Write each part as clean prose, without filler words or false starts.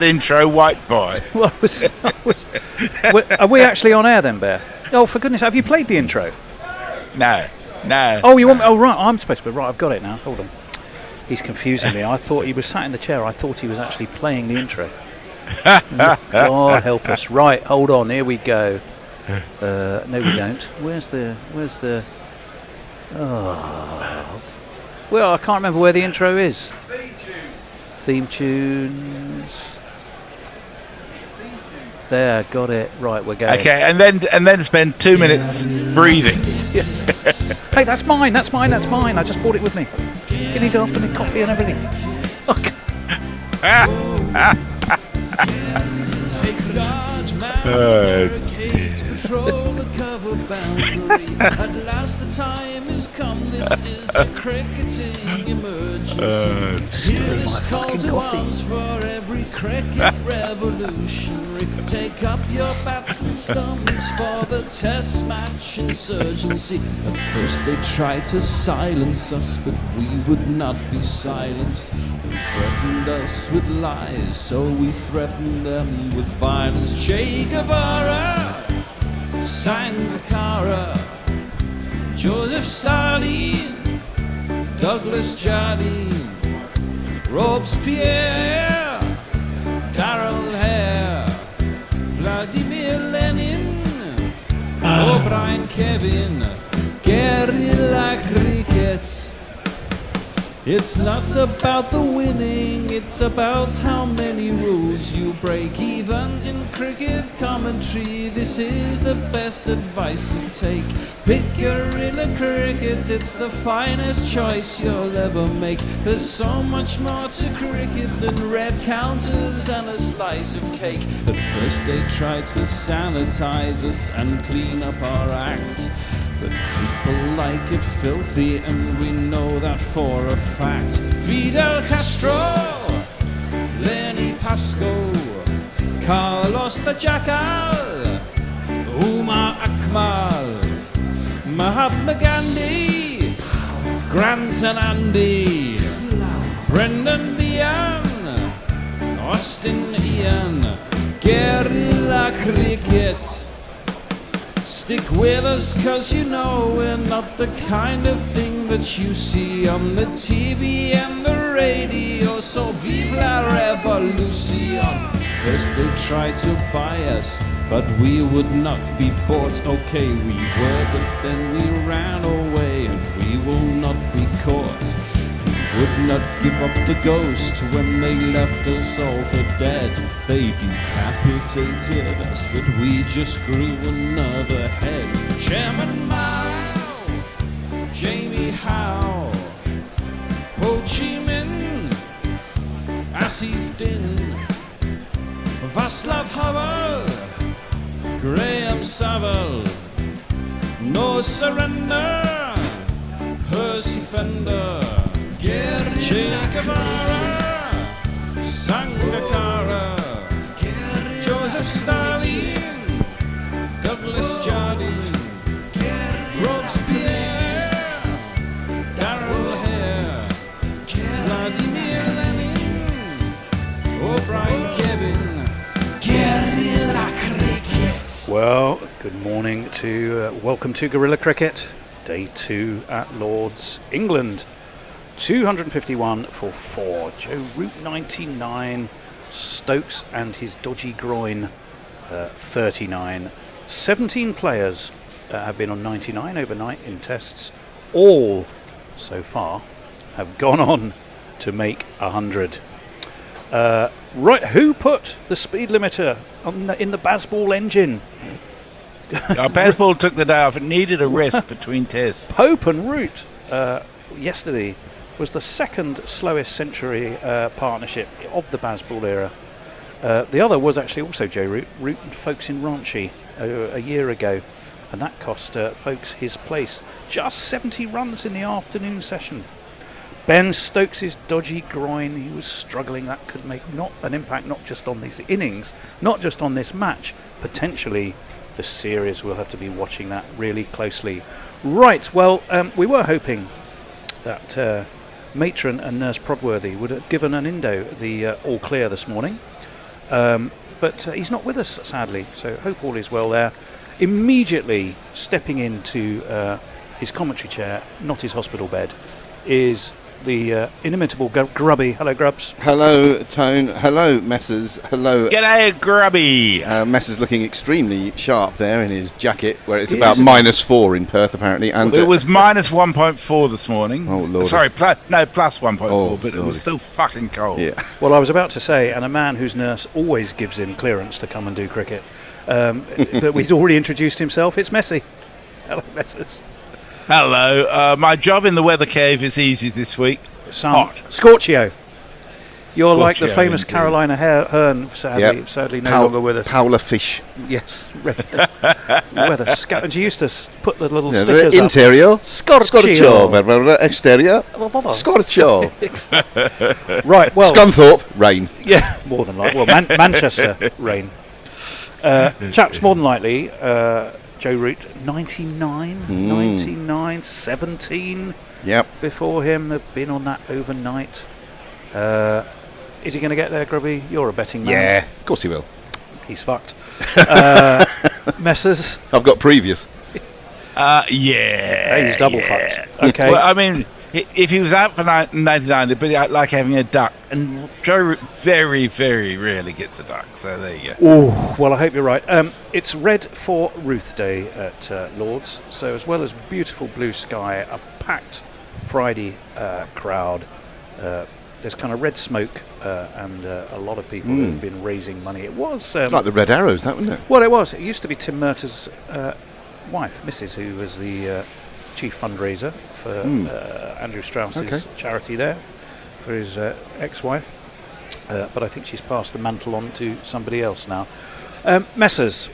intro, white boy. Well, are we actually on air then, Bear? Oh, for goodness, have you played the intro? No. Oh, you want? Oh, right, I'm supposed to be. Right, I've got it now. Hold on. He's confusing me. I thought he was sat in the chair. I thought he was actually playing the intro. God help us. Right, hold on. Here we go. No, we don't. Where's the? Oh. Well, I can't remember where the intro is. Theme tunes. There, got it. Right, we're going. Okay, and then spend 2 minutes breathing. Yes. Hey, that's mine. I just brought it with me. Guinea's after me, coffee and everything. Patrol the cover boundary. At last the time has come. This is a cricketing emergency. Hear this call to arms for every cricket revolutionary. Take up your bats and stumps for the test match insurgency. At first they tried to silence us, but we would not be silenced. They threatened us with lies, so we threatened them with violence. Che Guevara, Sangakkara, Joseph Stalin, Douglas Jardine, Robespierre, Darrell Hare, Vladimir Lenin, O'Brien Kevin, guerrilla cricket. It's not about the winning, it's about how many rules you break. Even in cricket commentary, this is the best advice to take. Pick guerrilla cricket, it's the finest choice you'll ever make. There's so much more to cricket than red counters and a slice of cake. At first they tried to sanitize us and clean up our act, but people like it filthy, and we know that for a fact. Fidel Castro, Lenny Pascoe, Carlos the Jackal, Umar Akmal, Mahatma Gandhi, Grant and Andy, Brendan Behan, Austin Ian, guerrilla cricket. Stick with us, cause you know we're not the kind of thing that you see on the TV and the radio. So vive la revolution. First they tried to buy us, but we would not be bought. Okay, we were, but then we ran away, and we will not be caught. Would not give up the ghost when they left us all for dead. They decapitated us, but we just grew another head. Chairman Mao, Jamie Howe, Ho Chi Minh, Asif Din, Václav Havel, Graham Saville, No Surrender, Percy Fender, Che Guevara, Sangakkara, Joseph Stalin, Douglas Jardine, Robespierre, Darrell Hare, Vladimir Lenin, O'Brien Kevin, guerrilla cricket. Well, good morning to welcome to Guerrilla Cricket, Day 2 at Lord's, England. 251 for 4. Joe Root 99. Stokes and his dodgy groin 39. 17 players have been on 99 overnight in tests. All so far have gone on to make 100. Right, who put the speed limiter in the Bazball engine? Our baseball took the day off. It needed a rest between tests. Pope and Root yesterday was the second slowest century partnership of the Bazball era. The other was actually also Joe Root and Folks in Ranchy a year ago, and that cost Folks his place. Just 70 runs in the afternoon session. Ben Stokes' dodgy groin, he was struggling. That could make not an impact not just on these innings, not just on this match, potentially the series. We'll have to be watching that really closely. Right, well, we were hoping that Matron and Nurse Prodworthy would have given an Indo the all clear this morning. But he's not with us, sadly, so hope all is well there. Immediately stepping into his commentary chair, not his hospital bed, is the inimitable Grubby. Hello, Grubs. Hello, Tone. Hello, Messrs. Hello. G'day, Grubby. Messrs looking extremely sharp there in his jacket, where it's about -4 in Perth, apparently. And It was -1.4 this morning. Oh, Lord. Sorry, plus 1.4, Oh, but it Lordy. was still fucking cold. yeah. Well, I was about to say, and a man whose nurse always gives him clearance to come and do cricket. But he's already introduced himself. It's Messi. Hello, Messrs. Hello. My job in the weather cave is easy this week. Hot. Scorchio. You're like the Scorchio, famous indeed. Carolina Hearn, sadly no longer with us. Paula Fish. Yes. Weather scout. And she used to put the little Yeah, stickers the interior. Scorchio. Exterior. Scorchio. Right, well. Scunthorpe. Rain. Yeah, more than likely. Well, Manchester rain. Chaps, more than likely, Joe Root, 99, 17 Yep. before him. They've been on that overnight. Is he going to get there, Grubby? You're a betting man. Yeah. Of course he will. He's fucked. Messrs. I've got previous. Yeah. He's double fucked. Okay. Well, I mean, if he was out for 99, it'd be like having a duck. And Joe Root very, very rarely gets a duck. So there you go. Oh, well, I hope you're right. It's red for Ruth Day at Lord's. So as well as beautiful blue sky, a packed Friday crowd. There's kind of red smoke and a lot of people who've been raising money. It was It's like the Red Arrows, that, wasn't it? well, it was. It used to be Tim Murtaugh's wife, Mrs., who was the chief fundraiser for Andrew Strauss's charity there for his ex-wife. But I think she's passed the mantle on to somebody else now. Messrs,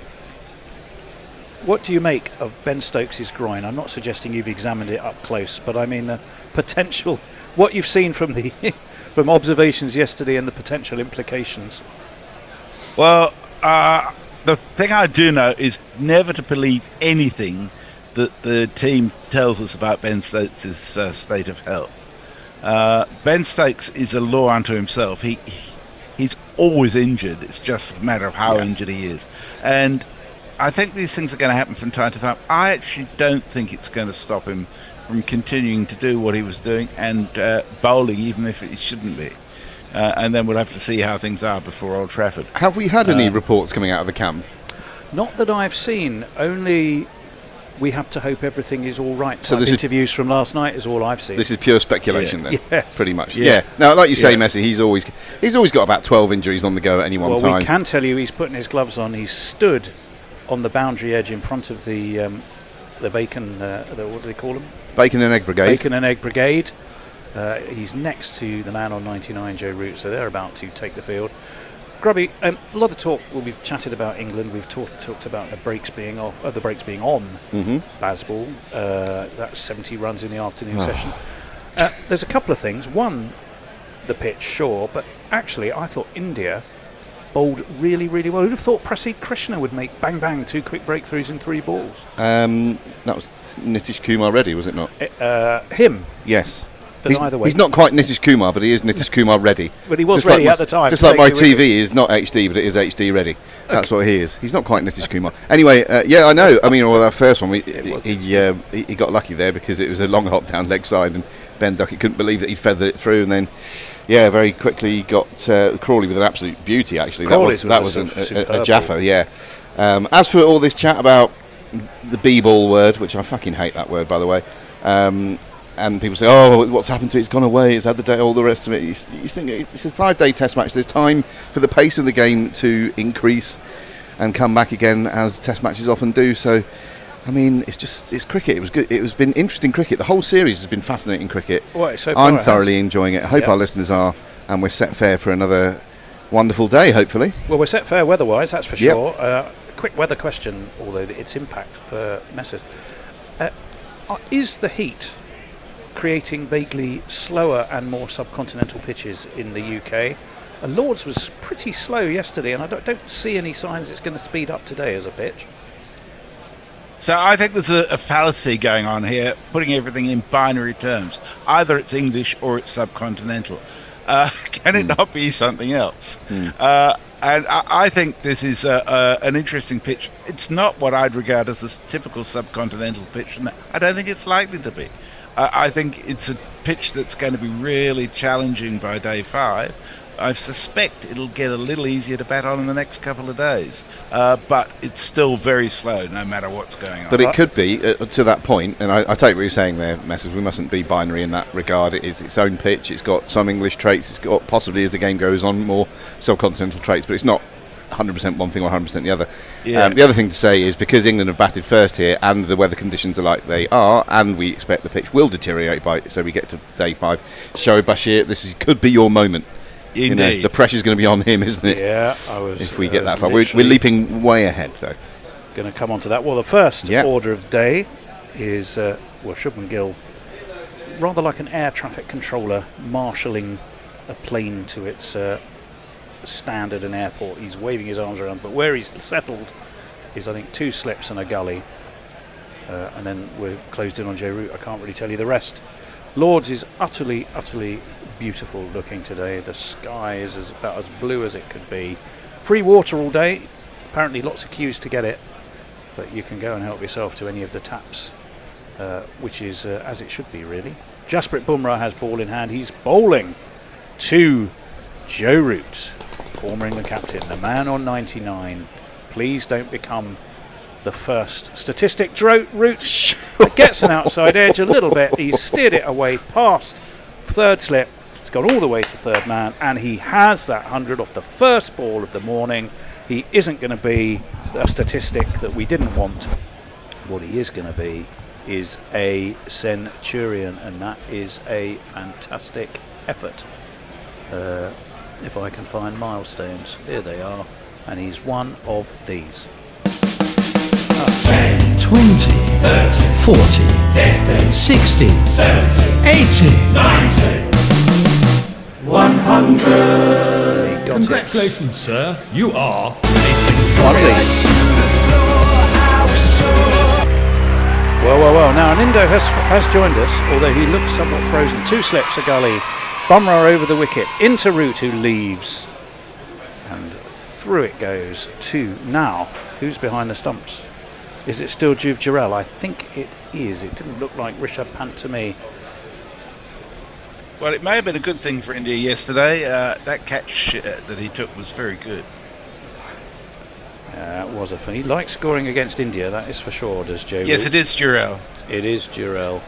what do you make of Ben Stokes' groin? I'm not suggesting you've examined it up close, but I mean the potential, what you've seen from the from observations yesterday and the potential implications. Well, the thing I do know is never to believe anything that the team tells us about Ben Stokes' state of health. Ben Stokes is a law unto himself. He's always injured. It's just a matter of how injured he is. And I think these things are going to happen from time to time. I actually don't think it's going to stop him from continuing to do what he was doing and bowling, even if it shouldn't be. And then we'll have to see how things are before Old Trafford. Have we had any reports coming out of the camp? Not that I've seen, only we have to hope everything is all right. So this is- interviews from last night is all I've seen. This is pure speculation then, Yes. pretty much. Yeah. Yeah. Now, like you say, Yeah. Messi, he's always got about 12 injuries on the go at any one well, time. we can tell you he's putting his gloves on. He's stood on the boundary edge in front of the bacon, what do they call them? Bacon and Egg Brigade. Bacon and Egg Brigade. He's next to the man on 99, Joe Root, so they're about to take the field. Grubby, a lot of talk. Well, we've chatted about England. We've talked about the breaks being off, the breaks being on. Bazball. That's 70 runs in the afternoon session. There's a couple of things. One, the pitch, sure, but actually, I thought India bowled really, really well. Who'd have thought Prasid Krishna would make bang bang 2 quick breakthroughs in 3 balls? That was Nitish Kumar Reddy, was it not? Him. Yes. But either way, He's not quite Nitish Kumar, but he is Nitish Kumar Reddy. But he was Just ready like at the time. Just to like my take the TV wickets. is not HD, but it is HD ready. That's what he is. He's not quite Nitish Kumar. Anyway, yeah, I know. I mean, well, that first one, he got lucky there because it was a long hop down leg side, and Ben Duckett couldn't believe that he'd feathered it through, and then, yeah, very quickly got Crawley with an absolute beauty. Actually, Crawley's that was was a a superb Jaffa. Yeah. As for all this chat about the B-ball word, which I fucking hate that word, by the way. And people say, "Oh, what's happened to it? It's gone away. It's had the day, all the rest of it." You think it's a 5-day test match. There's time for the pace of the game to increase and come back again, as test matches often do. So, I mean, it's cricket. It was good. It's been interesting cricket. The whole series has been fascinating cricket. Well, so far I'm it has. thoroughly enjoying it. I hope our listeners are, and we're set fair for another wonderful day, hopefully. Well, we're set fair weather-wise, that's for Yep. sure. Quick weather question, although its impact for Messrs. Is the heat creating vaguely slower and more subcontinental pitches in the UK? Lord's was pretty slow yesterday, and I don't see any signs it's going to speed up today as a pitch. So I think there's a fallacy going on here, putting everything in binary terms. Either it's English or it's subcontinental. Can it not be something else? And I think this is an interesting pitch. It's not what I'd regard as a typical subcontinental pitch, and I don't think it's likely to be. I think it's a pitch that's going to be really challenging by day 5. I suspect it'll get a little easier to bat on in the next couple of days, but it's still very slow no matter what's going on. But it could be, to that point, and I take what you're saying there, Messrs, we mustn't be binary in that regard. It is its own pitch, it's got some English traits, it's got possibly, as the game goes on, more subcontinental traits, but it's not 100% one thing or 100% the other. Yeah. The other thing to say is, because England have batted first here and the weather conditions are like they are, and we expect the pitch will deteriorate so we get to day 5, Shoaib Bashir, could be your moment. Indeed. You know, the pressure's going to be on him, isn't it? Yeah, if we get that far. We're leaping way ahead, though. Going to come on to that. Well, the first order of the day is, Shubman Gill, rather like an air traffic controller, marshalling a plane to its stand at an airport. He's waving his arms around, but where he's settled is, I think, 2 slips and a gully. And then we're closed in on J Root. I can't really tell you the rest. Lords is utterly, utterly beautiful looking today. The sky is about as blue as it could be. Free water all day. Apparently lots of queues to get it, but you can go and help yourself to any of the taps, which is as it should be, really. Jasprit Bumrah has ball in hand. He's bowling to Joe Root, former England captain, the man on 99. Please don't become the first statistic. Root gets an outside edge a little bit. He's steered it away past third slip. It's gone all the way to third man, and he has that 100 off the first ball of the morning. He isn't going to be a statistic that we didn't want. What he is going to be is a centurion, and that is a fantastic effort. If I can find milestones, here they are, and he's one of these. 10, 20, 30, 40, 50, 60, 70, 80, 90, 100. Congratulations, sir. You are a centurion. Well. Now, an Indo has joined us, although he looks somewhat frozen. 2 slips, a gully. Bumrah over the wicket, into Root, who leaves. And through it goes to now. Who's behind the stumps? Is it still Juve Jarrell? I think it is. It didn't look like Rishabh Pant to me. Well, it may have been a good thing for India yesterday. That catch that he took was very good. It was a fun. He likes scoring against India, that is for sure, does Joe? Yes, Root. it is Jarrell. It is Jarrell.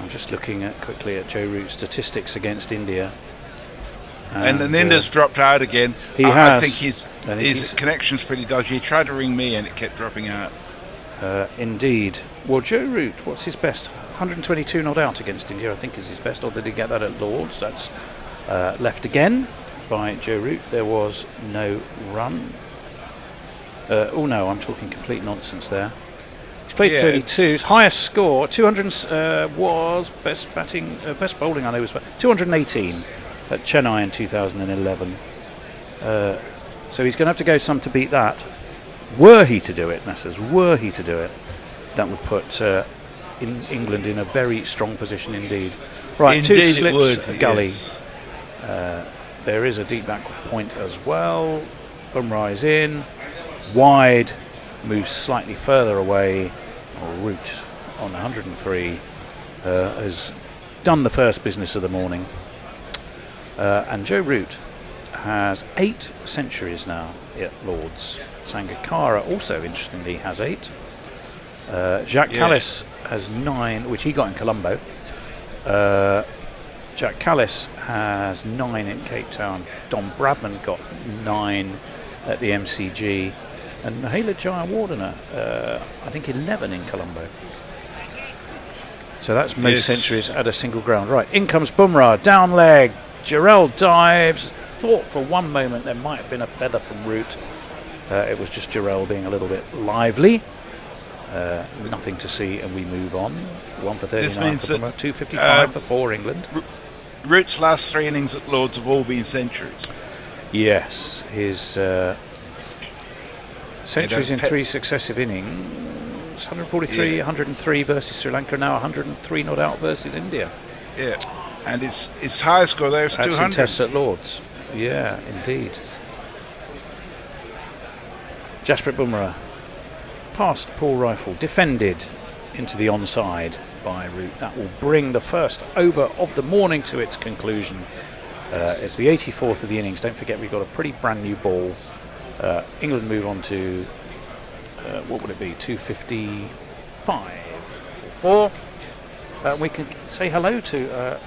I'm just looking quickly at Joe Root's statistics against India. And India's dropped out again. I think his connection's pretty dodgy. He tried to ring me and it kept dropping out. Indeed. Well, Joe Root, what's his best? 122 not out against India, I think is his best. Or did he get that at Lords? That's left again by Joe Root. There was no run. Oh no, I'm talking complete nonsense there. He's played 32. His highest score, 200, was best bowling. I know was 218 at Chennai in 2011. So he's going to have to go some to beat that. Were he to do it, Messrs, that would put England in a very strong position indeed. Right, indeed 2 slips, it would, a gully. Yes. There is a deep back point as well. Bumrah is in. Wide, moves slightly further away. Root on 103 has done the first business of the morning. And Joe Root has 8 centuries now at Lords. Sangakkara also, interestingly, has 8. Jacques Kallis has 9, which he got in Colombo. Jack Kallis has 9 in Cape Town. Don Bradman got 9 at the MCG. And Mahela Jayawardena, I think 11 in Colombo. So that's most centuries at a single ground. Right, in comes Bumrah, down leg. Jarrell dives. Thought for one moment there might have been a feather from Root. It was just Jarrell being a little bit lively. Nothing to see, and we move on. 1 for 39 This means for Bumrah, that, 255 for England. Root's last 3 innings at Lords have all been centuries. Yes, his centuries in 3 successive innings. 143, 103 versus Sri Lanka, now 103 not out versus India. Yeah, and his highest score there is That's 200. in tests at Lords. Yeah, indeed. Jasprit Bumrah past Paul Rifle, defended into the onside by Root. That will bring the first over of the morning to its conclusion. It's the 84th of the innings. Don't forget we've got a pretty brand new ball. England move on to what would it be? 2:55 for 4. We can say hello to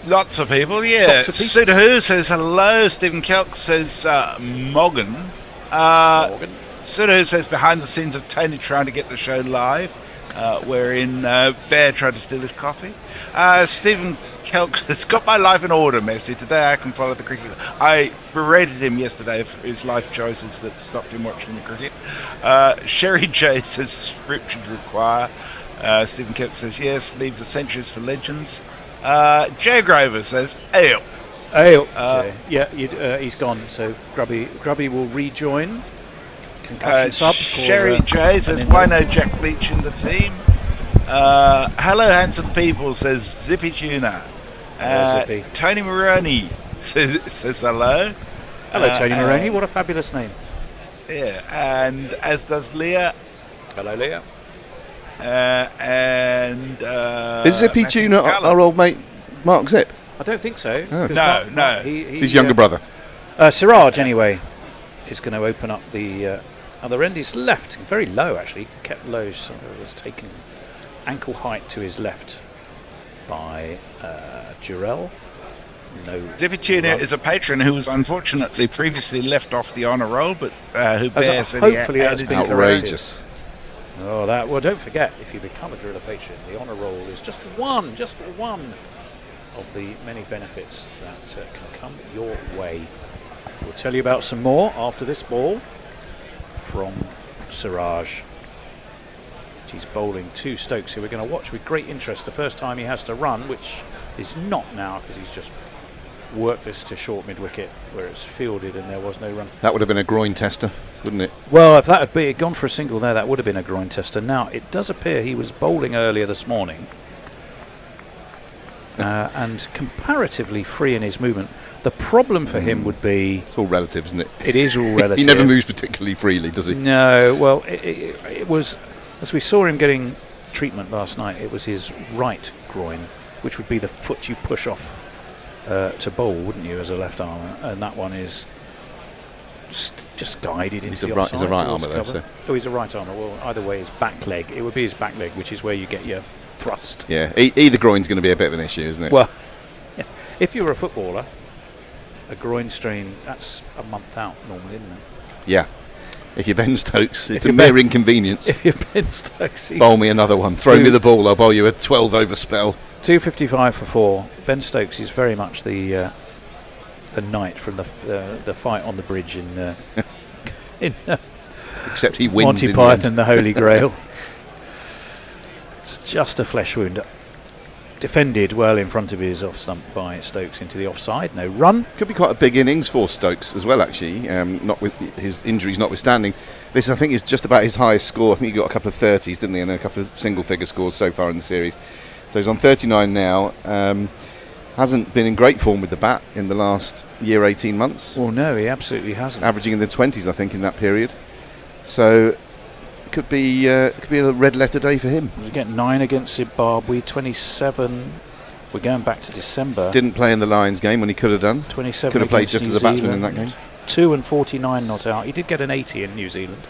Lots of people, yeah. Lots of people. Sudahu says hello. Stephen Kelk says Morgan. Morgan. Sudahu says behind the scenes of Tony trying to get the show live, wherein Bear tried to steal his coffee. Stephen Kelk has got my life in order, Messi. Today I can follow the cricket. I berated him yesterday for his life choices that stopped him watching the cricket. Sherry J says script should require. Stephen Kelk says yes, leave the centuries for legends. Jay Grover says ale. He's gone, so Grubby will rejoin. Concussion sub. Sherry J says why no Jack Leach in the team. Hello handsome people, says Zippy Tuna. Zippy. Tony Maroney says hello. Hello Tony Maroney, what a fabulous name. Yeah, and as does Leah. Hello Leah. Is Zippy Tuna our old mate Mark Zip? I don't think so. Oh. No. It's his younger brother. Siraj, anyway, is going to open up the other end. He's left, very low actually, kept low, so it was taken ankle height to his left by Jurel. No. Zippy Tuna is a patron who was unfortunately previously left off the honour roll, but who Bear said hopefully he that's added been his outrageous. Oh, well, don't forget, if you become a Driller patron, the honour roll is just one of the many benefits that can come your way. We'll tell you about some more after this ball from Siraj. He's bowling to Stokes, who we're going to watch with great interest the first time he has to run, which is not now because he's just worked this to short mid-wicket where it's fielded and there was no run. That would have been a groin tester, wouldn't it? Well, if that had gone for a single there, that would have been a groin tester. Now, it does appear he was bowling earlier this morning and comparatively free in his movement. The problem for him would be... It's all relative, isn't it? It is all relative. He never moves particularly freely, does he? No, well, it was... As we saw him getting treatment last night, it was his right groin, which would be the foot you push off to bowl, wouldn't you, as a left armer? And that one is just guided into the offside. He's a right armer, cover. though. So. Oh, he's a right armer. Well, either way, his back leg. It would be his back leg, which is where you get your thrust. Yeah, either groin's going to be a bit of an issue, isn't it? Well, if you're a footballer, a groin strain, that's a month out normally, isn't it? Yeah. If you're Ben Stokes, it's a mere inconvenience. If you're Ben Stokes, bowl me another one. Throw me the ball, I'll bowl you a 12 over spell. 2:55 for 4. Ben Stokes is very much the knight from the fight on the bridge in except he wins. Monty Python, the Holy Grail. It's just a flesh wound. Defended well in front of his off stump by Stokes into the offside. No run. Could be quite a big innings for Stokes as well, actually. Not with his injuries notwithstanding. This, I think, is just about his highest score. I think he got a couple of 30s, didn't he, and a couple of single-figure scores so far in the series. So he's on 39 now. Hasn't been in great form with the bat in the last year, 18 months. Well, no, he absolutely hasn't. Averaging in the 20s, I think, in that period. So it could be a red letter day for him. We get 9 against Zimbabwe, 27. We're going back to December. Didn't play in the Lions game when he could have done. 27. Could have played just New as a batsman Zealand. in that game. 2 and 49 not out. He did get an 80 in New Zealand,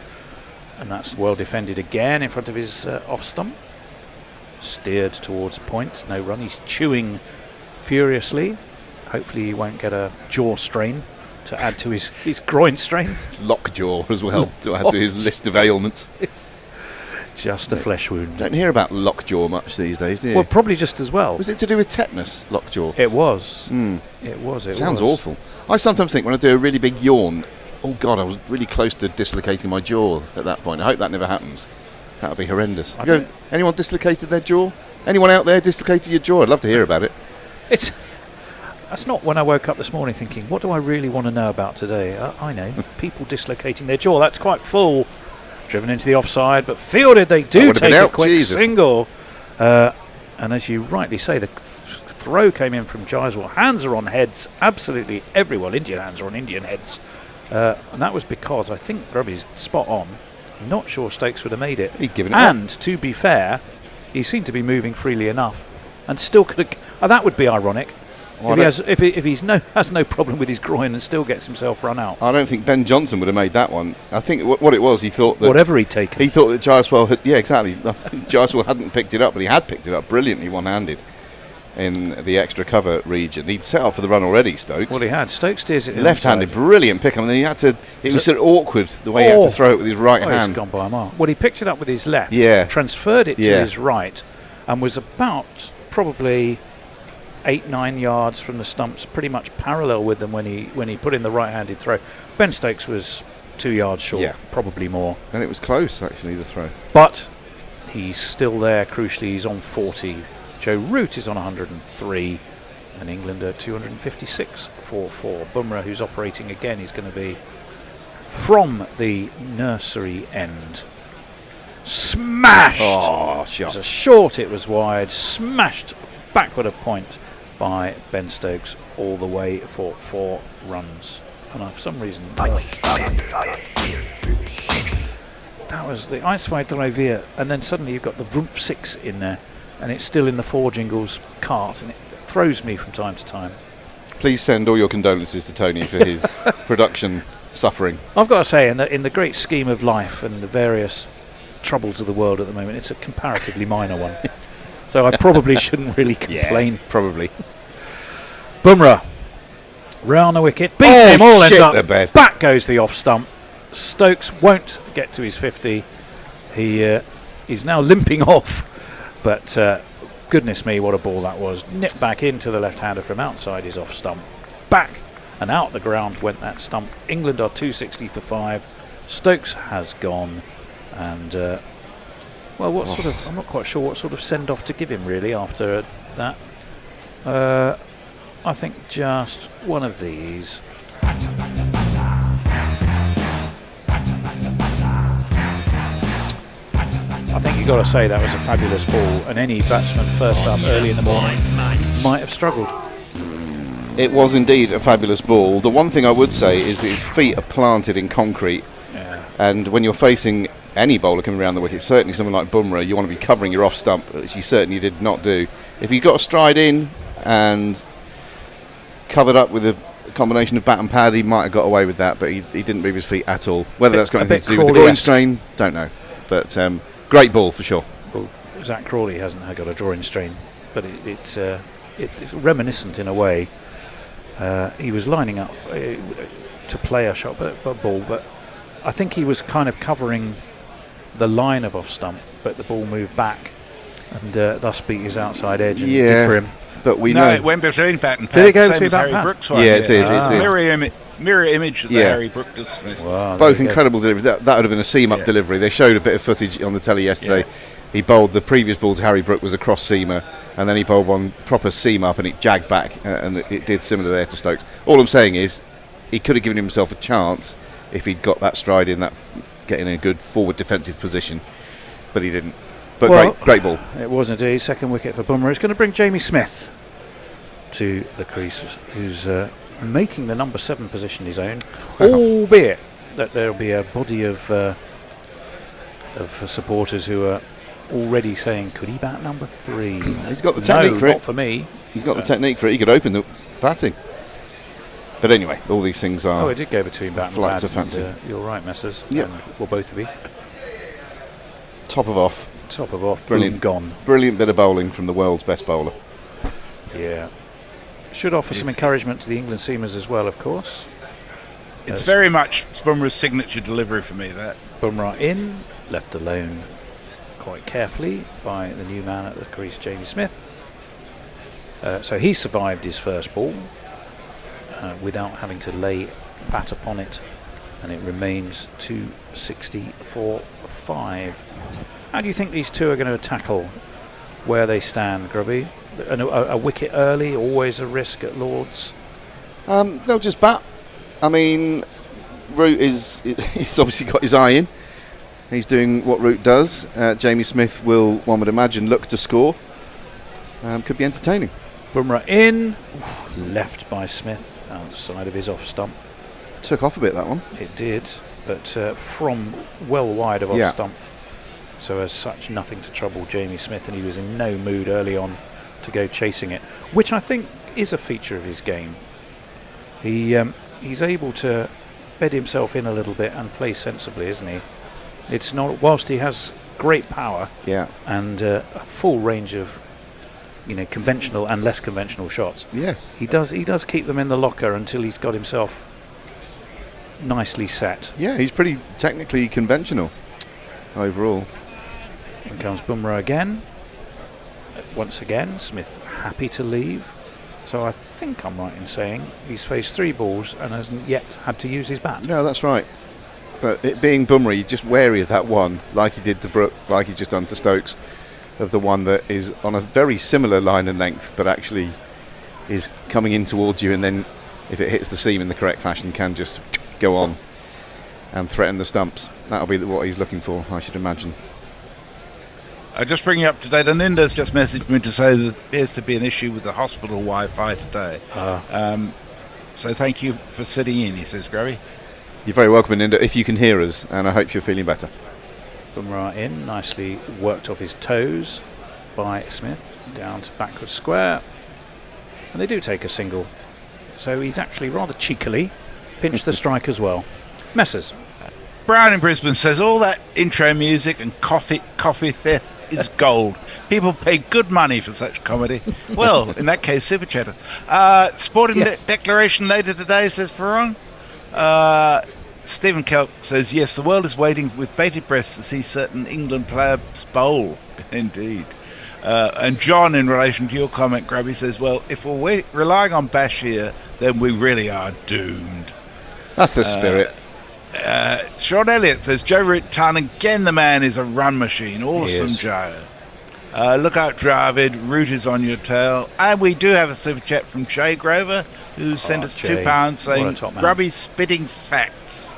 and that's well defended again in front of his off stump. Steered towards point. No run. He's chewing furiously. Hopefully he won't get a jaw strain to add to his groin strain. Lockjaw as well to add to his list of ailments. It's just a flesh wound. Don't hear about lockjaw much these days, do you? Well, probably just as well. Was it to do with tetanus, lockjaw? It was. Mm. It was. It Sounds was. awful. I sometimes think when I do a really big yawn, oh God, I was really close to dislocating my jaw at that point. I hope that never happens. That would be horrendous. Anyone dislocated their jaw? Anyone out there dislocated your jaw? I'd love to hear about it. That's not when I woke up this morning thinking, what do I really want to know about today? I know, people dislocating their jaw. That's quite full. Driven into the offside, but fielded. They do take a quick single. And as you rightly say, the throw came in from Jaiswal. Hands are on heads, absolutely everyone. Indian hands are on Indian heads. And that was because I think Grubby's spot on. Not sure Stokes would have made it. He'd given it and up. To be fair, he seemed to be moving freely enough and still could have. That would be ironic. Well, if he has no problem with his groin and still gets himself run out. I don't think Ben Johnson would have made that one. I think what it was, he thought that whatever he'd taken. He thought that Jaiswal had. Yeah, exactly. I think Jaiswal hadn't picked it up, but he had picked it up brilliantly one-handed in the extra cover region. He'd set off for the run already, Stokes. Well, he had. Stokes steers it left-handed, brilliant pick up, and then he had to. It was sort of awkward the way he had to throw it with his right hand. He's gone by a mile. Well, he picked it up with his left. Yeah. Transferred it to his right, and was about probably 8-9 yards from the stumps, pretty much parallel with them when he put in the right-handed throw. Ben Stokes was 2 yards short, probably more. And it was close, actually, the throw. But he's still there, crucially. He's on 40. Joe Root is on 103. And England are 256 for Bumrah, who's operating again. He's going to be from the nursery end. Smashed! Oh, It shot. was a short, it was wide. Smashed backward a point by Ben Stokes all the way for 4 runs. And for some reason, that was the Eiswei Drivier, and then suddenly you've got the Vroomp 6 in there, and it's still in the 4 Jingles cart, and it throws me from time to time. Please send all your condolences to Tony for his production suffering. I've got to say, in the great scheme of life and the various troubles of the world at the moment, it's a comparatively minor one. So I probably shouldn't really complain. Yeah, probably. Bumrah, round the wicket, beats him all ends up. The bed. Back goes the off stump. Stokes won't get to his 50. He is now limping off. But goodness me, what a ball that was. Nipped back into the left-hander from outside his off stump. Back and out the ground went that stump. England are 260 for 5. Stokes has gone. And... well, what sort of... I'm not quite sure what sort of send-off to give him, really, after that. I think just one of these. I think you've got to say that was a fabulous ball, and any batsman first up early in the morning might have struggled. It was indeed a fabulous ball. The one thing I would say is that his feet are planted in concrete. Yeah. And when you're facing any bowler coming around the wicket, certainly someone like Bumrah, you want to be covering your off stump, which he certainly did not do. If he got a stride in and covered up with a combination of bat and pad, he might have got away with that, but he didn't move his feet at all. Whether that's got anything to do with the groin strain, don't know. But great ball for sure. Well, Zach Crawley hasn't got a groin strain, but it's reminiscent in a way. He was lining up to play a shot, but ball, but I think he was kind of covering the line of off stump, but the ball moved back and thus beat his outside edge and did for him. But we know it went between bat and pad. Did it go same between as bat Harry and pad? Brooks one. Yeah, it did. It did. Mirror image of the Harry Brooks dismissed. Wow, both incredible deliveries. That would have been a seam-up delivery. They showed a bit of footage on the telly yesterday. Yeah. He bowled the previous ball to Harry Brook was a cross seamer, and then he bowled one proper seam-up, and it jagged back, and it did similar there to Stokes. All I'm saying is he could have given himself a chance if he'd got that stride in, that getting in a good forward defensive position, but he didn't. But great ball. It was indeed. Second wicket for Bumrah. It's going to bring Jamie Smith to the crease, who's making the number 7 position his own, albeit that there'll be a body of supporters who are already saying, could he bat number 3? He's got the technique for it. Not for me. He's got the technique for it. He could open the batting. But anyway, all these things are... Oh, it did go between bat and flights pad. of fancy. You're right, Messers. Yep. Well, both of you. Top of off. Top of off. Brilliant. Boom, gone. Brilliant bit of bowling from the world's best bowler. Yeah. Should offer some encouragement to the England seamers as well, of course. It's very much Bumrah's signature delivery for me, that. Bumrah in, left alone quite carefully by the new man at the crease, Jamie Smith. So he survived his first ball without having to lay bat upon it, and it remains 260 for 5. How do you think these two are going to tackle where they stand, Grubby? A wicket early, always a risk at Lords? They'll just bat. I mean, Root he's obviously got his eye in. He's doing what Root does. Jamie Smith will, one would imagine, look to score. Could be entertaining. Bumrah in. Oof, left by Smith outside of his off stump. Took off a bit, that one. It did, but from well wide of off stump. So as such, nothing to trouble Jamie Smith, and he was in no mood early on to go chasing it, which I think is a feature of his game. He's able to bed himself in a little bit and play sensibly, isn't he? It's not, whilst he has great power and a full range of conventional and less conventional shots. Yeah, he does keep them in the locker until he's got himself nicely set. Yeah, he's pretty technically conventional overall. In comes Bumrah again. Once again, Smith happy to leave. So I think I'm right in saying he's faced 3 balls and hasn't yet had to use his bat. No, that's right. But it being Bumrah, you're just wary of that one, like he did to Brook, like he's just done to Stokes, of the one that is on a very similar line and length, but actually is coming in towards you, and then if it hits the seam in the correct fashion, can just go on and threaten the stumps. That'll be what he's looking for, I should imagine. I just bring you up to date. Aninda's just messaged me to say there appears to be an issue with the hospital Wi-Fi today. So thank you for sitting in, he says, Grubby. You're very welcome, Aninda, if you can hear us, and I hope you're feeling better. Bumrah in, nicely worked off his toes by Smith, down to backward square. And they do take a single. So he's actually rather cheekily pinched the strike as well. Messers. Brown in Brisbane says all that intro music and coffee theft is gold. People pay good money for such comedy. Well, in that case, Super Chatter. Sporting declaration later today, says Ferron. Stephen Kelk says, yes, the world is waiting with bated breath to see certain England players bowl. Indeed. And John, in relation to your comment, Grubby, says, well, if we're relying on Bashir, then we really are doomed. That's the spirit. Sean Elliott says, Joe Root Tan, again the man is a run machine. Awesome, Joe. Look out, Dravid. Root is on your tail. And we do have a super chat from Jay Grover, who sent us Jay, £2 saying, Grubby spitting facts.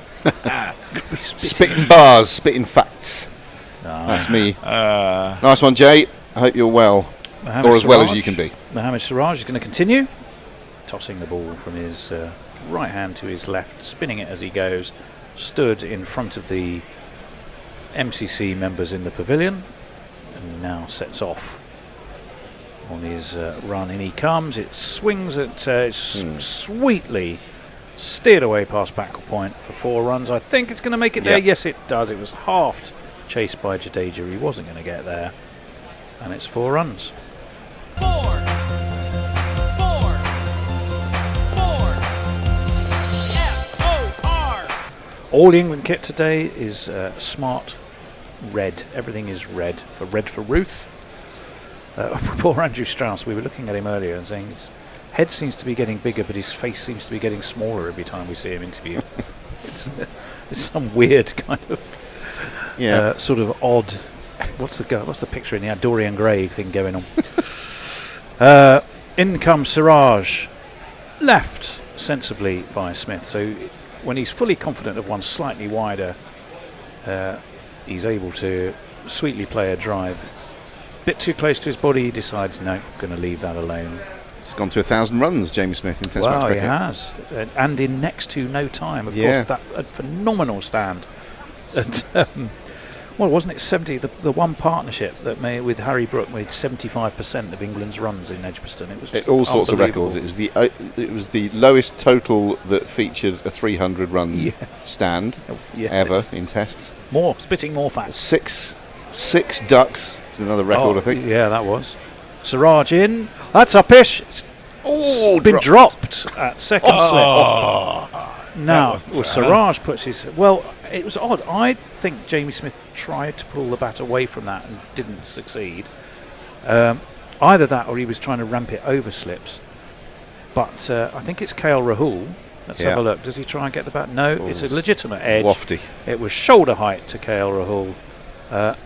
Spitting bars, spitting facts. That's me. Nice one, Jay. I hope you're well. Mohamed or as well as you can be. Mohamed Siraj is going to continue. Tossing the ball from his right hand to his left, spinning it as he goes. Stood in front of the MCC members in the pavilion and now sets off on his run. In he comes. It swings at sweetly steered away past Backwell Point for 4 runs. I think it's going to make it there. Yes, it does. It was halved, chased by Jadeja. He wasn't going to get there, and it's 4 runs. 4. F-O-R. All the England kit today is smart red. Everything is red for Ruth. Poor Andrew Strauss, we were looking at him earlier and saying his head seems to be getting bigger, but his face seems to be getting smaller every time we see him interview. It's some weird kind of sort of odd. What's the picture in the Dorian Gray thing going on? In comes Siraj, left sensibly by Smith. So when he's fully confident of one slightly wider, he's able to sweetly play a drive. Bit too close to his body, he decides, no, going to leave that alone. He's gone to 1,000 runs, Jamie Smith, in Test match cricket. He has. And in next to no time. Of course, that a phenomenal stand. At, wasn't it 70? The one partnership that with Harry Brook made 75% of England's runs in Edgbaston. It was all sorts of records. It was the lowest total that featured a 300-run stand ever in tests. Spitting more fat. Six ducks. Another record, I think. Yeah, that was. Siraj in. That's uppish. It's been dropped at second slip. Now, Siraj puts his... Well, it was odd. I think Jamie Smith tried to pull the bat away from that and didn't succeed. Either that or he was trying to ramp it over slips. But I think it's KL Rahul. Let's have a look. Does he try and get the bat? No, it's a legitimate edge. Wafty. It was shoulder height to KL Rahul.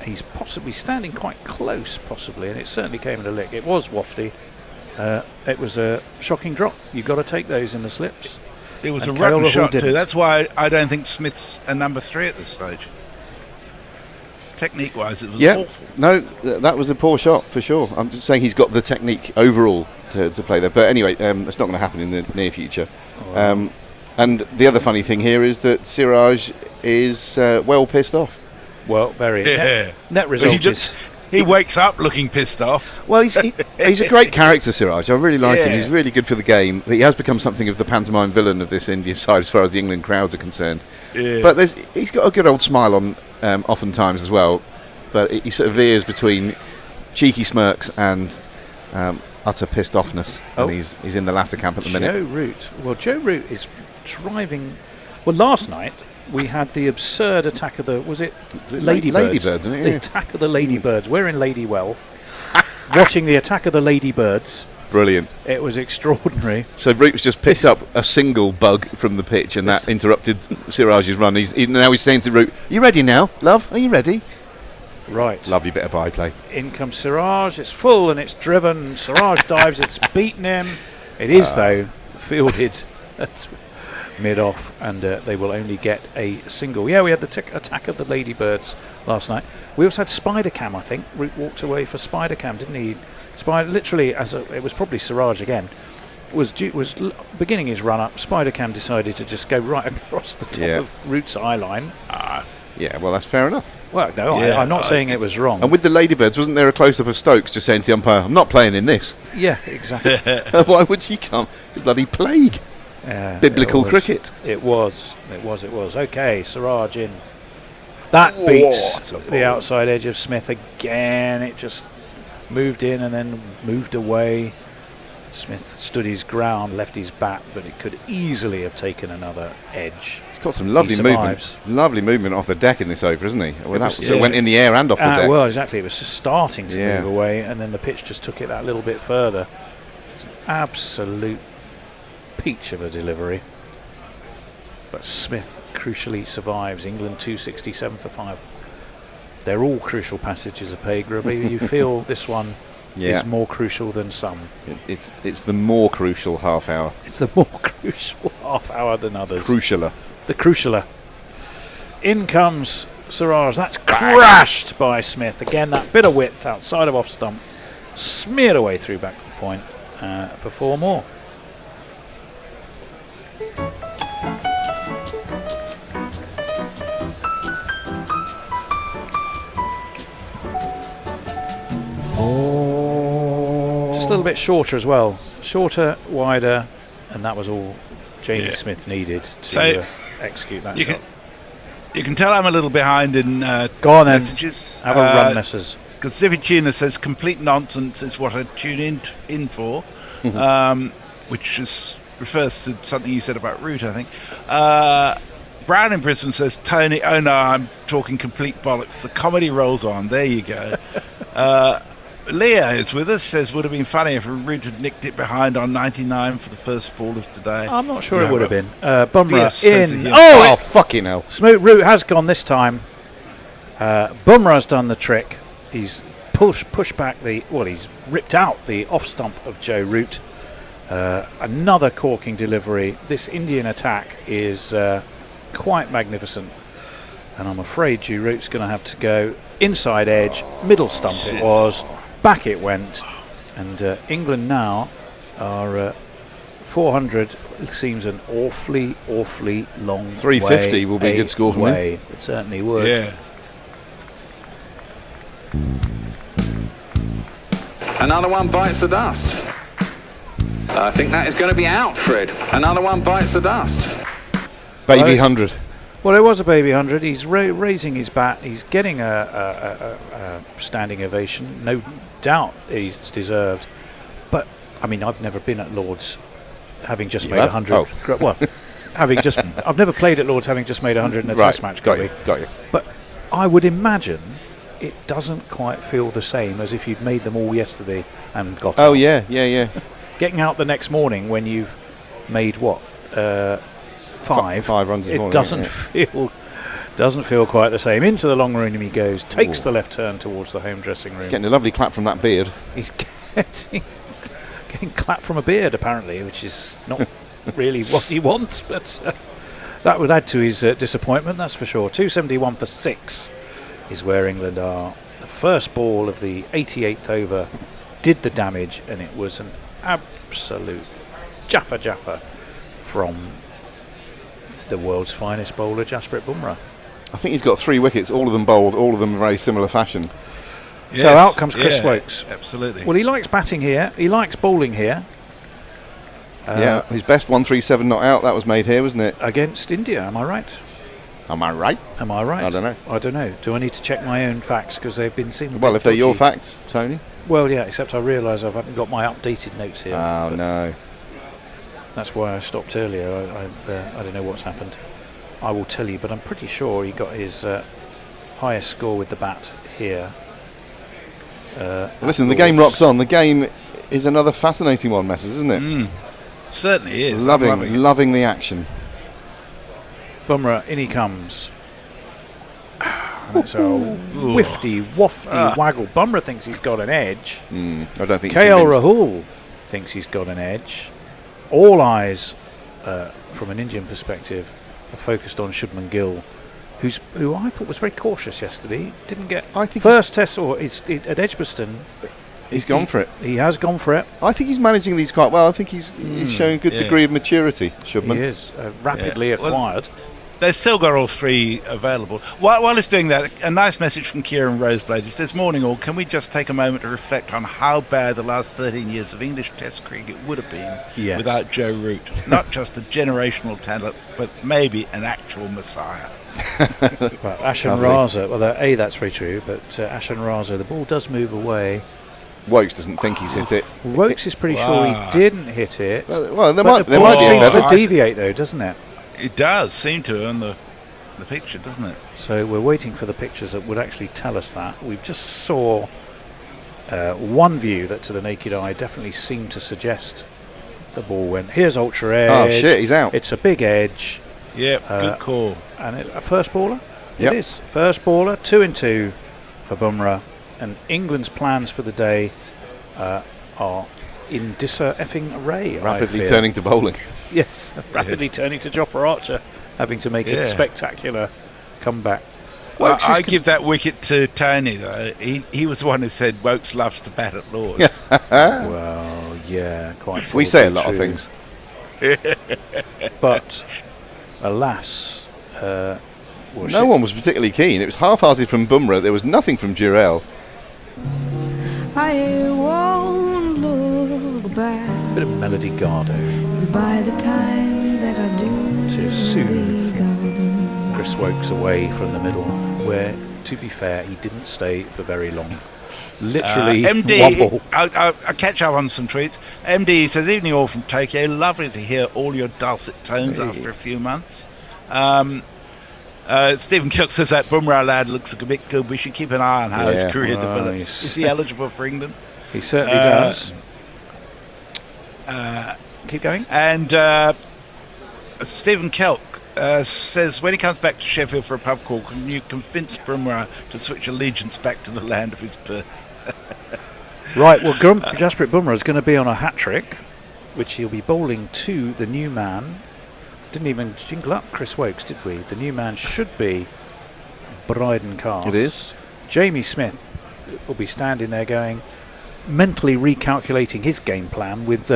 He's possibly standing quite close, possibly, and it certainly came in a lick. It was wafty. It was a shocking drop. You've got to take those in the slips. It was a rotten shot too. That's why I don't think Smith's a number 3 at this stage. Technique-wise, it was Yeah, awful. no, that was a poor shot for sure. I'm just saying he's got the technique overall to play there. But anyway, that's not going to happen in the near future. And the other funny thing here is that Siraj is well pissed off. Well, very. Yeah. Net result is. He wakes up looking pissed off. Well, he's a great character, Siraj. I really like him. Yeah. He's really good for the game. But he has become something of the pantomime villain of this Indian side as far as the England crowds are concerned. Yeah. But he's got a good old smile on oftentimes as well. But he sort of veers between cheeky smirks and utter pissed offness. Oh. And he's in the latter camp at the minute. Joe Root. Well, Joe Root is driving. Well, last night we had the absurd attack of the. Was it Ladybirds? Ladybirds, isn't it? The Yeah. attack of the Ladybirds. We're in Ladywell, watching the attack of the Ladybirds. Brilliant. It was extraordinary. So Root's just picked up a single bug from the pitch, and that interrupted Siraj's run. Now he's saying to Root, "You ready now, love? Are you ready?" Right. Lovely bit of byplay. In comes Siraj. It's full and it's driven. Siraj dives. It's beaten him. It is though fielded at mid-off, and they will only get a single. Yeah, we had the attack of the Ladybirds last night. We also had Spider Cam. I think Root walked away for Spider Cam, didn't he? Spider literally it was probably Siraj again. Was beginning his run up. Spider Cam decided to just go right across the top of Root's eye line. Yeah, well, that's fair enough. Well, no, Yeah, I'm not saying it was wrong. And with the Ladybirds, wasn't there a close-up of Stokes just saying to the umpire, "I'm not playing in this"? Yeah, exactly. Why would she come? The bloody plague. Biblical cricket. It was. Okay, Siraj in. That beats the outside edge of Smith again. It just moved in and then moved away. Smith stood his ground, left his bat, but it could easily have taken another edge. He's got some lovely movement. Lovely movement off the deck in this over, isn't he? Well, that sort of went in the air and off the deck. Well, exactly. It was just starting to move away, and then the pitch just took it that little bit further. It's an absolute peach of a delivery. But Smith crucially survives. England 267 for 5. They're all crucial passages of Pegra, but you feel this one is more crucial than some. It's the more crucial half hour. It's the more crucial half hour than others. Crucialer. The crucialer. In comes Siraj. That's crashed by Smith. Again, that bit of width outside of off stump. Smeared away through back to the point for 4 more. Just a little bit shorter as well. Shorter, wider, and that was all Jamie Smith needed to execute that shot. You can tell I'm a little behind in Go on then. messages. Have a run, Messrs. Because Zippy Tuna says complete nonsense is what I tune in for, which refers to something you said about Root, I think. Brown in Brisbane says, Tony, oh no, I'm talking complete bollocks. The comedy rolls on. There you go. Leah is with us, says, would have been funny if Root had nicked it behind on 99 for the first ball of today. I'm not sure it would have been. Bumrah in. Oh, fucking hell. Smooth Root has gone this time. Bumrah's done the trick. He's pushed back he's ripped out the off stump of Joe Root. Another corking delivery. This Indian attack is quite magnificent. And I'm afraid Joe Root's going to have to go inside edge, middle stump it was, back it went. And England now are 400. It seems an awfully long 350 will be a good score from him. It certainly would. Yeah. Another one bites the dust. I think that is going to be out, Fred. Another one bites the dust. Baby 100. Well, it was a baby 100. He's raising his bat. He's getting a standing ovation. No doubt he's deserved. But, I mean, I've never been at Lord's having just made 100. Oh. Well, I've never played at Lord's having just made 100 in a test match. Got you. But I would imagine it doesn't quite feel the same as if you'd made them all yesterday and got out. Oh, yeah. Getting out the next morning when you've made what? 5 runs this morning, doesn't feel quite the same. Into the long room he goes, takes the left turn towards the home dressing room. He's getting a lovely clap from that beard. He's getting clapped from a beard apparently, which is not really what he wants, but that would add to his disappointment, that's for sure. 271 for 6 is where England are. The first ball of the 88th over did the damage, and it was an absolute jaffa from the world's finest bowler, Jasprit Bumrah. I think he's got 3 wickets, all of them bowled, all of them in very similar fashion. Yes, So out comes Chris Woakes. Absolutely. Well, he likes batting here. He likes bowling here. Yeah, his best 137 not out, that was made here, wasn't it? Against India, am I right? Am I right? Am I right? I don't know. I don't know. Do I need to check my own facts because they've been seen? Well, if they're your facts, Tony. Well, yeah. Except I realise I haven't got my updated notes here. Oh, but no. that's why I stopped earlier. I don't know what's happened. I will tell you, but I'm pretty sure he got his highest score with the bat here. Listen, the game rocks on. The game is another fascinating one, Messers, isn't it? Certainly is. I'm Loving the action. Bumrah, in he comes. And it's a wafty waggle. Bumrah thinks he's got an edge. I don't think KL he's convinced. Rahul thinks he's got an edge. All eyes, from an Indian perspective, are focused on Shubman Gill, who I thought was very cautious yesterday. Didn't get first test or at Edgbaston. He's gone for it. He has gone for it. I think he's managing these quite well. I think he's showing a good degree of maturity, Shubman. He is rapidly acquired. They've still got all 3 available. While he's doing that, a nice message from Kieran Roseblade. He says, "Morning all, can we just take a moment to reflect on how bad the last 13 years of English Test cricket would have been without Joe Root? Not just a generational talent, but maybe an actual messiah." Well, Ashan Raza, well, that's very true, but Ashan Raza, the ball does move away. Woakes doesn't think he's hit it. Woakes is pretty sure he didn't hit it. Well, there but might be a seems feather. to deviate, though, doesn't it? It does seem to on the picture, doesn't it? So we're waiting for the pictures that would actually tell us that. We just saw one view that to the naked eye definitely seemed to suggest the ball went. Here's ultra edge. Oh shit, he's out. It's a big edge. Yep, good call. And a first baller? Yep. It is. First baller, 2 and 2 for Bumrah. And England's plans for the day are in diseffing array. Rapidly turning to bowling. Yes, rapidly turning to Jofra Archer, having to make a spectacular comeback. Well, I give that wicket to Tony, though. He was the one who said Woakes loves to bat at Lords. Well, yeah, quite. We say a lot of things. But, alas, no one was particularly keen. It was half-hearted from Bumrah. There was nothing from Jurel. I won't look back. Bit of Melody Gardo By the time that I do to soothe be gone. Chris Woakes away from the middle, where, to be fair, he didn't stay for very long. Literally, MD, one ball. I'll catch up on some tweets. MD says, "Evening all from Tokyo. Lovely to hear all your dulcet tones after a few months." Stephen Kilk says that Bumrah lad looks a bit good. We should keep an eye on how his career develops. Is he eligible for England? He certainly does. Keep going. And Stephen Kelk says, when he comes back to Sheffield for a pub call, can you convince Bumrah to switch allegiance back to the land of his birth? Right, well, Jasprit Bumrah is going to be on a hat-trick, which he'll be bowling to the new man. Didn't even jingle up Chris Woakes, did we? The new man should be Bryden Carr. It is. Jamie Smith will be standing there going, mentally recalculating his game plan with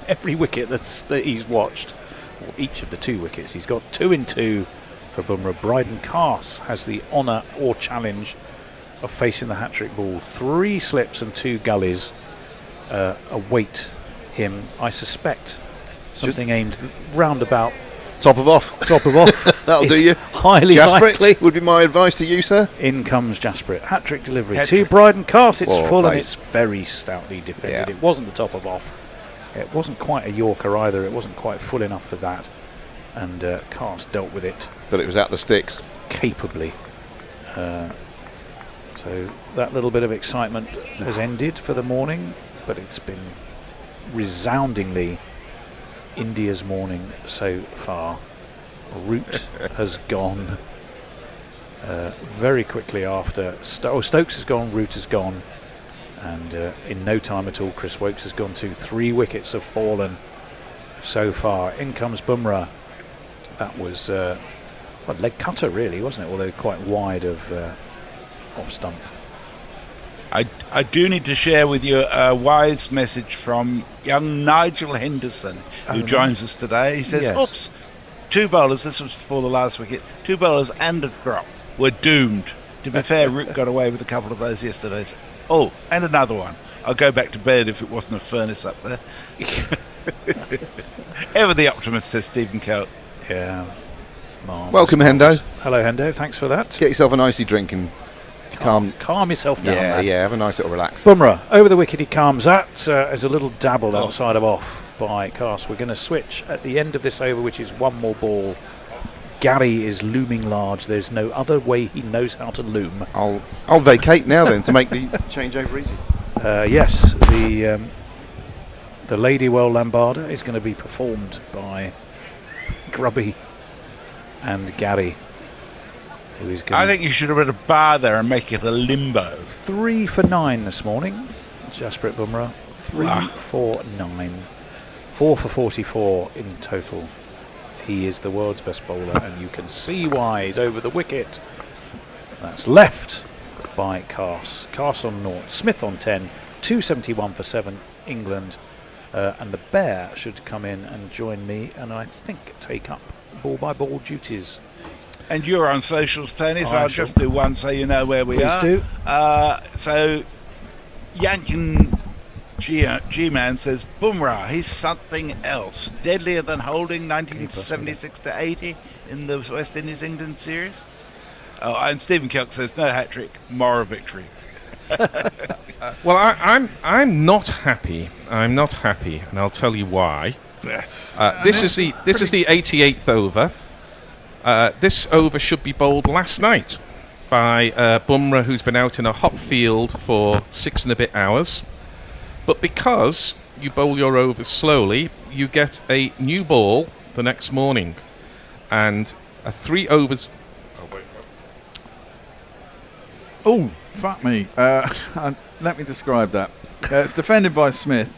every wicket that he's watched, or each of the 2 wickets. He's got 2 and 2 for Bumrah. Bryden Carr has the honour or challenge of facing the hat-trick ball. 3 slips and 2 gullies await him. I suspect something aimed roundabout Top of off. That'll do you. Highly likely. Jasprit would be my advice to you, sir. In comes Jasprit. Hat-trick delivery to Bryden Carr. It's full mate. and it's very stoutly defended. Yeah. It wasn't the top of off. It wasn't quite a Yorker either. It wasn't quite full enough for that. And Carr dealt with it But it was out the sticks. capably. So that little bit of excitement has ended for the morning, but it's been resoundingly India's morning so far. Root has gone very quickly after. Stokes has gone, Root has gone, and in no time at all Chris Woakes has gone to 3 wickets have fallen so far. In comes Bumrah. That was leg cutter really, wasn't it? Although quite wide of off stump. I do need to share with you a wise message from young Nigel Henderson, who joins us today. He says, Yes. oops, 2 bowlers, this was before the last wicket, 2 bowlers and a drop were doomed. To be fair, Root got away with a couple of those yesterday. Oh, and another one. I'll go back to bed if it wasn't a furnace up there. Ever the optimist, says Stephen Kelk. Yeah. Marvellous. Welcome, Hendo. Hello, Hendo. Thanks for that. Get yourself an icy drink and Calm yourself down. Yeah, lad. yeah. Have a nice little relax. Bumrah, over the wicket he calms that. As a little dabble outside of off by Cast. We're going to switch at the end of this over, which is one more ball. Gary is looming large. There's no other way he knows how to loom. I'll vacate now then to make the changeover easy. Yes, the Lady Well Lambada is going to be performed by Grubby and Gary, who is going I think you should have put a bar there and make it a limbo. 3 for 9 this morning. Jasprit Bumrah, 3 for 9. 4 for 44 in total. He is the world's best bowler, and you can see why. He's over the wicket. That's left by Cass. Cass on 0, Smith on 10, 271 for 7, England. And the Bear should come in and join me, and I think take up ball-by-ball duties. And you're on socials, Tony, so I'll just do one so you know where we are. Please do. So, Yankin G-Man says, Bumrah, he's something else. Deadlier than Holding 1976 to 80 in the West Indies England series. Oh, and Stephen Kelk says, no hat-trick, moral victory. Well, I'm not happy. I'm not happy, and I'll tell you why. This is the 88th over. This over should be bowled last night by Bumrah, who's been out in a hot field for 6 and a bit hours. But because you bowl your overs slowly, you get a new ball the next morning, and a 3 overs. Oh, fuck me. Let me describe that. It's defended by Smith.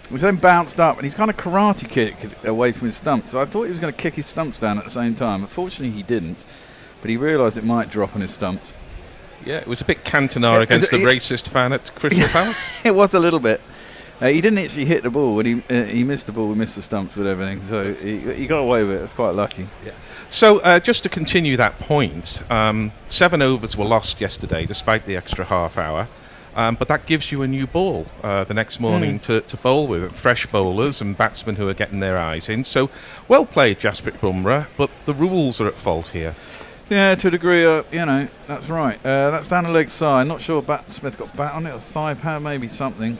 It was then bounced up, and he's kind of karate kicked away from his stumps. So I thought he was going to kick his stumps down at the same time. Unfortunately, he didn't. But he realised it might drop on his stumps. Yeah, it was a bit Cantona against the racist fan at Crystal Palace. It was a little bit. He didn't actually hit the ball. When he missed the ball, we missed the stumps with everything. So he got away with it. It's quite lucky. Yeah. So just to continue that point, 7 overs were lost yesterday, despite the extra half hour. But that gives you a new ball the next morning to bowl with, fresh bowlers and batsmen who are getting their eyes in. So well played, Jasprit Bumrah, but the rules are at fault here. Yeah, to a degree, that's right. That's down the leg side. Not sure Smith got bat on it or thigh pad, maybe something.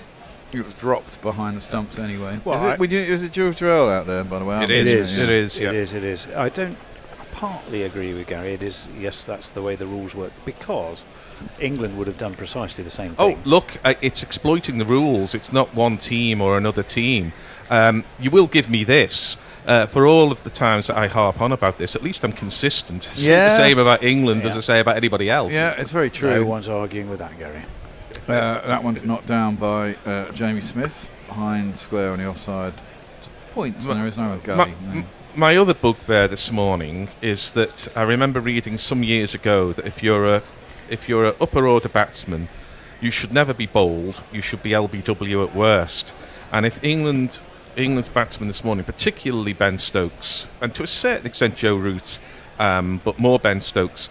It was dropped behind the stumps anyway. Well, is it George Terrell out there, by the way? It is. I don't partly agree with Gary. It is, yes, that's the way the rules work, because England would have done precisely the same thing. Oh, look, it's exploiting the rules. It's not one team or another team. You will give me this. For all of the times that I harp on about this, at least I'm consistent. I say the same about England as I say about anybody else. Yeah, it's very true. No one's arguing with that, Gary. That one's knocked down by Jamie Smith behind square on the offside point. There is no gully. My other bugbear this morning is that I remember reading some years ago that if you're an upper order batsman, you should never be bowled. You should be LBW at worst. And if England's batsmen this morning, particularly Ben Stokes, and to a certain extent Joe Root, but more Ben Stokes,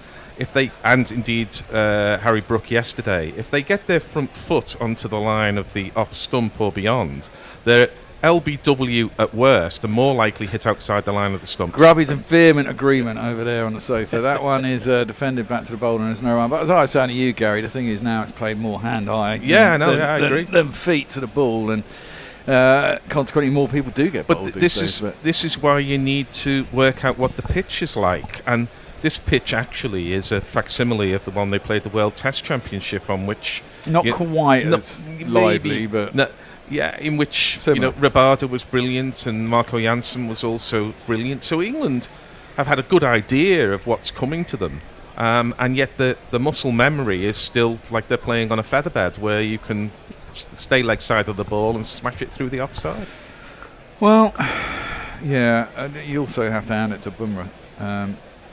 and indeed Harry Brook yesterday, if they get their front foot onto the line of the off stump or beyond, they're LBW at worst, and more likely hit outside the line of the stump. Grubby's in vehement agreement over there on the sofa. That one is defended back to the bowler and there's no run. But as I was saying to you, Gary, the thing is now it's played more hand-eye I agree. than feet to the ball, and consequently more people do get bowled. But this is why you need to work out what the pitch is like, and this pitch actually is a facsimile of the one they played the World Test Championship on, which not quite as lively, but in which similar. Rabada was brilliant and Marco Jansen was also brilliant. So England have had a good idea of what's coming to them, and yet the muscle memory is still like they're playing on a featherbed, where you can stay leg side of the ball and smash it through the offside. Well, yeah, you also have to hand it to Bumrah.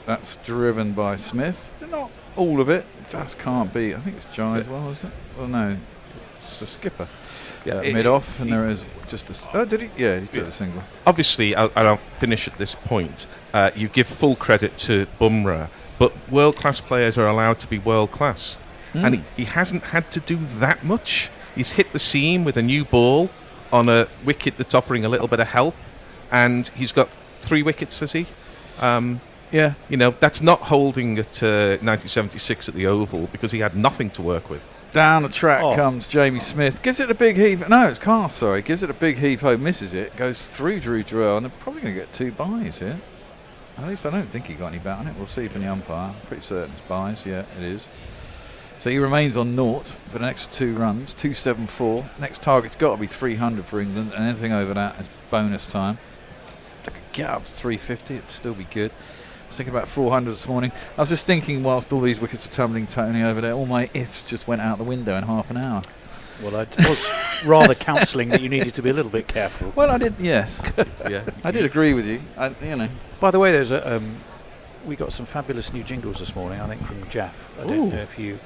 That's driven by Smith. Not all of it. Just can't be. I think it's Jai as well, is it? Well, no. It's the skipper. Yeah, mid-off, and there is just a... Oh, did he? Yeah, he took a single. Obviously, I'll finish at this point. You give full credit to Bumrah, but world-class players are allowed to be world-class. And he hasn't had to do that much. He's hit the seam with a new ball on a wicket that's offering a little bit of help, and he's got 3 wickets, has he? Yeah. You know, that's not holding at 1976 at the Oval, because he had nothing to work with. Down the track comes Jamie Smith. Gives it a big heave. No, it's Carr, sorry. Gives it a big heave-ho, misses it. Goes through Drew Durrell, and they're probably going to get 2 byes here. At least I don't think he got any bat on it. We'll see from the umpire. I'm pretty certain it's byes. Yeah, it is. So he remains on 0 for an extra 2 runs. 274. Next target's got to be 300 for England, and anything over that is bonus time. If they could get up to 350, it'd still be good. I was thinking about 400 this morning. I was just thinking, whilst all these wickets were tumbling Tony over there, all my ifs just went out the window in half an hour. Well, I was rather counselling that you needed to be a little bit careful. Well, I did, yes. Yeah, I did agree with you. By the way, there's a we got some fabulous new jingles this morning, I think, from Jeff. I don't know if you...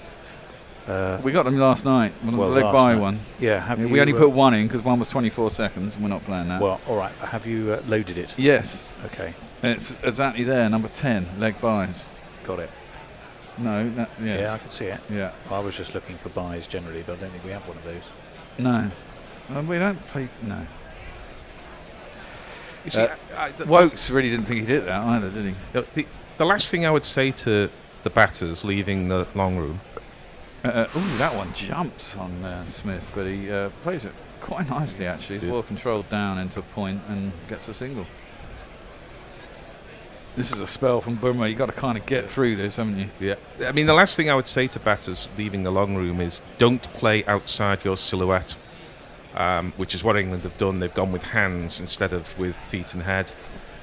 we got them last night. The leg by one. Yeah, we only put one in because one was 24 seconds, and we're not playing that. Well, all right. Have you loaded it? Yes. Okay. And it's exactly there, number 10, leg buys. Got it. No, yes. Yeah, I can see it. Yeah. I was just looking for buys generally, but I don't think we have one of those. No. We don't play... No. You see, Woakes really didn't think he did that either, did he? The last thing I would say to the batters leaving the long room... that one jumps on Smith, but he plays it quite nicely, actually. He's well controlled down into a point and gets a single. This is a spell from Bumrah. You've got to kind of get through this, haven't you? Yeah. I mean, the last thing I would say to batters leaving the long room is don't play outside your silhouette, which is what England have done. They've gone with hands instead of with feet and head.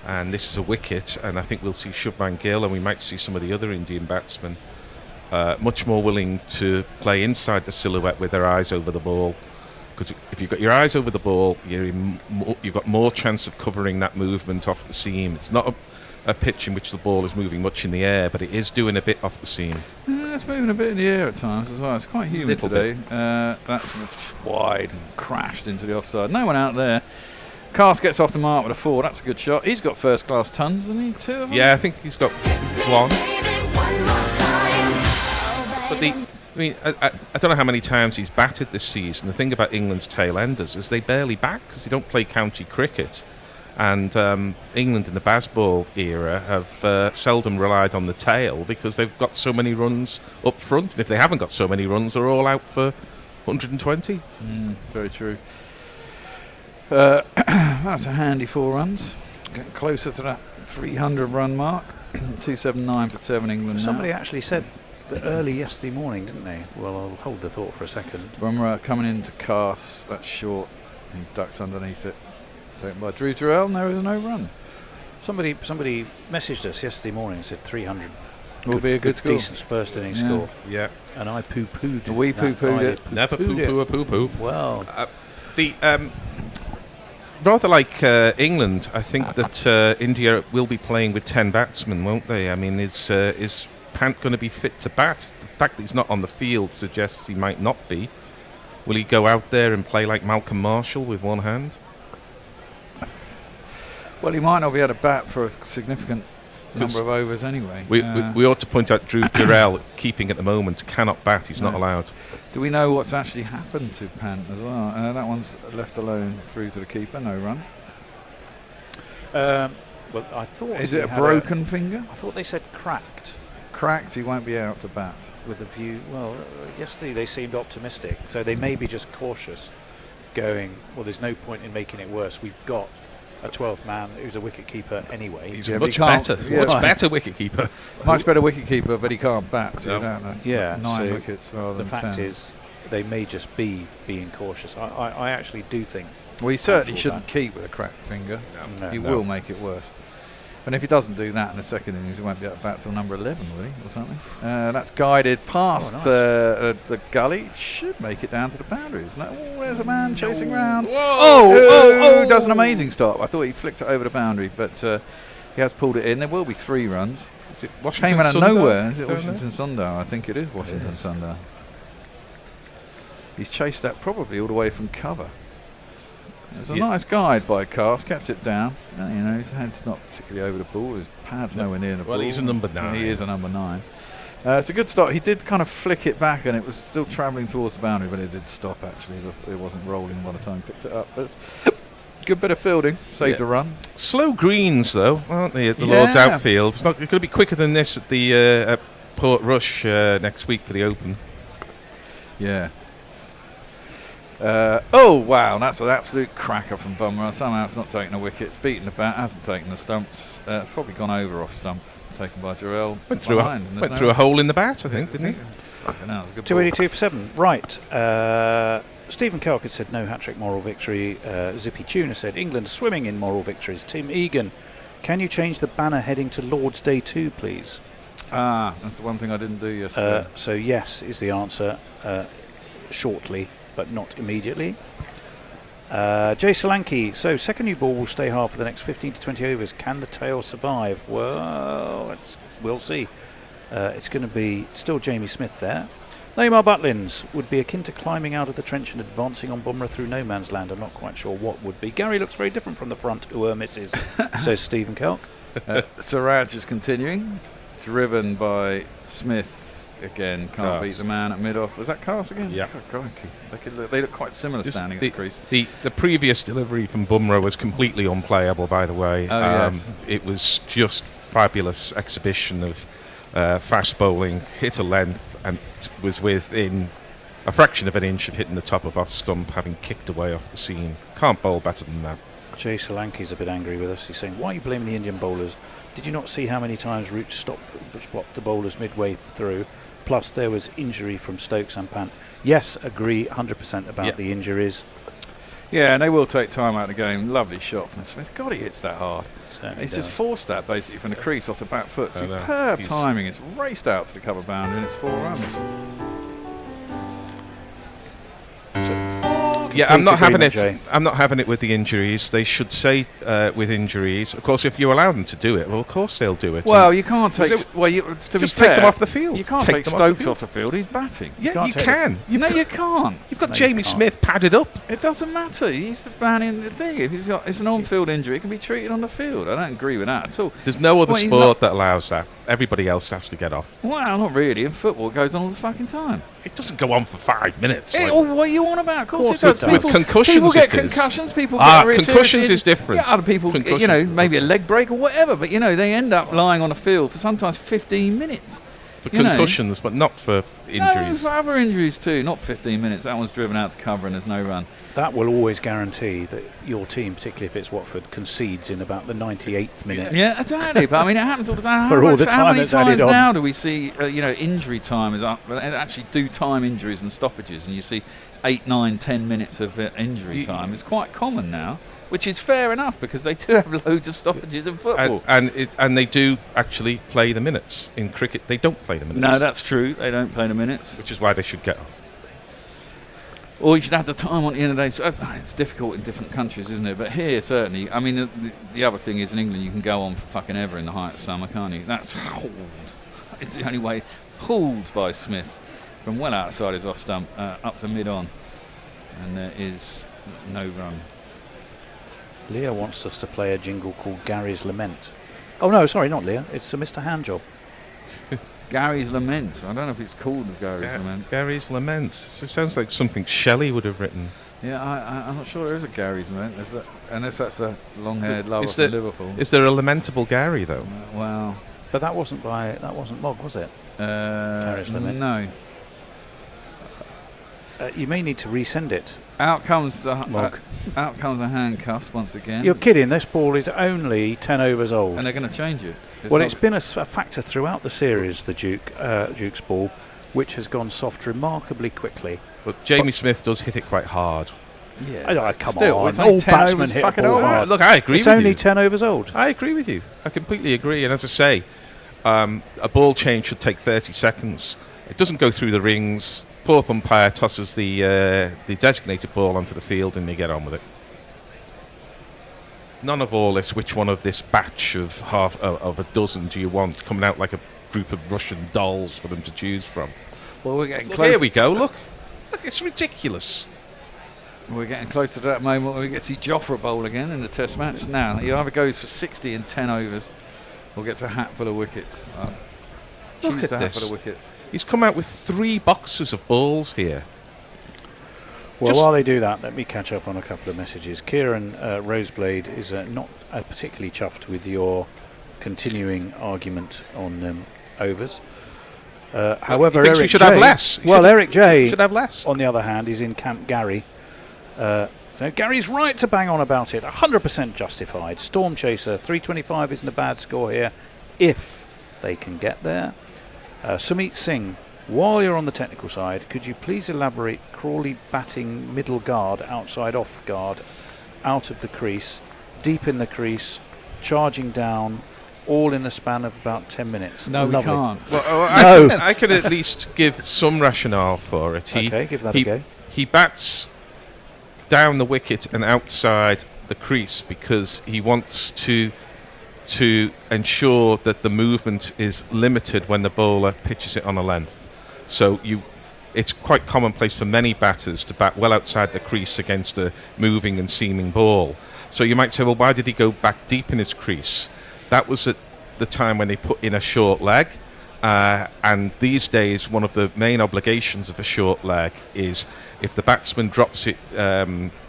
And this is a wicket, and I think we'll see Shubman Gill, and we might see some of the other Indian batsmen much more willing to play inside the silhouette with their eyes over the ball. Because if you've got your eyes over the ball, you've got more chance of covering that movement off the seam. It's not a pitch in which the ball is moving much in the air, but it is doing a bit off the seam. It's moving a bit in the air at times as well. It's quite humid today. That's wide and crashed into the offside. No one out there. Cast gets off the mark with a 4. That's a good shot. He's got first-class tons, hasn't he? 2 of them? Yeah, I think he's got 1. But I don't know how many times he's batted this season. The thing about England's tail-enders is they barely bat because they don't play county cricket. And England in the Bazball era have seldom relied on the tail because they've got so many runs up front. And if they haven't got so many runs, they're all out for 120. Very true. That's a handy 4 runs. Getting closer to that 300-run mark. 279 for 7 England. Somebody actually said that early yesterday morning, didn't they? Well, I'll hold the thought for a second. Bumrah coming into cast. That's short. He ducks underneath it. Taken by Drew Durrell, and there is no run. Somebody messaged us yesterday morning and said 300 will be a good score. Decent first inning score. Yeah. And I poo-pooed it. We poo-pooed it. Never poo-poo a poo-poo. Well. Rather like England, I think that India will be playing with 10 batsmen, won't they? I mean, is Pant going to be fit to bat? The fact that he's not on the field suggests he might not be. Will he go out there and play like Malcolm Marshall with one hand? Well, he might not be able to bat for a significant number of overs anyway. We ought to point out Drew Durrell, keeping at the moment, cannot bat. He's not allowed. Do we know what's actually happened to Pant as well? That one's left alone through to the keeper. No run. Well, I thought... Is it a broken finger? I thought they said cracked. Cracked, he won't be out to bat. With the view... Well, yesterday they seemed optimistic, so they may be just cautious, going, well, there's no point in making it worse. We've got a 12th man who's a wicket keeper anyway. He's a much better wicket keeper. Much better wicket keeper, but he can't bat. So yeah, 9 wickets rather than 10. The fact is, they may just be being cautious. I actually do think. Well, he certainly shouldn't keep with a cracked finger. He will make it worse. And if he doesn't do that in the second innings, he won't be able to bat till number 11, will he, or something? That's guided past the gully. Should make it down to the boundaries. There's a man chasing round. Oh, does an amazing stop. I thought he flicked it over the boundary, but he has pulled it in. There will be 3 runs. Is it Washington Came out of Sundar? nowhere. Is it Don't Washington Sundar? I think it is Washington Sundar. He's chased that probably all the way from cover. It was a nice guide by Cast, kept it down. His head's not particularly over the ball. His pad's nowhere near the ball. Well, he's a number 9. He is a number 9. It's a good start. He did kind of flick it back, and it was still travelling towards the boundary, but it did stop. Actually, it wasn't rolling by the time he picked it up. But good bit of fielding, saved a run. Slow greens though, aren't they? At the Lord's outfield. It's going to be quicker than this at the at Port Rush next week for the Open. Yeah. Oh wow, that's an absolute cracker from Bumrah. Somehow it's not taking the wickets, beating the bat, hasn't taken the stumps. It's probably gone over off stump, taken by Jarrell. Went through a hole in the bat, I think, didn't he? Fucking hell, it's a good 282 for 7. Right. Stephen Kelk had said no hat-trick moral victory. Zippy Tuna said England swimming in moral victories. Tim Egan, can you change the banner heading to Lord's Day 2, please? That's the one thing I didn't do yesterday. So yes is the answer, shortly, but not immediately. Jay Solanke, so second new ball will stay hard for the next 15 to 20 overs. Can the tail survive? Well, we'll see. It's going to be still Jamie Smith there. Neymar Butlins would be akin to climbing out of the trench and advancing on Bumrah through no man's land. I'm not quite sure what would be. Gary looks very different from the front. Misses, says Stephen Kelk. Siraj is continuing, driven by Smith. Again, can't beat the man at mid-off. Was that Cast again? Yeah. God, they look quite similar standing at the crease. The previous delivery from Bumrah was completely unplayable, by the way. Yes. It was just fabulous exhibition of fast bowling, hit a length, and was within a fraction of an inch of hitting the top of off stump, having kicked away off the seam. Can't bowl better than that. Jay Solanke's a bit angry with us. He's saying, why are you blaming the Indian bowlers? Did you not see how many times Root swapped the bowlers midway through? Plus, there was injury from Stokes and Pant. Yes, agree 100% about the injuries. Yeah, and they will take time out of the game. Lovely shot from Smith. God, he hits that hard. He's just forced that basically from the crease off the back foot. Superb timing. It's raced out to the cover boundary and it's 4 runs. Yeah, I'm not having it. I'm not having it with the injuries. They should say with injuries. Of course, if you allow them to do it, well, of course they'll do it. Well, you can't take. Just take them off the field. You can't take Stokes off the field. He's batting. Yeah, you can. No, you can't. You've got Jamie Smith padded up. It doesn't matter. He's the man in the thing. If it's an on-field injury, it can be treated on the field. I don't agree with that at all. There's no other sport that allows that. Everybody else has to get off. Well, not really. In football, it goes on all the fucking time. It doesn't go on for 5 minutes. What are you on about? Of course it does. With concussions, people get it is. concussions. People get concussions is different. Yeah, other people, maybe a leg break or whatever. But they end up lying on the field for sometimes 15 minutes. For concussions, but not for injuries. No, for other injuries too. Not 15 minutes. That one's driven out to cover and there's no run. That will always guarantee that your team, particularly if it's Watford, concedes in about the 98th minute. Yeah, exactly. But I mean, it happens all the time. For all the time how many that's added times on. now do we see, injury time is up? Actually, do time injuries and stoppages, and you see 8, 9, 10 minutes of injury time. It's quite common now, which is fair enough because they do have loads of stoppages in football. And they do actually play the minutes. In cricket, they don't play the minutes. No, that's true. They don't play the minutes. Which is why they should get off. Or you should have the time on the end of the day. So, it's difficult in different countries, isn't it? But here, certainly. I mean, the other thing is in England, you can go on for fucking ever in the height of summer, can't you? That's hauled. It's the only way. Hauled by Smith from well outside his off stump up to mid-on. And there is no run. Leah wants us to play a jingle called Gary's Lament. Oh, no, sorry, not Leah. It's a Mr. Handjob. Gary's Lament. I don't know if it's called Gary's Lament. Gary's Lament. It sounds like something Shelley would have written. Yeah, I'm not sure there is a Gary's Lament. Unless that's a long-haired lover from Liverpool. Is there a lamentable Gary, though? Well... But that wasn't Mog, was it? Gary's Lament. No. You may need to resend it. Out comes the handcuffs once again. You're kidding. This ball is only 10 overs old. And they're going to change it. It's been a factor throughout the series, the Duke's ball, which has gone soft remarkably quickly. But Jamie Smith does hit it quite hard. Yeah, come on. All batsmen hit a ball hard. Look, I agree with you. It's only 10 overs old. I agree with you. I completely agree. And as I say, a ball change should take 30 seconds. It doesn't go through the rings. Fourth umpire tosses the designated ball onto the field and they get on with it. none of all this. Which one of this batch of half of a dozen do you want coming out like a group of Russian dolls for them to choose from? Well, we're getting Look, close. here we go. Look, it's ridiculous. We're getting close to that moment where we get to see Jofra bowl again in the Test match. Now he either goes for 60 in 10 overs, or gets a hat full of wickets. Look Choose at the hat this. full of wickets. He's come out with 3 boxes of balls here. Well, Just- while they do that, let me catch up on a couple of messages. Kieran Roseblade is not particularly chuffed with your continuing argument on overs. However, he thinks Eric we should J, have less. Well, Eric J, should have less. on the other hand, is in Camp Gary. So Gary's right to bang on about it. 100% justified. Storm Chaser, 325 isn't a bad score here, if they can get there. Sumit Singh, while you're on the technical side, could you please elaborate Crawley batting middle guard, outside off guard, out of the crease, deep in the crease, charging down, all in the span of about 10 minutes? No, we Lovely. can't. Well, I could at least give some rationale for it. Okay, give that a go. He bats down the wicket and outside the crease because he wants to ensure that the movement is limited when the bowler pitches it on a length. So it's quite commonplace for many batters to bat well outside the crease against a moving and seaming ball. So you might say, well, why did he go back deep in his crease? That was at the time when they put in a short leg. And these days, one of the main obligations of a short leg is if the batsman drops it,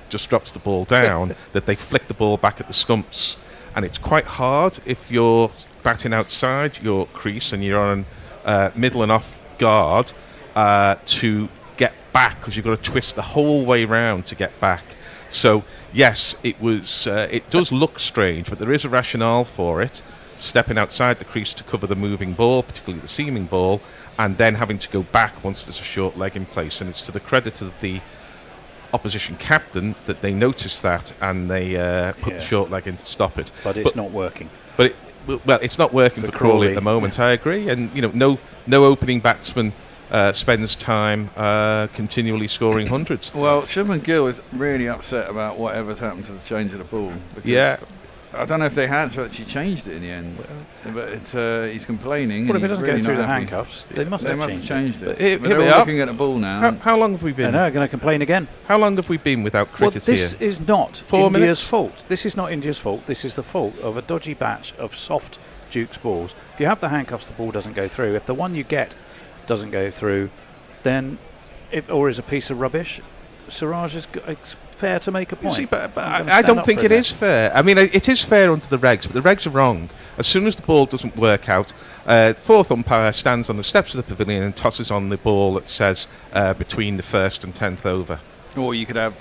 just drops the ball down, that they flick the ball back at the stumps. And it's quite hard if you're batting outside your crease and you're on middle and off guard to get back, because you've got to twist the whole way round to get back. So yes, it does look strange, but there is a rationale for it. Stepping outside the crease to cover the moving ball, particularly the seaming ball, and then having to go back once there's a short leg in place. And it's to the credit of the opposition captain that they noticed that and they put the short leg in to stop it. But it's not working. But it's not working for Crawley at the moment. I agree. And no opening batsman spends time continually scoring hundreds. Well, Shubman Gill is really upset about whatever's happened to the change of the ball. Yeah. I don't know if they had actually changed it in the end, but he's complaining. Well, if it he's doesn't really go through not the happy. handcuffs, they must have changed it. But here They're we all are. looking at the ball now. How long have we And been? they're going to complain again. How long have we been without cricket Well, this here? is not 4 India's minutes? fault. This is not India's fault. This is the fault of a dodgy batch of soft Duke's balls. If you have the handcuffs, the ball doesn't go through. If the one you get doesn't go through, then or is a piece of rubbish, Siraj is it's fair to make a point. You see, but I'm gonna I stand don't up think for it him is fair. I mean, it is fair under the regs, but the regs are wrong. As soon as the ball doesn't work out, fourth umpire stands on the steps of the pavilion and tosses on the ball that says between the first and 10th over. Or you could have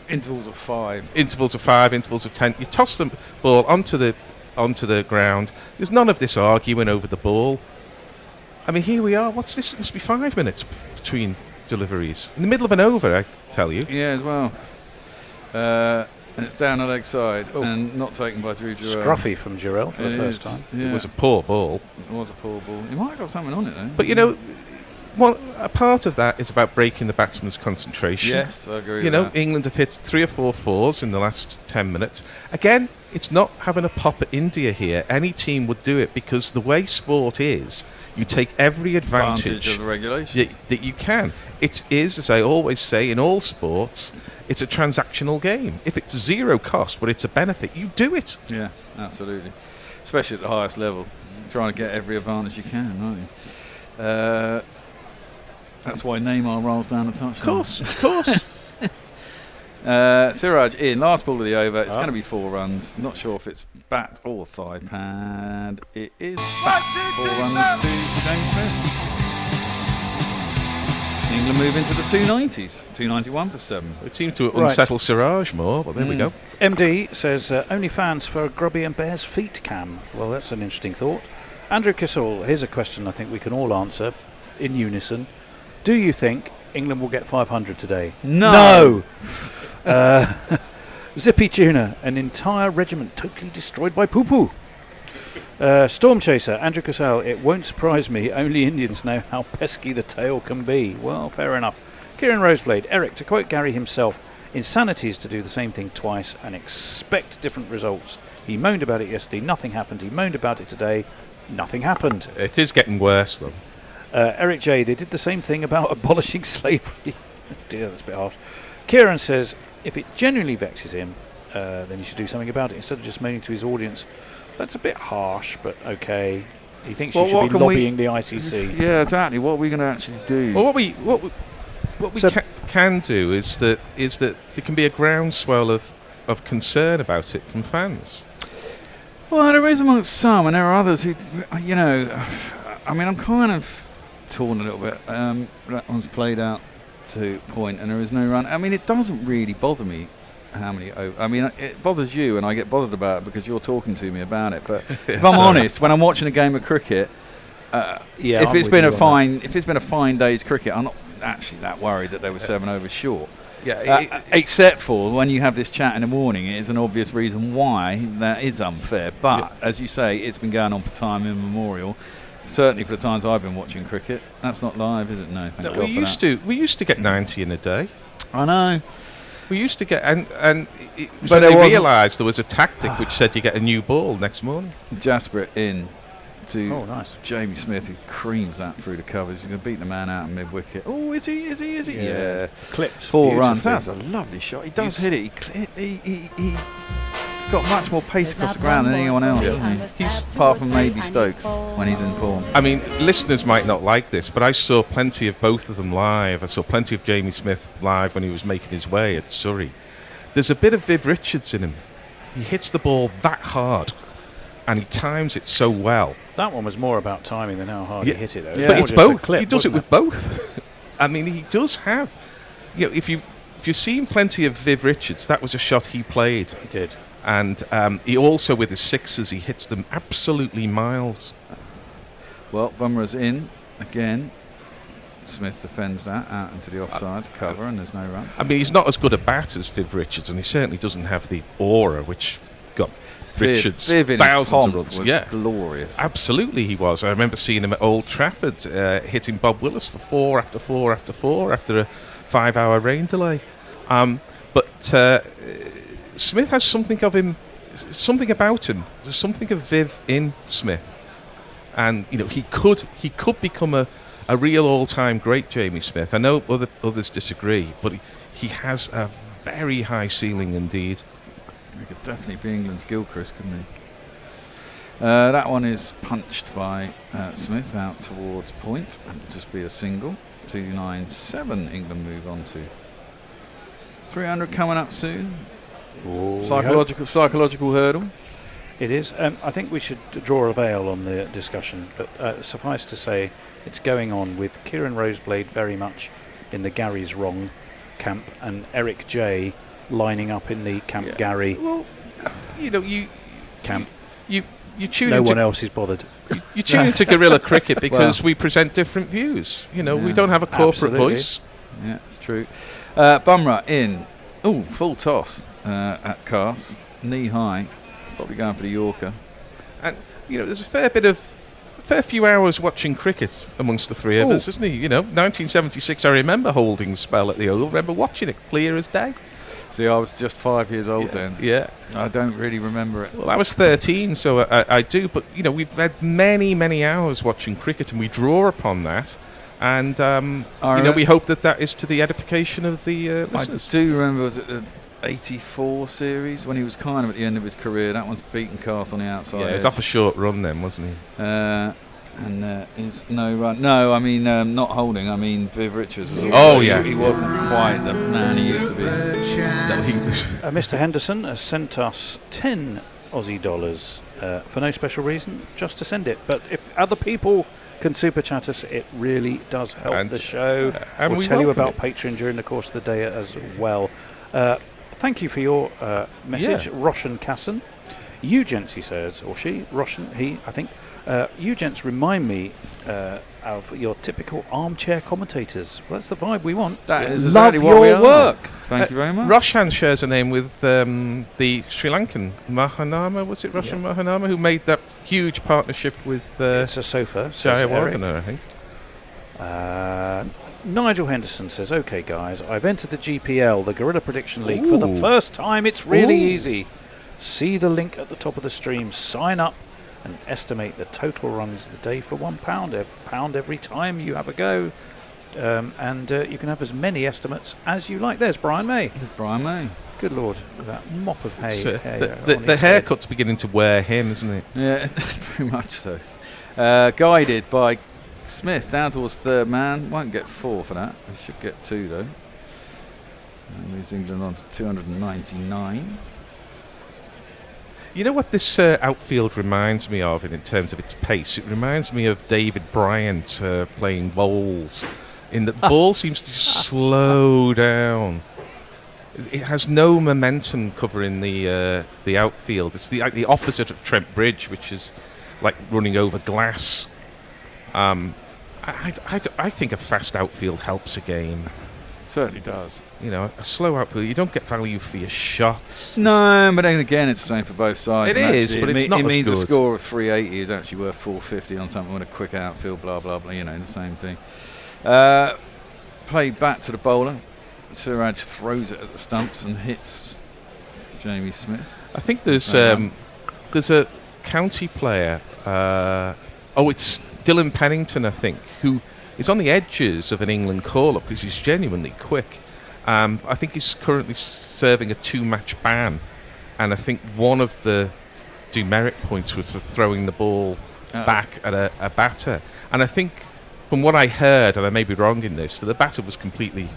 intervals of 5. Intervals of 5, intervals of 10. You toss the ball onto the ground. There's none of this arguing over the ball. I mean, here we are. What's this? It must be 5 minutes between deliveries. In the middle of an over, I tell you. Yeah, as well. And it's down the leg side and not taken by Drew Jarrell. Scruffy from Jarrell for the first time. Yeah. It was a poor ball. It was a poor ball. He might have got something on it though. But a part of that is about breaking the batsman's concentration. Yes, I agree with that. England have hit 3 or 4 fours in the last 10 minutes. Again, it's not having a pop at India here. Any team would do it because the way sport is, you take every advantage of the regulations. that you can. It is, as I always say, in all sports, it's a transactional game. If it's zero cost, but it's a benefit, you do it. Yeah, absolutely. Especially at the highest level. You're trying to get every advantage you can, aren't you? That's why Neymar rolls down the touchline. Of course. Siraj in, last ball of the over. It's going to be 4 runs. Not sure if it's bat or thigh pad. It is bat. 4 runs to James Smith. England move into the 290s. 291 for 7. It seemed to unsettle Siraj more, but there we go. MD says, only fans for a Grubby and Bear's feet cam. Well, that's an interesting thought. Andrew Kissel, here's a question I think we can all answer in unison. Do you think England will get 500 today? No! Zippy Tuna, an entire regiment totally destroyed by poo-poo. Storm Chaser, Andrew Cassell, it won't surprise me, only Indians know how pesky the tail can be. Well, fair enough. Kieran Roseblade, Eric, to quote Gary himself, Insanity is to do the same thing twice and expect different results. He moaned about it yesterday, nothing happened. He moaned about it today, nothing happened. It is getting worse, though. Eric J, they did the same thing about abolishing slavery. Dear, that's a bit harsh. Kieran says, if it genuinely vexes him, then he should do something about it instead of just moaning to his audience. That's a bit harsh, but okay. He thinks you should be lobbying the ICC. Yeah, exactly. What are we going to actually do? Well, what we can do is that there can be a groundswell of concern about it from fans. Well, there is amongst some, and there are others who, you know, I mean, I'm kind of torn a little bit. That one's played out to point, and there is no run. I mean, it doesn't really bother me how many. I mean, it bothers you, and I get bothered about it because you're talking to me about it. But if I'm honest, when I'm watching a game of cricket, if it's been a fine day's cricket, I'm not actually that worried that they were 7 overs short. Yeah, except for when you have this chat in the morning, it is an obvious reason why that is unfair. But as you say, it's been going on for time immemorial. Certainly for the times I've been watching cricket. That's not live, is it? No. Thank God we used to get 90 in a day. I know. We used to get but they realised there was a tactic which said you get a new ball next morning. Jasper in to nice. Jamie Smith, who creams that through the covers. He's going to beat the man out in mid-wicket. Oh, is he? Yeah. Clips. 4 runs. That's a lovely shot. He does hit it. He's got much more pace across the ground than anyone else, hasn't he? Apart from maybe Stokes when he's in form. I mean, listeners might not like this, but I saw plenty of both of them live. I saw plenty of Jamie Smith live when he was making his way at Surrey. There's a bit of Viv Richards in him. He hits the ball that hard, and he times it so well. That one was more about timing than how hard he hit it, though. But it's both. He does it with both. I mean, he does have. You know, if you've seen plenty of Viv Richards, that was a shot he played. He did. And he also, with his sixes, he hits them absolutely miles. Well, Bumrah's in again. Smith defends that out into the offside cover, and there's no run. I mean, he's not as good a bat as Viv Richards, and he certainly doesn't have the aura which got Richards thousands of runs. Was glorious. Absolutely, he was. I remember seeing him at Old Trafford hitting Bob Willis for 4 after 4 after 4 after a 5-hour rain delay. But Smith has something of him, something about him. There's something of Viv in Smith, and you know he could become a real all-time great, Jamie Smith. I know others disagree, but he has a very high ceiling indeed. He could definitely be England's Gilchrist, couldn't he? That one is punched by Smith out towards point, and it'll just be a single. 297. England move on to 300 coming up soon. Psychological hurdle. It is. I think we should draw a veil on the discussion, but suffice to say, it's going on with Kieran Roseblade very much in the Gary's wrong camp, and Eric J lining up in the Camp Gary. Well, you know, camp. You tune no into one else is bothered. You tune into guerrilla cricket because we present different views. You know, we don't have a corporate voice. Yeah, it's true. Bumrah in. Oh, full toss at cast, knee high. Probably going for the Yorker. And you know, there's a fair few hours watching cricket amongst the three of us, isn't he? You know, 1976. I remember Holding's spell at the Oval. I remember watching it clear as day. See, I was just 5 years old then. Yeah. I don't really remember it. Well, I was 13, so I do. But, you know, we've had many, many hours watching cricket, and we draw upon that. And, you know, we hope that is to the edification of the listeners. I do remember, was it the 84 series, when he was kind of at the end of his career? That one's beaten cast on the outside. Yeah, he was off a short run then, wasn't he? And is no run. No, I mean not Holding. I mean Viv Richards was. He wasn't quite the man he used to be. Mr. Henderson has sent us 10 Aussie dollars for no special reason, just to send it. But if other people can super chat us, it really does help the show. And we'll tell you about Patreon during the course of the day as well. Thank you for your message, Roshan Kassan. You gents, he says, or she, Roshan, he, I think. You gents remind me of your typical armchair commentators. Well, that's the vibe we want. That is love exactly what we your are. work. Thank you very much. Roshan shares a name with the Sri Lankan Mahanama. Was it Roshan Mahanama who made that huge partnership with it's a sofa. Jayawardena, I think. Nigel Henderson says, "Okay, guys, I've entered the GPL, the Gorilla Prediction League, for the first time. It's really easy. See the link at the top of the stream. Sign up and estimate the total runs of the day for £1. A pound every time you have a go. And you can have as many estimates as you like." There's Brian May. There's Brian May. Good Lord, with that mop of hay. The haircut's beginning to wear him, isn't it? Yeah, very much so. Guided by Smith down towards third man. Won't get 4 for that. They should get 2 though. And moves England on to 299. You know what this outfield reminds me of in terms of its pace? It reminds me of David Bryant playing bowls, in that the ball seems to just slow down. It has no momentum covering the outfield. It's the opposite of Trent Bridge, which is like running over glass. I think a fast outfield helps a game. Certainly does. You know, a slow outfield, you don't get value for your shots. No, but then again, it's the same for both sides. It is, but it's not as means good. A score of 380 is actually worth 450 on something with a quick outfield, blah, blah, blah, you know, the same thing. Play back to the bowler. Suraj throws it at the stumps and hits Jamie Smith. I think there's a county player, it's Dylan Pennington, I think, who is on the edges of an England call-up because he's genuinely quick. I think he's currently serving a 2-match ban, and I think one of the demerit points was for throwing the ball back at a batter. And I think, from what I heard, and I may be wrong in this, that the batter was completely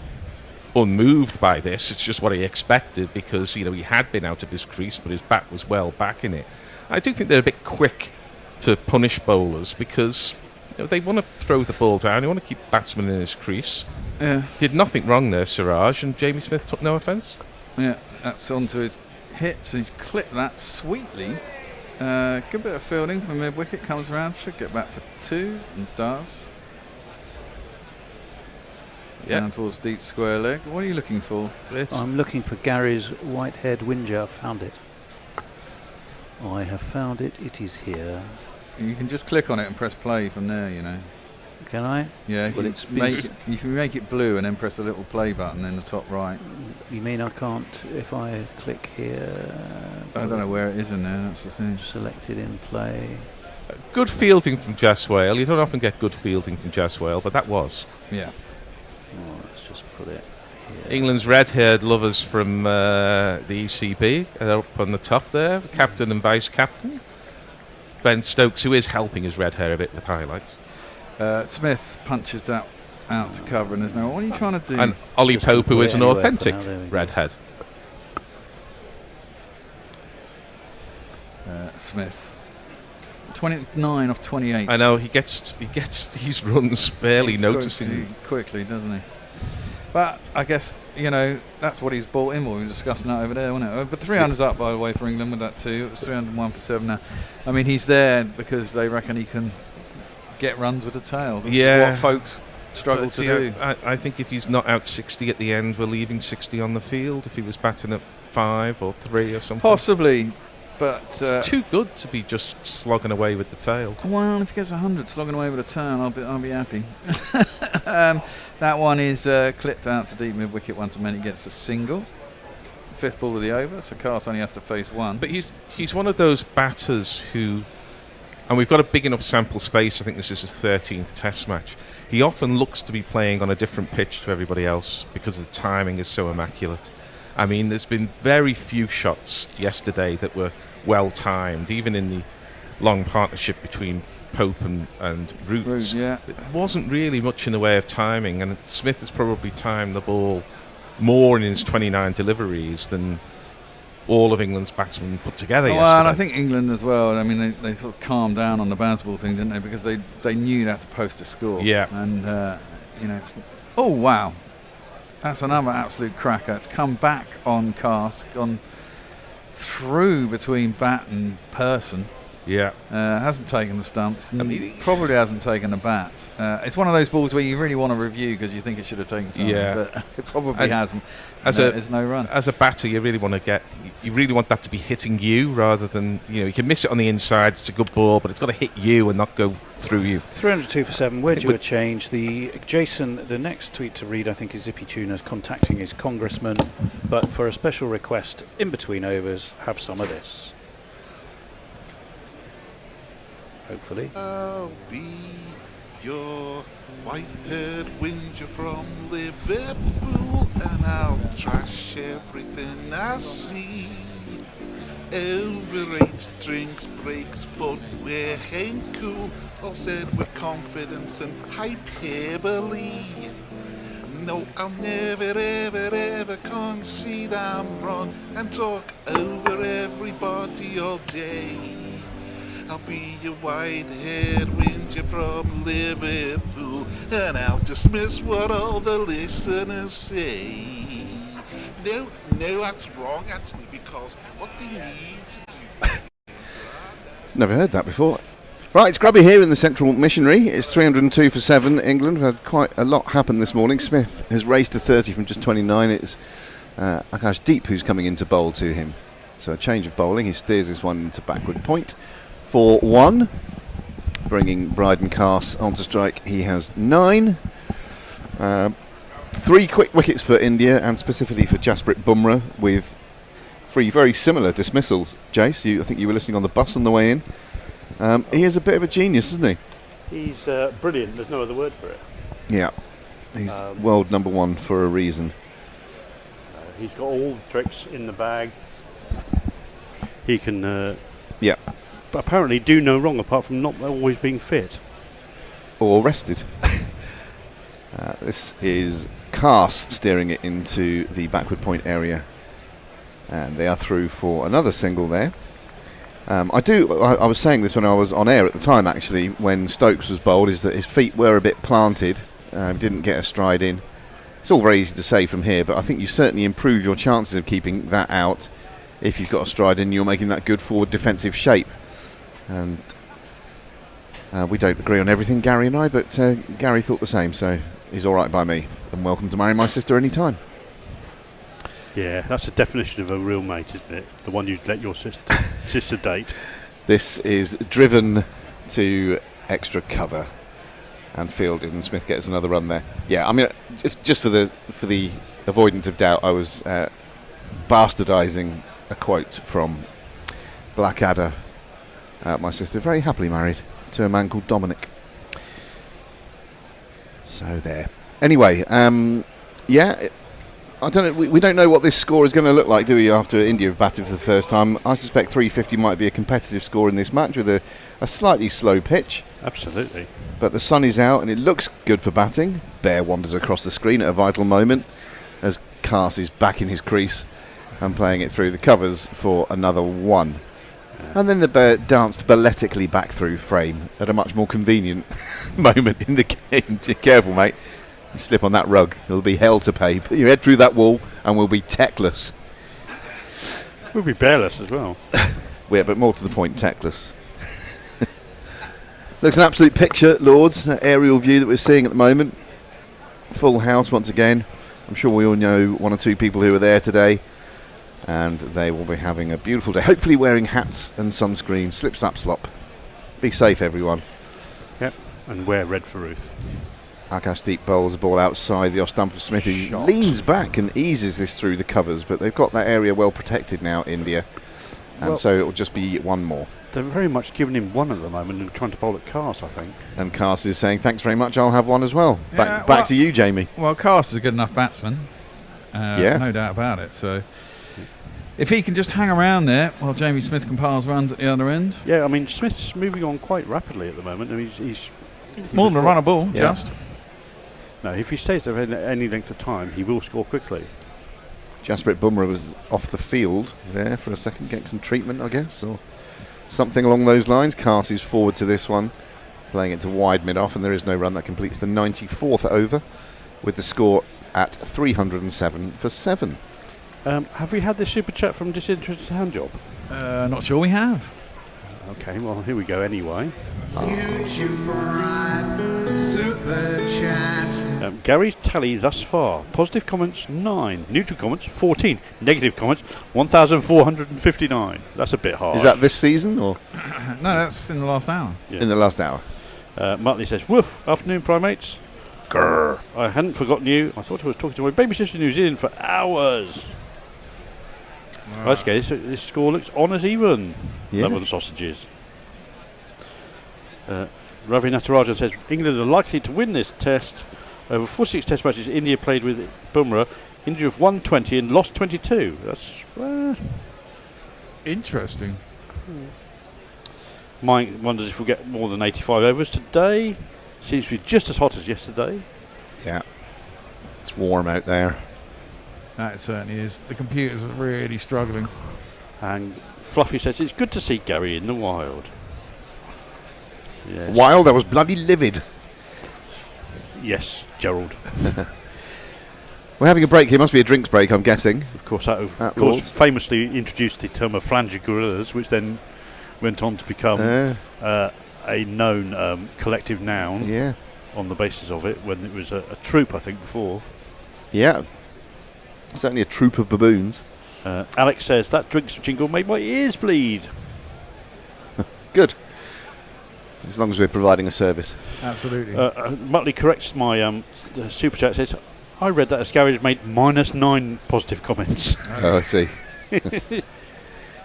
unmoved by this. It's just what he expected because, you know, he had been out of his crease, but his bat was well back in it. I do think they're a bit quick to punish bowlers because, you know, they want to throw the ball down. They want to keep batsmen in his crease. Yeah. Did nothing wrong there, Siraj, and Jamie Smith took no offence. Yeah, that's onto his hips, and he's clipped that sweetly. Good bit of fielding from mid-wicket, comes around, should get back for 2, and does. Down towards deep square leg. What are you looking for? I'm looking for Gary's white-haired whinger. I've found it. I have found it. It is here. You can just click on it and press play from there, you know. Can I? Yeah, Well, you can make it blue and then press the little play button in the top right. You mean I can't, if I click here... I don't know where it is in there, that's the thing. Selected in play. Good fielding from Jaswale. You don't often get good fielding from Jaswale, but that was. Yeah. Oh, let's just put it here. England's red-haired lovers from the ECB are up on the top there, captain and vice-captain. Ben Stokes, who is helping his red hair a bit with highlights. Smith punches that out to cover, and there's no... What are you trying to do? And Ollie Just Pope, who put is it an anywhere for authentic now, there we go. redhead. Smith. 29 off 28. I know, he gets these runs fairly noticing. Quickly, doesn't he? But I guess, you know, that's what he's bought in for. We were discussing that over there, wasn't it? But 300's up, by the way, for England with that too. It was 301 for 7 now. I mean, he's there because they reckon he can get runs with the tail. That's what folks struggle to do. I think if he's not out 60 at the end, we're leaving 60 on the field. If he was batting at 5 or 3 or something. Possibly, but... it's too good to be just slogging away with the tail. Well, if he gets 100 slogging away with a turn, I'll be happy. That one is clipped out to deep mid-wicket once a minute. He gets a single. 5th ball of the over, so Cast only has to face 1. But he's one of those batters who, and we've got a big enough sample space, I think this is his 13th test match, he often looks to be playing on a different pitch to everybody else because the timing is so immaculate. I mean, there's been very few shots yesterday that were well timed, even in the long partnership between Pope and Roots. Yeah. It wasn't really much in the way of timing, and Smith has probably timed the ball more in his 29 deliveries than all of England's batsmen put together yesterday. Well, and I think England as well. I mean, they sort of calmed down on the Bazball thing, didn't they? Because they knew they had to post a score. Yeah. And, you know, oh, wow. That's another absolute cracker. It's come back on Cast, gone through between bat and person. Yeah. Hasn't taken the stumps. And probably hasn't taken the bat. It's one of those balls where you really want to review because you think it should have taken something, but it probably hasn't. There's no run. As a batter, you really want that to be hitting you rather than, you can miss it on the inside. It's a good ball, but it's got to hit you and not go through you. 302 for 7. Where do you change? The next tweet to read, I think, is Zippy Tunas contacting his congressman, but for a special request in between overs, have some of this. Hopefully. I'll be your white-haired whinger from Liverpool, and I'll trash everything I see. Overrated drinks, breaks, footwear ain't cool, all said with confidence and hyperbole. No, I'll never, ever, ever concede I'm wrong and talk over everybody all day. I'll be your white-haired whinger from Liverpool, and I'll dismiss what all the listeners say. No, that's wrong actually, because what they need to do... Never heard that before. Right, it's Grubby here in the Central Missionary. It's 302 for 7, England. We've had quite a lot happen this morning. Smith has raced to 30 from just 29. It's Akash Deep who's coming into bowl to him. So a change of bowling. He steers this one into backward point. 4-1, bringing Bryden Cass onto strike. He has 9. 3 quick wickets for India, and specifically for Jasprit Bumrah, with 3 very similar dismissals. Jace, I think you were listening on the bus on the way in. He is a bit of a genius, isn't he? He's brilliant. There's no other word for it. Yeah, he's world number 1 for a reason. He's got all the tricks in the bag. He can... apparently do no wrong apart from not always being fit or rested. This is Cass steering it into the backward point area, and they are through for another single there. I was saying this when I was on air at the time, actually, when Stokes was bowled, is that his feet were a bit planted, didn't get a stride in. It's all very easy to say from here, but I think you certainly improve your chances of keeping that out if you've got a stride in. You're making that good forward defensive shape. And we don't agree on everything, Gary and I, but Gary thought the same, so he's all right by me. And welcome to marry my sister any time. Yeah, that's the definition of a real mate, isn't it? The one you'd let your sister date. This is driven to extra cover and fielded, and Smith gets another run there. Yeah, I mean, just for the avoidance of doubt, I was bastardising a quote from Blackadder. My sister, very happily married to a man called Dominic. So there. Anyway, I don't know. We don't know what this score is going to look like, do we? After India have batted for the first time, I suspect 350 might be a competitive score in this match with a slightly slow pitch. Absolutely. But the sun is out and it looks good for batting. Bear wanders across the screen at a vital moment as Cass is back in his crease and playing it through the covers for another 1. And then the bear danced balletically back through frame at a much more convenient moment in the game. Careful, mate. You slip on that rug, it'll be hell to pay. Put your head through that wall and we'll be techless. We'll be bearless as well. Yeah, but more to the point, techless. Looks an absolute picture, Lords, that aerial view that we're seeing at the moment. Full house once again. I'm sure we all know 1 or 2 people who are there today. And they will be having a beautiful day. Hopefully wearing hats and sunscreen. Slip, slap, slop. Be safe, everyone. Yep, and wear red for Ruth. Akash Deep bowls the ball outside the off-stump of Smith, who leans back and eases this through the covers. But they've got that area well protected now, India. And so it will just be 1 more. They're very much giving him 1 at the moment and trying to bowl at Cass, I think. And Cass is saying, thanks very much, I'll have 1 as well. Back to you, Jamie. Well, Cass is a good enough batsman. No doubt about it. So if he can just hang around there while Jamie Smith compiles runs at the other end. Yeah, I mean, Smith's moving on quite rapidly at the moment. And he's more than a run a ball, just. No, if he stays there any length of time, he will score quickly. Jasprit Bumrah was off the field there for a second, getting some treatment, I guess, or something along those lines. Cass is forward to this one, playing it to wide mid-off, and there is no run. That completes the 94th over, with the score at 307 for 7. Have we had this super chat from Disinterested Handjob? Not sure we have. Okay, well, here we go anyway. Gary's tally thus far. Positive comments, 9. Neutral comments, 14. Negative comments, 1,459. That's a bit harsh. Is that this season or? No, that's in the last hour. Yeah. In the last hour. Muttley says, woof, afternoon primates. Grrr. I hadn't forgotten you. I thought I was talking to my baby sister in New Zealand for hours. Okay, this score looks honours even. Yeah. Love the sausages. Ravi Natarajan says England are likely to win this test. Over 46 test matches India played with Bumrah. India have won 20 and lost 22. That's interesting. Mike wonders if we'll get more than 85 overs today. Seems to be just as hot as yesterday. Yeah. It's warm out there. That certainly is. The computers are really struggling. And Fluffy says it's good to see Gary in the wild. Yes. Wild? I was bloody livid. Yes, Gerald. We're having a break here. Must be a drinks break, I'm guessing. Of course, famously introduced the term of flanger gorillas, which then went on to become a known collective noun. Yeah. On the basis of it, when it was a troop, I think, before. Yeah. Certainly a troop of baboons. Alex says that drinks jingle made my ears bleed. Good. As long as we're providing a service. Absolutely. Muttley corrects my super chat. Says I read that as Gary's made -9 positive comments. Oh, I see.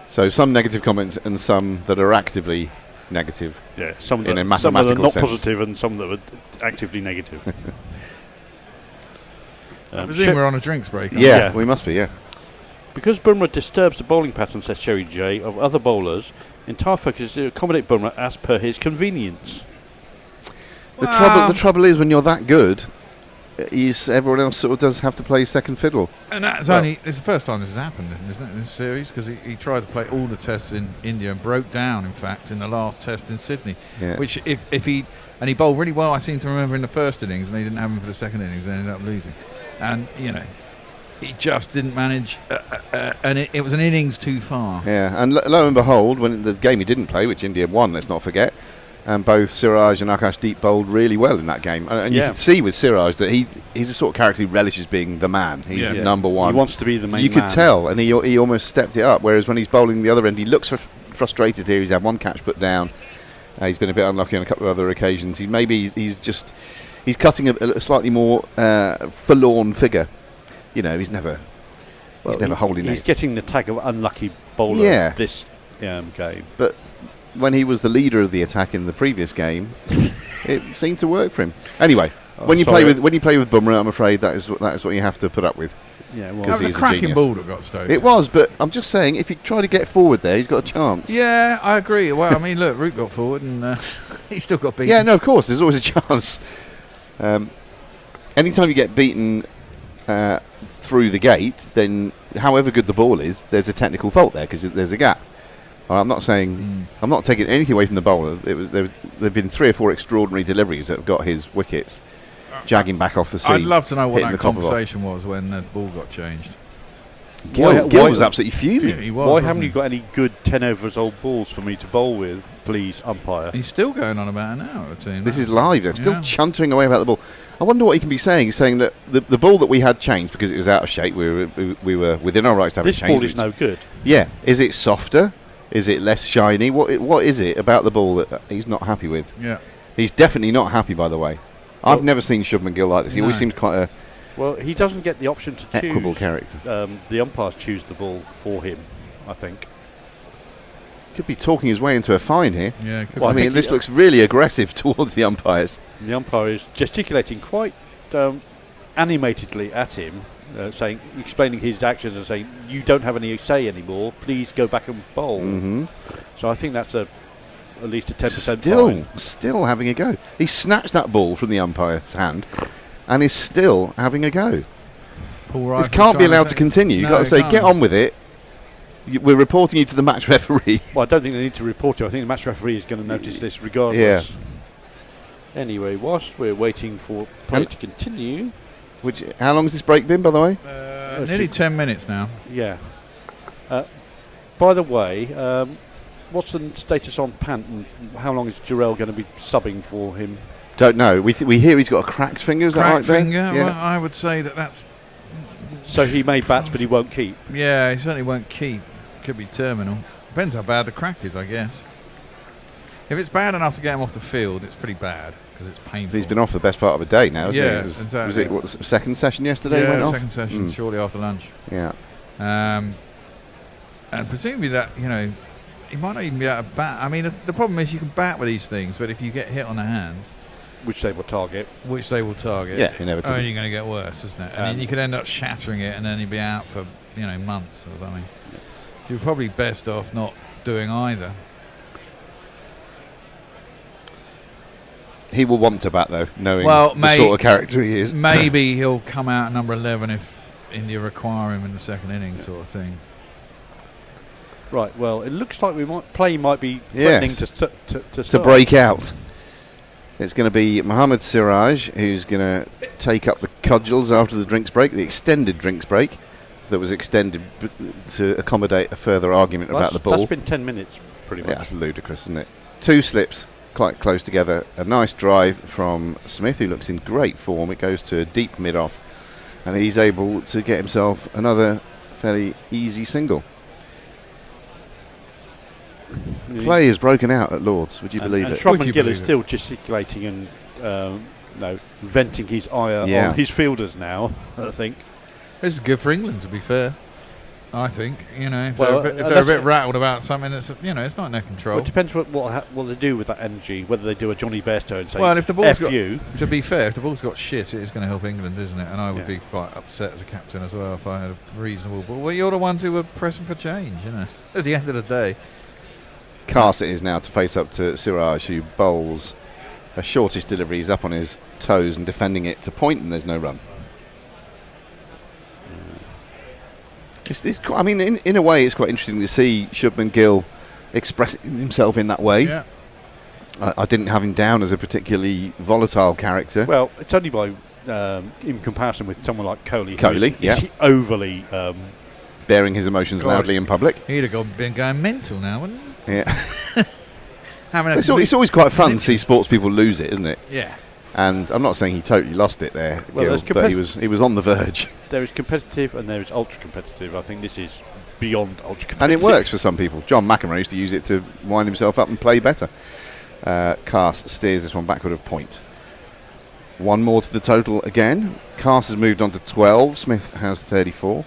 So some negative comments and some that are actively negative. Yeah, some in a some mathematical that are not sense. positive and some that were actively negative. I presume we're on a drinks break. Yeah, we must be. Yeah. Because Bumrah disturbs the bowling pattern, says Sherry J, of other bowlers, entire focus is to accommodate Bumrah as per his convenience. The trouble is when you're that good, everyone else sort of does have to play second fiddle. And that's it's the first time this has happened, isn't it, in this series? Because he tried to play all the tests in India and broke down, in fact, in the last test in Sydney. Yeah. Which if he bowled really well, I seem to remember in the first innings, and they didn't have him for the second innings, they ended up losing. And he just didn't manage, and it was an innings too far. Yeah, and lo and behold, when the game he didn't play, which India won, let's not forget, and both Siraj and Akashdeep bowled really well in that game. And you can see with Siraj that he's the sort of character who relishes being the man. He's number one. He wants to be the main man. You could tell, and he almost stepped it up, whereas when he's bowling the other end, he looks frustrated here. He's had one catch put down. He's been a bit unlucky on a couple of other occasions. He's cutting a slightly more forlorn figure. He's never holding it. He's getting the tag of unlucky bowler this game. But when he was the leader of the attack in the previous game, it seemed to work for him. Anyway, when you play with Bumrah, I'm afraid that is what you have to put up with. Yeah, well, that was a cracking ball that got Stokes. It was, but I'm just saying, if you try to get forward there, he's got a chance. Yeah, I agree. Well, I mean, look, Root got forward and he still got beaten. Yeah, no, of course, there's always a chance. Anytime you get beaten through the gate, then however good the ball is, there's a technical fault there because there's a gap. I'm not saying I'm not taking anything away from the bowler. There've been 3 or 4 extraordinary deliveries that have got his wickets jagging back off the seam. I'd love to know what that conversation was when the ball got changed. Gill was absolutely fuming. Why haven't you got any good 10 overs old balls for me to bowl with, please, umpire? He's still going on about it now. This is live. They're still chuntering away about the ball. I wonder what he can be saying. He's saying that the ball that we had changed because it was out of shape. We were within our rights to have it changed. This ball is no good. Yeah. Is it softer? Is it less shiny? What is it about the ball that he's not happy with? Yeah. He's definitely not happy, by the way. I've never seen Shubman Gill like this. He always seems quite a... Well, he doesn't get the option to choose. Equable character. The umpires choose the ball for him, I think. Could be talking his way into a fine here. Yeah. I mean, this looks really aggressive towards the umpires. The umpire is gesticulating quite animatedly at him, explaining his actions and saying, "You don't have any say anymore. Please go back and bowl." Mm-hmm. So I think that's at least a 10% fine. Still having a go. He snatched that ball from the umpire's hand and is still having a go. This can't be allowed to continue. You've got to say, get on with it. We're reporting you to the match referee. Well, I don't think they need to report you. I think the match referee is going to notice this regardless. Yeah. Anyway, whilst we're waiting for play to continue... How long has this break been, by the way? Nearly 10 minutes now. Yeah. By the way, what's the status on Pant, and how long is Jarrell going to be subbing for him? Don't know. We hear he's got a cracked finger. Is that right, Cracked Ben? finger. Yeah. Well, I would say that's. So he may bat, but he won't keep. Yeah, he certainly won't keep. Could be terminal. Depends how bad the crack is, I guess. If it's bad enough to get him off the field, it's pretty bad because it's painful. He's been off the best part of a day now, hasn't he? Yeah, Was exactly. it the second session yesterday? Yeah, went off? second session, shortly after lunch. Yeah. And presumably that, he might not even be able to bat. I mean, the problem is you can bat with these things, but if you get hit on the hands, Which they will target. yeah, Yeah, inevitably. it's only going to get worse, isn't it? And then you could end up shattering it, and then you'd be out for months or something. So you're probably best off not doing either. He will want to bat though, knowing Well, the sort of character he is. Maybe he'll come out at number 11 if India require him in the second innings, sort of thing. Right. Well, it looks like play might be threatening Yes. to to break out. It's going to be Mohammad Siraj who's going to take up the cudgels after the drinks break, the extended drinks break that was extended to accommodate a further argument about the ball. That's been 10 minutes, pretty much. Yeah, that's ludicrous, isn't it? Two slips quite close together. A nice drive from Smith, who looks in great form. It goes to a deep mid-off, and he's able to get himself another fairly easy single. Play is broken out at Lords. Would you believe it? Shrubman Gill is still gesticulating and venting his ire on his fielders now, I think. This is good for England, to be fair. I think, if Well, they're a bit rattled about something, it's it's not in their control. Well, it depends what they do with that energy. Whether they do a Johnny Bairstow and say, well, if the ball's F you. to be fair, if the ball's got shit, it is going to help England, isn't it? And I would be quite upset as a captain as well if I had a reasonable ball. Well, you're the ones who were pressing for change, at the end of the day. Cast it is now to face up to Siraj, who bowls a shortish delivery. He's up on his toes and defending it to point, and there's no run. I mean, in a way, it's quite interesting to see Shubman Gill expressing himself in that way. Yeah. I didn't have him down as a particularly volatile character. Well, it's only by in comparison with someone like Kohli. Kohli, who's overly bearing his emotions loudly in public. He'd have been going mental now, wouldn't he? Yeah. It's always quite fun to see sports people lose it, isn't it? Yeah. And I'm not saying he totally lost it there, Well, Gill, but he was on the verge. There is competitive and there is ultra competitive. I think this is beyond ultra competitive. And it works for some people. John McEnroe used to use it to wind himself up and play better. Cast steers this one backward of point. One more to the total again. Cast has moved on to 12. Smith has 34.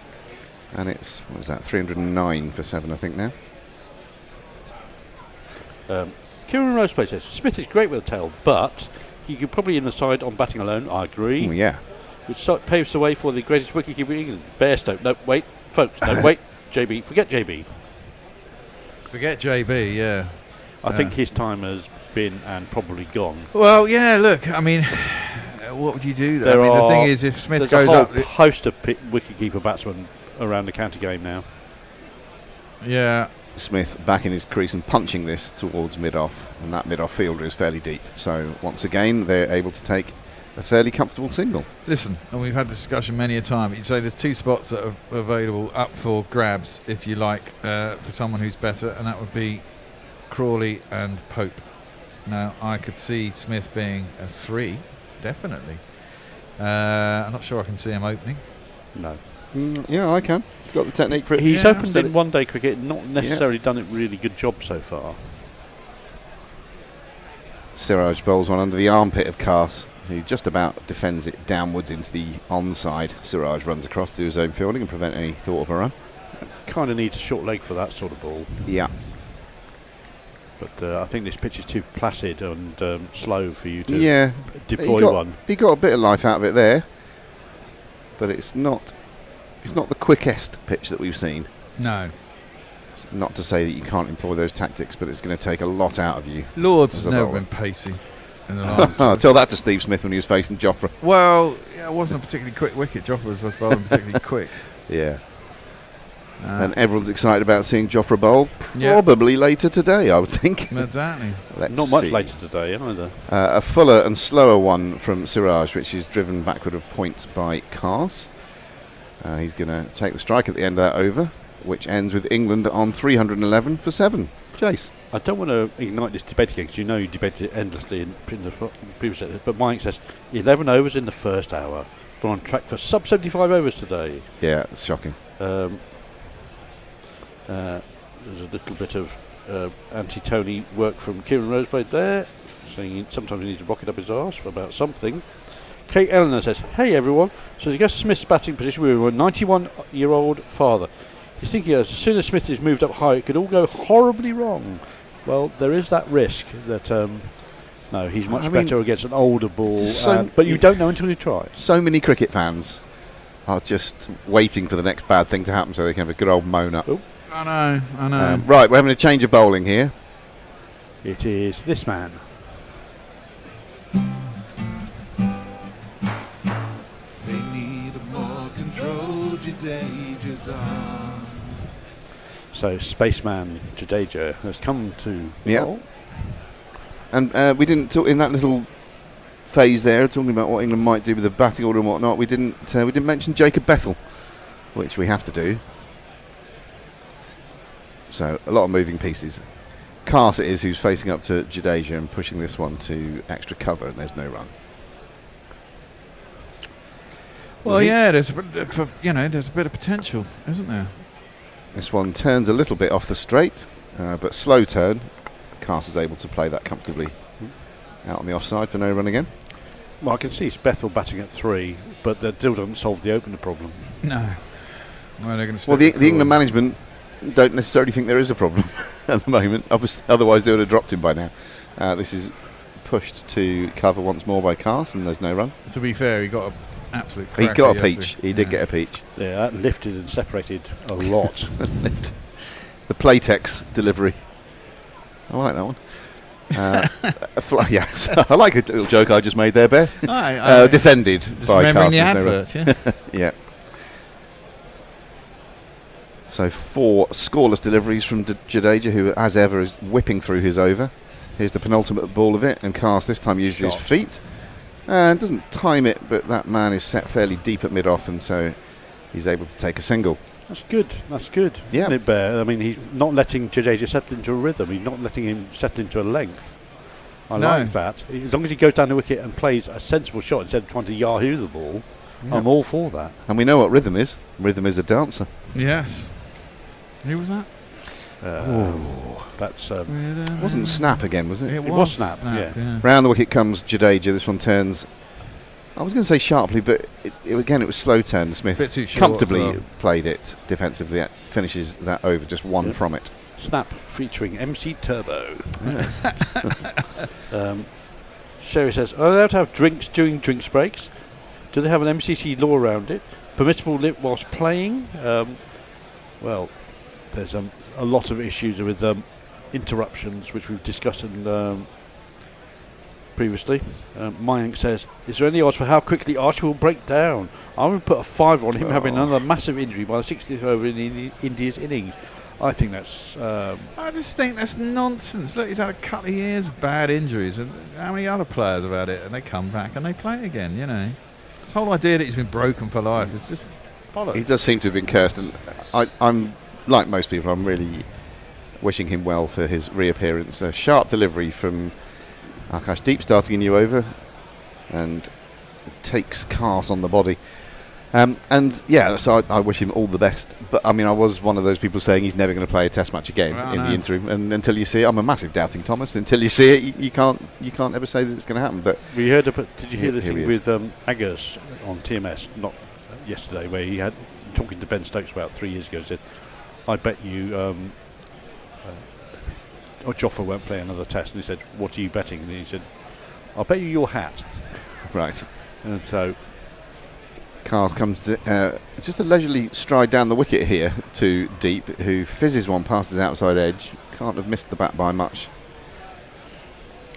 And it's, 309 for 7, I think, now. Kieran Roseplay says, Smith is great with a tail, but he could probably in the side on batting alone. I agree. Oh, yeah. Which paves the way for the greatest wicketkeeper in England, Bairstow. No, wait, folks, no, wait, JB. Forget JB. Forget JB, yeah. I think his time has been and probably gone. Well, yeah, look, I mean, what would you do there? The thing is, if Smith goes up... There's a whole host of wicketkeeper batsmen around the county game now. Yeah. Smith back in his crease and punching this towards mid-off, and that mid-off fielder is fairly deep. So once again, they're able to take a fairly comfortable single. Listen, and we've had this discussion many a time. You'd say there's two spots that are available up for grabs, if you like, for someone who's better, and that would be Crawley and Pope. Now, I could see Smith being a 3, definitely. I'm not sure I can see him opening. No. Yeah, I can. He's got the technique for it. He's opened in one-day cricket, not necessarily done a really good job so far. Siraj bowls one under the armpit of Cast, who just about defends it downwards into the onside. Siraj runs across to his own fielding and prevent any thought of a run. Kind of needs a short leg for that sort of ball. Yeah. But I think this pitch is too placid and slow for you to deploy one. He got a bit of life out of it there, but it's not the quickest pitch that we've seen. No. Not to say that you can't employ those tactics, but it's going to take a lot out of you. Lords has never been pacey in the last. Tell that to Steve Smith when he was facing Jofra. Well, yeah, it wasn't a particularly quick wicket. Jofra was bowling particularly quick. Yeah. And everyone's excited about seeing Jofra bowl probably later today, I would think. Exactly. Not much later today either. A fuller and slower one from Siraj, which is driven backward of points by Cars. He's going to take the strike at the end of that over, which ends with England on 311 for 7. Jace. I don't want to ignite this debate again because you know you debated it endlessly in the previous episode. But Mike says 11 overs in the first hour. We're on track for sub 75 overs today. Yeah, it's shocking. There's a little bit of anti-Tony work from Kieran Roseblade there, saying sometimes he needs to rocket up his arse about something. Kate Eleanor says, hey everyone, so to guess Smith's batting position, we were a 91-year-old father. He's thinking as soon as Smith is moved up high, it could all go horribly wrong. Well, there is that risk that, no, he's much better against an older ball, but you don't know until you try. So many cricket fans are just waiting for the next bad thing to happen so they can have a good old moan up. I know. Right, we're having a change of bowling here. It is this man. They need a more controlled Jadeja's on. So Spaceman Jadeja has come to bowl. And we didn't talk in that little phase there, talking about what England might do with the batting order and whatnot. We didn't mention Jacob Bethel, which we have to do. So a lot of moving pieces. Cars it is who's facing up to Jadeja and pushing this one to extra cover, and there's no run. Well, yeah, there's a bit of potential, isn't there? This one turns a little bit off the straight, but slow turn. Cars is able to play that comfortably out on the offside for no run again. Well, I can see it's Bethel batting at 3, but that still doesn't solve the opener problem. No. Well, they're going to. Well, the England management don't necessarily think there is a problem at the moment. Obviously, otherwise they would have dropped him by now. This is pushed to cover once more by Cars, and there's no run. To be fair, he got an absolute. He got a peach. He did get a peach. Yeah, that lifted and separated a lot. The Playtex delivery. I like that one. Yes, I like a little joke I just made there, Bear. Defended by Cars. The advert, yeah. So 4 scoreless deliveries from Jadeja, who, as ever, is whipping through his over. Here's the penultimate ball of it, and Cars this time uses his feet. And doesn't time it, but that man is set fairly deep at mid-off, and so he's able to take a single. That's good. Yeah. Isn't it, Bear? I mean, he's not letting Jadeja settle into a rhythm. He's not letting him settle into a length. I like that. As long as he goes down the wicket and plays a sensible shot instead of trying to yahoo the ball, I'm all for that. And we know what rhythm is. Rhythm is a dancer. Yes. Who was that? That's wasn't Snap again, was it? It was Snap. Yeah. Round the wicket comes Jadeja. This one turns. I was going to say sharply, but it was slow turn. Smith bit too short comfortably played it defensively. That finishes that over just one from it. Snap featuring MC Turbo. Sherry says, are they allowed to have drinks during drinks breaks? Do they have an MCC law around it? Permissible lip whilst playing? Well, there's a lot of issues with interruptions, which we've discussed previously. Mayank says, is there any odds for how quickly Archie will break down? I'm going to put a 5 on him having another massive injury by the 60th over in India's innings. I think that's... I just think that's nonsense. Look, he's had a couple of years of bad injuries, and how many other players have had it, and they come back and they play again, you know. This whole idea that he's been broken for life is just bollocks. He does seem to have been cursed, and I'm like most people, I'm really wishing him well for his reappearance. A sharp delivery from Akash Deep starting a new over, and takes Cars on the body. And yeah, so I wish him all the best. But I mean, I was one of those people saying he's never going to play a Test match again in the interim. And until you see it, I'm a massive doubting Thomas. Until you see it, you can't ever say that it's going to happen. But we heard. Did you hear the thing with Aggers on TMS? Not yesterday, where he had talking to Ben Stokes about 3 years ago. Said, "I bet you." Joffa won't play another Test, and he said, "What are you betting?" And he said, "I'll bet you your hat." Right. And so. Cars comes to just a leisurely stride down the wicket here to Deep, who fizzes one past his outside edge. Can't have missed the bat by much.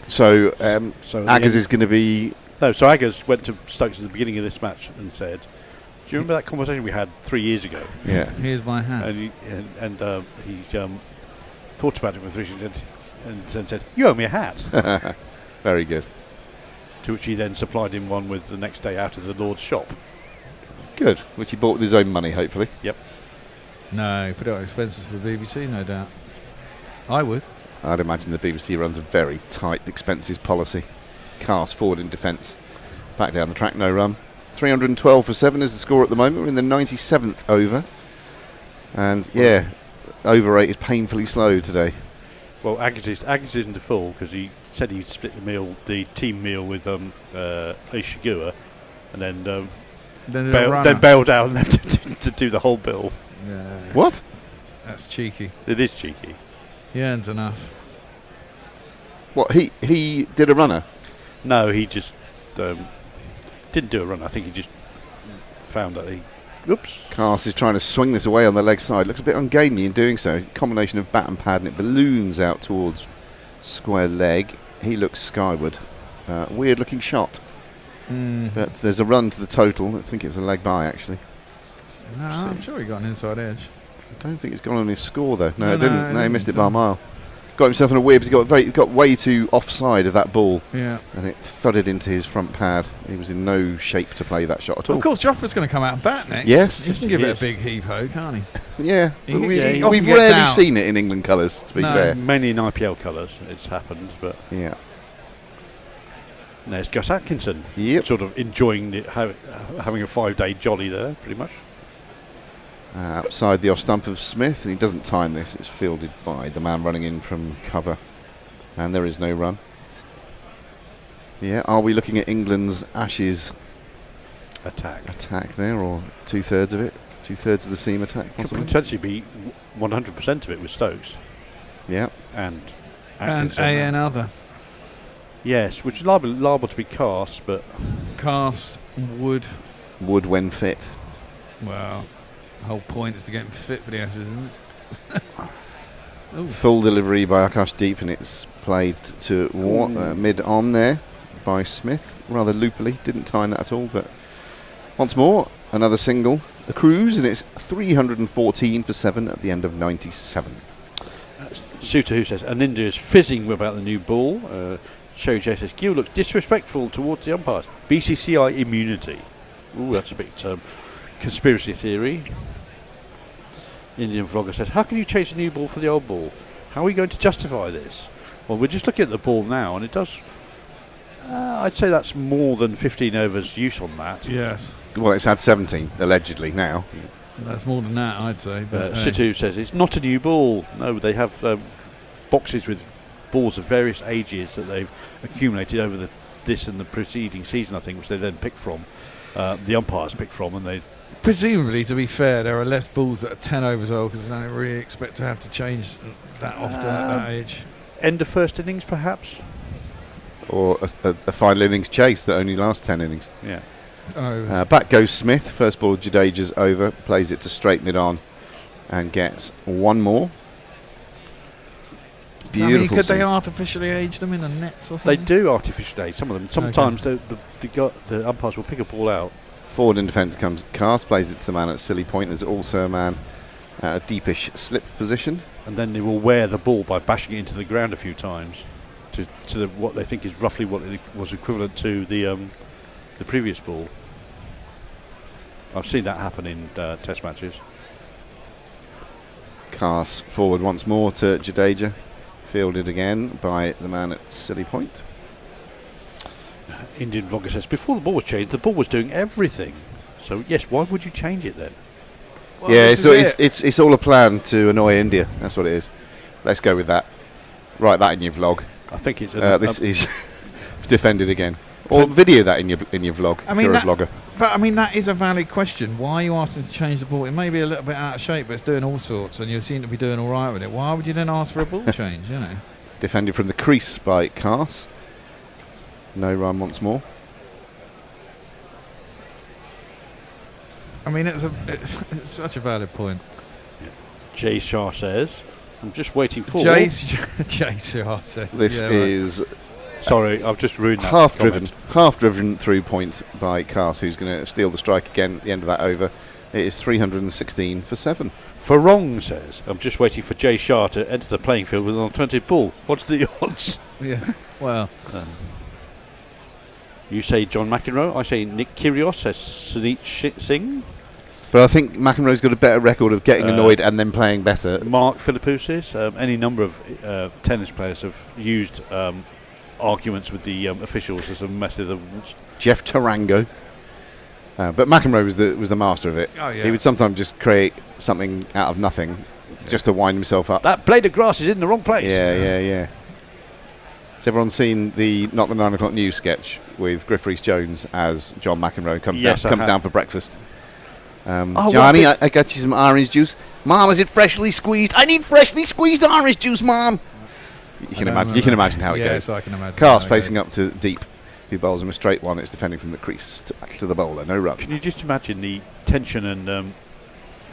So Aggers is going to be... No, so Aggers went to Stokes at the beginning of this match and said, do you remember that conversation we had 3 years ago? Yeah. Here's my hat. And he thought about it for 3 years and said, you owe me a hat. Very good. To which he then supplied him one with the next day out of the Lord's shop. Good, which he bought with his own money, hopefully. Yep. No, he put it on expenses for BBC, no doubt. I would. I'd imagine the BBC runs a very tight expenses policy. Cast forward in defence. Back down the track, no run. 312 for 7 is the score at the moment. We're in the 97th over. And, yeah, overrated, painfully slow today. Well, Aggies isn't a fool because he said he'd split the team meal with Ishigua, and then bailed out and left to do the whole bill. Yeah, what? That's cheeky. It is cheeky. He earns enough. What, he did a runner? No, he just didn't do a run. I think he just found that he... Oops. Cast is trying to swing this away on the leg side. Looks a bit ungainly in doing so. Combination of bat and pad, and it balloons out towards square leg. He looks skyward. Weird looking shot. But there's a run to the total. I think it's a leg by, actually. No, I'm sure he got an inside edge. I don't think it's gone on his score, though. No, it didn't. No, he missed it by a mile. Got himself in a weird because he got way too offside of that ball. Yeah. And it thudded into his front pad. He was in no shape to play that shot at all. Of course, Joffrey's going to come out and bat next. Yes. He can give it a big heave-ho, can't he? Yeah. He We've rarely seen it in England colours, to be fair. Mainly in IPL colours it's happened, but... Yeah. There's Gus Atkinson. Yep. Sort of enjoying having a 5-day jolly there, pretty much. Outside the off stump of Smith, and he doesn't time this. It's fielded by the man running in from cover, and there is no run. Yeah, are we looking at England's Ashes attack there, or 2/3 of it? 2/3 of the seam attack, possibly? Could potentially be 100% of it with Stokes. Yeah. And another. Yes, which is liable to be Cast, but... Cast would when fit. Well... The whole point is to get him fit for the Ashes, isn't it? Full delivery by Akash Deep, and it's played to mid-on there by Smith, rather loopily. Didn't time that at all, but once more, another single. A cruise, and it's 314 for 7 at the end of 97. Suter who says, and India is fizzing about the new ball. Sherry J says, Gill looks disrespectful towards the umpires. BCCI immunity. Ooh, that's a bit... conspiracy theory. Indian vlogger says, how can you change the new ball for the old ball? How are we going to justify this? Well, we're just looking at the ball now, and it does... I'd say that's more than 15 overs use on that. Yes. Well, it's had 17, allegedly, now. That's more than that, I'd say. But Situ says, it's not a new ball. No, they have boxes with balls of various ages that they've accumulated over this and the preceding season, I think, which they then pick from. The umpires pick from, and they... Presumably, to be fair, there are less balls that are 10 overs old because they don't really expect to have to change that often at that age. End of first innings, perhaps? Or a final innings chase that only lasts 10 innings. Yeah. Back goes Smith. First ball, Jadeja's over. Plays it to straight mid-on and gets one more. Beautiful. Could they artificially age them in the nets or something? They do artificially age some of them. Sometimes the umpires will pick a ball out. Forward in defence comes Cast, plays it to the man at silly point. There's also a man at a deepish slip position. And then they will wear the ball by bashing it into the ground a few times to what they think is roughly what it was equivalent to the previous ball. I've seen that happen in test matches. Cast forward once more to Jadeja. Fielded again by the man at silly point. Indian vlogger says, before the ball was changed, the ball was doing everything. So, yes, why would you change it then? Well, yeah, it's all a plan to annoy India. That's what it is. Let's go with that. Write that in your vlog. I think it's... this is defended again. Or video that in your vlog if you're a vlogger. But, I mean, that is a valid question. Why are you asking to change the ball? It may be a little bit out of shape, but it's doing all sorts, and you seem to be doing all right with it. Why would you then ask for a ball change, you know? Defended from the crease by Cast. No run once more. I mean, it's such a valid point. Yeah. Jay Shah says, I'm just waiting for... Jay Shah says... This is... Right. Sorry, I've just ruined that. Half driven through point by Cast, who's going to steal the strike again at the end of that over. It is 316 for 7. Farong says, I'm just waiting for Jay Shah to enter the playing field with an alternative ball. What's the odds? Yeah, well... You say John McEnroe, I say Nick Kyrgios, says Sunit Singh. But I think McEnroe's got a better record of getting annoyed and then playing better. Mark Philippousis, any number of tennis players have used arguments with the officials as a method of... Jeff Tarango. But McEnroe was the master of it. Oh, yeah. He would sometimes just create something out of nothing just to wind himself up. That blade of grass is in the wrong place. Yeah. Has everyone seen the Not the 9 o'clock news sketch with Griff Rhys-Jones as John McEnroe comes down for breakfast? Johnny, I got you some orange juice. Mom, is it freshly squeezed? I need freshly squeezed orange juice, Mom. You can imagine how it goes. Yes, I can imagine. Cast facing up to Deep, who bowls him a straight one. It's defending from the crease to the bowler. No run. Can you just imagine the tension and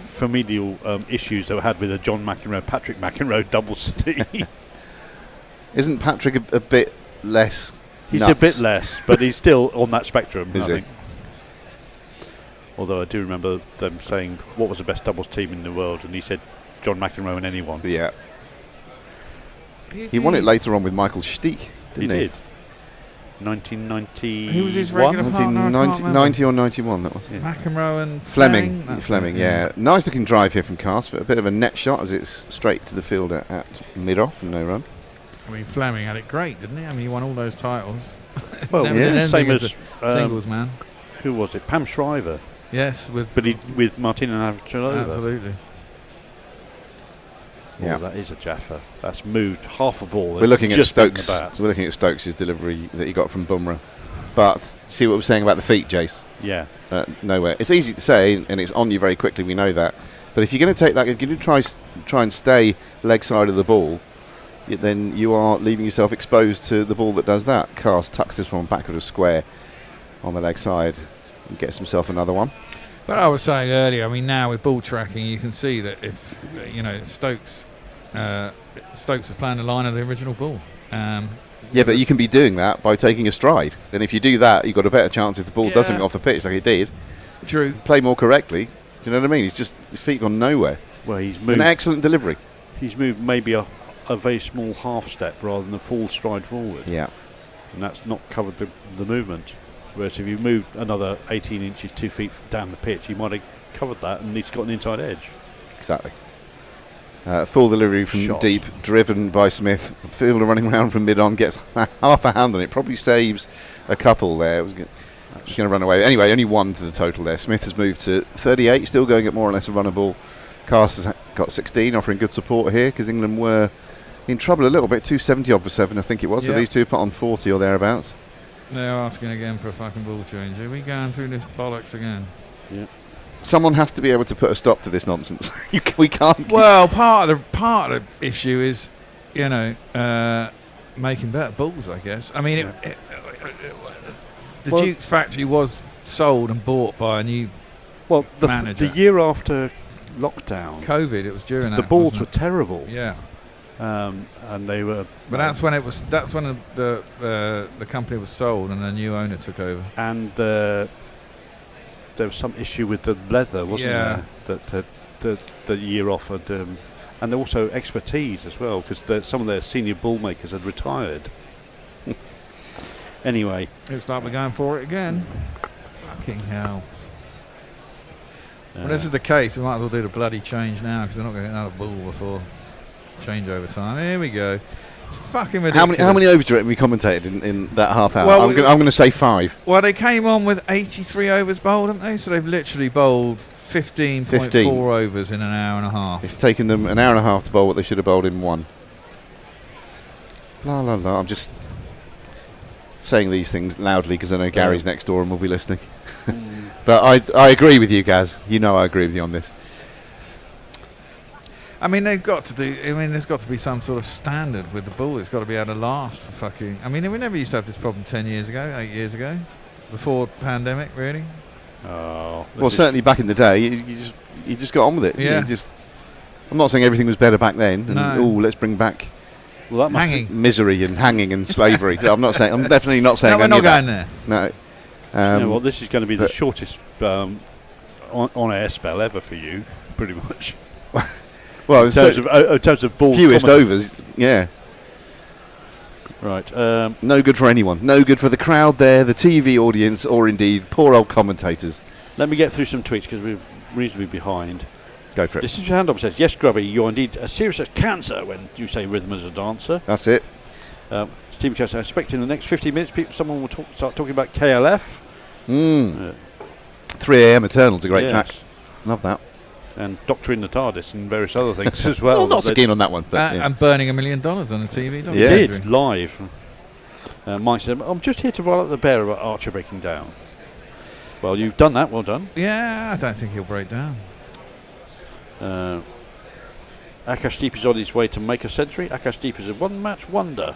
familial issues that were had with a John McEnroe, Patrick McEnroe doubles team? Isn't Patrick a bit less? He's nuts? a bit less, but he's still on that spectrum. Is I think. Although I do remember them saying what was the best doubles team in the world, and he said John McEnroe and anyone. Yeah. He won it later on with Michael Stiek, didn't he? He did. 1990. Who was his regular partner? 1990 or 91, that was. Yeah. McEnroe and Fleming, yeah. Nice looking drive here from Cast, but a bit of a net shot as it's straight to the fielder at mid-off and no run. I mean, Fleming had it great, didn't he? I mean, he won all those titles. Well, same as singles man. Who was it? Pam Shriver. Yes, with Martina Navratilova. Absolutely. Yeah, that is a Jaffa. That's moved half a ball. We're looking at Stokes. So we're looking at Stokes' delivery that he got from Bumrah. But see what we're saying about the feet, Jace. Yeah. Nowhere. It's easy to say, and it's on you very quickly. We know that. But if you're going to take that, if you're going to try and stay leg side of the ball, then you are leaving yourself exposed to the ball that does that. Cast tucks this one backward of square on the leg side and gets himself another one. But I was saying earlier, I mean, now with ball tracking, you can see that if Stokes is playing the line of the original ball. Yeah, but you can be doing that by taking a stride. And if you do that, you've got a better chance if the ball doesn't go off the pitch like it did. True. Play more correctly. Do you know what I mean? His feet gone nowhere. Well, he's moved. It's an excellent delivery. He's moved maybe a very small half step rather than a full stride forward. Yeah. And that's not covered the movement. Whereas if you moved another 18 inches, 2 feet down the pitch, you might have covered that and he's got an inside edge. Exactly. Full delivery from Deep, driven by Smith. Fielder running around from mid-on, gets half a hand on it. Probably saves a couple there. It was going to run away. Anyway, only one to the total there. Smith has moved to 38, still going at more or less a runnable. Cast has got 16, offering good support here because England were in trouble a little bit. 270 odd for 7, I think it was. So these two put on 40 or thereabouts. They're asking again for a fucking ball change. Are we going through this bollocks again? Yeah. Someone has to be able to put a stop to this nonsense. We can't. Well, part of the issue is, making better balls, I guess. I mean, the Duke's factory was sold and bought by a new manager. The year after lockdown, COVID, it was during that. The balls were terrible. Yeah. And they were. But that's when the company was sold and a new owner took over. And there was some issue with the leather, wasn't there? That the year offered, and also expertise as well, because some of their senior ball makers had retired. Anyway, looks like we're going for it again. Fucking hell. When this is the case, we might as well do the bloody change now because they're not going to get another ball before changeover time. Here we go. It's fucking ridiculous. How many overs do you reckon we commentated in that half hour? Well, I'm going to say 5. Well, they came on with 83 overs bowled, haven't they? So they've literally bowled 15.4 overs in an hour and a half. It's taken them an hour and a half to bowl what they should have bowled in 1. La la la. I'm just saying these things loudly because I know Gary's next door and will be listening. But I agree with you, Gaz. You know I agree with you on this. I mean, there's got to be some sort of standard with the ball. It's got to be able to last for fucking... I mean, we never used to have this problem 10 years ago, 8 years ago, before pandemic, really. Oh. Well, certainly back in the day, you just got on with it. Yeah. I'm not saying everything was better back then. No. Let's bring back hanging. Misery and hanging and slavery. I'm definitely not saying. No, we're not going there. No. Well, this is going to be the shortest on-air spell ever for you, pretty much. Well, in terms of ball, fewest overs, yeah. Right. No good for anyone. No good for the crowd there, the TV audience, or indeed poor old commentators. Let me get through some tweets because we're reasonably behind. Go for it. This is your hand up. Says, yes, Grubby, you're indeed as serious as cancer when you say rhythm as a dancer. That's it. Stephen Kessler, I expect in the next 50 minutes someone will start talking about KLF. 3 a.m. Eternal's a great track. Love that. And Doctor in the TARDIS and various other things as well. Well, not so keen on that one. But And burning $1 million on the TV. He did, live. Mike said, I'm just here to roll up the bear about Archer breaking down. Well, you've done that. Well done. Yeah, I don't think he'll break down. Akash Deep is on his way to make a century. Akash Deep is a one-match wonder.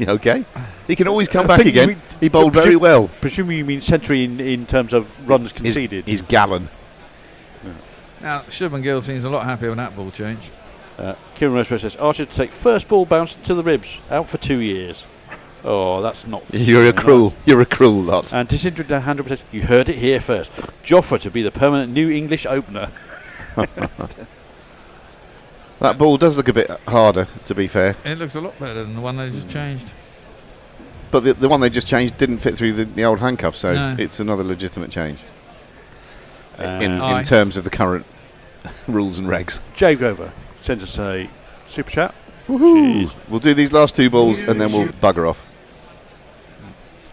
Okay. He can always come back again. He bowled very well. Presumably you mean century in terms of runs conceded. His gallon. Now, Shubman Gill seems a lot happier with that ball change. Kieran Roseborough says, Archer to take first ball bounce to the ribs. Out for 2 years. Oh, that's not fair. You're a cruel lot. And Disinterested Handle says, you heard it here first. Jofra to be the permanent new English opener. That ball does look a bit harder, to be fair. It looks a lot better than the one they just changed. But the one they just changed didn't fit through the old handcuff, so No. it's another legitimate change. In Aye. terms of the current rules and regs. Jay Grover sends us a super chat. Jeez. We'll do these last 2 balls and then we'll bugger off.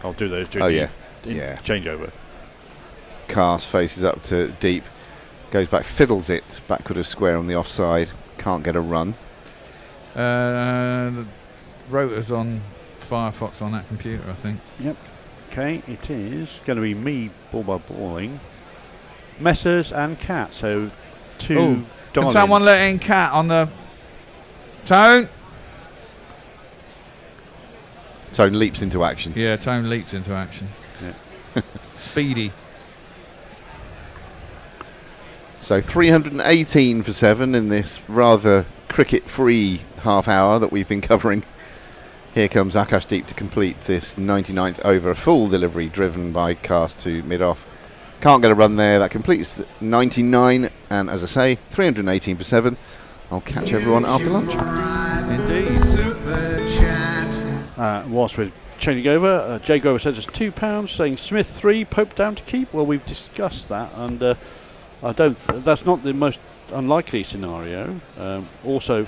I'll do those. Changeover. Cast faces up to deep. Goes back, fiddles it backward of square on the offside. Can't get a run. The rotor's on Firefox on that computer, I think. Yep. Okay, it is going to be me ball by balling. Messers and Cat, so 2 Can darlings. someone let in Cat on the Tone? Tone leaps into action. Yeah, Tone leaps into action. Yeah. Speedy. So 318 for 7 in this rather cricket-free half hour that we've been covering. Here comes Akash Deep to complete this 99th over. A full delivery driven by Cast to mid-off. Can't get a run there. That completes 99. And as I say, 318 for 7. I'll catch everyone after lunch. Indeed. Whilst we're changing over, Jay Grover sends us £2, saying Smith 3, Pope down to keep. Well, we've discussed that, and that's not the most unlikely scenario. Also,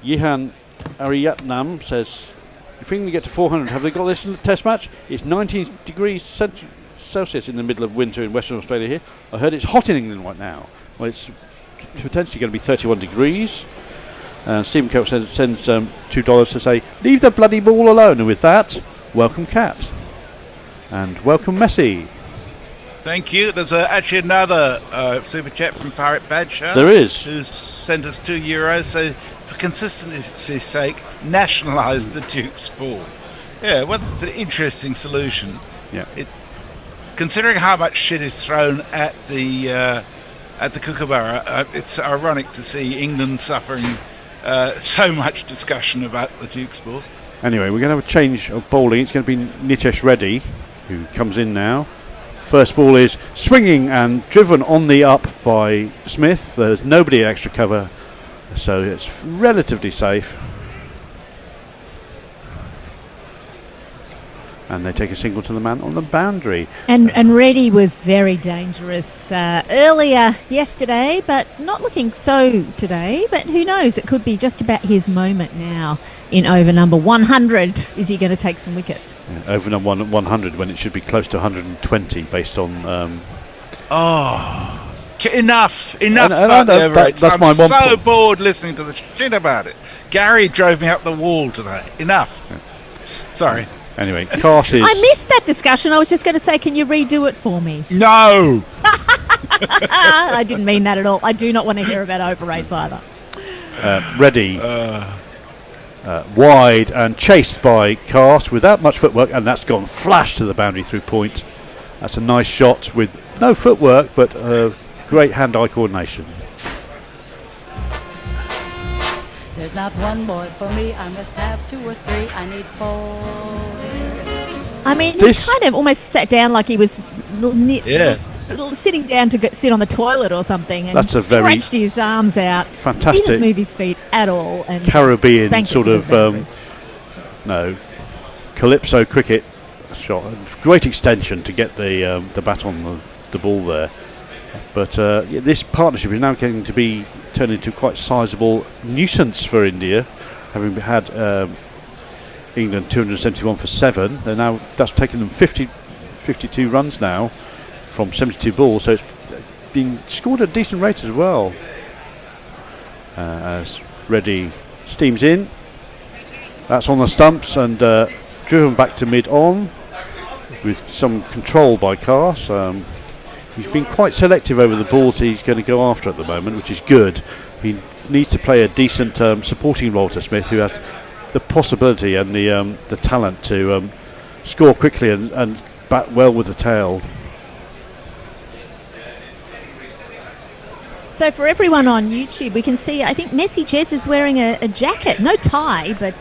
Yihan Ariyatnam says, if England get to 400, have they got this in the test match? It's 19 degrees Celsius in the middle of winter in Western Australia here. I heard it's hot in England right now. Well, it's potentially going to be 31 degrees. Stephen Coates sends $2 to say, leave the bloody ball alone. And with that, welcome Cat. And welcome Messi. Thank you. There's actually another super chat from Pirate Badger. There is. Who's sent us €2. So, for consistency's sake, nationalise the Duke's ball. Yeah, well, that's an interesting solution. Yeah. Considering how much shit is thrown at the Kookaburra, it's ironic to see England suffering so much discussion about the Duke's ball. Anyway, we're going to have a change of bowling. It's going to be Nitesh Reddy, who comes in now. First ball is swinging and driven on the up by Smith. There's nobody at extra cover, so it's relatively safe. And they take a single to the man on the boundary. And Reddy was very dangerous earlier yesterday, but not looking so today. But who knows? It could be just about his moment now in over number 100. Is he going to take some wickets? Yeah, over number 100 when it should be close to 120 based on... Enough about the overrates. I'm my one so point. bored listening to the shit about it. Gary drove me up the wall today. Enough. Yeah. Sorry. Anyway, Cast is... I missed that discussion. I was just going to say, can you redo it for me? No! I didn't mean that at all. I do not want to hear about overrates either. Reddy wide and chased by Cast without much footwork, and that's gone flash to the boundary through point. That's a nice shot with no footwork, but great hand-eye coordination. There's not one more for me. I must have 2 or 3. I need 4. I mean, he kind of almost sat down like he was sitting down to sit on the toilet or something, and that's a very stretched his arms out. Fantastic. Didn't move his feet at all. And Caribbean spanked it sort to the of calypso cricket shot. Great extension to get the bat on the the ball there. But this partnership is now going to be turned into quite sizable nuisance for India, having had England 271 for 7. Now that's taken them 52 runs now from 72 balls, so it's been scored at a decent rate as well. As Reddy steams in, that's on the stumps and driven back to mid-on with some control by Cars. He's been quite selective over the balls he's going to go after at the moment, which is good. He needs to play a decent supporting role to Smith, who has the possibility and the talent to score quickly and bat well with the tail. So for everyone on YouTube, we can see, I think Messi Jez is wearing a jacket, no tie, but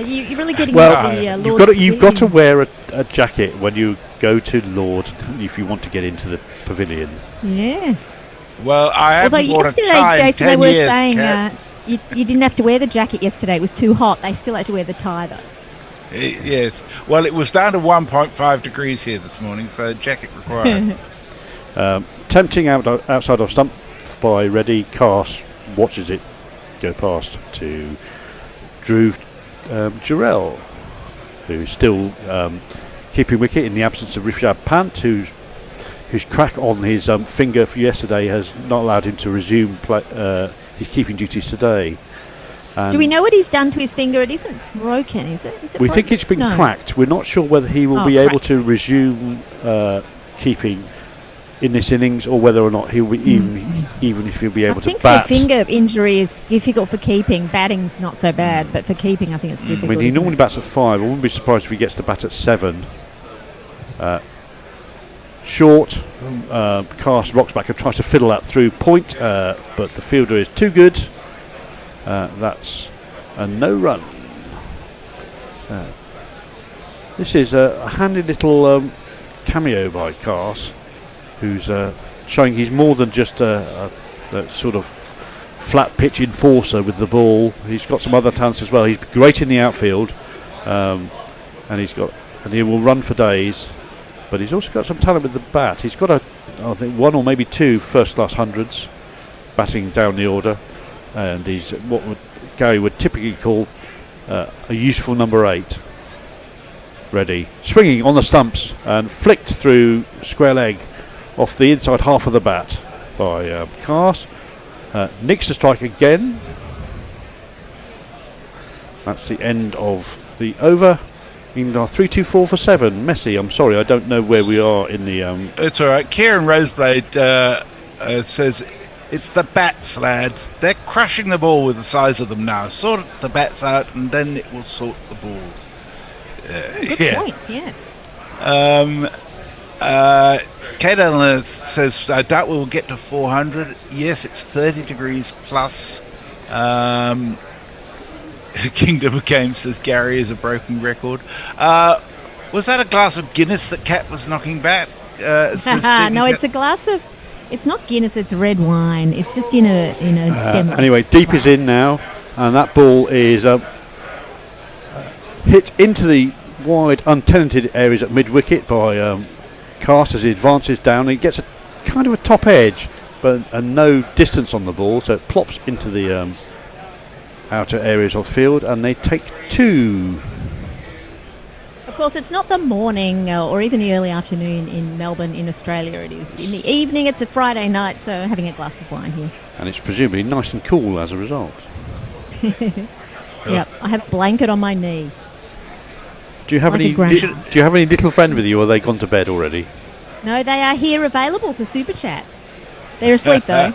you're really getting into the Lord's you've got to wear a jacket when you go to Lord if you want to get into the pavilion. Yes. Well, I haven't worn a tie in 10 they were years, saying you didn't have to wear the jacket yesterday. It was too hot. They still had to wear the tie, though. Yes. Well, it was down to 1.5 degrees here this morning, so jacket required. Tempting outside of stump by Reddy. Cast watches it go past to Drew Jarrell, who's still keeping wicket in the absence of Rishabh Pant, whose crack on his finger for yesterday has not allowed him to resume his keeping duties today. Do we know what he's done to his finger? It isn't broken, is it? We think it's been cracked. We're not sure whether he will be able to resume keeping in this innings, or whether or not he'll be even if he'll be able to bat. I think the finger injury is difficult for keeping. Batting's not so bad, but for keeping, I think it's difficult. I mean, he normally bats at 5. I wouldn't be surprised if he gets to bat at 7. Short, Cast rocks back and tries to fiddle that through point, but the fielder is too good. That's a no run. This is a handy little cameo by Cast, who's showing he's more than just a sort of flat pitch enforcer with the ball. He's got some other talents as well. He's great in the outfield, and he will run for days. But he's also got some talent with the bat. He's got I think 1 or maybe 2 first-class hundreds batting down the order, and he's what Gary would typically call a useful number 8. Ready, swinging on the stumps and flicked through square leg off the inside half of the bat by Cast. Nicks the strike again. That's the end of the over. England are 3-2-4 for 7. Messi, I'm sorry, I don't know where we are in the... It's all right. Kieran Roseblade says, it's the bats, lads. They're crushing the ball with the size of them now. Sort the bats out, and then it will sort the balls. Good point, yes. Kate Eleanor says, I doubt we'll get to 400. Yes, it's 30 degrees plus. Kingdom of Games says Gary is a broken record. Was that a glass of Guinness that Kat was knocking back? No, it's a glass of... It's not Guinness, it's red wine. It's just in a stemless anyway, deep glass. is in now, and that ball is hit into the wide, untenanted areas at mid-wicket by Cast as he advances down. He gets a kind of a top edge, but no distance on the ball, so it plops into the outer areas of field, and they take 2. Of course, it's not the morning or even the early afternoon in Melbourne, in Australia. It is in the evening. It's a Friday night, so having a glass of wine here. And it's presumably nice and cool as a result. Yep, I have a blanket on my knee. Do you have any little friend with you, or are they gone to bed already? No, they are here available for Super Chat. They're asleep though.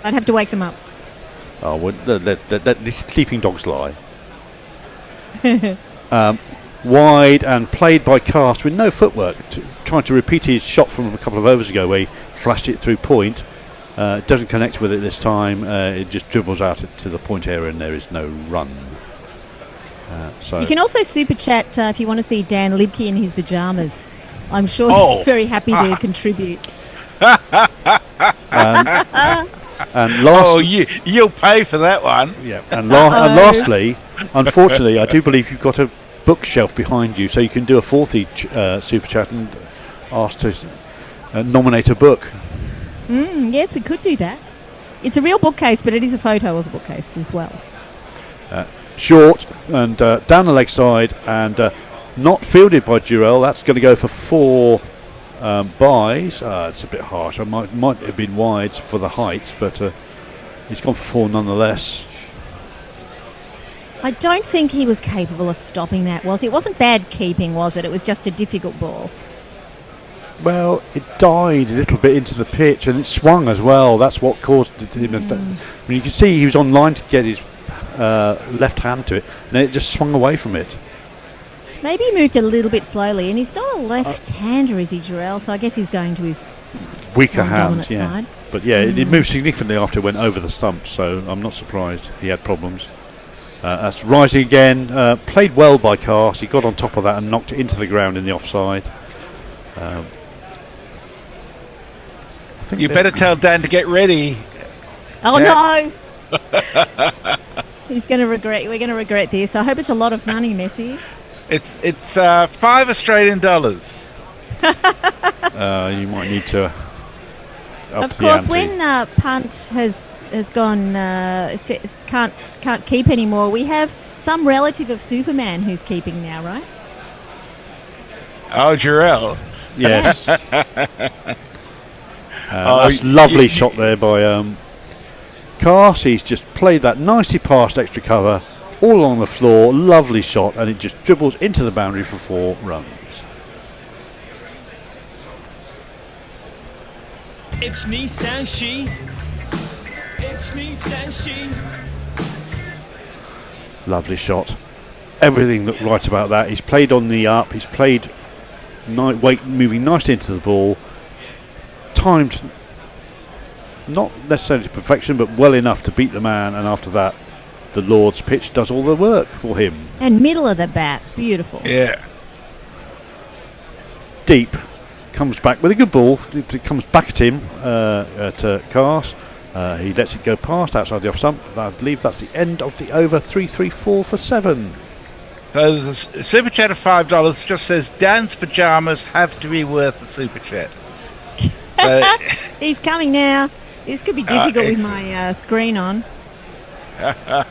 I'd have to wake them up. Oh, well, let these sleeping dogs lie. Wide and played by Cast with no footwork, trying to repeat his shot from a couple of overs ago where he flashed it through point. Doesn't connect with it this time. It just dribbles out to the point area, and there is no run. So you can also Super Chat if you want to see Dan Libke in his pyjamas. I'm sure he's very happy to contribute. And you'll pay for that one. Yeah, and lastly, unfortunately, I do believe you've got a bookshelf behind you, so you can do a fourth Super Chat and ask to nominate a book. Yes, we could do that. It's a real bookcase, but it is a photo of the bookcase as well. Short and down the leg side and not fielded by Durrell. That's going to go for 4 buys. It's a bit harsh. I might have been wide for the height, but he's gone for 4 nonetheless. I don't think he was capable of stopping that, was he? It wasn't bad keeping, was it? It was just a difficult ball. Well, it died a little bit into the pitch and it swung as well. That's what caused it. I mean, you can see he was on line to get his left hand to it, and then it just swung away from it. Maybe he moved a little bit slowly, and he's not a left-hander, is he, Jarrell? So I guess he's going to his weaker hand, side. But yeah, it moved significantly after it went over the stump, so I'm not surprised he had problems. That's rising again. Played well by Cast. He got on top of that and knocked it into the ground in the offside. You better tell Dan to get ready. Oh no! He's going to regret. We're going to regret this. I hope it's a lot of money, Messi. It's $5 Australian. You might need to. Of course, when Pant has gone, can't keep anymore. We have some relative of Superman who's keeping now, right? Oh, Jarrell. Yes. That's a lovely shot there by Cast. He's just played that nicely past extra cover, all along the floor. Lovely shot, and it just dribbles into the boundary for 4 runs. It's Nissan She. It's Nissan She. Lovely shot. Everything looked right about that. He's played on the up. He's played weight moving nicely into the ball. Timed not necessarily to perfection, but well enough to beat the man. And after that, the Lord's pitch does all the work for him. And middle of the bat, beautiful. Yeah. Deep. Comes back with a good ball. It comes back at him, at Cast. He lets it go past outside the off stump. I believe that's the end of the over. 3-3-4 for 7. So there's a super chat of $5 just says Dan's pajamas have to be worth the super chat. So he's coming now. This could be difficult with my screen on. Here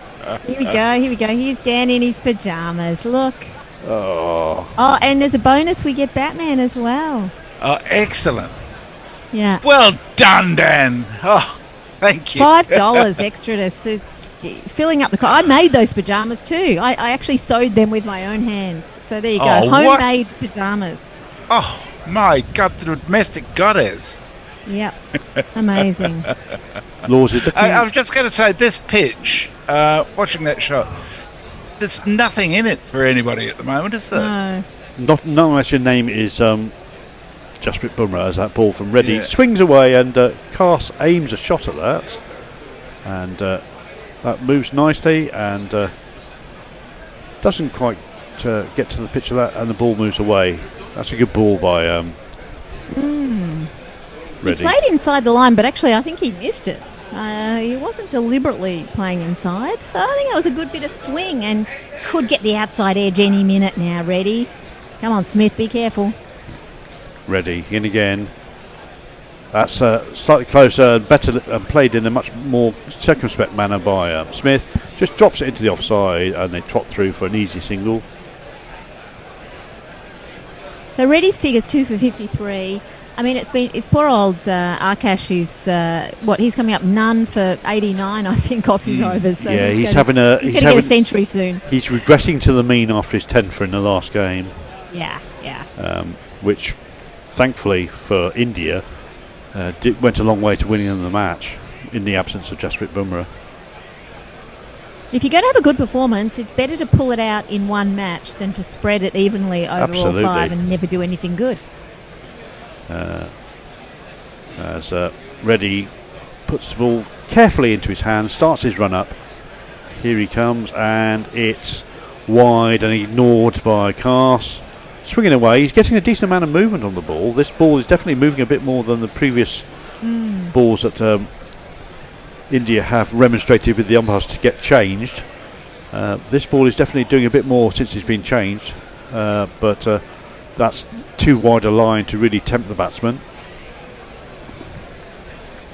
we go. Here's Dan in his pajamas. Look. Oh, and there's a bonus. We get Batman as well. Oh, excellent. Yeah. Well done, Dan. Oh, thank you. $5 extra to filling up the I made those pajamas too. I actually sewed them with my own hands. So there you go. Homemade pajamas. Oh my God, the domestic goddess. Yep. Amazing. I was just going to say, this pitch, watching that shot, there's nothing in it for anybody at the moment, is there? No. Not unless your name is Jasprit Bumrah, as that ball from Reddy swings away, and Cast aims a shot at that, and that moves nicely and doesn't quite get to the pitch of that, and the ball moves away. That's a good ball by Reddy. He played inside the line, but actually I think he missed it. He wasn't deliberately playing inside, so I think it was a good bit of swing and could get the outside edge any minute now. Reddy, come on Smith, be careful. Reddy in again. That's slightly closer, better, and played in a much more circumspect manner by Smith. Just drops it into the offside, and they trot through for an easy single. So Reddy's figures 2 for 53. I mean, it's poor old Akash who's he's coming up none for 89, I think, off his overs. So yeah, he's going to get a century soon. He's regressing to the mean after his 10 for in the last game. Yeah. Which, thankfully for India, went a long way to winning them the match in the absence of Jasprit Bumrah. If you're going to have a good performance, it's better to pull it out in one match than to spread it evenly over all 5 and never do anything good. As Reddy puts the ball carefully into his hand, starts his run up. Here he comes, and it's wide and ignored by Cast. Swinging away, he's getting a decent amount of movement on the ball. This ball is definitely moving a bit more than the previous balls that India have remonstrated with the umpires to get changed. This ball is definitely doing a bit more since it's been changed, but that's too wide a line to really tempt the batsman.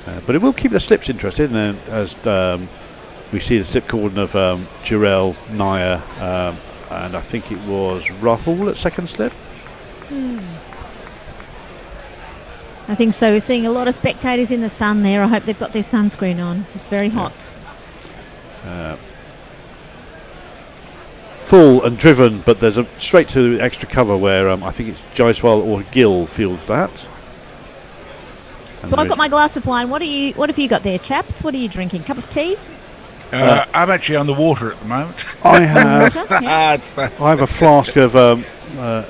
But it will keep the slips interested, and as we see the slip cordon of Jarrell, Naya, and I think it was Rahul at second slip. I think so. We're seeing a lot of spectators in the sun there. I hope they've got their sunscreen on. It's very hot. Full and driven, but there's a straight to extra cover where I think it's Jaiswal or Gill fields that. So I've got my glass of wine. What have you got there, chaps? What are you drinking? Cup of tea? I'm actually on the water at the moment. I have I a flask of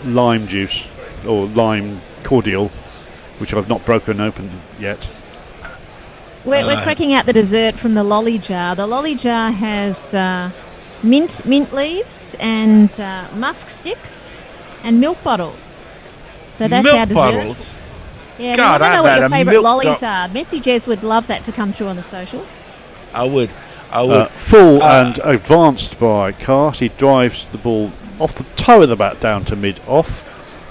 lime juice or lime cordial, which I've not broken open yet. We're cracking out the dessert from the lolly jar. The lolly jar has mint leaves and musk sticks and milk bottles. So that's our milk dessert. bottles. Yeah, God, we want to know I've what had your a favourite milk lollies do- are. Messy Jez would love that to come through on the socials. I would. Full and advanced by Cast. He drives the ball off the toe of the bat down to mid-off,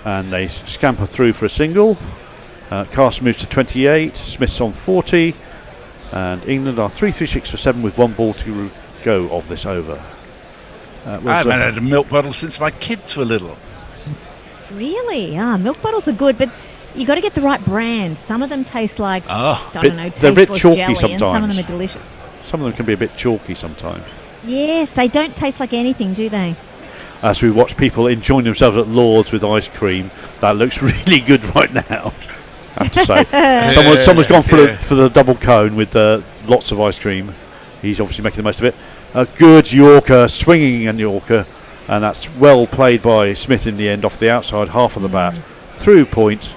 and they scamper through for a single. Cast moves to 28, Smith's on 40, and England are 3-3-6 for 7 with one ball to go of this over. I haven't had a milk bottle since my kids were little. Really? Milk bottles are good, but you got to get the right brand. Some of them taste like, they're a bit tasteless chalky jelly, sometimes. and some of them are delicious. Some of them can be a bit chalky sometimes. Yes, they don't taste like anything, do they? As we watch people enjoying themselves at Lord's with ice cream, that looks really good right now, I have to say. Someone's gone for the double cone with lots of ice cream. He's obviously making the most of it. A good Yorker, swinging and Yorker, and that's well played by Smith in the end, off the outside half of the bat, through point.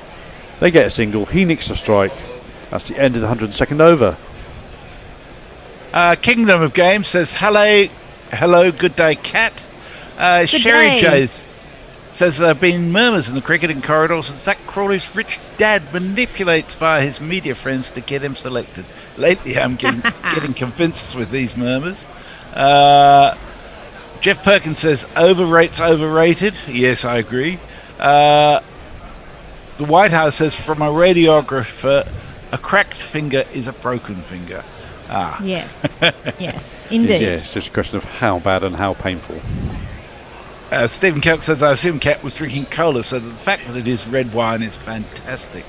They get a single, he nicks a strike. That's the end of the 102nd over. Kingdom of Games says, hello, good day, Cat. Sherry Jays says there have been murmurs in the cricketing corridors that Zach Crawley's rich dad manipulates via his media friends to get him selected. Lately I'm getting convinced with these murmurs. Jeff Perkins says, overrated. Yes, I agree. The White House says, from a radiographer, a cracked finger is a broken finger. Yes, yes, indeed. Yeah, it's just a question of how bad and how painful. Stephen Kelk says, I assume Cat was drinking cola, so the fact that it is red wine is fantastic.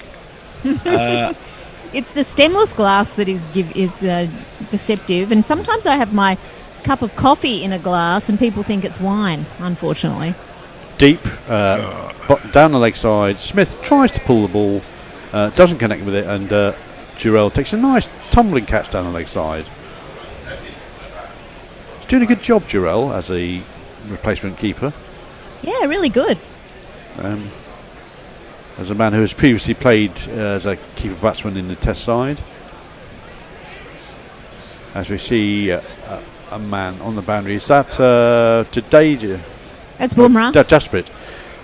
It's the stemless glass that is deceptive, and sometimes I have my cup of coffee in a glass and people think it's wine, unfortunately. Deep, down the leg side, Smith tries to pull the ball, doesn't connect with it, and Jarrell takes a nice tumbling catch down the leg side. He's doing a good job, Jarrell, as a replacement keeper. Yeah, really good. As a man who has previously played as a keeper batsman in the Test side. As we see a man on the boundary. Is that today? That's Bumrah. Jasprit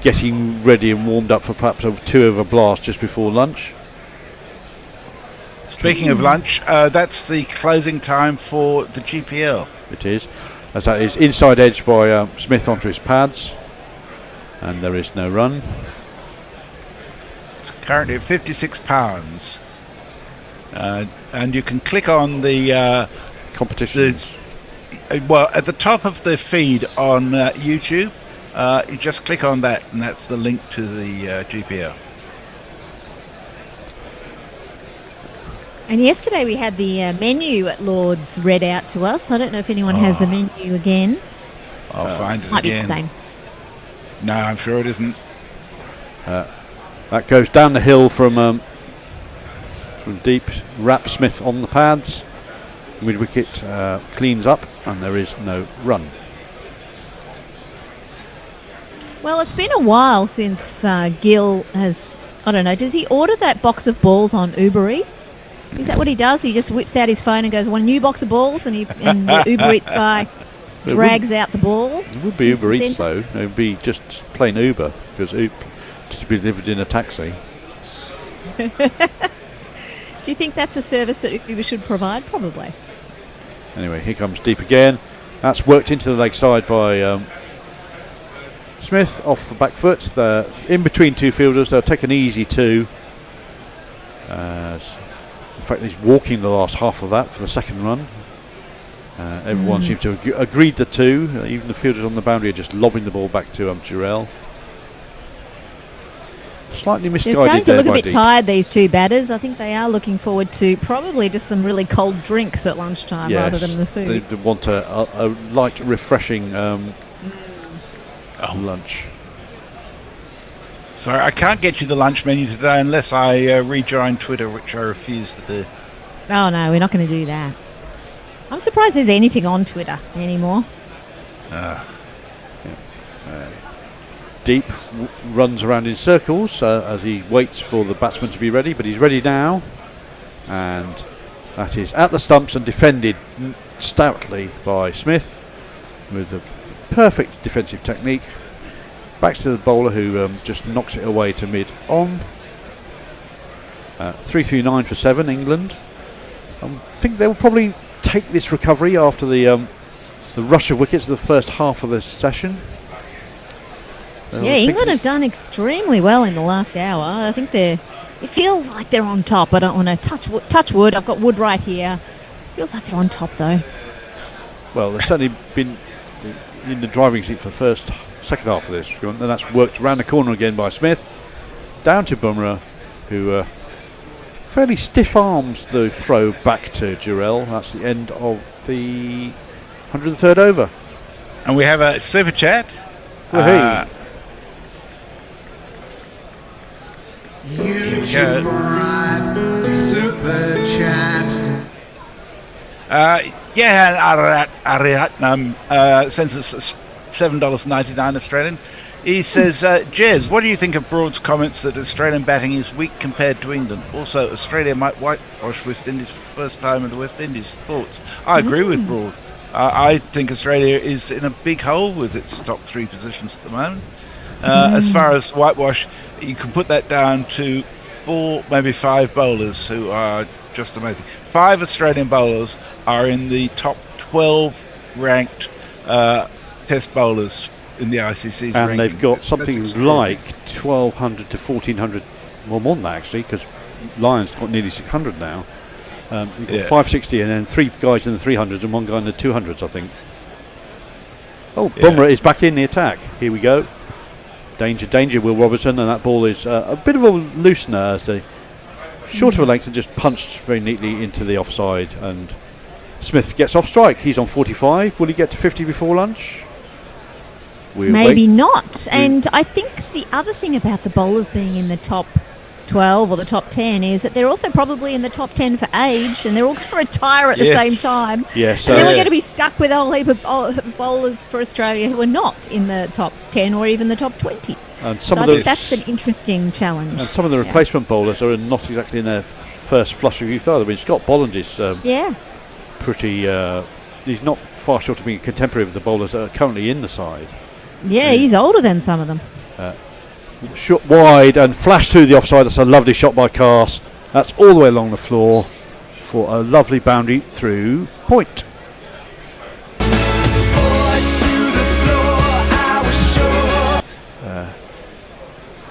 getting ready and warmed up for perhaps a 2-over blast just before lunch. Speaking of lunch, that's the closing time for the GPL. It is. As that is inside edge by Smith onto his pads. And there is no run. It's currently at £56. And you can click on the competitions. Well, at the top of the feed on YouTube, you just click on that, and that's the link to the GPL. And yesterday we had the menu at Lord's read out to us. I don't know if anyone has the menu again. I'll find it might again. Be the same. No, I'm sure it isn't. That goes down the hill from deep. Rap Smith on the pads. Mid-wicket cleans up, and there is no run. Well, it's been a while since Gill has, I don't know, does he order that box of balls on Uber Eats? Is that what he does? He just whips out his phone and goes, "Want a new box of balls?" And the Uber Eats guy drags out the balls. It would be Uber Eats though. It would be just plain Uber, because to be delivered in a taxi. Do you think that's a service that Uber should provide? Probably. Anyway, here comes deep again. That's worked into the leg side by Smith off the back foot. They're in between two fielders. They'll take an easy two. In fact, he's walking the last half of that for the second run. Everyone seems to have agreed the two. Even the fielders on the boundary are just lobbing the ball back to Jarrell. Slightly misguided. They're starting to look a by bit Deep. tired, these two batters. I think they are looking forward to probably just some really cold drinks at lunchtime rather than the food. They want a light, refreshing lunch. Sorry, I can't get you the lunch menu today unless I rejoin Twitter, which I refuse to do. Oh, no, we're not going to do that. I'm surprised there's anything on Twitter anymore. Deep runs around in circles as he waits for the batsman to be ready, but he's ready now, and that is at the stumps and defended stoutly by Smith with a perfect defensive technique. Back to the bowler who just knocks it away to mid-on. 3-3-9 for 7, England. I think they will probably take this recovery after the rush of wickets in the first half of the session. Yeah, England have done extremely well in the last hour. I think it feels like they're on top. I don't want to touch wood. I've got wood right here. Feels like they're on top, though. Well, they've certainly been in the driving seat for the second half of this. And that's worked around the corner again by Smith. Down to Bumrah, who fairly stiff arms the throw back to Jarrell. That's the end of the 103rd over. And we have a super chat. Super chat. Ariatnam sends us $7.99 Australian. He says, Jez, what do you think of Broad's comments that Australian batting is weak compared to England? Also, Australia might whitewash West Indies for the first time in the West Indies. Thoughts? I agree with Broad. I think Australia is in a big hole with its top 3 positions at the moment. As far as whitewash, you can put that down to 4, maybe 5 bowlers who are just amazing. 5 Australian bowlers are in the top 12 ranked test bowlers in the ICC's ranking. And they've got something like 1,200 to 1,400, well, more than that actually, because Lions got nearly 600 now. You've got 560 and then 3 guys in the 300s and 1 guy in the 200s, I think. Oh, Bumrah is back in the attack. Here we go. Danger, Will Robertson, and that ball is a bit of a loosener as the short of a length and just punched very neatly into the offside, and Smith gets off strike. He's on 45. Will he get to 50 before lunch? Maybe not. And I think the other thing about the bowlers being in the top 12 or the top 10 is that they're also probably in the top 10 for age, and they're all going to retire at the same time. Yes. And then we're going to be stuck with a whole heap of bowlers for Australia who are not in the top 10 or even the top 20. And I think that's an interesting challenge. And some of the replacement bowlers are not exactly in their first flush of youth either. I mean, Scott Bolland is pretty... he's not far short of being contemporary with the bowlers that are currently in the side. Yeah, he's older than some of them. Shot wide and flash through the offside. That's a lovely shot by Cars. That's all the way along the floor for a lovely boundary through point.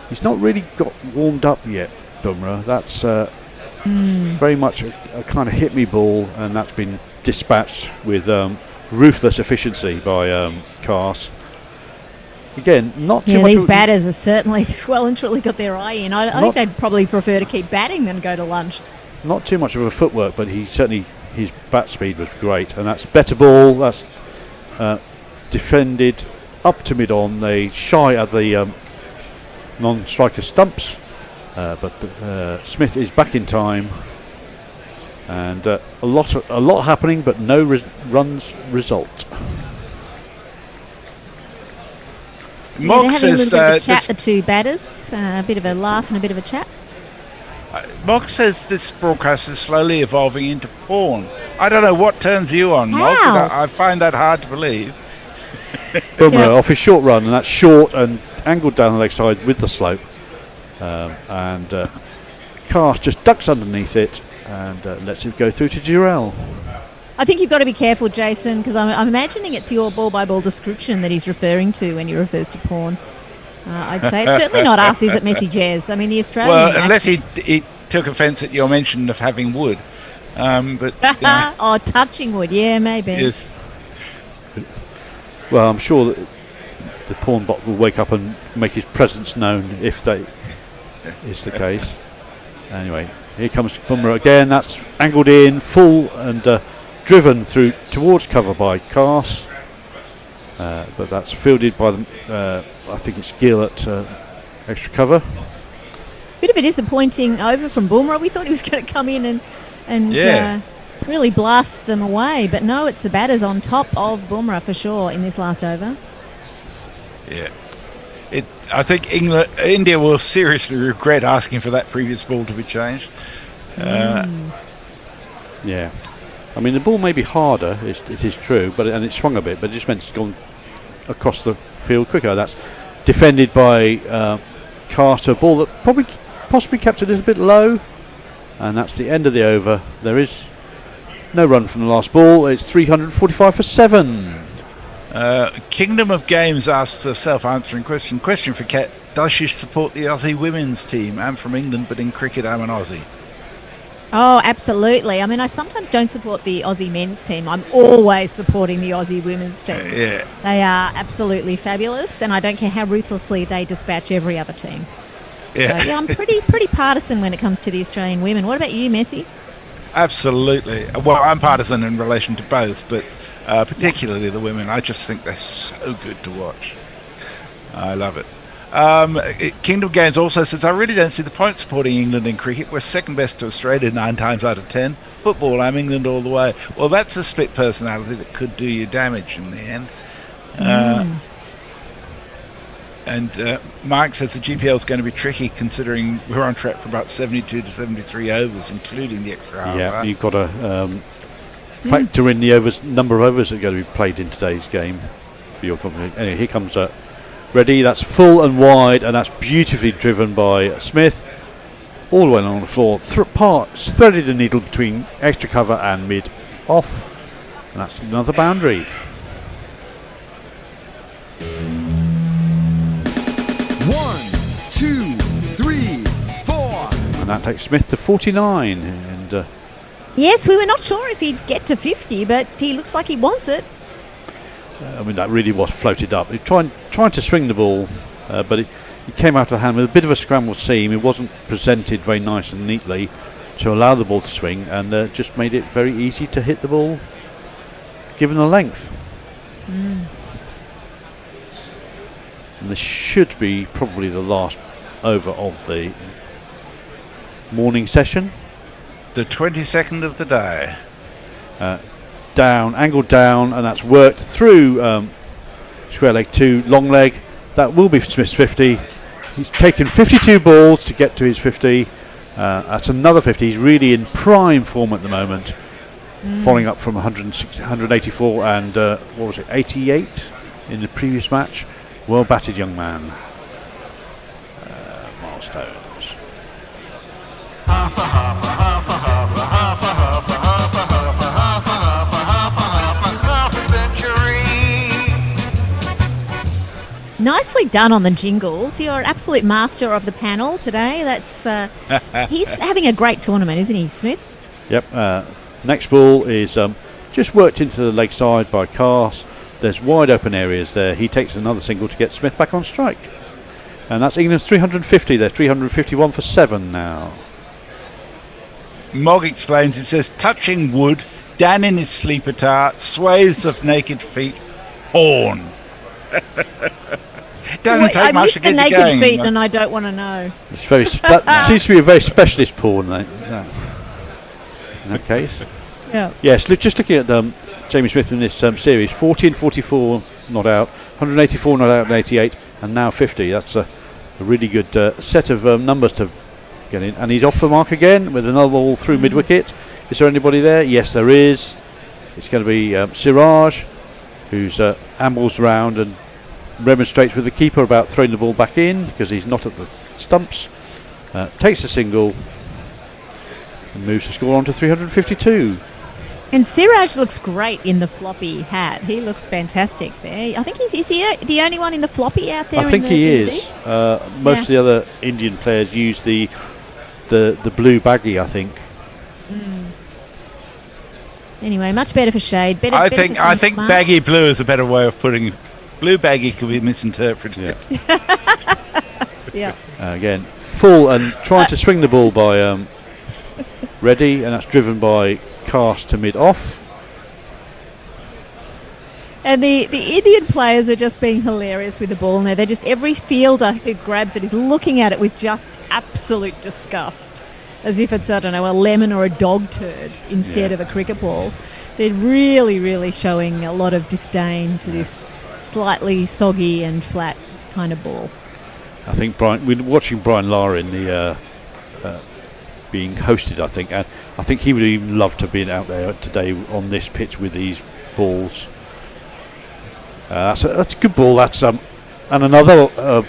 He's not really got warmed up yet, Bumrah. That's very much a kind of hit me ball, and that's been dispatched with ruthless efficiency by Cars. Again, not too much. These batters are certainly well and truly got their eye in. I think they'd probably prefer to keep batting than go to lunch. Not too much of a footwork, but his bat speed was great, and that's better ball. That's defended up to mid-on. They shy at the non-striker stumps, but Smith is back in time, and a lot happening, but no runs result. They're having a little bit of a chat, the two batters. A bit of a laugh and a bit of a chat. Mog says this broadcast is slowly evolving into porn. I don't know what turns you on, Mog. I find that hard to believe. Bumrah off his short run, and that's short and angled down the leg side with the slope. And Cast just ducks underneath it and lets it go through to Jarrell. I think you've got to be careful, Jason, because I'm imagining it's your ball-by-ball description that he's referring to when he refers to porn. I'd say it's certainly not us, is it, Messy Jazz? I mean, the Australian... Well, unless he took offence at your mention of having wood. But oh, touching wood, yeah, maybe. yes. Well, I'm sure that the pawn bot will wake up and make his presence known if that is the case. Anyway, here comes Bumrah again. That's angled in, full and driven through towards cover by Cars. But that's fielded by I think it's Gill at extra cover. Bit of a disappointing over from Bumrah. We thought he was going to come in and really blast them away, but no, it's the batters on top of Bumrah for sure in this last over. Yeah. I think India will seriously regret asking for that previous ball to be changed. Yeah. I mean, the ball may be harder, it is true, and it swung a bit, but it just meant it's gone across the field quicker. That's defended by Carter, ball that possibly kept a little bit low, and that's the end of the over. There is no run from the last ball. It's 345 for 7. Kingdom of Games asks a self-answering question. Question for Kat. Does she support the Aussie women's team? I'm from England, but in cricket I'm an Aussie. Oh, absolutely. I mean, I sometimes don't support the Aussie men's team. I'm always supporting the Aussie women's team. Yeah. They are absolutely fabulous, and I don't care how ruthlessly they dispatch every other team. Yeah. So, yeah, I'm pretty partisan when it comes to the Australian women. What about you, Messi? Absolutely. Well, I'm partisan in relation to both, but particularly the women. I just think they're so good to watch. I love it. Kingdom Games also says, I really don't see the point supporting England in cricket. We're second best to Australia 9 times out of 10. Football, I'm England all the way. Well, that's a split personality that could do you damage in the end. And Mike says the GPL is going to be tricky considering we're on track for about 72 to 73 overs, including the extra half. Yeah, you've got to factor in the number of overs that are going to be played in today's game for your company. Anyway, here comes ready. That's full and wide, and that's beautifully driven by Smith. All the way along the floor. Threaded the needle between extra cover and mid off. And that's another boundary. 1, 2, 3, 4. And that takes Smith to 49. And yes, we were not sure if he'd get to 50, but he looks like he wants it. I mean, that really was floated up. He trying to swing the ball, but he came out of the hand with a bit of a scrambled seam. It wasn't presented very nice and neatly to allow the ball to swing, and just made it very easy to hit the ball, given the length. And this should be probably the last over of the morning session. The 22nd of the day. Down, angled down, and that's worked through square leg 2, long leg. That will be Smith's 50. He's taken 52 balls to get to his 50. That's another 50. He's really in prime form at the moment, following up from 184 and 88 in the previous match. Well batted, young man. Milestones. Nicely done on the jingles. You're an absolute master of the panel today. That's he's having a great tournament, isn't he, Smith? Yep. Next ball is just worked into the leg side by Cars. There's wide open areas there. He takes another single to get Smith back on strike. And that's England's 350. They're 351 for 7 now. Mog explains, it says, touching wood, Dan in his sleeper tart, swathes of naked feet, horn. Doesn't take much to get the you naked going. feet, and I don't want to know. It's very that seems to be a very specialist porn, in that case. Yeah. Yes, just looking at Jamie Smith in this series, 40 and 44 not out, 184 not out and 88, and now 50. That's a really good set of numbers to get in. And he's off the mark again with another ball through mid-wicket. Is there anybody there? Yes, there is. It's going to be Siraj, who's ambles round and remonstrates with the keeper about throwing the ball back in because he's not at the stumps. Takes a single and moves the score on to 352. And Siraj looks great in the floppy hat. He looks fantastic there. I think is he the only one in the floppy out there? I think he is. Most of the other Indian players use the the blue baggy, I think. Anyway, much better for shade. Better, I better think for some I think smart- baggy blue is a better way of putting. Blue baggy could be misinterpreted. Yeah. Again, full and trying to swing the ball by Reddy, and that's driven by Cast to mid-off. And the Indian players are just being hilarious with the ball now. They're just, every fielder who grabs it is looking at it with just absolute disgust, as if it's, I don't know, a lemon or a dog turd instead of a cricket ball. They're really, really showing a lot of disdain to this slightly soggy and flat kind of ball. I think we're watching Brian Lara in the being hosted, I think, and I think he would even love to have been out there today on this pitch with these balls. That's a good ball. That's and another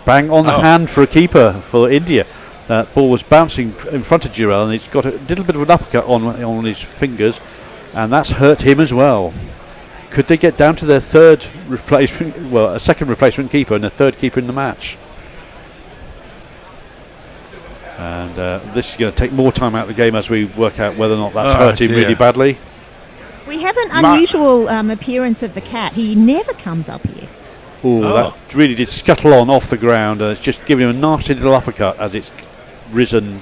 bang on the hand for a keeper for India. That ball was bouncing in front of Jurel, and he's got a little bit of an uppercut on his fingers, and that's hurt him as well. Could they get down to their third replacement? Well, a second replacement keeper and a third keeper in the match. And this is going to take more time out of the game as we work out whether or not that's hurt him really badly. We have an unusual appearance of the cat. He never comes up here. That really did scuttle on off the ground, and it's just giving him a nasty little uppercut as it's risen.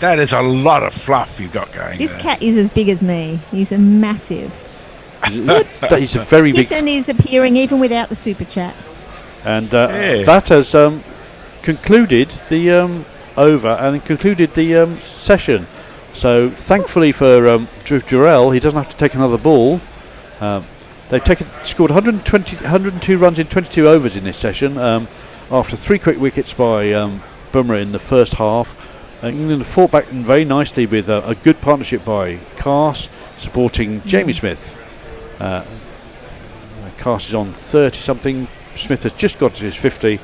That is a lot of fluff you've got going This there. cat is as big as me. He's a massive. He's a very big. Kitten is appearing even without the super chat. And that has concluded the over and concluded the session. So thankfully for Jurel, he doesn't have to take another ball. They've scored 102 runs in 22 overs in this session after 3 quick wickets by Bumrah in the first half. England fought back very nicely with a good partnership by Cast supporting Jamie Smith. Cast is on 30 something. Smith has just got to his 50,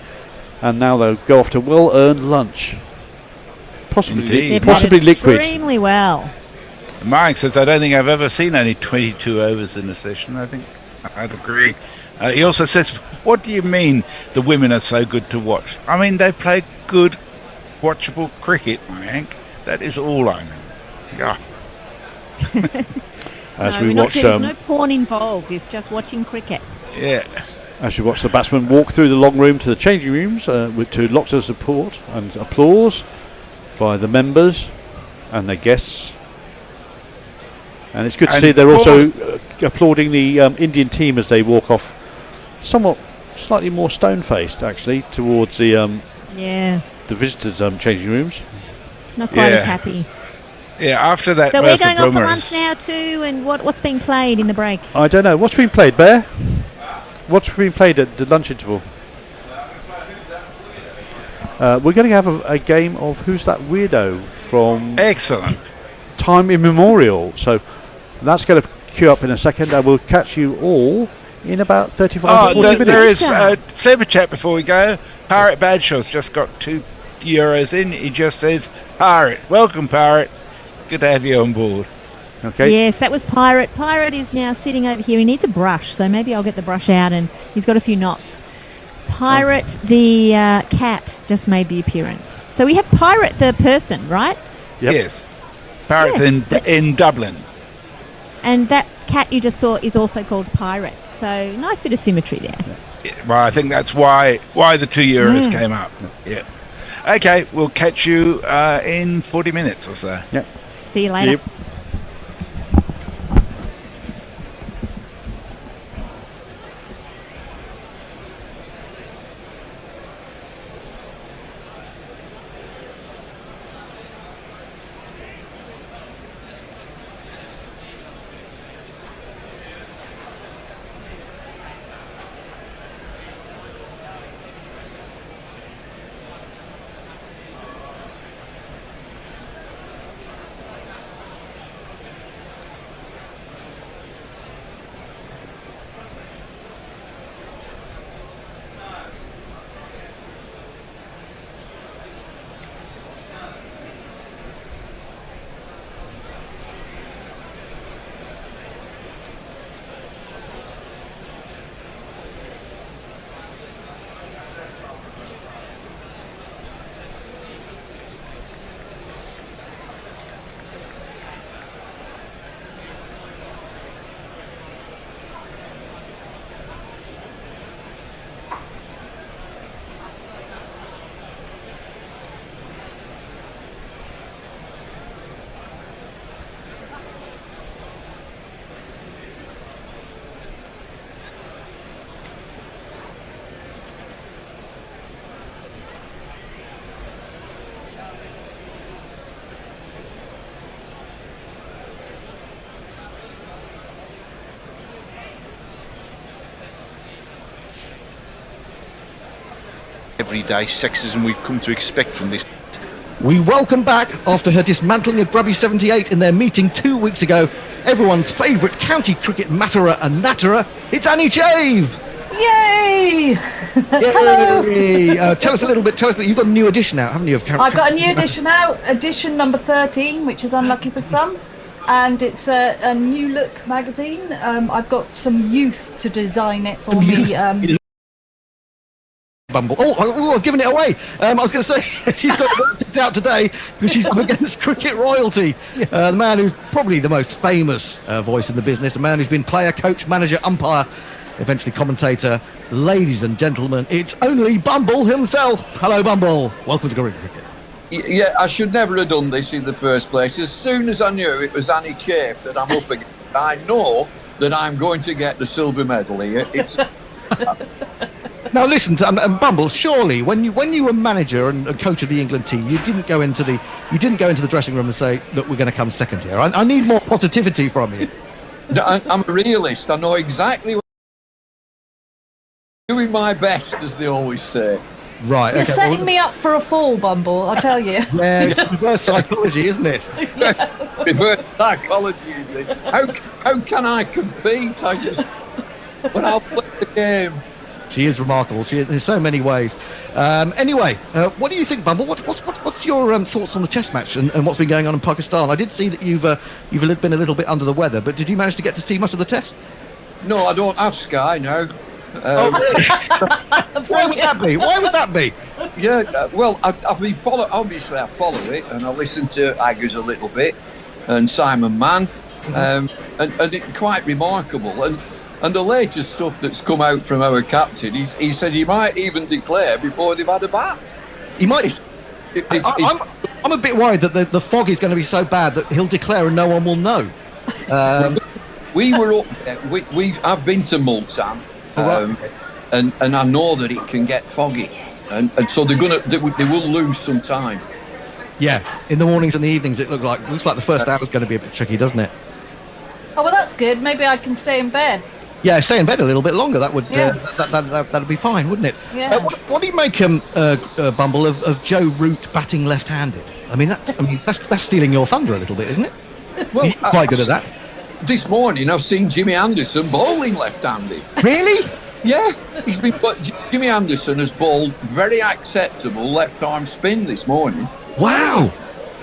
and now they'll go off to well-earned lunch. Possibly liquid. Extremely well. Mike says, I don't think I've ever seen only 22 overs in a session. I think I'd agree. He also says, what do you mean the women are so good to watch? I mean, they play good, watchable cricket, Mike. That is all I know. Yeah. There's no porn involved. It's just watching cricket. Yeah. As you watch the batsmen walk through the long room to the changing rooms to lots of support and applause by the members and their guests. And it's good to see they're also applauding the Indian team as they walk off, slightly more stone-faced actually, towards the visitors' changing rooms. Not quite as happy. Yeah, after that. So we're going off for lunch now too, and what's being played in the break? I don't know. What's being played, Bear? What's being played at the lunch interval? We're going to have a game of Who's That Weirdo from Excellent time immemorial. So that's going to queue up in a second, and we'll catch you all in about 35 minutes. There is a super chat before we go. Pirate Badshaw's just got €2 in. He just says, Pirate, welcome Pirate. Good to have you on board. Okay. Yes, that was Pirate. Pirate is now sitting over here. He needs a brush, so maybe I'll get the brush out, and he's got a few knots. Pirate, the cat, just made the appearance. So we have Pirate, the person, right? Yep. Yes. Pirate's in Dublin. And that cat you just saw is also called Pirate. So nice bit of symmetry there. Yeah, well, I think that's why the €2 came up. Yeah. Okay, we'll catch you in 40 minutes or so. Yep. See you later. Yep. everyday sexism we've come to expect from this. We welcome back, after her dismantling of Grubby 78 in their meeting 2 weeks ago, everyone's favourite county cricket matterer and natterer, it's Annie Chave! Yay! Yay! Tell us a little bit, you've got a new edition out, haven't you? I've got a new edition out, edition number 13, which is unlucky for some, and it's a new look magazine. I've got some youth to design it for me. Bumble. Oh, I've given it away. I was going to say, she's got it out today because she's up against cricket royalty. The man who's probably the most famous voice in the business, the man who's been player, coach, manager, umpire, eventually commentator. Ladies and gentlemen, it's only Bumble himself. Hello, Bumble. Welcome to Gorilla Cricket. Yeah, I should never have done this in the first place. As soon as I knew it was Annie Chave that I'm up against, I know that I'm going to get the silver medal here. It's... Now listen, Bumble. Surely, when you were manager and coach of the England team, you didn't go into the dressing room and say, "Look, we're going to come second here." I need more positivity from you. No, I'm a realist. I know exactly what I'm doing my best, as they always say. Right. You're setting me up for a fall, Bumble. I tell you. Yeah, it's reverse psychology, isn't it? Reverse psychology, is it? How can I compete? When I'll play the game. She is remarkable. She is in so many ways. Anyway, what do you think, Bumble? What's your thoughts on the Test match and what's been going on in Pakistan? I did see that you've been a little bit under the weather, but did you manage to get to see much of the Test? No, I don't have Sky now. Really? Why would that be? Yeah, well, I've been obviously I follow it, and I listen to Aggers a little bit, and Simon Mann, and it's quite remarkable. And the latest stuff that's come out from our captain, he said he might even declare before they've had a bat. He might. I'm a bit worried that the fog is going to be so bad that he'll declare and no one will know. We were up there. I've been to Multan, and I know that it can get foggy, and so they will lose some time. Yeah, in the mornings and the evenings, it looks like the first hour is going to be a bit tricky, doesn't it? Oh well, that's good. Maybe I can stay in bed. Yeah, stay in bed a little bit longer. That would that'd be fine, wouldn't it? Yeah. What do you make, Bumble, of Joe Root batting left-handed? I mean, that's stealing your thunder a little bit, isn't it? Well, he's quite good at that. This morning, I've seen Jimmy Anderson bowling left-handed. Really? Yeah, Jimmy Anderson has bowled very acceptable left-arm spin this morning. Wow.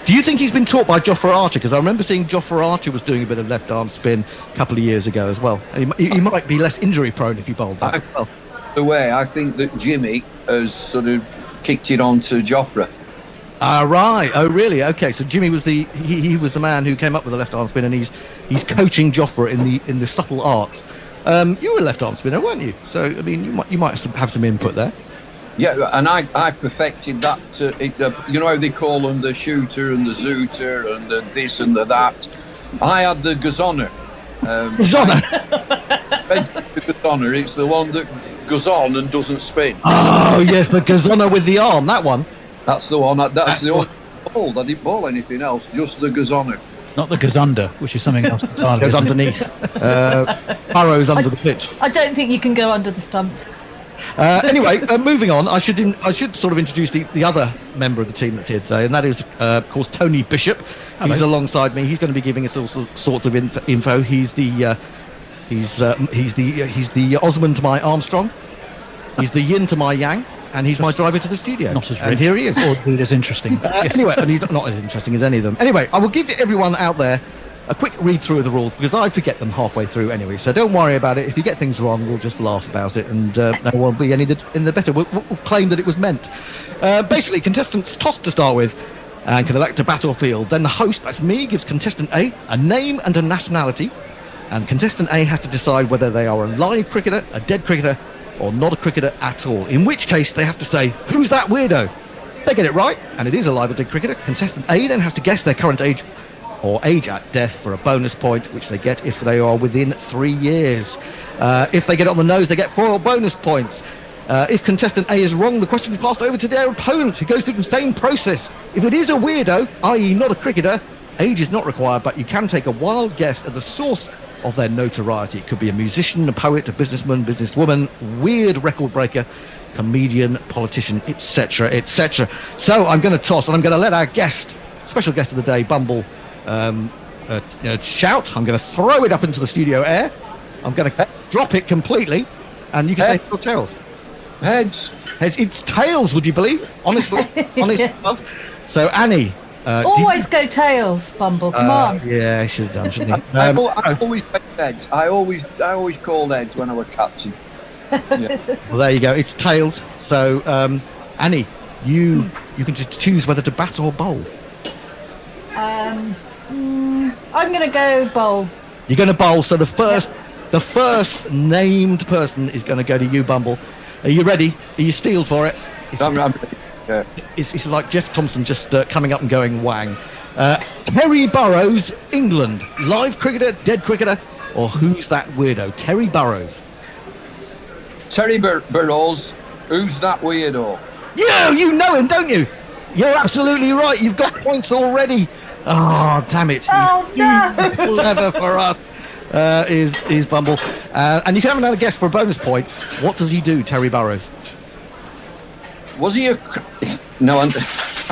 Do you think he's been taught by Jofra Archer? Because I remember seeing Jofra Archer was doing a bit of left-arm spin a couple of years ago as well. He might be less injury-prone if he bowled that as well. The way I think that Jimmy has sort of kicked it on to Jofra. Right. Oh, really? Okay. So Jimmy was he was the man who came up with the left-arm spin, and he's coaching Jofra in the subtle arts. You were a left-arm spinner, weren't you? So I mean, you might have some input there. Yeah, and I perfected that. You know how they call them the shooter and the zooter and the this and the that. I had the gazonner. Gazonner? The gazonner, it's the one that goes on and doesn't spin. Oh, yes, the gazonner with the arm, that one. That's the one. That's the only ball. I didn't bowl anything else, just the gazonner. Not the gazunder, which is something else. Goes underneath. Arrows under the pitch. I don't think you can go under the stumps. Anyway, moving on, I should sort of introduce the other member of the team that's here today, and that is, of course, Tony Bishop. Hello. He's alongside me. He's going to be giving us all sorts of info. He's the Osmond to my Armstrong. He's the yin to my yang, and he's my driver to the studio. Not as and here he is. Or as interesting. Anyway, and he's not as interesting as any of them. Anyway, I will give everyone out there a quick read through of the rules, because I forget them halfway through anyway, so don't worry about it. If you get things wrong, we'll just laugh about it, and no one will be any the better. We'll claim that it was meant. Basically, contestants toss to start with and can elect a battlefield. Then the host, that's me, gives contestant A name and a nationality, and contestant A has to decide whether they are a live cricketer, a dead cricketer, or not a cricketer at all, in which case they have to say, who's that weirdo? They get it right, and it is a live or dead cricketer. Contestant A then has to guess their current age or age at death for a bonus point, which they get if they are within 3 years. If they get it on the nose, they get 4 bonus points. If contestant A is wrong, the question is passed over to their opponent, who goes through the same process. If it is a weirdo, i.e. not a cricketer, age is not required, but you can take a wild guess at the source of their notoriety. It could be a musician, a poet, a businessman, businesswoman, weird record breaker. comedian, politician, etc., etc. So I'm going to toss, and I'm going to let our special guest of the day, Bumble, shout. I'm going to throw it up into the studio air. I'm going to drop it completely, and you can say your tails. Heads. It's tails, would you believe? Honestly. So, Annie. Always go tails, Bumble. Come on. Yeah, I should have done, shouldn't he? I always take heads. I always called heads when I was captain. Yeah. Well, there you go. It's tails. So, Annie, you can just choose whether to bat or bowl. I'm going to go bowl. You're going to bowl. So the first named person is going to go to you, Bumble. Are you ready? Are you steeled for it? I'm ready. Yeah. It's like Jeff Thompson just coming up and going wang. Terry Burrows, England. Live cricketer, dead cricketer, or who's that weirdo? Terry Burrows. Terry Burrows. Who's that weirdo? You know him, don't you? You're absolutely right. You've got points already. Oh, damn it. Oh, no. Clever for us. Is Bumble. And you can have another guess for a bonus point. What does he do, Terry Burrows? Was he No, I'm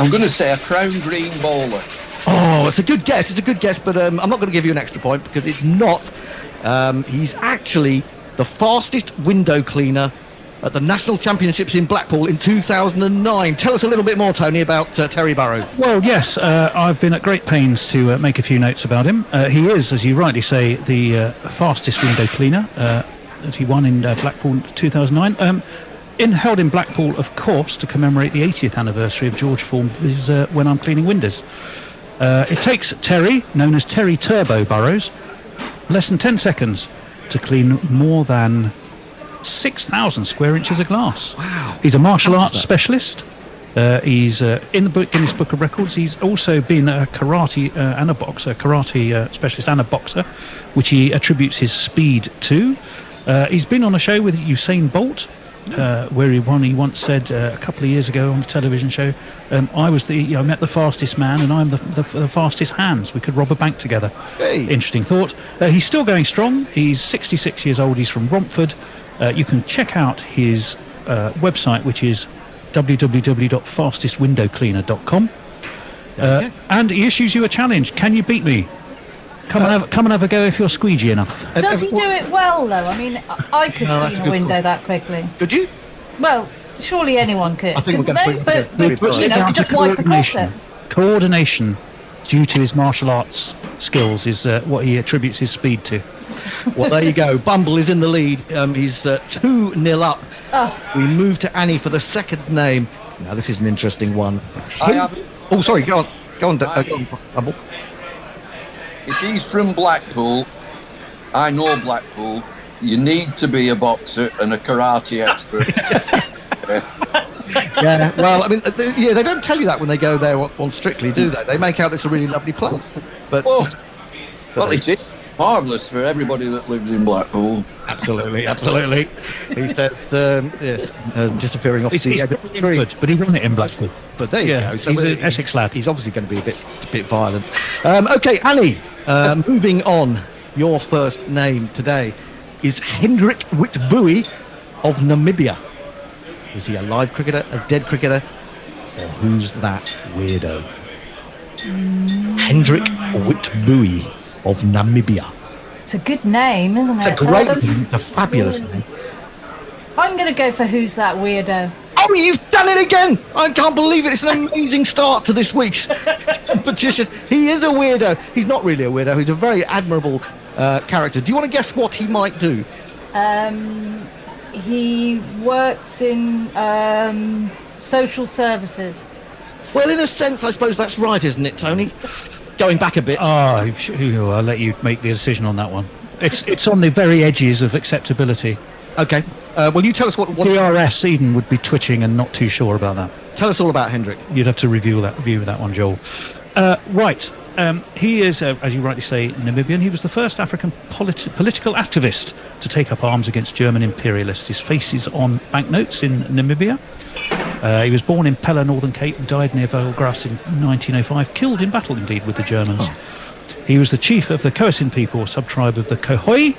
going to say a crown green bowler. Oh, it's a good guess. But I'm not going to give you an extra point because it's not. He's actually the fastest window cleaner at the National Championships in Blackpool in 2009. Tell us a little bit more, Tony, about Terry Burrows. Well, yes, I've been at great pains to make a few notes about him. He is, as you rightly say, the fastest window cleaner that he won in Blackpool in 2009. Held in Blackpool, of course, to commemorate the 80th anniversary of George Formby's When I'm Cleaning Windows. It takes Terry, known as Terry Turbo Burrows, less than 10 seconds to clean more than 6,000 square inches of glass. Wow. He's a martial arts specialist. He's in the Guinness Book of Records. He's also been a karate specialist and a boxer, which he attributes his speed to. He's been on a show with Usain Bolt, where he once said a couple of years ago on a television show, I met the fastest man and I'm the fastest hands. We could rob a bank together. Hey. Interesting thought. He's still going strong. He's 66 years old. He's from Romford. You can check out his website, which is www.fastestwindowcleaner.com. And he issues you a challenge. Can you beat me? Come and have a go if you're squeegee enough. Does he do it well, though? I mean, I could clean a window that quickly. Could you? Well, surely anyone could. I think we're couldn't going they? to But just wipe across it. Coordination, due to his martial arts skills, is what he attributes his speed to. Well, there you go. Bumble is in the lead. He's 2-0 up. We move to Annie for the second name. Now, this is an interesting one. Oh, sorry. Go on. Go on, Bumble. If he's from Blackpool, I know Blackpool, you need to be a boxer and a karate expert. Yeah, well, I mean, they don't tell you that when they go there on Strictly, do they? They make out it's a really lovely place. But well, it is marvellous for everybody that lives in Blackpool. Absolutely. He says, yes, disappearing off the edge of the tree. But he won it in Blackpool. But there you go. So he's an Essex lad. He's obviously going to be a bit violent. Okay, Annie, moving on. Your first name today is Hendrik Witbooi of Namibia. Is he a live cricketer, a dead cricketer, or who's that weirdo? Hendrik Witbooi of Namibia. It's a good name, isn't it? It's a great name. It's a fabulous name. I'm going to go for who's that weirdo. Oh, you've done it again! I can't believe it. It's an amazing start to this week's competition. He is a weirdo. He's not really a weirdo. He's a very admirable character. Do you want to guess what he might do? He works in social services. Well, in a sense, I suppose that's right, isn't it, Tony? Going back a bit. I'll let you make the decision on that one. It's on the very edges of acceptability. Okay. Well, you tell us what DRS Eden would be twitching and not too sure about that. Tell us all about Hendrik. You'd have to review that one, Joel. Right. He is, as you rightly say, Namibian. He was the first African political activist to take up arms against German imperialists. His face is on banknotes in Namibia. He was born in Pella, Northern Cape, and died near Belgrass in 1905, killed in battle indeed with the Germans. He was the chief of the Khoisan people, a sub-tribe of the Khoisan,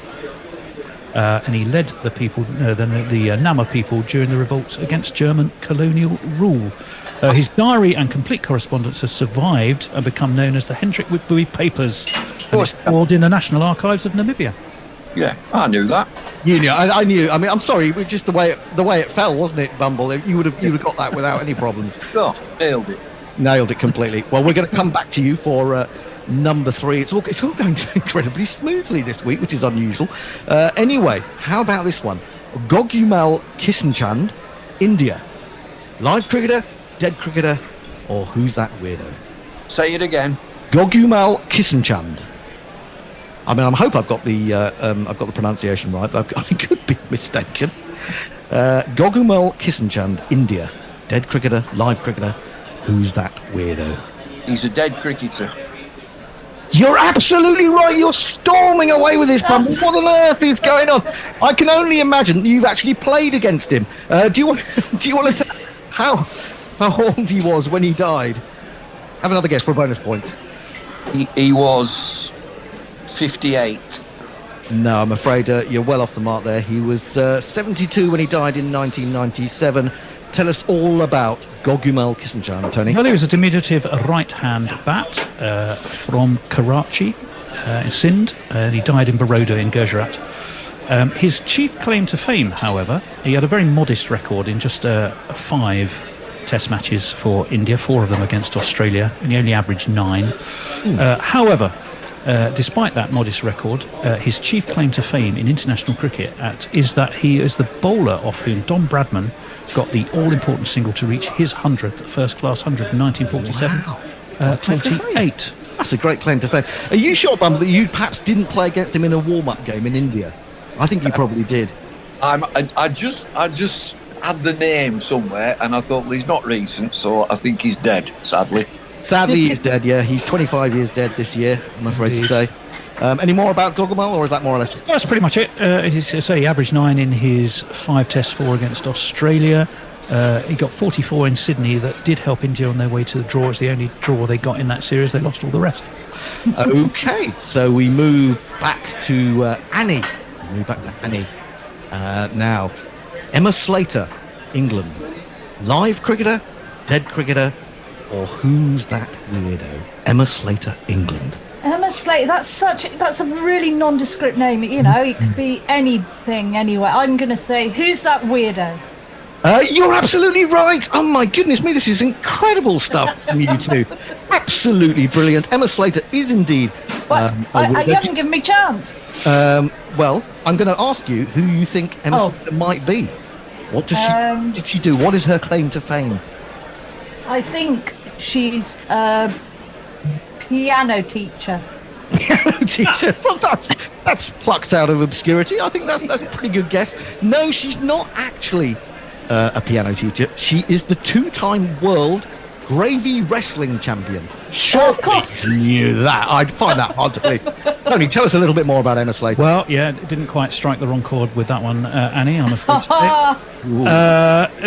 and he led the people, the Nama people, during the revolts against German colonial rule. His diary and complete correspondence has survived and become known as the Hendrik Witbooi Papers, and it's stored in the National Archives of Namibia. Yeah, I knew that. You knew. I knew. I mean, I'm sorry, but just the way it fell, wasn't it, Bumble? You would have got that without any problems. Oh, nailed it. Nailed it completely. Well, we're going to come back to you for number 3. It's all going incredibly smoothly this week, which is unusual. Anyway, how about this one? Gogumal Kissenchand, India. Live cricketer, dead cricketer, or who's that weirdo? Say it again. Gogumal Kissenchand. I mean, I hope I've got the pronunciation right, but I could be mistaken. Gogumal Kissenchand, India. Dead cricketer, live cricketer. Who's that weirdo? He's a dead cricketer. You're absolutely right. You're storming away with this, Bumble. What on earth is going on? I can only imagine you've actually played against him. Do you want to tell how old he was when he died? Have another guess for a bonus point. He was 58. No, I'm afraid you're well off the mark there. He was 72 when he died in 1997. Tell us all about Gogumal Kissenchand, Tony. Well, he was a diminutive right-hand bat from Karachi in Sindh. He died in Baroda in Gujarat. His chief claim to fame, however, he had a very modest record in just 5 Test matches for India, 4 of them against Australia, and he only averaged 9. However, despite that modest record, his chief claim to fame in international cricket is that he is the bowler off whom Don Bradman got the all-important single to reach his 100th first-class 100 in 1947. Wow. 28. That's a great claim to fame. Are you sure, Bumble, that you perhaps didn't play against him in a warm-up game in India? I think you probably did. I just had the name somewhere, and I thought, well, he's not recent, so I think he's dead, sadly. Sadly, he's dead, yeah. He's 25 years dead this year, I'm afraid to say. Any more about Gogumal, or is that more or less? That's pretty much it. He averaged 9 in his 5 Tests, 4 against Australia. He got 44 in Sydney. That did help India on their way to the draw. It's the only draw they got in that series. They lost all the rest. Okay, so we move back to Annie. Now, Emma Slater, England. Live cricketer, dead cricketer, or who's that weirdo? Emma Slater, England. Emma Slater, that's a really nondescript name. You know, it could be anything, anywhere. I'm going to say, who's that weirdo? You're absolutely right. Oh my goodness me, this is incredible stuff from you two. Absolutely brilliant. Emma Slater is indeed. You haven't given me a chance. Well, I'm going to ask you who you think Emma Slater might be. What did she do? What is her claim to fame? I think she's a piano teacher. Piano teacher? Well, that's plucked out of obscurity. I think that's a pretty good guess. No, she's not actually a piano teacher. She is the 2-time world gravy wrestling champion. Sure, of course. Knew that. I'd find that hard to believe. Tony, tell us a little bit more about Emma Slater. Well, yeah, didn't quite strike the wrong chord with that one, Annie, I'm afraid.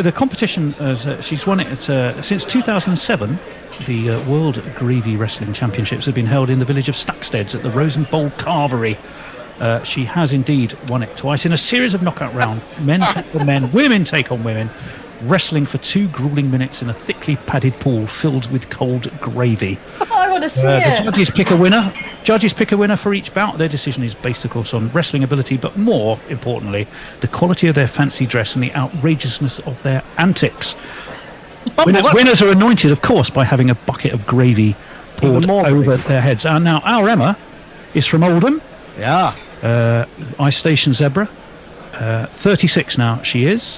The competition, she's won it since 2007. The World Gravy Wrestling Championships have been held in the village of Stacksteads at the Rosen Bowl Carvery. She has indeed won it twice in a series of knockout rounds. Men take on men, women take on women, wrestling for 2 grueling minutes in a thickly padded pool filled with cold gravy. I want to see it. The judges pick a winner for each bout. Their decision is based, of course, on wrestling ability, but more importantly, the quality of their fancy dress and the outrageousness of their antics. Winners are anointed, of course, by having a bucket of gravy poured over their heads. Now, our Emma is from Oldham. Yeah. Ice Station Zebra. 36 now she is.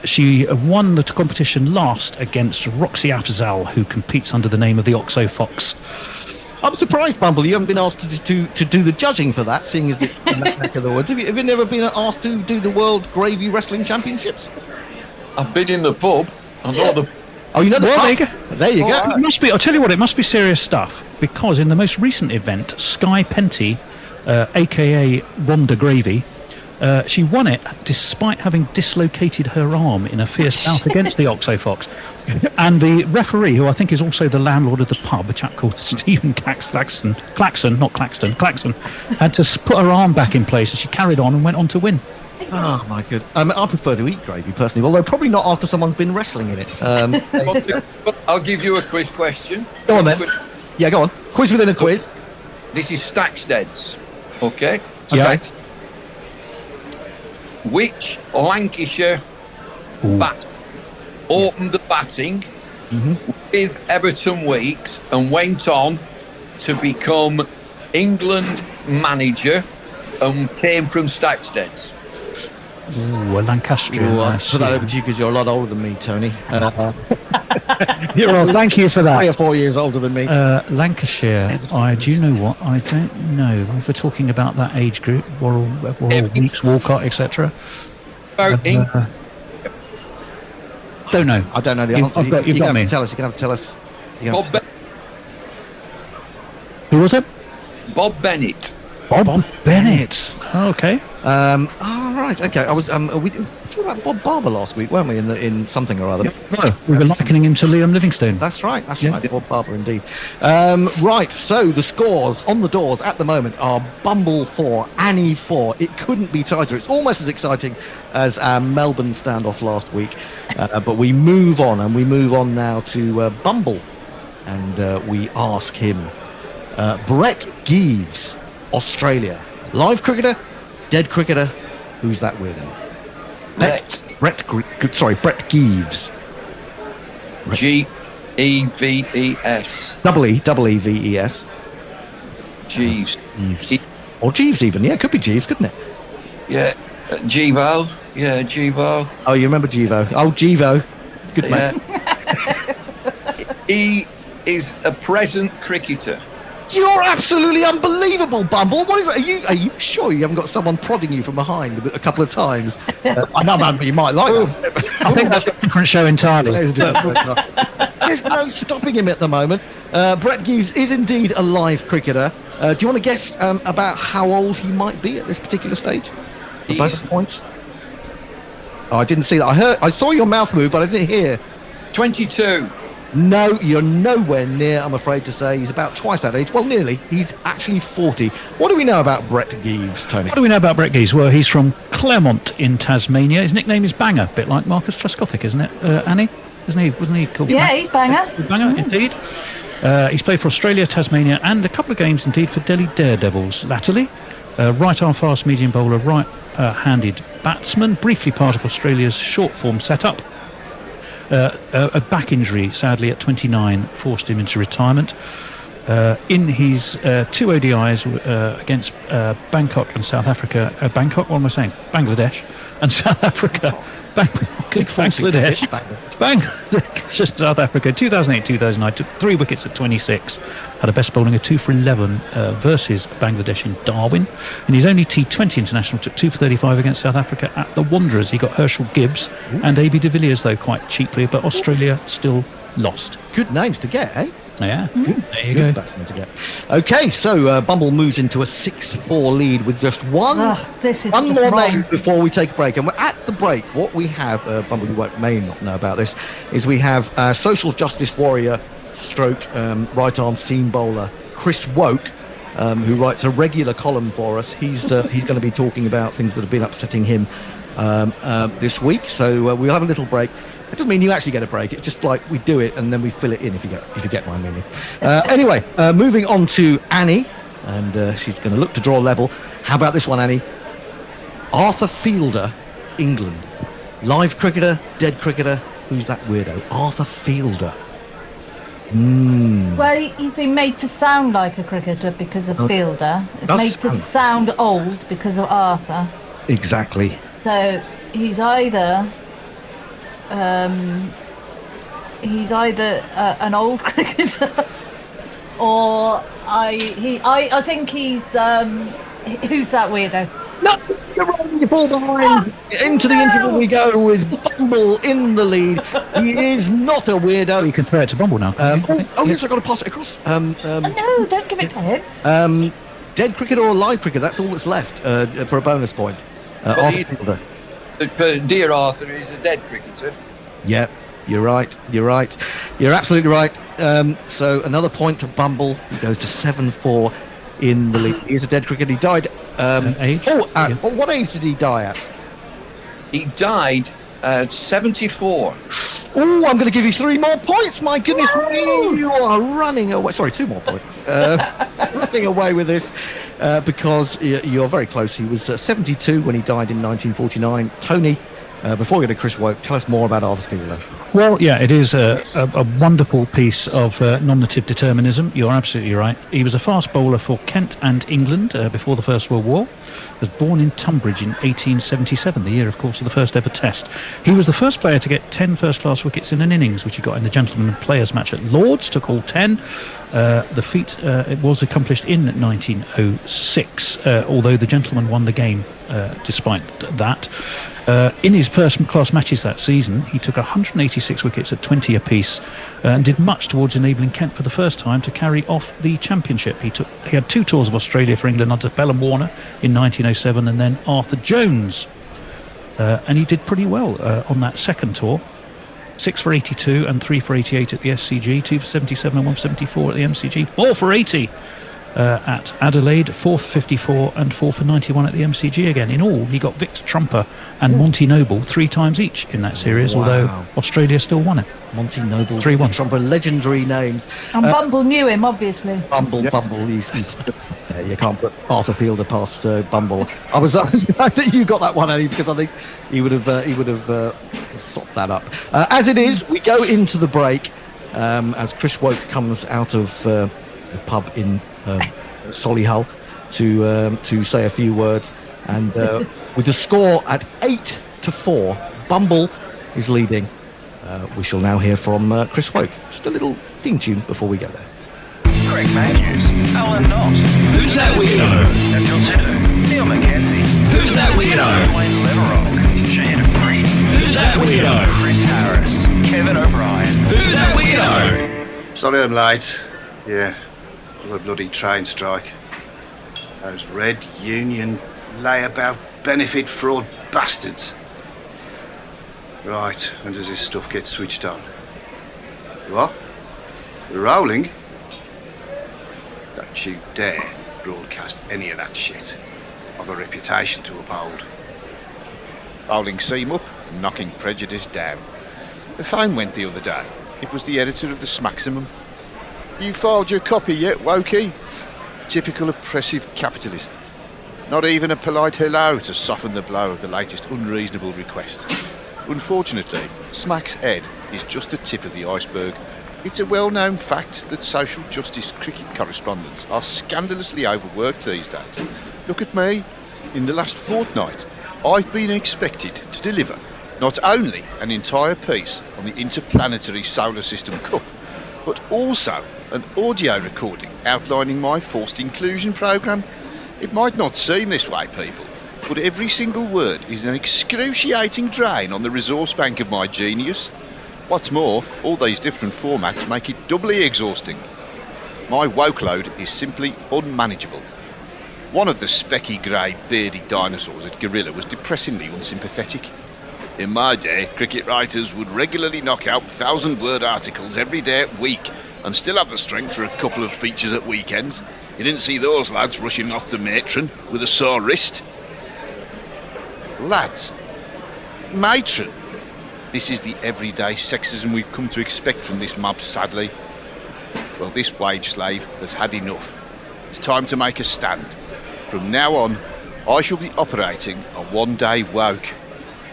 She won the competition last against Roxy Afzal, who competes under the name of the Oxo Fox. I'm surprised, Bumble, you haven't been asked to do the judging for that, seeing as it's in that neck of the woods. Have you never been asked to do the World Gravy Wrestling Championships? I've been in the pub. I know the... Oh, you know the pub? There you go. Right. It must be, I'll tell you what, it must be serious stuff, because in the most recent event, Sky Penty, a.k.a. Rhonda Gravy, she won it despite having dislocated her arm in a fierce bout against the Oxo Fox. And the referee, who I think is also the landlord of the pub, a chap called Stephen Claxton, had to put her arm back in place as she carried on and went on to win. Oh my good. I prefer to eat gravy personally, although probably not after someone's been wrestling in it. I'll give you a quiz question. Go on then. Yeah, go on. Quiz within a quiz. This is Stacksteads. Okay. Yeah. Which Lancashire bat opened the batting with Everton Weekes and went on to become England manager and came from Stacksteads? Ooh, a Lancastrian. I'll put that over to you because you're a lot older than me, Tony. Well, thank you for that. 3 or 4 years older than me. Lancashire. Do you know what? I don't know. If we're talking about that age group, Worrell Weekes, Walcott, etc. Don't know. I don't know the answer. You've got me. Tell us. You're going to have to tell us. Who was it? Bob Bennett. Bob Bennett. Oh, okay. Right. Okay. I was. We talked about Bob Barber last week, weren't we? In something or other. No, we were likening him to Liam Livingstone. That's right. Right. Bob Barber, indeed. Right. So the scores on the doors at the moment are Bumble 4, Annie 4. It couldn't be tighter. It's almost as exciting as our Melbourne standoff last week. But we move on, and we move on now to Bumble, and we ask him, Brett Geeves, Australia, live cricketer, dead cricketer, who's that weirdo? Brett Geeves. G-E-V-E-S. E-E-V-E-S. Jeeves. Or Jeeves even, yeah, it could be Jeeves, couldn't it? Yeah, Jeevo. Yeah, Jeevo. Oh, you remember Jeevo? Oh, Jeevo. Good man. He is a present cricketer. You're absolutely unbelievable, Bumble. What is that? Are you sure you haven't got someone prodding you from behind a couple of times? I know, man, you might like that. I think that's a different show entirely. There's no stopping him at the moment. Brett Geeves is indeed a live cricketer. Do you want to guess about how old he might be at this particular stage? Both points. Oh, I didn't see that. I saw your mouth move, but I didn't hear. 22. No, you're nowhere near, I'm afraid to say. He's about twice that age. Well, nearly. He's actually 40. What do we know about Brett Geeves, Tony? What do we know about Brett Geeves? Well, he's from Claremont in Tasmania. His nickname is Banger, a bit like Marcus Trescothick, isn't it, Annie? Wasn't he called Yeah, he's Banger. Banger, indeed. He's played for Australia, Tasmania, and a couple of games, indeed, for Delhi Daredevils latterly. Right-arm fast medium bowler, right-handed batsman, briefly part of Australia's short-form setup. A back injury, sadly, at 29, forced him into retirement. In his 2 ODIs against Bangkok and South Africa, Bangkok, what am I saying? Bangladesh and South Africa. Bangladesh. South Africa, 2008-2009, took 3 wickets at 26, had a best bowling of 2 for 11 versus Bangladesh in Darwin. In his only T20 international, took 2 for 35 against South Africa at the Wanderers. He got Herschel Gibbs and AB de Villiers, though, quite cheaply, but Australia still lost. Good names to get, eh? Yeah, there you Good go. batsman to get. Okay, so Bumble moves into a 6-4 lead with just one more name before we take a break. And we're at the break. What we have, Bumble, you may not know about this, is we have social justice warrior stroke right-arm seam bowler Chris Woakes, who writes a regular column for us. He's going to be talking about things that have been upsetting him this week. So we'll have a little break. It doesn't mean you actually get a break. It's just like we do it and then we fill it in, if you get my meaning. Anyway, moving on to Annie, and she's going to look to draw level. How about this one, Annie? Arthur Fielder, England. Live cricketer, dead cricketer. Who's that weirdo? Arthur Fielder. Well, he's been made to sound like a cricketer because of Fielder. It's made to sound old because of Arthur. Exactly. So he's either an old cricketer, or I think he's who's that weirdo? No, you're wrong. You fall behind. Into the interval we go with Bumble in the lead. He is not a weirdo. You can throw it to Bumble now. Yes, I've got to pass it across. No, don't give it to him. Dead cricketer or live cricketer? That's all that's left for a bonus point. Arthur Fielder. Dear Arthur is a dead cricketer. Yeah, You're right. You're absolutely right. So another point to Bumble. He goes to 7-4 in the league. He's a dead cricketer. He died. Age? What age did he die at? He died at 74. Oh, I'm going to give you 3 more points. My goodness, you are running away. Sorry, 2 more points. Running away with this because you're very close. He was 72 when he died in 1949. Tony, before we go to Chris Woakes, tell us more about Arthur Fielder. Well, yeah, it is a wonderful piece of nominative determinism. You're absolutely right. He was a fast bowler for Kent and England before the First World War. Was born in Tunbridge in 1877, the year, of course, of the first ever Test. He was the first player to get 10 first-class wickets in an innings, which he got in the Gentlemen and Players match at Lord's, took all 10. The feat it was accomplished in 1906, although the Gentlemen won the game despite that. In his first-class matches that season, he took 186 wickets at 20 apiece and did much towards enabling Kent for the first time to carry off the championship. He had 2 tours of Australia for England under Bellum Warner in 1907 and then Arthur Jones. And he did pretty well on that second tour. 6 for 82 and 3 for 88 at the SCG, 2 for 77 and 1 for 74 at the MCG, 4 for 80 at Adelaide, 4 for 54 and 4 for 91 at the MCG again. In all, he got Victor Trumper and Monty Noble 3 times each in that series, although Australia still won it. Monty Noble, 3-1. Trumper, legendary names. And Bumble knew him, obviously. Bumble, he's you can't put Arthur Fielder past Bumble. I was glad that you got that one, Eddie, because I think he would have sopped that up. As it is, we go into the break as Chris Woakes comes out of the pub in Solihull to say a few words, and with the score at 8-4, Bumble is leading. We shall now hear from Chris Woakes. Just a little theme tune before we go there. Greg Matthews, Alan Knott. Who's that weirdo? Until 2. Neil Mackenzie. Who's that weirdo? Dwayne Leverock. Shane Freedy. Who's that weirdo? Chris Harris. Kevin O'Brien. Who's that weirdo? Sorry I'm late. Yeah, a bloody train strike. Those red union layabout benefit fraud bastards. Right, when does this stuff get switched on? What? We're rolling? Don't you dare broadcast any of that shit. I've a reputation to uphold. Bowling seam up, knocking prejudice down. The phone went the other day. It was the editor of the Smaximum. You filed your copy yet, Wokey? Typical oppressive capitalist. Not even a polite hello to soften the blow of the latest unreasonable request. Unfortunately, Smack's Ed is just the tip of the iceberg. It's a well-known fact that social justice cricket correspondents are scandalously overworked these days. Look at me. In the last fortnight, I've been expected to deliver not only an entire piece on the Interplanetary Solar System Cup, but also an audio recording outlining my forced inclusion programme. It might not seem this way, people, but every single word is an excruciating drain on the resource bank of my genius. What's more, all these different formats make it doubly exhausting. My woke load is simply unmanageable. One of the specky grey beardy dinosaurs at Gorilla was depressingly unsympathetic. In my day, cricket writers would regularly knock out 1,000-word articles every day at week and still have the strength for a couple of features at weekends. You didn't see those lads rushing off to matron with a sore wrist. Lads? Matron? This is the everyday sexism we've come to expect from this mob, sadly. Well, this wage slave has had enough. It's time to make a stand. From now on, I shall be operating a one-day woke.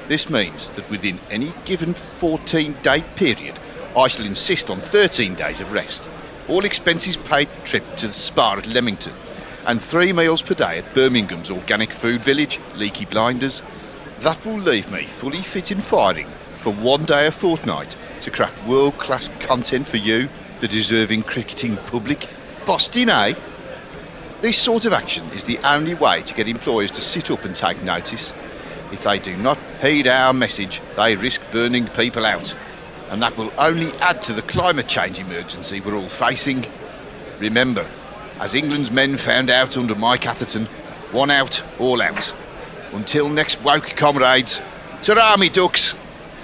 This means that within any given 14-day period, I shall insist on 13 days of rest, all expenses paid trip to the spa at Leamington, and 3 meals per day at Birmingham's organic food village, Leaky Blinders. That will leave me fully fit and firing for one day a fortnight to craft world-class content for you, the deserving cricketing public. Busting, eh? This sort of action is the only way to get employers to sit up and take notice. If they do not heed our message, they risk burning people out. And that will only add to the climate change emergency we're all facing. Remember, as England's men found out under Mike Atherton, one out, all out. Until next woke, comrades, ta-ra, me ducks.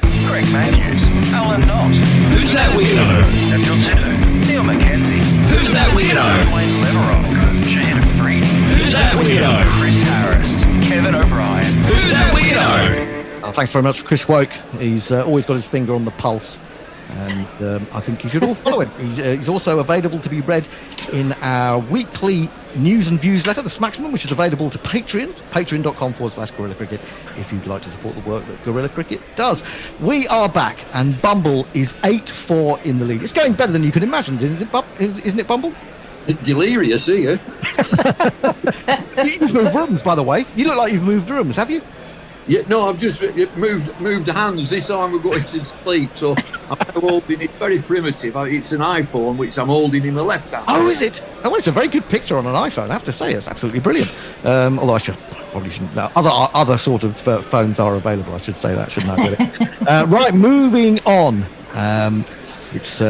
Greg Matthews, Alan Alan Knott. Who's that weirdo? Until 2. Neil Mackenzie. Who's that weirdo? Dwayne Leverock. Shane Freedy. Who's that weirdo? Chris Harris. Kevin O'Brien. Who's that weirdo? Thanks very much, Chris Woakes. He's always got his finger on the pulse. And I think you should all follow him. He's also available to be read in our weekly news and views letter, The Smaximum, which is available to Patreons, patreon.com/Gorilla Cricket, if you'd like to support the work that Gorilla Cricket does. We are back, and Bumble is 8-4 in the lead. It's going better than you could imagine, isn't it, Bumble? Delirious, are you? You've moved rooms, by the way. You look like you've moved rooms, have you? Yeah, no, I've just moved hands. This time we're going to sleep, so I'm now holding it very primitive. It's an iPhone, which I'm holding in the left hand. Oh, is it? Oh, it's a very good picture on an iPhone, I have to say. It's absolutely brilliant. Although probably shouldn't. Other sort of phones are available, I should say that, shouldn't I? Really? Right, moving on. It's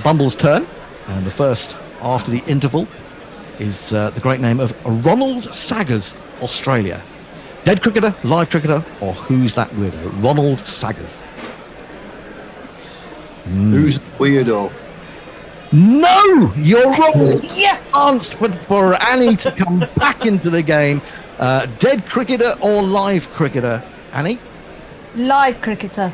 Bumble's turn, and the first after the interval is the great name of Ronald Saggers, Australia. Dead cricketer, live cricketer, or who's that weirdo? Ronald Saggers. Who's the weirdo? No, you're wrong. Chance for Annie to come back into the game. Dead cricketer or live cricketer? Annie? Live cricketer.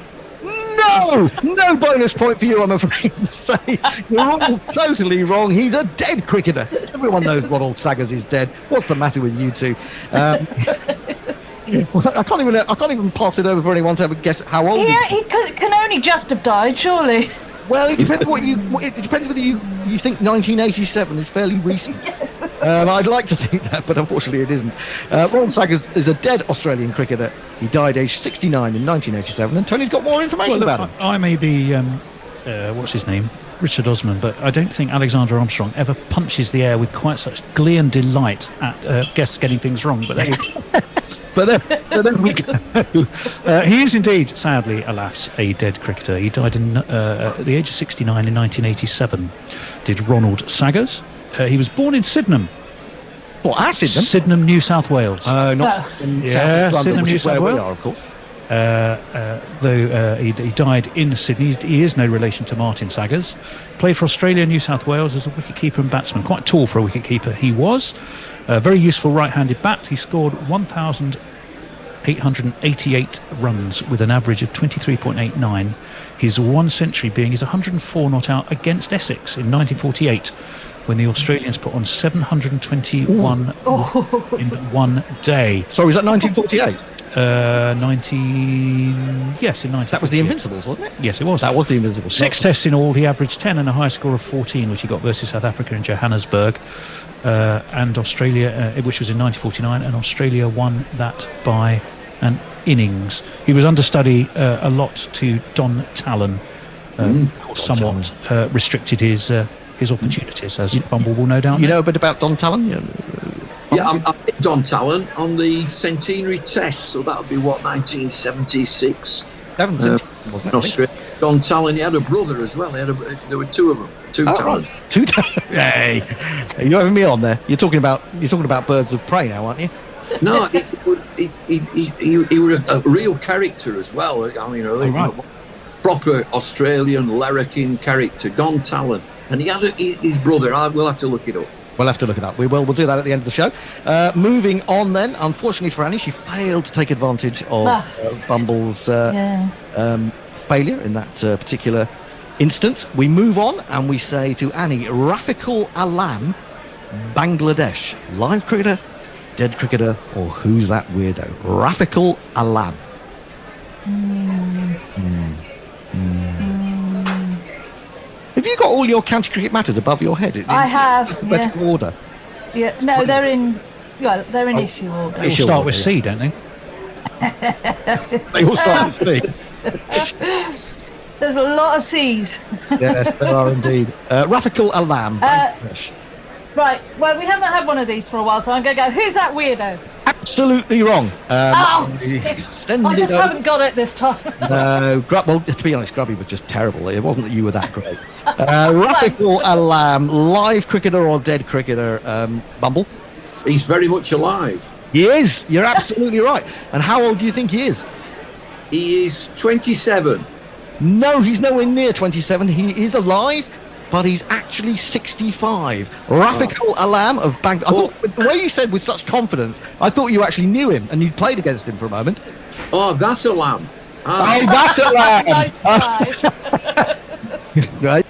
No bonus point for you, I'm afraid to say. You're all totally wrong. He's a dead cricketer. Everyone knows Ronald Saggers is dead. What's the matter with you two? I can't even pass it over for anyone to have a guess how old he can only just have died, surely. Well, it depends it depends whether you think 1987 is fairly recent. Yes. I'd like to think that, but unfortunately it isn't. Ronald Saggers is a dead Australian cricketer. He died aged 69 in 1987, and Tony's got more information about him. I may be, what's his name? Richard Osman, but I don't think Alexander Armstrong ever punches the air with quite such glee and delight at guests getting things wrong. But then we go. He is indeed, sadly, alas, a dead cricketer. He died at the age of 69 in 1987. Did Ronald Saggers. He was born in Sydenham. What, Sydenham? Sydenham, New South Wales. Not Sydenham, New South Wales. We are, of course. Though he died in Sydney. He is no relation to Martin Saggers. Played for Australia and New South Wales as a wicketkeeper and batsman. Quite tall for a wicketkeeper he was. A very useful right-handed bat. He scored 1,888 runs with an average of 23.89. His one century being his 104 not out against Essex in 1948, when the Australians put on 721 in one day. So was that 1948? In 19. That was the Invincibles, wasn't it? Yes, it was. That was the Invincibles. 6 tests in all. He averaged 10 and a high score of 14, which he got versus South Africa in Johannesburg, and Australia, which was in 1949, and Australia won that by an innings. He was understudy a lot to Don Talon, somewhat restricted his opportunities, as Bumble will no doubt know. You know a bit about Don Talon? Yeah, I met Don Talon on the centenary test, so that would be 1976. Wasn't it? Australia. Don Talon, he had a brother as well. There were two of them. Talon. Two Talon. Hey, you're having me on there. You're talking about Birds of Prey now, aren't you? No, he was a real character as well. I mean, proper Australian larrikin character, Don Talon, and he had his brother. We'll have to look it up. We'll have to look it up. We'll do that at the end of the show. Moving on then, unfortunately for Annie, she failed to take advantage of Bumble's failure in that particular instance. We move on and we say to Annie, Rafiqul Alam, Bangladesh. Live cricketer, dead cricketer, or who's that weirdo? Rafiqul Alam. Have you got all your county cricket matters above your head? I have. Alphabetical order. Yeah. No, they're in issue order. They all start with C, don't they? They all start with C. There's a lot of C's. Yes, there are indeed. Rafiqul Alam. Right. Well, we haven't had one of these for a while, so I'm going to go. Who's that weirdo? Absolutely wrong. I just haven't got it this time. No, well, to be honest, Grubby was just terrible. It wasn't that you were that great. Rafiqul Alam, live cricketer or dead cricketer? Bumble? He's very much alive. He is. You're absolutely right. And how old do you think he is? He is 27. No, he's nowhere near 27. He is alive, but he's actually 65. Rafiqul Alam of Bangladesh. I thought, with the way you said with such confidence, I thought you actually knew him and you'd played against him for a moment. Oh, that's a lamb. Oh, that's a lamb. Nice try. Right.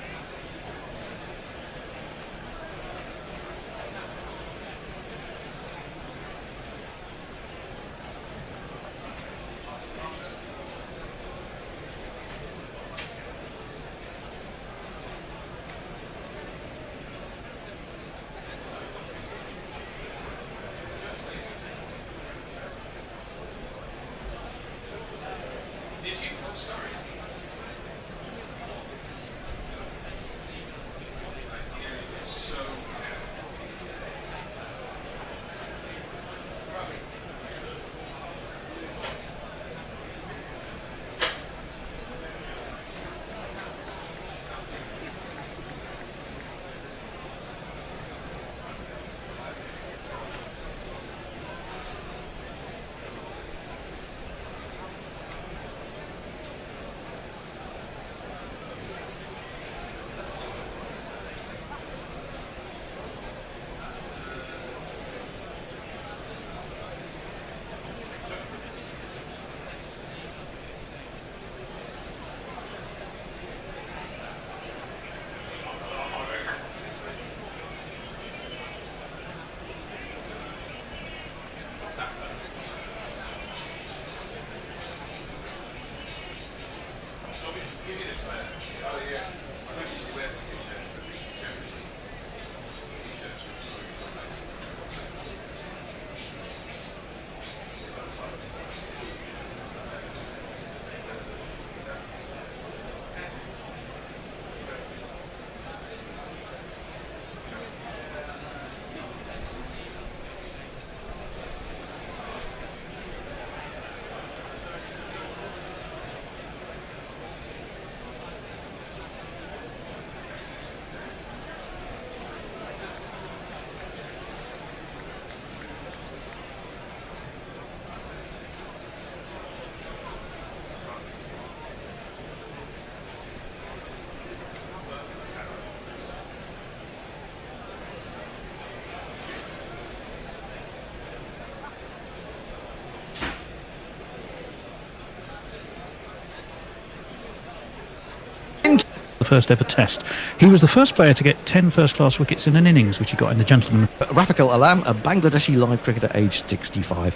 The first ever test. He was the first player to get 10 first-class wickets in an innings, which he got in the Gentleman. Rafiqul Alam, a Bangladeshi live cricketer, aged 65.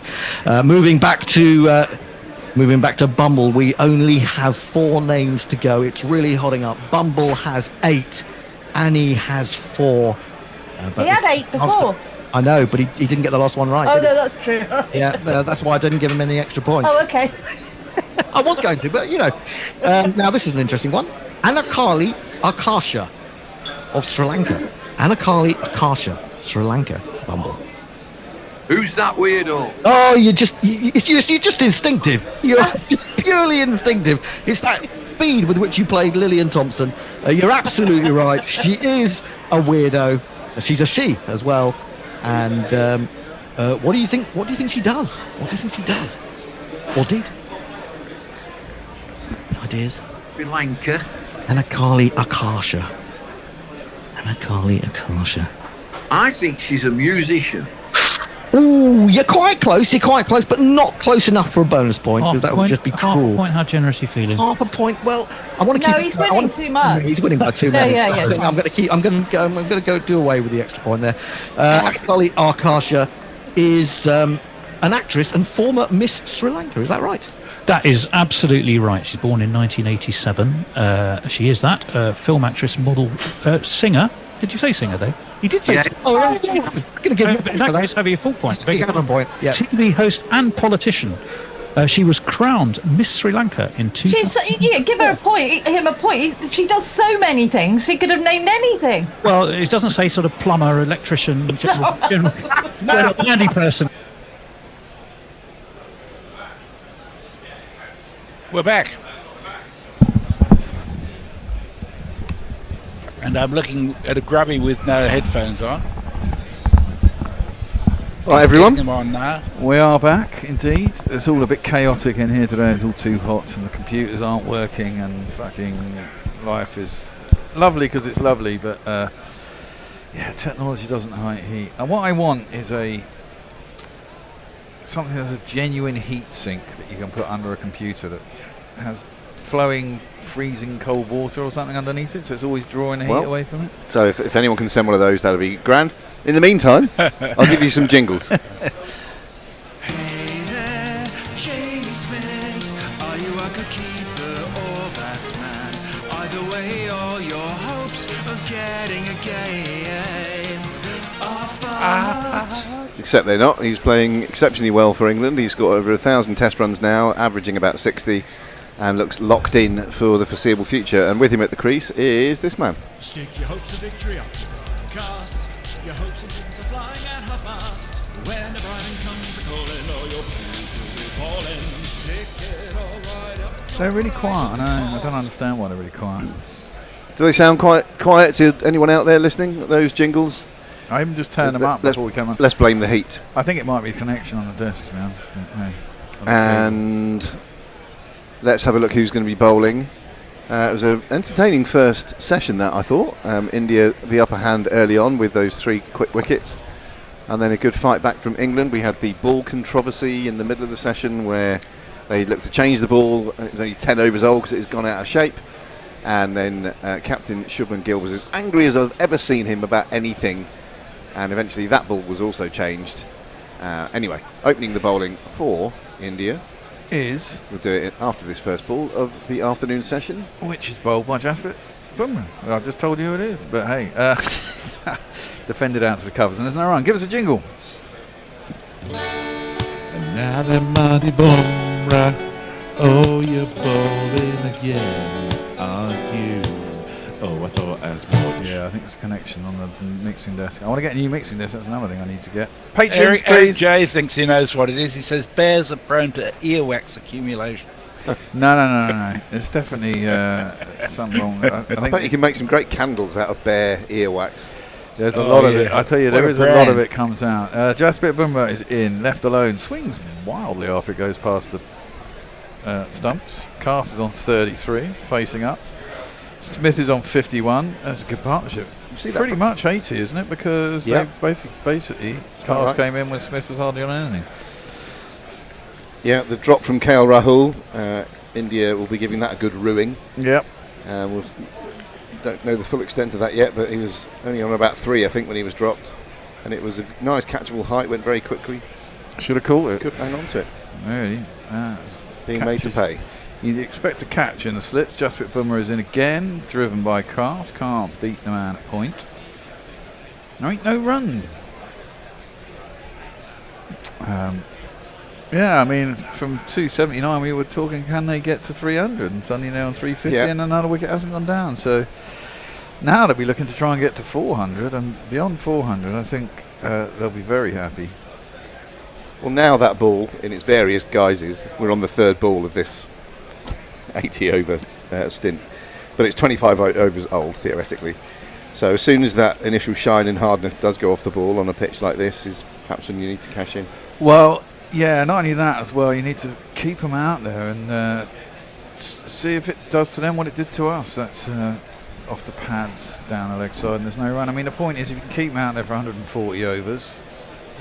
Moving back to Bumble, we only have 4 names to go. It's really hotting up. Bumble has 8. Annie has 4. He had 8 before. I know, but he didn't get the last one right. Oh, no, that's true. Yeah, that's why I didn't give him any extra points. Oh, okay. I was going to, but you know. Now this is an interesting one. Anakali Akasha of Sri Lanka. Anakali Akasha, Sri Lanka. Bumble. Who's that weirdo? Oh, you're just instinctive. You're just purely instinctive. It's that speed with which you played Lillian Thompson. You're absolutely right. She is a weirdo. She's a she as well. And what do you think? What do you think she does? What do you think she does? Or did? Ideas? Sri Lanka. Anakali Akasha. Anakali Akasha. I think she's a musician. Ooh, you're quite close, but not close enough for a bonus point, because that would just be cruel. Half a point, how generous are you feeling? Half a point, well, I want to keep... No, he's winning too much. He's winning by too many. Yeah. I think I'm going to go do away with the extra point there. Anakali Akasha is an actress and former Miss Sri Lanka, is that right? That is absolutely right. She's born in 1987. She is that. Film actress, model, singer. Did you say singer, Dave? He did say Yeah. singer. Oh, right. I'm going to give you in that case, have you a full point. You got a point, yeah. TV host and politician. She was crowned Miss Sri Lanka in 2000. Give her a point. Him a point. She does so many things. She could have named anything. Well, it doesn't say sort of plumber, electrician, general handy person. We're back. And I'm looking at a grubby with no headphones on. Right, everyone. Getting them on now. We are back, indeed. It's all a bit chaotic in here today. It's all too hot, and the computers aren't working, and fucking life is lovely because it's lovely, but yeah, technology doesn't hide heat. And what I want is something that's a genuine heat sink that you can put under a computer that has flowing, freezing cold water or something underneath it, so it's always drawing the heat away from it. So if anyone can send one of those, that'll be grand. In the meantime, I'll give you some jingles. Jamie Smith, are you a good keeper or batsman? Either way, all your hopes of getting a game are fucked. Except they're not. He's playing exceptionally well for England. He's got over 1,000 test runs now, averaging about 60, and looks locked in for the foreseeable future. And with him at the crease is this man. Stick your hopes of victory up to broadcast. Your hopes and dreams are flying at half mast. When the brine comes a-calling, all your fears will be falling. Stick it all right up. They're really quiet, I know. I don't understand why they're really quiet. Do they sound quite quiet to anyone out there listening, those jingles? I even just turned them up before we came on. Let's blame the heat. I think it might be a connection on the desk, to be honest. And let's have a look who's going to be bowling. It was an entertaining first session, that I thought. India the upper hand early on with those 3 quick wickets, and then a good fight back from England. We had the ball controversy in the middle of the session where they looked to change the ball. It was only 10 overs old because it has gone out of shape, and then Captain Shubman Gill was as angry as I've ever seen him about anything, and eventually that ball was also changed. Anyway, opening the bowling for India is... We'll do it after this first ball of the afternoon session. Which is bowled by Jasprit Bumrah. I just told you who it is, but hey, defended out to the covers, and there's no run. Give us a jingle. Another mighty Bumrah. Oh, you're bowling again, aren't you? Oh, I thought as much. Yeah, I think there's a connection on the mixing desk. I want to get a new mixing desk. That's another thing I need to get. Patrons, please. Eric J thinks he knows what it is. He says bears are prone to earwax accumulation. No. There's definitely something wrong. I bet you can make some great candles out of bear earwax. There's a lot of it. I tell you, there is a lot of it comes out. Jasprit Bumrah is in, left alone. Swings wildly after it goes past the stumps. Cast is on 33, facing up. Smith is on 51. That's a good partnership. Pretty much 80, isn't it? Because they basically Cast came in when Smith was hardly on anything. Yeah, the drop from Rahul. India will be giving that a good ruining. Yep. We don't know the full extent of that yet, but he was only on about 3, I think, when he was dropped. And it was a nice catchable height, went very quickly. Should have caught it. Could hang on to it. Really? Being made to pay. You'd expect a catch in the slits. Jasprit Bumrah is in again, driven by Cast. Can't beat the man at point. There ain't no run. Yeah, I mean, from 279 we were talking, can they get to 300? And suddenly they're on 350 and another wicket hasn't gone down. So now they'll be looking to try and get to 400, and beyond 400 I think they'll be very happy. Well, now that ball, in its various guises, we're on the 3rd ball of this 80 over stint, but it's 25 overs old theoretically, so as soon as that initial shine and hardness does go off the ball on a pitch like this is perhaps when you need to cash in. Well, yeah, not only that as well, you need to keep them out there and see if it does to them what it did to us. That's off the pads down the leg side and there's no run. I mean, the point is if you can keep them out there for 140 overs,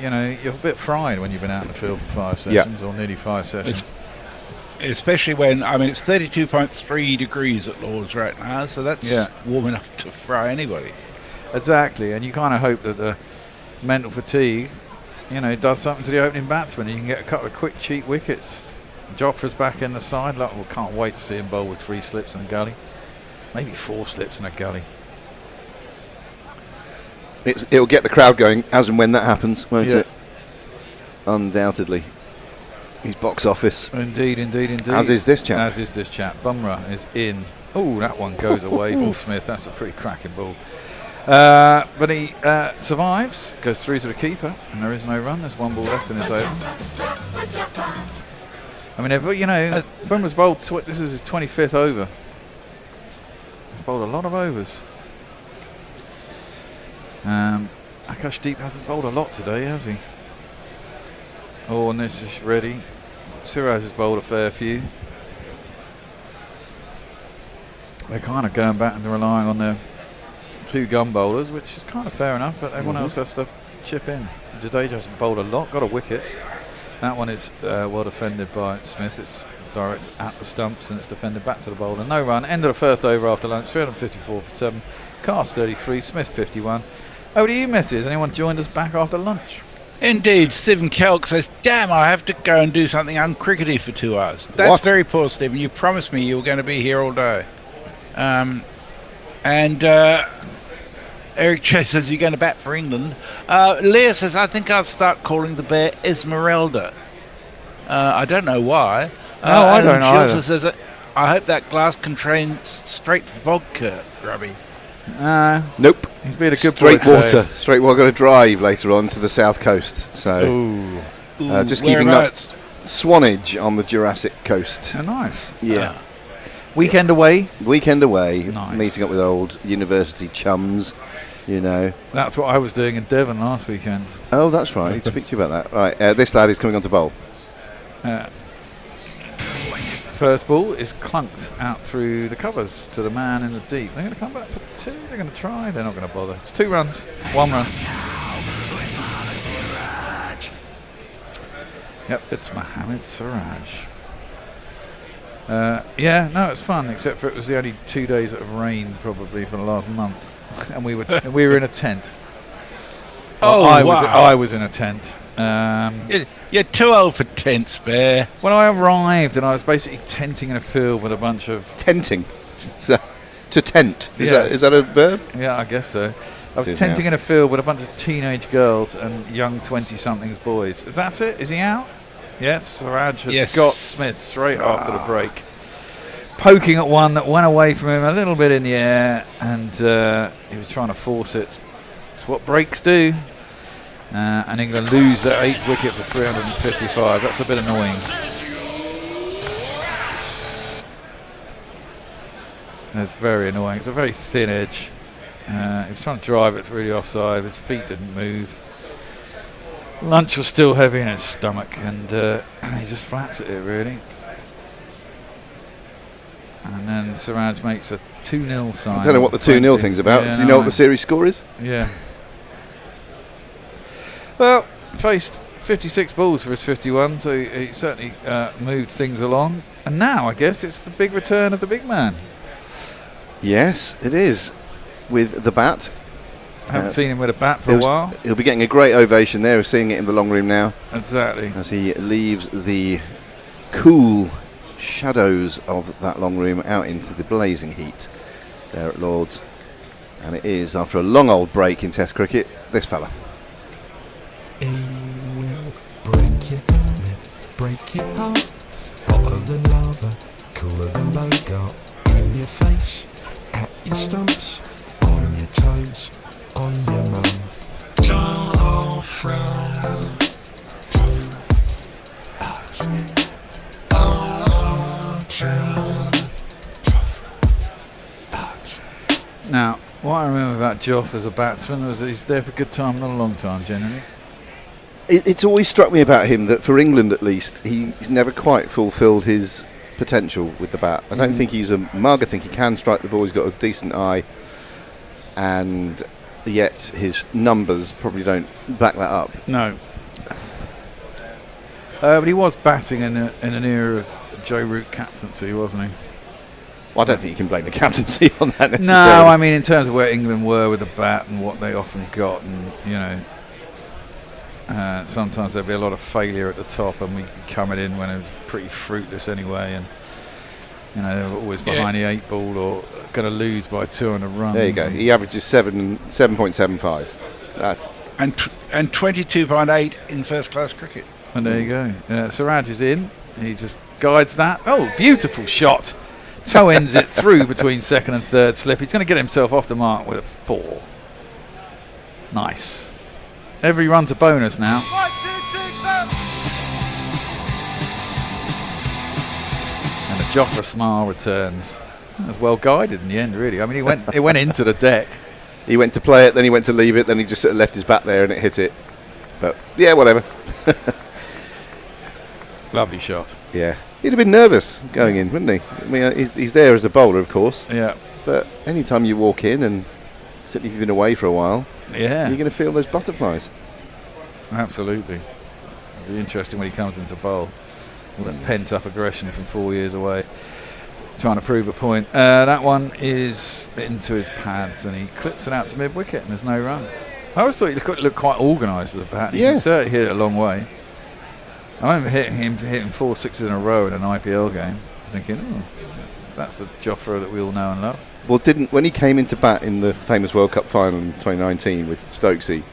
you know, you're a bit fried when you've been out in the field for 5 sessions or nearly 5 sessions. Especially when, I mean, it's 32.3 degrees at Lord's right now, so that's warm enough to fry anybody. Exactly, and you kind of hope that the mental fatigue, you know, does something to the opening batsman. You can get a couple of quick, cheap wickets. Joffre's back in the side. Like, we can't wait to see him bowl with 3 slips and a gully. Maybe 4 slips and a gully. It'll get the crowd going as and when that happens, won't it? Undoubtedly. He's box office. Indeed. As is this chap. Bumrah is in. Oh, that one goes away from Smith. That's a pretty cracking ball. But he survives, goes through to the keeper, and there is no run. There's 1 ball left in his over. I mean, you know, Bumrah's bowled. This is his 25th over. He's bowled a lot of overs. Akashdeep hasn't bowled a lot today, has he? Oh, and this is ready. Siraj has bowled a fair few. They're kind of going back and relying on their 2 gun bowlers, which is kind of fair enough, but everyone else has to chip in. Jadeja has bowled a lot, got a wicket. That one is well defended by Smith. It's direct at the stumps and it's defended back to the bowler. No run. End of the first over after lunch. 354 for 7. Cast 33. Smith 51. Over to you, Messi. Has anyone joined us back after lunch? Indeed, Stephen Kelk says, damn, I have to go and do something uncrickety for 2 hours. That's What? very poor, Stephen. You promised me you were going to be here all day. Eric Chase says, you're going to bat for England. Leah says, I think I'll start calling the bear Esmeralda. I don't know why. I don't know She also either. says, I hope that glass contains straight vodka, Grubby. He's Nope. been a good Straight boy water. today. Straight water. Got to drive later on to the south coast. So just keeping up. Whereabouts? Swanage on the Jurassic coast. Oh, nice. Yeah. Weekend away. Weekend away. Nice. Meeting up with old university chums. You know. That's what I was doing in Devon last weekend. Oh, that's right. I need to speak to you about that. Right. This lad is coming on to bowl. First ball is clunked out through the covers to the man in the deep. They're going to come back for 2. They're going to try. They're not going to bother. It's 2 runs. 1 run. Yep, it's Mohammed Siraj. Yeah, no, it's fun. Except for it was the only 2 days that have rained probably for the last month, and we were in a tent. I was in a tent. You're too old for tents, Bear. When I arrived, and I was basically tenting in a field with a bunch of tenting. So, to tent is Yeah. that a verb? Yeah, I guess so. I was It is tenting now. in a field with a bunch of teenage girls and young 20-somethings boys. That's it. Is he out? Yes. Siraj has Yes. got Smith straight after the break, poking at one that went away from him a little bit in the air, and he was trying to force it. It's what breaks do. And England lose their 8th wicket for 355. That's a bit annoying. That's very annoying. It's a very thin edge. He was trying to drive it, it's really offside. His feet didn't move. Lunch was still heavy in his stomach, and he just flaps at it, really. And then Siraj makes a 2-0 sign. I don't know what the 2-0 thing's about. Yeah, Do you know what the series score is? Yeah. Well, faced 56 balls for his 51, so he certainly moved things along. And now, I guess, it's the big return of the big man. Yes, it is. With the bat. I haven't seen him with a bat for a while. He'll be getting a great ovation there. We're seeing it in the long room now. Exactly. As he leaves the cool shadows of that long room out into the blazing heat there at Lord's. And it is, after a long old break in Test cricket, this fella. He will break your heart, hotter than lava, cooler than Bogart, in your face, at your stumps, on your toes, on your mum. Don't frown. Now, what I remember about Joff as a batsman was that he's there for a good time, not a long time, generally. It's always struck me about him that for England at least, he's never quite fulfilled his potential with the bat. I don't think he's a mug. I think he can strike the ball. He's got a decent eye. And yet his numbers probably don't back that up. No. But he was batting in an era of Joe Root captaincy, wasn't he? Well, I don't think you can blame the captaincy on that necessarily. No, I mean in terms of where England were with the bat and what they often got, and you know, sometimes there'd be a lot of failure at the top, and we'd be coming in when it was pretty fruitless anyway, and you know they were always behind the 8 ball or going to lose by 200 runs. There you go. He averages 7.75. That's and 22.8 in first class cricket. And there you go. Siraj is in. He just guides that. Oh, beautiful shot. Toe ends it through between second and third slip. He's going to get himself off the mark with a 4. Nice. Every run's a bonus now. And the Jofra smile returns. That was well guided in the end, really. I mean, it went into the deck. He went to play it, then he went to leave it, then he just sort of left his bat there and it hit it. But yeah, whatever. Lovely shot. Yeah. He'd have been nervous going in, wouldn't he? I mean, he's there as a bowler, of course. Yeah. But any time you walk in, and certainly if you've been away for a while, yeah, you're going to feel those butterflies. Absolutely. It'll be interesting when he comes into bowl. All that pent-up aggression from 4 years away, trying to prove a point. That one is into his pads, and he clips it out to mid-wicket, and there's no run. I always thought he looked quite organised as a bat. He can certainly hit it a long way. I remember hitting 4 sixes in a row in an IPL game, thinking, that's the Jofra that we all know and love. Well, when he came into bat in the famous World Cup final in 2019 with Stokesy,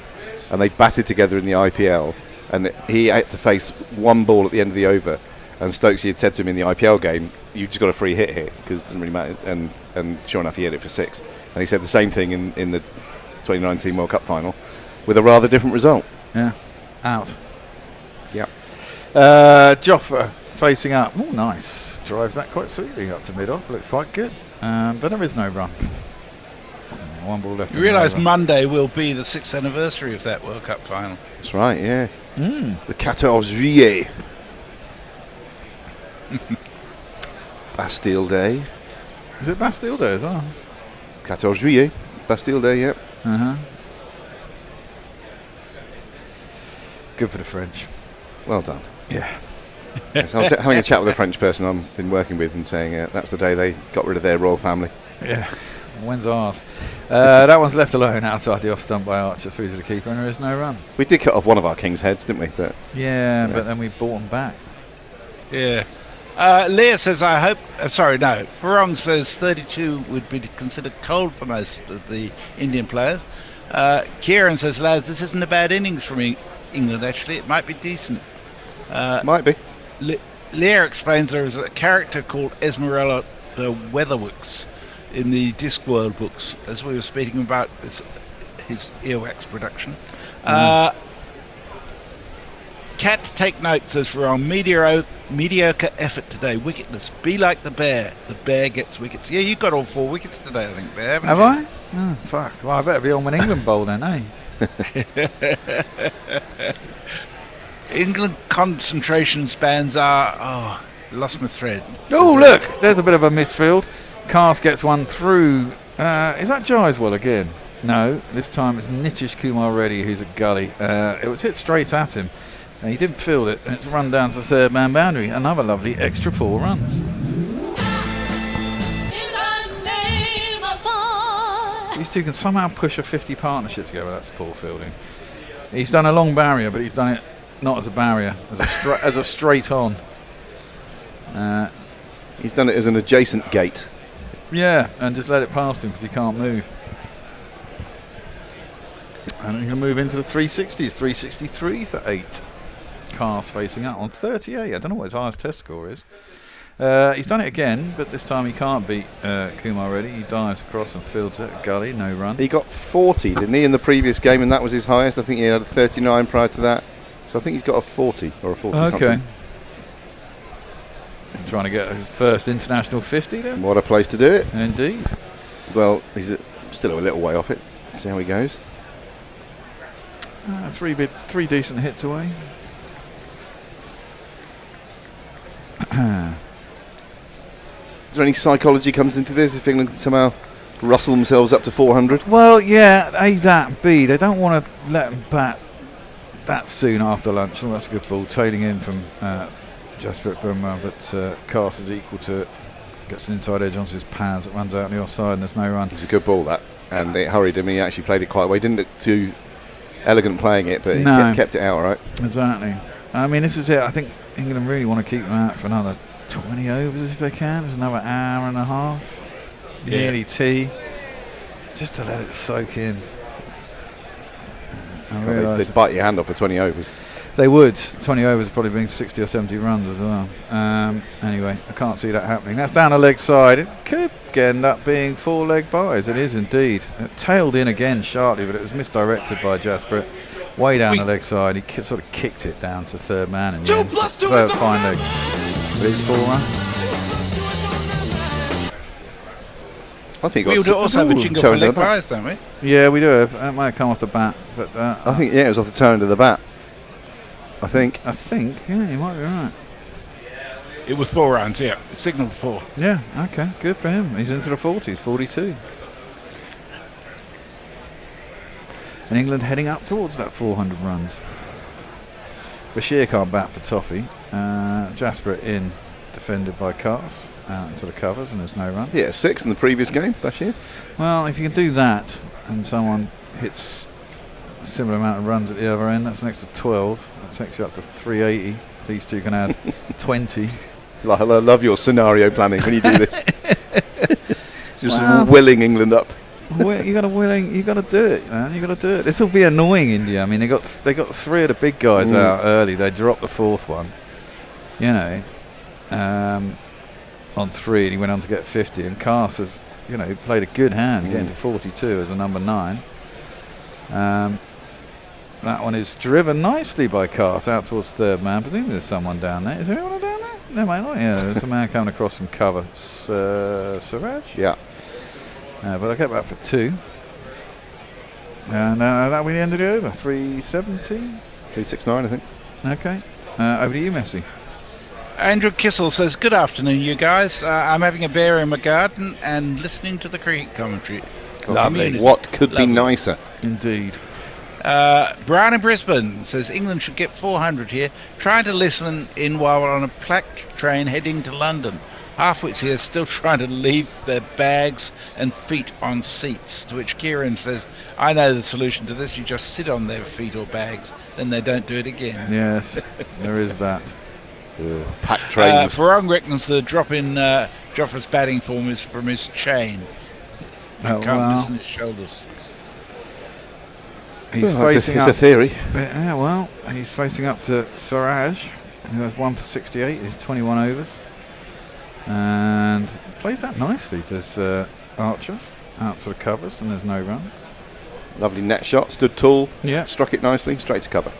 and they batted together in the IPL, and he had to face one ball at the end of the over, and Stokesy had said to him in the IPL game, "You've just got a free hit here because it doesn't really matter." And sure enough, he hit it for 6. And he said the same thing in the 2019 World Cup final, with a rather different result. Yeah, out. Yeah. Jofra facing up. Oh, nice. Drives that quite sweetly up to mid-off. Looks quite good. But there is no run. One ball left. You realise Monday will be the 6th anniversary of that World Cup final. That's right, yeah. The 14 juillet. Bastille Day. Is it Bastille Day as well? 14 juillet. Bastille Day, yep. Good for the French. Well done. Yeah. Yes, I was having a chat with a French person I've been working with and saying that's the day they got rid of their royal family. Yeah. When's ours? That one's left alone outside the off stump by Archer through to the keeper, and there is no run. We did cut off one of our king's heads, didn't we? But but then we bought them back. Yeah. Leah says, I hope... Farong says 32 would be considered cold for most of the Indian players. Kieran says, lads, this isn't a bad innings from England, actually. It might be decent. Might be. Leah explains there is a character called Esmeralda Weatherwicks in the Discworld books, as we were speaking about his earwax production. Cat to take note, says Farong, mediocre effort today, wicketless. Be like the bear. The bear gets wickets. Yeah, you got all 4 wickets today, I think, Bear, haven't Have you? I? Oh, fuck. Well, I better be on an England bowl then, eh? England concentration spans are... lost my thread. Oh, look! There's a bit of a misfield. Cast gets one through. Is that Jaiswal again? No, this time it's Nitish Kumar Reddy who's a gully. It was hit straight at him. He didn't field it, and it's run down to the third man boundary. Another lovely extra 4 runs. These two can somehow push a 50 partnership together. That's poor fielding. He's done a long barrier, but he's done it not as a barrier, as a straight on. He's done it as an adjacent gate. Yeah, and just let it past him because he can't move. And he's going to move into the 360s. 363 for 8. Cast facing out on 38. I don't know what his highest test score is. He's done it again, but this time he can't beat Kumar Reddy. He dives across and fields it. Gully, no run. He got 40, didn't he, in the previous game, and that was his highest. I think he had a 39 prior to that. So I think he's got a 40 or a 40 something. Okay. Trying to get his first international 50 then? What a place to do it. Indeed. Well, he's still a little way off it. See how he goes. 3 decent hits away. Is there any psychology comes into this if England can somehow rustle themselves up to 400? Well, yeah, A, that, B, they don't want to let them bat that soon after lunch. Oh, that's a good ball. Tailing in from Jasprit Bumrah, but Cast is equal to it. Gets an inside edge onto his pads. It runs out on the offside and there's no run. It's a good ball, that. And it hurried him. He actually played it quite well. He didn't look too elegant playing it, but he kept it out all right. Exactly. I mean, this is it. I think England really want to keep them out for another 20 overs if they can. There's another hour and a half. Nearly tea. Just to let it soak in. They'd bite your hand off for 20 overs. They would. 20 overs probably being 60 or 70 runs as well. Anyway, I can't see that happening. That's down the leg side. It could end up being 4 leg buys. It is indeed. It tailed in again sharply, but it was misdirected by Jasper. Way down the leg side. He sort of kicked it down to third man. In the end. Fine leg. But it's 4 runs. I think we would also have a jingle for leg buys, don't we? Yeah, we do have. That might have come off the bat. But I think, it was off the toe end of the bat. I think. Yeah, you might be right. It was 4 runs, yeah. Signalled 4. Yeah, okay, good for him. He's into the 40s, 42. And England heading up towards that 400 runs. Bashir can't bat for Toffee. Jasper in, defended by Cars. Out into the covers, and there's no run. Yeah, 6 in the previous game, Bashir. Well, if you can do that, and someone hits a similar amount of runs at the other end, that's an extra 12. That takes you up to 380. These two can add 20. I love your scenario planning when you do this. Just willing England up. You got to do it, man. You got to do it. This will be annoying, India. I mean, they got 3 of the big guys out early. They dropped the 4th one. You know, on 3, and he went on to get 50. And Cars has, played a good hand, getting to 42 as a number 9. That one is driven nicely by Cars out towards 3rd man. Presumably there's someone down there. Is there anyone down there? No, mate, not. Yeah, there's a man coming across from cover. Siraj? Yeah. But I'll get back for 2. And that'll be the end of the over. 370? 369, I think. Okay. Over to you, Messi. Andrew Kissel says, good afternoon, you guys. I'm having a beer in my garden and listening to the cricket commentary. Lovely. What could be nicer? Indeed. Brian in Brisbane says, England should get 400 here. Trying to listen in while we're on a plaque train heading to London. Halfwits here still trying to leave their bags and feet on seats. To which Kieran says, I know the solution to this. You just sit on their feet or bags, then they don't do it again. Yes, there is that. Packed trains. Farong reckons the drop in Joffre's batting form is from his chain. Can't listen his shoulders. He's facing it's a theory. Yeah, well, he's facing up to Siraj, who has 1 for 68. He's 21 overs. And plays that nicely. There's Archer out to the covers, and there's no run. Lovely net shot, stood tall, yeah, struck it nicely, straight to cover.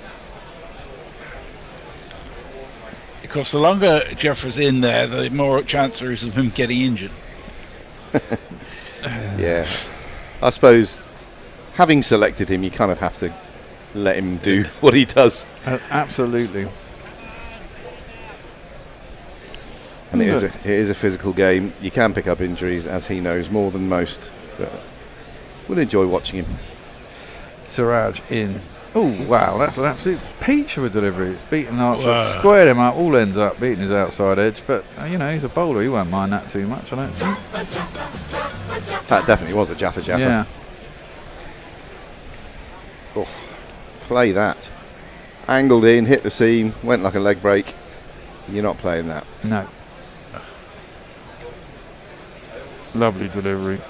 Of course, the longer Joffre's in there, the more chance there is of him getting injured. Yeah. I suppose, having selected him, you kind of have to let him do what he does. Absolutely. And it is a physical game. You can pick up injuries, as he knows, more than most. But we'll enjoy watching him. Siraj in. Oh, wow, that's an absolute peach of a delivery. It's beaten Archer, squared him up, all ends up beating his outside edge. But, he's a bowler. He won't mind that too much, I don't think. That definitely was a Jaffa. Yeah. Oh, play that. Angled in, hit the seam, went like a leg break. You're not playing that. No. Lovely delivery.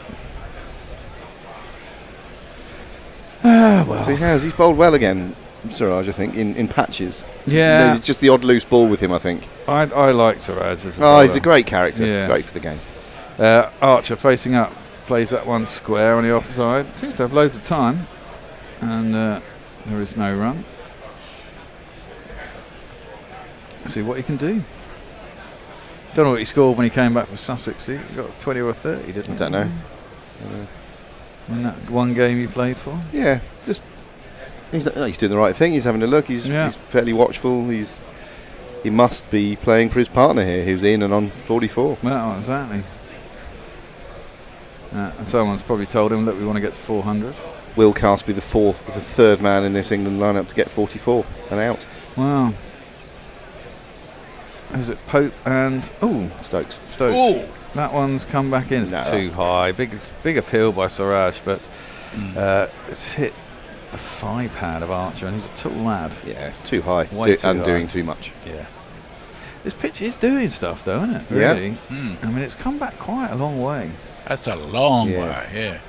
Well. So he's bowled well again, Siraj, I think, in patches. Yeah. It's just the odd loose ball with him, I think. I like Siraj as a bowler. He's a great character. Yeah. Great for the game. Archer facing up, plays that one square on the offside. Seems to have loads of time. And there is no run. See what he can do. Don't know what he scored when he came back for Sussex. He got 20 or 30, didn't he? I don't know. In that one game he played for? Yeah, just he's doing the right thing. He's having a look. He's fairly watchful. He must be playing for his partner here, who's in and on 44. Well, exactly. And someone's probably told him, look, we want to get to 400. Will Cast be the 3rd man in this England lineup to get 44 and out? Wow. Is it Pope and Stokes? Ooh. That one's come back in. It's too high. Big appeal by Siraj, but it's hit the thigh pad of Archer, and he's a tall lad. Yeah, it's too high doing too much. Yeah. This pitch is doing stuff, though, isn't it? Really? Yeah. I mean, it's come back quite a long way. That's a long way. Yeah.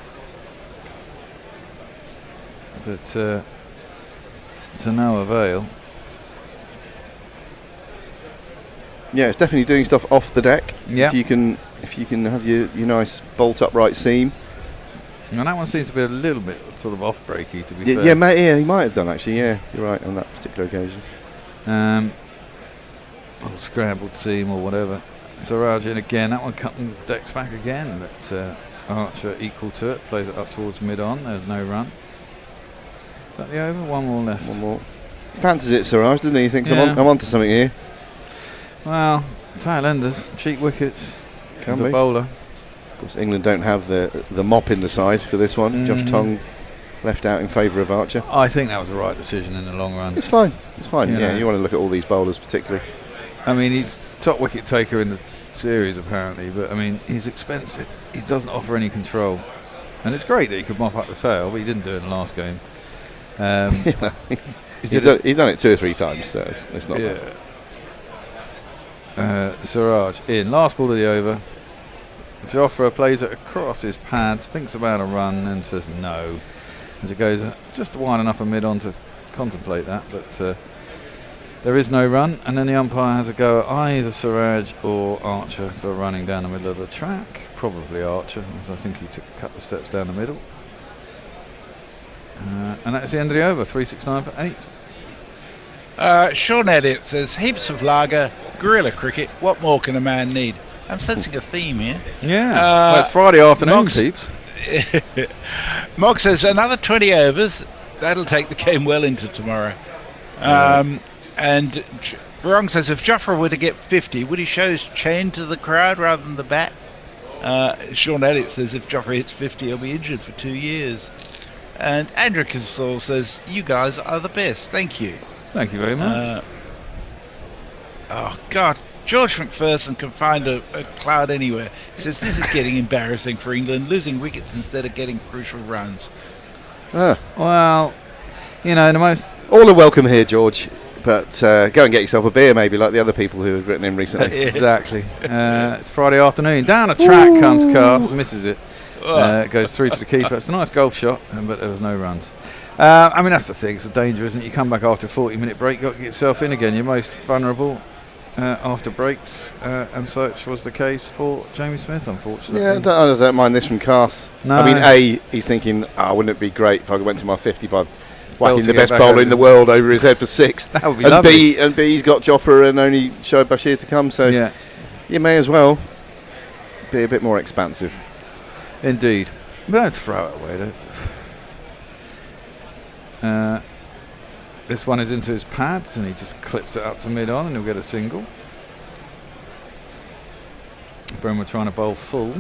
But to no avail. Yeah, it's definitely doing stuff off the deck. Yeah. If you can have your nice bolt upright seam. And that one seems to be a little bit sort of off breaky, to be fair. Yeah, he might have done actually. Yeah, you're right on that particular occasion. Or scrambled seam or whatever. Siraj in again. That one cutting decks back again. But Archer equal to it. Plays it up towards mid-on. There's no run. Is that the over? One more left. One more. Fancies it, Siraj, doesn't he? He thinks I'm onto something here. Well, tail enders, cheap wickets. Can as a be. bowler. Of course, England don't have the mop in the side for this one. Josh Tongue left out in favour of Archer. I think that was the right decision in the long run. It's fine. It's fine. You Yeah, know. you want to look at all these bowlers particularly. I mean, he's top wicket taker in the series apparently, but I mean, he's expensive. He doesn't offer any control, and it's great that he could mop up the tail, but he didn't do it in the last game. He's done it 2 or 3 times, so it's not bad. Siraj in last ball of the over. Jofra plays it across his pads, thinks about a run, and says no, as it goes just wide enough a mid on to contemplate that, but there is no run, and then the umpire has a go at either Siraj or Archer for running down the middle of the track. Probably Archer, as I think he took a couple of steps down the middle. And that's the end of the over, 369 for 8. Sean Elliott says, heaps of lager, guerrilla cricket, what more can a man need? I'm sensing a theme here. Yeah, well, it's Friday afternoon, Moggs- peeps. Mogg says, another 20 overs, that'll take the game well into tomorrow. And Barong says, if Jofra were to get 50, would he show his chain to the crowd rather than the bat? Sean Elliott says, if Jofra hits 50, he'll be injured for 2 years. And Andrew Casal says, you guys are the best. Thank you. Thank you very much. Oh, God. George McPherson can find a cloud anywhere. He says, this is getting embarrassing for England, losing wickets instead of getting crucial runs. Well, you know, the most... All are welcome here, George. But go and get yourself a beer, maybe, like the other people who have written in recently. Exactly. It's Friday afternoon. Down a track comes Cast, misses it. Goes through to the keeper. It's a nice golf shot, but there was no runs. I mean, that's the thing. It's a danger, isn't it? You come back after a 40-minute break, you've got to get yourself in again. You're most vulnerable after breaks, and such was the case for Jamie Smith, unfortunately. Yeah, I don't mind this from Cast. No. I mean, A, he's thinking, wouldn't it be great if I went to my 50 by whacking the get best back bowler over in the the- world over his head for 6. That would be and lovely. B, he's got Jofra and only Shoaib Bashir to come, so Yeah. you may as well be a bit more expansive. Indeed. Don't throw it away, though. This one is into his pads, and he just clips it up to mid-on, and he'll get a single. Bumrah trying to bowl full.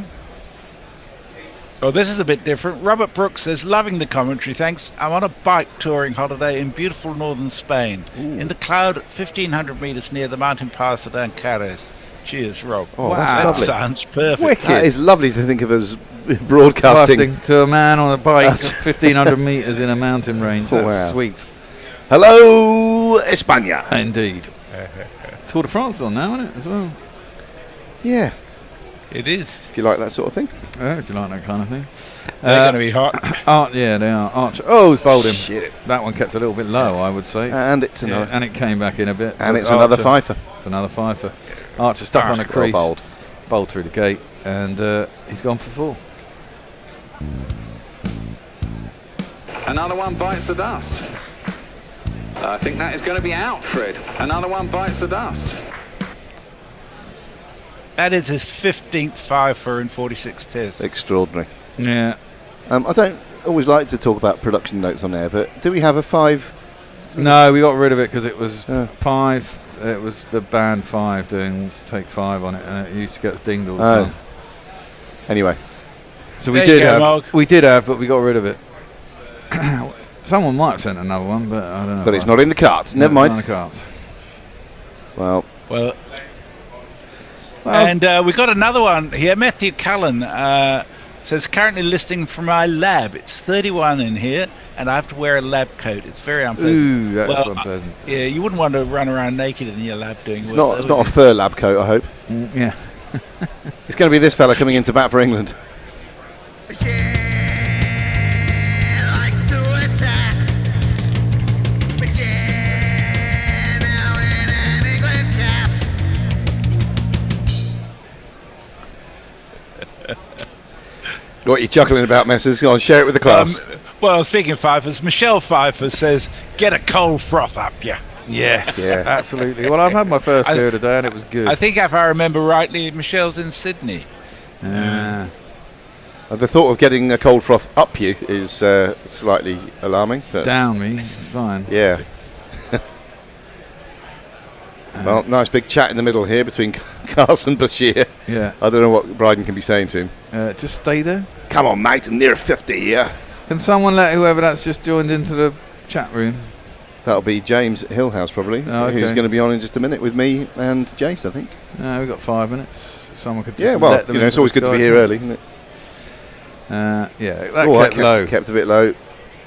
Oh, this is a bit different. Robert Brooks says, loving the commentary, thanks. I'm on a bike touring holiday in beautiful northern Spain. In the cloud at 1,500 metres near the mountain pass at Ancares. Cheers, Rob. Oh, wow, that's that lovely. sounds perfect. Wicked. That is lovely to think of as broadcasting. To a man on a bike at 1,500 metres in a mountain range. That's Wow. sweet. Hello, España. Indeed. Tour de France on now, isn't it, as well? Yeah. It is. If you like that sort of thing. If you like that kind of thing. They're going to be hot. Yeah, they are. Archer. Oh, he's bowled him. Shit. That one kept a little bit low, I would say. And it's another. And it came back in a bit. And But it's another Archer- fifer. It's another fifer. Archer stuck on a well crease. bowled. Through the gate. And he's gone for 4. Another one bites the dust. I think that is going to be out, Fred. Another one bites the dust. That is his 15th fifer in 46 tests. Extraordinary. Yeah. I don't always like to talk about production notes on air, but do we have a 5? No, we got rid of it because it was 5. It was the band 5 doing take 5 on it, and it used to get us dinged all the time. Anyway. So we There you did go, have. Mark. We did have, but we got rid of it. Someone might have sent another one, but I don't know. But it's not in the cards. Never mind. Not in the cards. Well. And we got another one here. Matthew Cullen says, currently listening from my lab. It's 31 in here, and I have to wear a lab coat. It's very unpleasant. Ooh, that's unpleasant. Yeah, you wouldn't want to run around naked in your lab doing It's work. not a fur lab coat, I hope. Yeah. It's going to be this fella coming into bat for England. What are you chuckling about, Messrs? Go on, share it with the class. Well, speaking of fifers, Michelle Pfeiffer says, get a cold froth up you. Yes, Yeah. absolutely. Well, I've had my first beer today, and it was good. I think if I remember rightly, Michelle's in Sydney. Yeah. The thought of getting a cold froth up you is slightly alarming. But Down me, it's fine. Yeah. Well, nice big chat in the middle here between Carson Bashir. Yeah. I don't know what Bryden can be saying to him. Just stay there. Come on, mate, I'm near 50 here. Can someone let whoever that's just joined into the chat room? That'll be James Hillhouse, probably, Oh, okay. who's going to be on in just a minute with me and Jace, I think. No, we've got 5 minutes. Someone could just Yeah, well, let them it's into always the good to be Skype. here early, isn't it? Yeah, that kept low. Kept a bit low.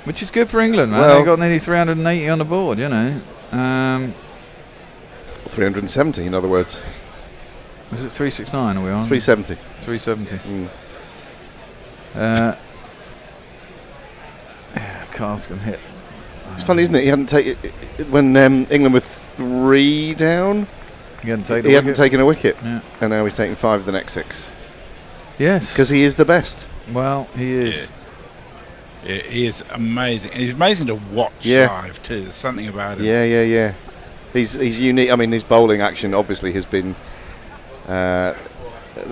Which is good for England, man. Well, They got nearly 380 on the board, you know. 370, in other words. Was it 369 are we on? 370. 370. Carl's going to hit. It's funny, isn't it? He hadn't taken when England were 3 down. He hadn't taken a wicket, Yeah. and now he's taking 5 of the next 6. Yes, because he is the best. Well, he is. Yeah, he is amazing. And he's amazing to watch live too. There's something about him. Yeah. He's unique. I mean, his bowling action obviously has been the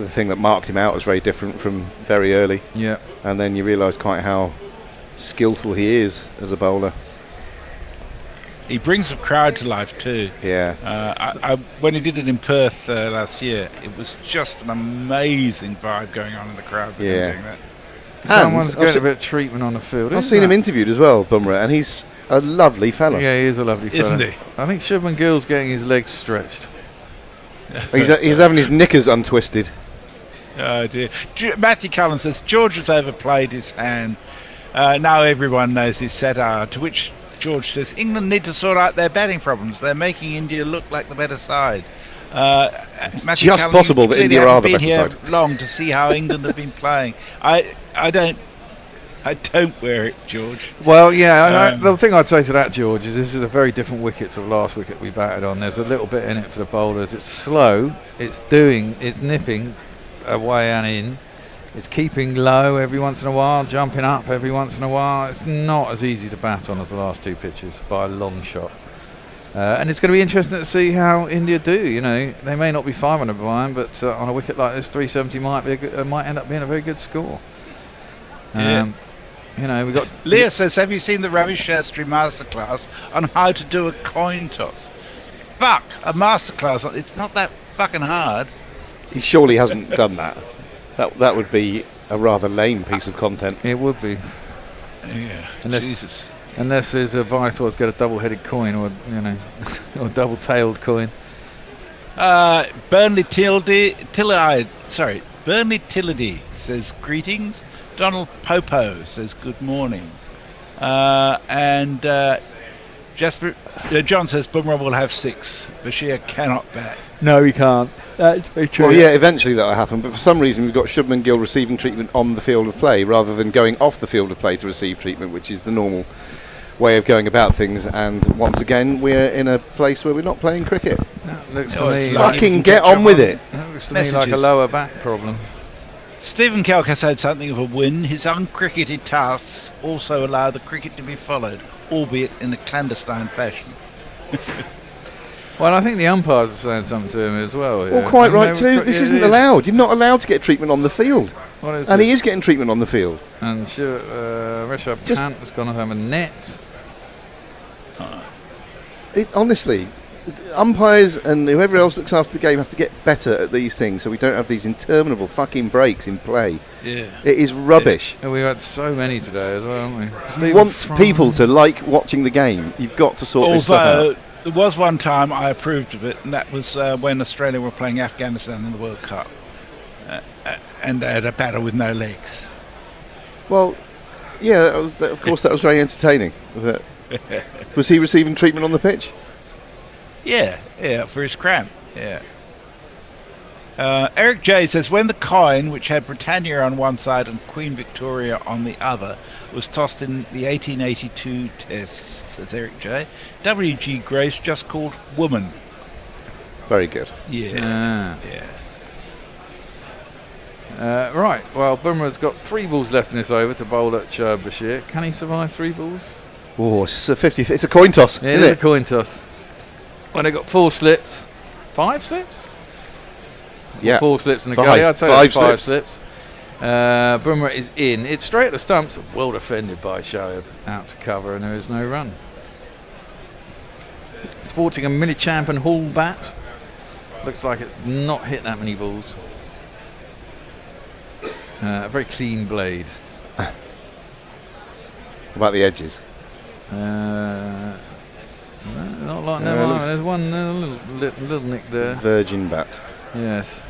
thing that marked him out as very different from very early. Yeah. And then you realise quite how skillful he is as a bowler. He brings the crowd to life too. Yeah. When he did it in Perth last year, it was just an amazing vibe going on in the crowd with him doing that. Someone's getting a bit of treatment on the field. I've seen him interviewed as well, Bumrah, and he's a lovely fella. Yeah, he is a lovely fella. Isn't he? I think Shubman Gill's getting his legs stretched. He's having his knickers untwisted. Oh dear. Matthew Cullen says George has overplayed his hand. Now everyone knows his set. To which George says England need to sort out their batting problems. They're making India look like the better side. It's Matthew just Cullen, possible that India are the been better here side. long to see how England have been playing. I don't wear it, George. Well, yeah, the thing I'd say to that, George, is this is a very different wicket to the last wicket we batted on. There's a little bit in it for the bowlers. It's slow, it's nipping away and in. It's keeping low every once in a while, jumping up every once in a while. It's not as easy to bat on as the last 2 pitches by a long shot. And it's going to be interesting to see how India do. You know, they may not be 500 behind, but on a wicket like this, 370 might end up being a very good score. You know, we got. Leah says, "Have you seen the Ravi Shastri masterclass on how to do a coin toss?" Fuck, a masterclass. It's not that fucking hard. He surely hasn't done that. That would be a rather lame piece of content. It would be. Yeah. Unless his advice was get a double-headed coin, or or double-tailed coin. Burnley Tillady says greetings. Donald Popo says good morning. And Jasper John says Bumrah will have 6. Bashir cannot bat. No, he can't. That's very true. Well, yeah, eventually that'll happen, but for some reason we've got Shubman Gill receiving treatment on the field of play rather than going off the field of play to receive treatment, which is the normal way of going about things. And once again, we're in a place where we're not playing cricket. Looks to me fucking get on with it. That looks to me like a lower back problem. Stephen Kelk has had something of a win. His uncricketed tasks also allow the cricket to be followed, albeit in a clandestine fashion. Well, I think the umpires are saying something to him as well. Well, quite right too. This isn't allowed. You're not allowed to get treatment on the field. And he is getting treatment on the field. And Rishabh Pant has gone to have a net. Honestly, umpires and whoever else looks after the game have to get better at these things so we don't have these interminable fucking breaks in play. Yeah. It is rubbish. Yeah. We've had so many today as well, haven't we? You want people to like watching the game, you've got to sort this stuff out. There was one time I approved of it, and that was when Australia were playing Afghanistan in the World Cup. And they had a batter with no legs. Well, yeah, of course that was very entertaining. Was he receiving treatment on the pitch? Yeah, for his cramp, yeah. Eric J says, when the coin, which had Britannia on one side and Queen Victoria on the other, was tossed in the 1882 tests, says Eric J, W.G. Grace just called woman. Very good. Yeah. Right, well, Bumrah's got 3 balls left in this over to bowl at Bashir. Can he survive 3 balls? Oh, it's a 50. It's a coin toss. Yeah, it is a coin toss. When they got 4 slips, 5 slips? Yeah, 4 slips in the 5, gully. I'd say 5 5 slips. Bumrah is in. It's straight at the stumps. Well defended by Shoaib. Out to cover, and there is no run. Sporting a Millichamp and Hall bat. Looks like it's not hit that many balls. A very clean blade. What about the edges? Not like no. There's one little nick there. Virgin bat. Yes.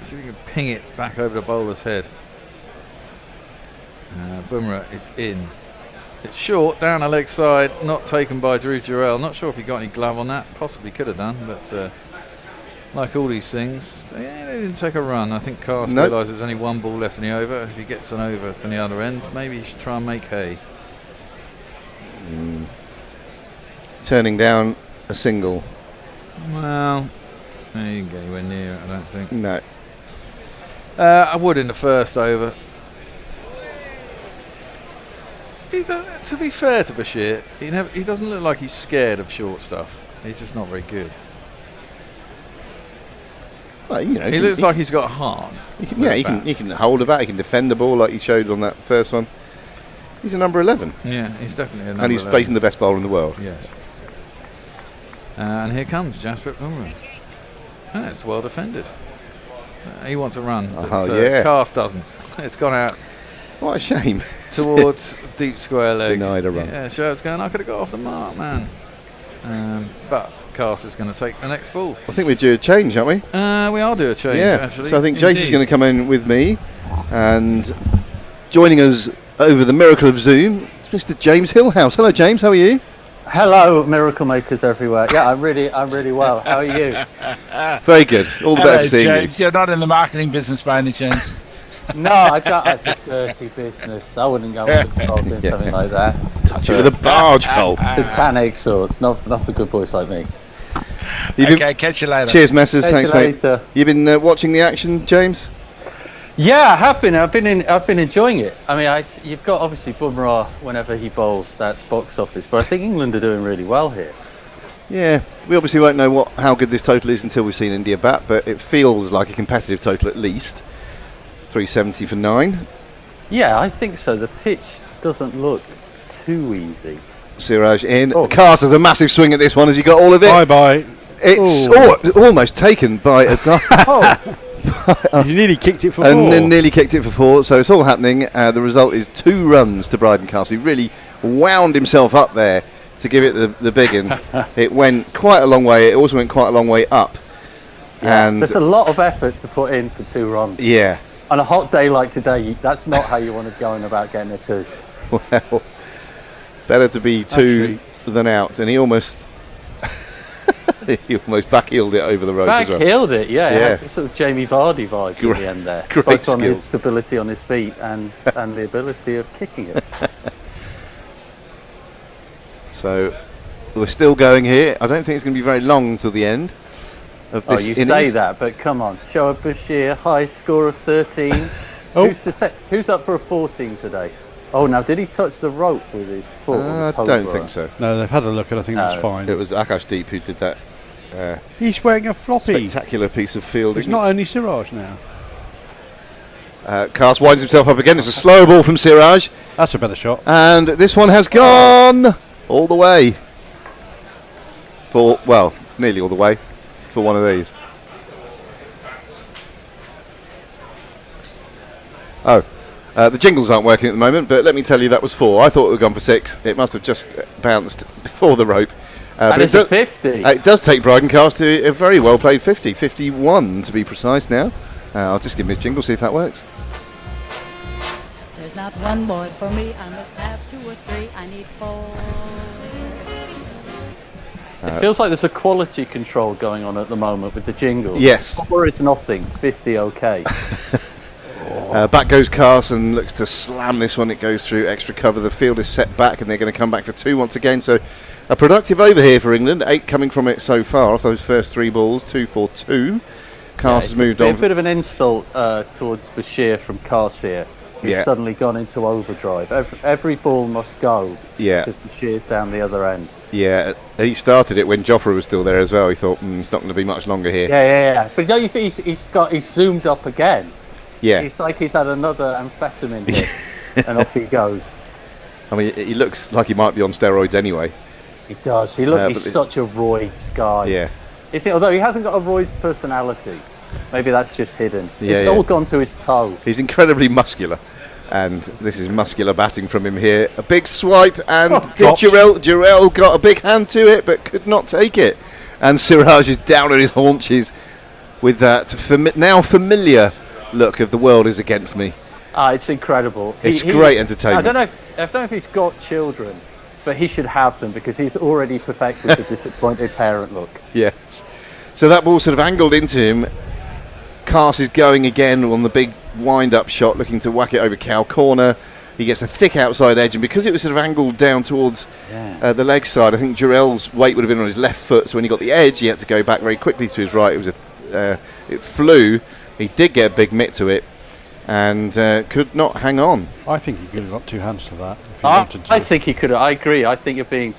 See if we can ping it back over the bowler's head. Bumrah is in. It's short, down the leg side, not taken by Drew Jarrell. Not sure if he got any glove on that. Possibly could have done, but like all these things, they didn't take a run. I think Cast realised there's only one ball left in the over. If he gets an over from the other end, maybe he should try and make hay. Turning down a single. Well, he didn't get anywhere near it, I don't think. No. I would in the first over. To be fair to Bashir, he doesn't look like he's scared of short stuff. He's just not very good. Well, you know, he looks like he's got a heart. He can hold a bat. He can defend the ball like he showed on that first one. He's a number 11. Yeah, he's definitely a number 11. And he's facing the best bowler in the world. Yes. And here comes Jasprit Bumrah. It's well defended. He wants a run. Yeah. Cast doesn't. It's gone out. What a shame. Towards deep square leg. Denied a run. Yeah, Sherwood's going, I could have got off the mark, man. But Cast is going to take the next ball. I think we're due a change, aren't we? We are due a change, actually. So I think Jace is going to come in with me. And joining us over the miracle of Zoom, it's Mr. James Hillhouse. Hello, James. How are you? Hello, miracle makers everywhere. Yeah, I'm really well. How are you? Very good. All the better for seeing James. You're not in the marketing business by any chance? No, it's a dirty business. I wouldn't go involved in something like that. Touch it with a barge pole. Satanic sorts, not for good boys like me. Okay, catch you later. Cheers, Messers. Catch Thanks, you mate. later. You've been watching the action, James? Yeah, I have been. I've been enjoying it. I mean, you've got obviously Bumrah whenever he bowls. That's box office, but I think England are doing really well here. Yeah, we obviously won't know how good this total is until we've seen India bat, but it feels like a competitive total at least. 370 for 9. Yeah, I think so. The pitch doesn't look too easy. Siraj in. Cast has a massive swing at this one. Has he got all of it? Bye. It's almost taken by a You nearly kicked it for 4. And then nearly kicked it for 4, so it's all happening. The result is 2 runs to Bryden Castle. He really wound himself up there to give it the big one. It went quite a long way. It also went quite a long way up. Yeah, and there's a lot of effort to put in for 2 runs. Yeah. On a hot day like today, that's not how you want to go in about getting a 2. Well, better to be 2 than out. And he almost backheeled it over the road as well. Backheeled it, yeah. It had sort of Jamie Vardy vibe at the end there. Great both on skills. his stability on his feet and the ability of kicking it. So we're still going here. I don't think it's going to be very long till the end of this you innings. say that, but come on. Shoaib Bashir, high score of 13. Who's up for a 14 today? Oh, now did he touch the rope with his foot? I don't think so. No, they've had a look and I think that's fine. It was Akash Deep who did that. He's wearing a floppy. Spectacular piece of fielding. It's not only Siraj now. Cast winds himself up again. It's a slow ball from Siraj. That's a better shot. And this one has gone all the way. Nearly all the way for one of these. The jingles aren't working at the moment, but let me tell you that was 4. I thought it would gone for 6. It must have just bounced before the rope. And it's a 50. It does take Bryden Cast to a very well played 50. 51 to be precise now. I'll just give him his jingle, see if that works. There's not one boy for me, I must have 2 or 3, I need 4. It feels like there's a quality control going on at the moment with the jingles. Yes. 4 it's nothing, 50 okay. Back goes Cast and looks to slam this one. It goes through extra cover. The field is set back and they're going to come back for 2 once again. So a productive over here for England. 8 coming from it so far off those first 3 balls. 2 for 2. Cast has moved on. A bit of an insult towards Bashir from Cast here. He's suddenly gone into overdrive. Every ball must go. Yeah. Because Bashir's down the other end. Yeah, he started it when Jofra was still there as well. He thought, it's not going to be much longer here. Yeah. But don't you think he's zoomed up again? Yeah. It's like he's had another amphetamine hit, and off he goes. I mean, he looks like he might be on steroids anyway. He does. He's such a roids guy. Yeah. Although he hasn't got a Royd's personality, maybe that's just hidden. Yeah, It's all gone to his toe. He's incredibly muscular, and this is muscular batting from him here. A big swipe, and Jarrell got a big hand to it, but could not take it. And Siraj is down on his haunches with that now familiar look of the world is against me. It's incredible. It's great entertainment. I don't know if he's got children, but he should have them because he's already perfected the disappointed parent look. Yes. So that ball sort of angled into him. Cast is going again on the big wind-up shot, looking to whack it over cow corner. He gets a thick outside edge, and because it was sort of angled down towards the leg side, I think Jarrell's weight would have been on his left foot, so when he got the edge, he had to go back very quickly to his right. It flew. He did get a big mitt to it, and could not hang on. I think he could have got two hands to that if he I wanted to. think he could have. I agree. I think you're being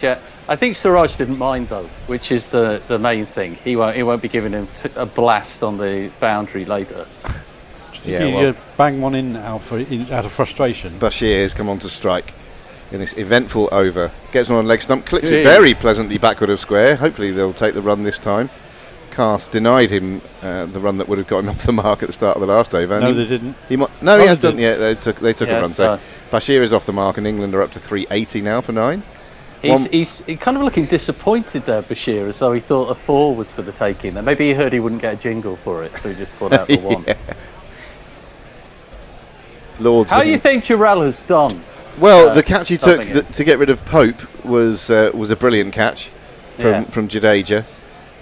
I think Siraj didn't mind though, which is the main thing. He won't be giving him a blast on the boundary later. Do you think he bang one in out of frustration? Bashir has come on to strike in this eventful over. Gets one on leg stump, clips it very pleasantly backward of square. Hopefully they'll take the run this time. Cast denied him the run that would have got him off the mark at the start of the last over. No, they didn't. He has done. Yeah, they took a run. So Bashir is off the mark, and England are up to 380 now for 9. He's kind of looking disappointed there, Bashir, as though he thought a 4 was for the taking. There, maybe he heard he wouldn't get a jingle for it, so he just put out the 1. Lords. How do you think Jarrell has done? Well, the catch he took to get rid of Pope was a brilliant catch from Jadeja.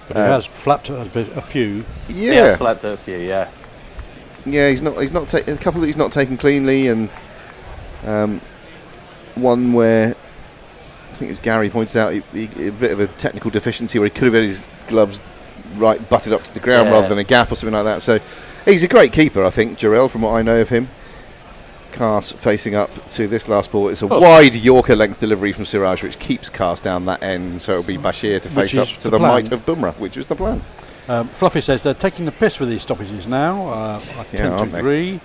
But he has flapped a few. Yeah, he has flapped a few. Yeah. Yeah, he's not a couple that he's not taken cleanly, and one where I think it was Gary pointed out he a bit of a technical deficiency where he could have had his gloves butted up to the ground rather than a gap or something like that. So he's a great keeper, I think, Jarrell, from what I know of him. Cast facing up to this last ball. It's a wide Yorker length delivery from Siraj, which keeps Cast down that end, so it'll be Bashir to face up to the might of Bumrah, which was the plan. Fluffy says they're taking the piss with these stoppages now. I tend to agree.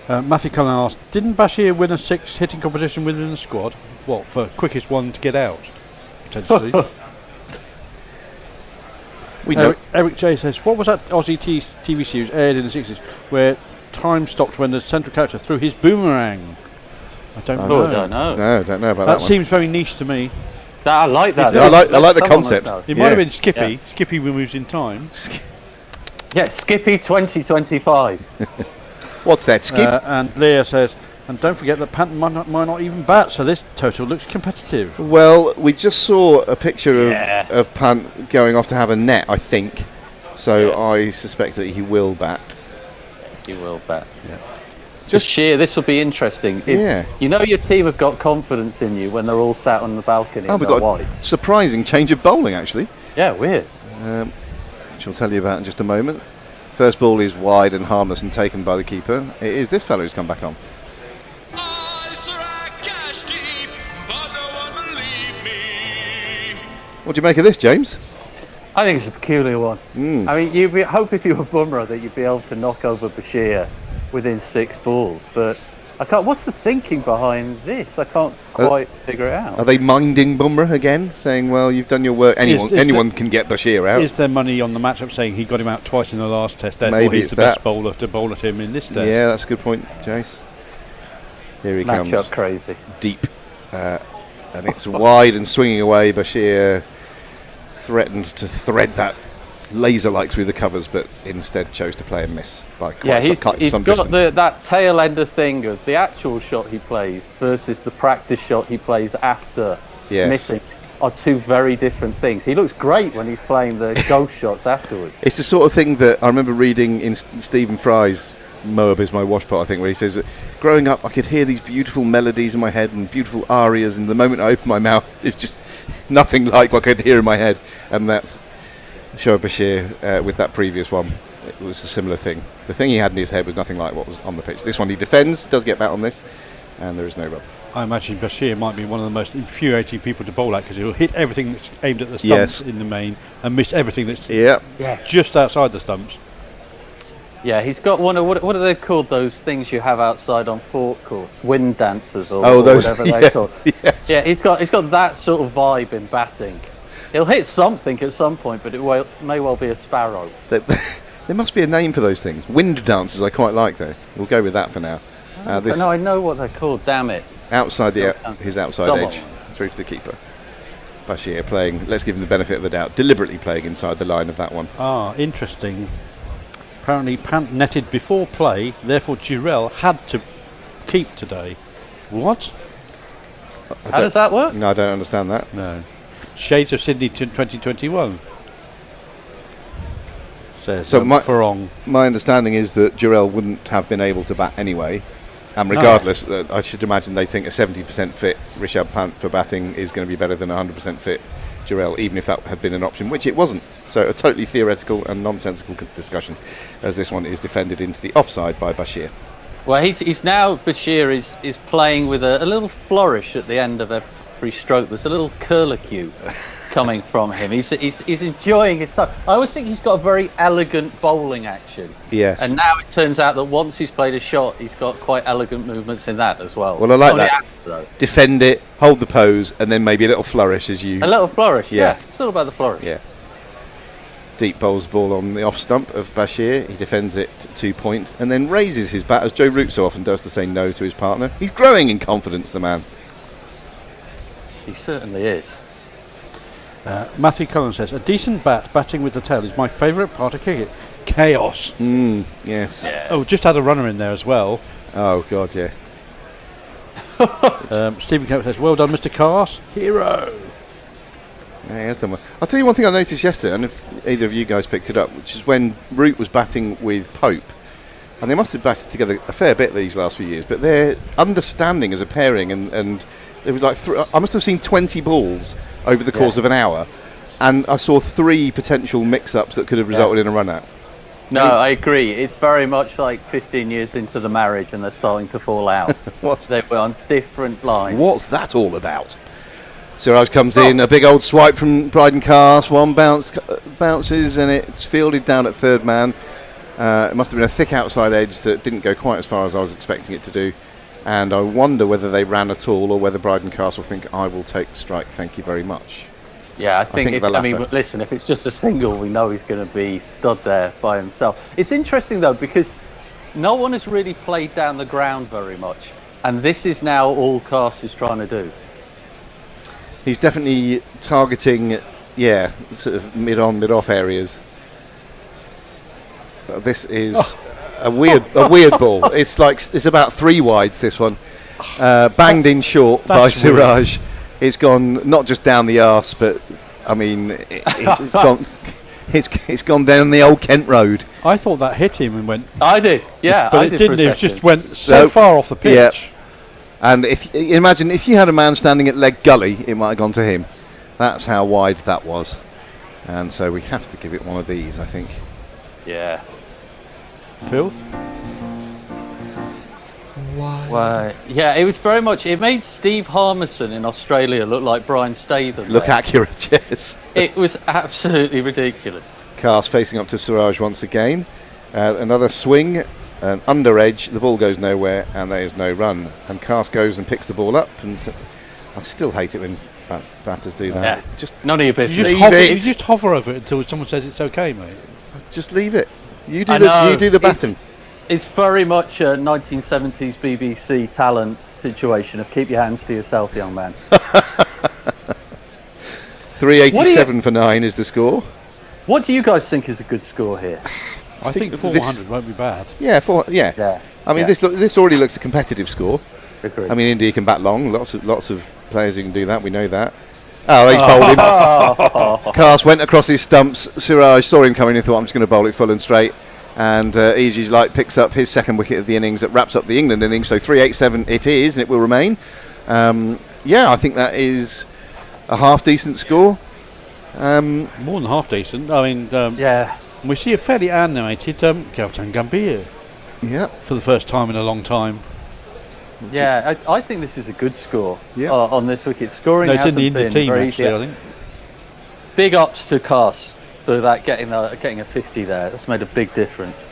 Matthew Cullen asked, didn't Bashir win a 6 hitting competition within the squad? What, for quickest one to get out? Potentially. Eric J says, what was that Aussie TV series aired in the 60s where time stopped when the central character threw his boomerang? I don't know. I don't know. No, I don't know about that. That seems very niche to me. I like that. I like the concept. It might have been Skippy. Yeah. Skippy moves in time. Skippy 2025. What's that, Skip? And Leah says, and don't forget that Pant might not even bat, so this total looks competitive. Well, we just saw a picture of Pant going off to have a net, I think. So I suspect that he will bat. He will bat. Yeah. Just this will be interesting. You know your team have got confidence in you when they're all sat on the balcony. We've got a surprising change of bowling, actually. Yeah, weird. Which I'll tell you about in just a moment. First ball is wide and harmless and taken by the keeper. It is this fellow who's come back on. What do you make of this, James? I think it's a peculiar one. I mean, you'd hope if you were Bumrah that you'd be able to knock over Bashir within 6 balls, but I can't. What's the thinking behind this? I can't quite figure it out. Are they minding Bumrah again, saying, "Well, you've done your work. Anyone can get Bashir out"? Is there money on the matchup saying he got him out twice in the last test? Therefore, maybe he's the best bowler to bowl at him in this test. Yeah, that's a good point, Jace. Here he comes. Matchup crazy. Deep, and it's wide and swinging away. Bashir threatened to thread that laser-like through the covers, but instead chose to play and miss by quite some distance. Got that tail ender thing of the actual shot he plays versus the practice shot he plays after missing are two very different things. He looks great when he's playing the ghost shots afterwards. It's the sort of thing that I remember reading in Stephen Fry's Moab is My Washpot, I think, where he says that growing up I could hear these beautiful melodies in my head and beautiful arias, and the moment I opened my mouth it's just nothing like what I could hear in my head. And that's Shoaib Bashir with that previous one. It was a similar thing. The thing he had in his head was nothing like what was on the pitch. This one he defends, does get bat on this, and there is no run. I imagine Bashir might be one of the most infuriating people to bowl at because he'll hit everything that's aimed at the stumps in the main and miss everything that's just outside the stumps. Yeah, he's got one of what are they called? Those things you have outside on fort courts, wind dancers or those, whatever they're called. Yes. Yeah, he's got that sort of vibe in batting. He'll hit something at some point, but may well be a sparrow. There must be a name for those things. Wind dancers I quite like, though. We'll go with that for now. No, I know what they're called, damn it. Outside his outside edge, through to the keeper. Bashir playing, let's give him the benefit of the doubt, deliberately playing inside the line of that one. Ah, interesting. Apparently Pant netted before play, therefore Jurel had to keep today. What? How does that work? No, I don't understand that. No. Shades of Sydney 2021. Says so my understanding is that Jurel wouldn't have been able to bat anyway. And regardless, I should imagine they think a 70% fit Rishabh Pant for batting is going to be better than a 100% fit Jurel, even if that had been an option, which it wasn't. So a totally theoretical and nonsensical discussion, as this one is defended into the offside by Bashir. Well, he's now, Bashir is playing with a little flourish at the end of every stroke. There's a little curlicue coming from him. He's enjoying his stuff. I always think he's got a very elegant bowling action. Yes. And now it turns out that once he's played a shot, he's got quite elegant movements in that as well. Well, I like that. Defend it, hold the pose, and then maybe a little flourish as you... A little flourish, yeah. It's all about the flourish. Yeah. Deep bowls the ball on the off stump of Bashir. He defends it 2 points and then raises his bat, as Joe Root so often does, to say no to his partner. He's growing in confidence, the man. He certainly is. Matthew Cullen says, a decent batting with the tail is my favourite part of cricket. Chaos. Yes. Yeah. Oh, just had a runner in there as well. Oh, God, yeah. Stephen Kemp says, well done, Mr. Cars. Hero. Yeah, he has done well. I'll tell you one thing I noticed yesterday, and if either of you guys picked it up, which is when Root was batting with Pope. And they must have batted together a fair bit these last few years, but their understanding as a pairing, and it was like I must have seen 20 balls over the course of an hour, and I saw 3 potential mix-ups that could have resulted in a run-out. No, I agree. It's very much like 15 years into the marriage and they're starting to fall out. They were on different lines. What's that all about? Siraj comes in, a big old swipe from Bryden Cast, one bounces, and it's fielded down at third man. It must have been a thick outside edge that didn't go quite as far as I was expecting it to do. And I wonder whether they ran at all or whether Bryden Castle think, I will take the strike, thank you very much. Yeah, I think listen, if it's just a single, we know he's going to be stood there by himself. It's interesting, though, because no one has really played down the ground very much. And this is now all Cast is trying to do. He's definitely targeting, sort of mid-on, mid-off areas. This is a weird ball. It's about 3 wides, this one. Banged in short by Siraj. It's gone not just down the arse, but I mean, it's gone. It's gone down the old Kent Road. I thought that hit him and went. I did, yeah, but it didn't. It just went so far off the pitch. Yeah. And imagine if you had a man standing at leg gully, it might have gone to him. That's how wide that was. And so we have to give it one of these, I think. Yeah. Filth. Why? Yeah, it was very much. It made Steve Harmison in Australia look like Brian Statham. Look accurate, yes. It was absolutely ridiculous. Cast facing up to Siraj once again. Another swing, an under edge. The ball goes nowhere, and there is no run. And Cast goes and picks the ball up. And I still hate it when batters do that. Yeah. Just none of your business. You just hover over it until someone says it's okay, mate. Just leave it. You do the batting. It's very much a 1970s BBC talent situation of keep your hands to yourself, young man. 387 for 9 is the score. What do you guys think is a good score here? I think 400 won't be bad. Yeah, I mean, this already looks a competitive score. Agreed. I mean, India can bat long. Lots of players who can do that. We know that. Oh, he's bowled him. Cast went across his stumps. Siraj saw him coming and thought, I'm just going to bowl it full and straight. And Easy Light picks up his second wicket of the innings that wraps up the England innings. So 387 it is, and it will remain. I think that is a half decent score. More than half decent. I mean, we see a fairly animated Gautam Gambhir. Yeah. For the first time in a long time. Yeah, I think this is a good score on this wicket. Scoring it's in hasn't the India been team, very actually, easy. I think. Big ups to Cast for that getting a 50 there. That's made a big difference.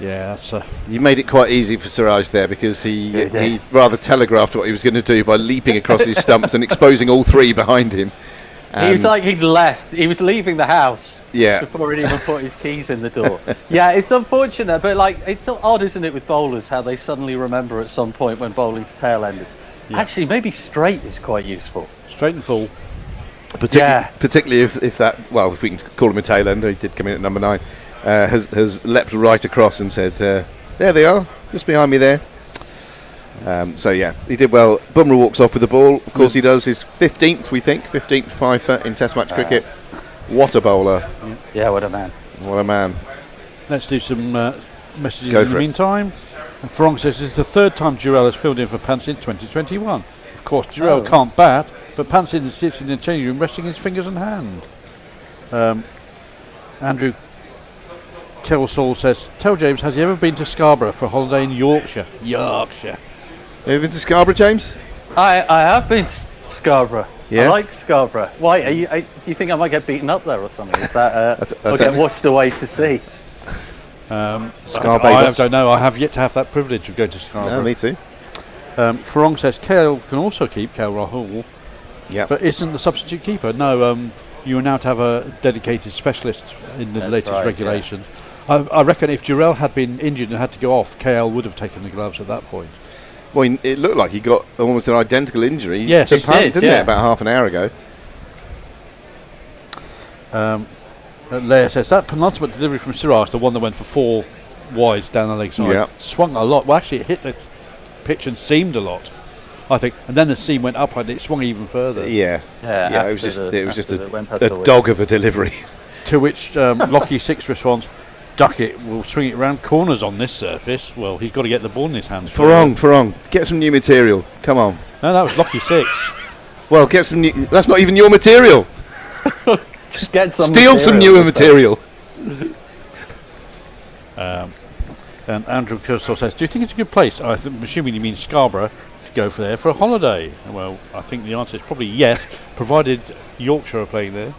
Yeah, that's you made it quite easy for Siraj there because he rather telegraphed what he was going to do by leaping across his stumps and exposing all 3 behind him. He was like he'd left. He was leaving the house. Yeah. Before he'd even put his keys in the door. Yeah, it's unfortunate, but like it's so odd, isn't it, with bowlers how they suddenly remember at some point when bowling for tail enders. Yeah. Actually, maybe straight is quite useful. Straight and full. Particularly if that, well, if we can call him a tail ender, he did come in at number 9, has leapt right across and said, there they are, just behind me there. So yeah, he did well. Bumrah walks off with the ball. Of course he does. His 15th, we think, 15th fifer in Test match cricket. What a bowler. Yeah, what a man. What a man. Let's do some messages Go in the for it. meantime. And Farong says this is the 3rd time Durrell has filled in for Pant in 2021. Of course, Durrell can't bat, but Pant sits in the changing room resting his fingers and hand. Andrew Kelsall says, tell James, has he ever been to Scarborough for a holiday in Yorkshire? Yorkshire. Have you been to Scarborough, James? I have been to Scarborough. Yeah? I like Scarborough. Why? Do you think I might get beaten up there or something? Is that or get washed away to sea? Scarborough. I don't know. I have yet to have that privilege of going to Scarborough. No, me too. Farong says KL can also keep Rahul. Yeah. But isn't the substitute keeper? No. You are now to have a dedicated specialist in the latest regulations. Yeah. I reckon if Durrell had been injured and had to go off, KL would have taken the gloves at that point. Well, it looked like he got almost an identical injury yes, to Pant, didn't it, about half an hour ago? Leia says that penultimate delivery from Siraj, the one that went for 4 wides down the leg side, swung a lot. Well, actually, it hit the pitch and seamed a lot, I think. And then the seam went up and it swung even further. Yeah. It was just a dog of a delivery. To which Lockie 6 responds, duck it, we'll swing it round corners on this surface. Well, he's got to get the ball in his hands. Farong, get some new material. Come on. No, that was Lockie 6. Well, get some new. That's not even your material. Just get some. Steal some newer material. And Andrew Kershaw says, do you think it's a good place? I'm assuming you mean Scarborough to go for there for a holiday. Well, I think the answer is probably yes, provided Yorkshire are playing there.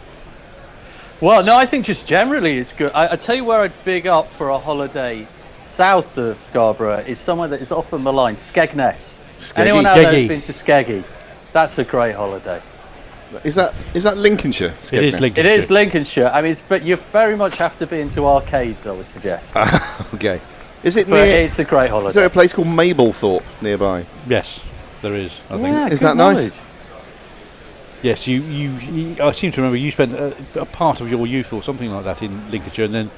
Well, no, I think just generally it's good. I tell you where I'd big up for a holiday south of Scarborough is somewhere that is often maligned, Skegness. Anyone out there who's been to Skeggy? That's a great holiday. Is that Lincolnshire? It is Lincolnshire. It is Lincolnshire. I mean, but you very much have to be into arcades, I would suggest. Okay. Is it but near? It's a great holiday. Is there a place called Mablethorpe nearby? Yes, there is. I think. Yeah, is that nice? Yes, you I seem to remember you spent a part of your youth or something like that in Lincolnshire, and then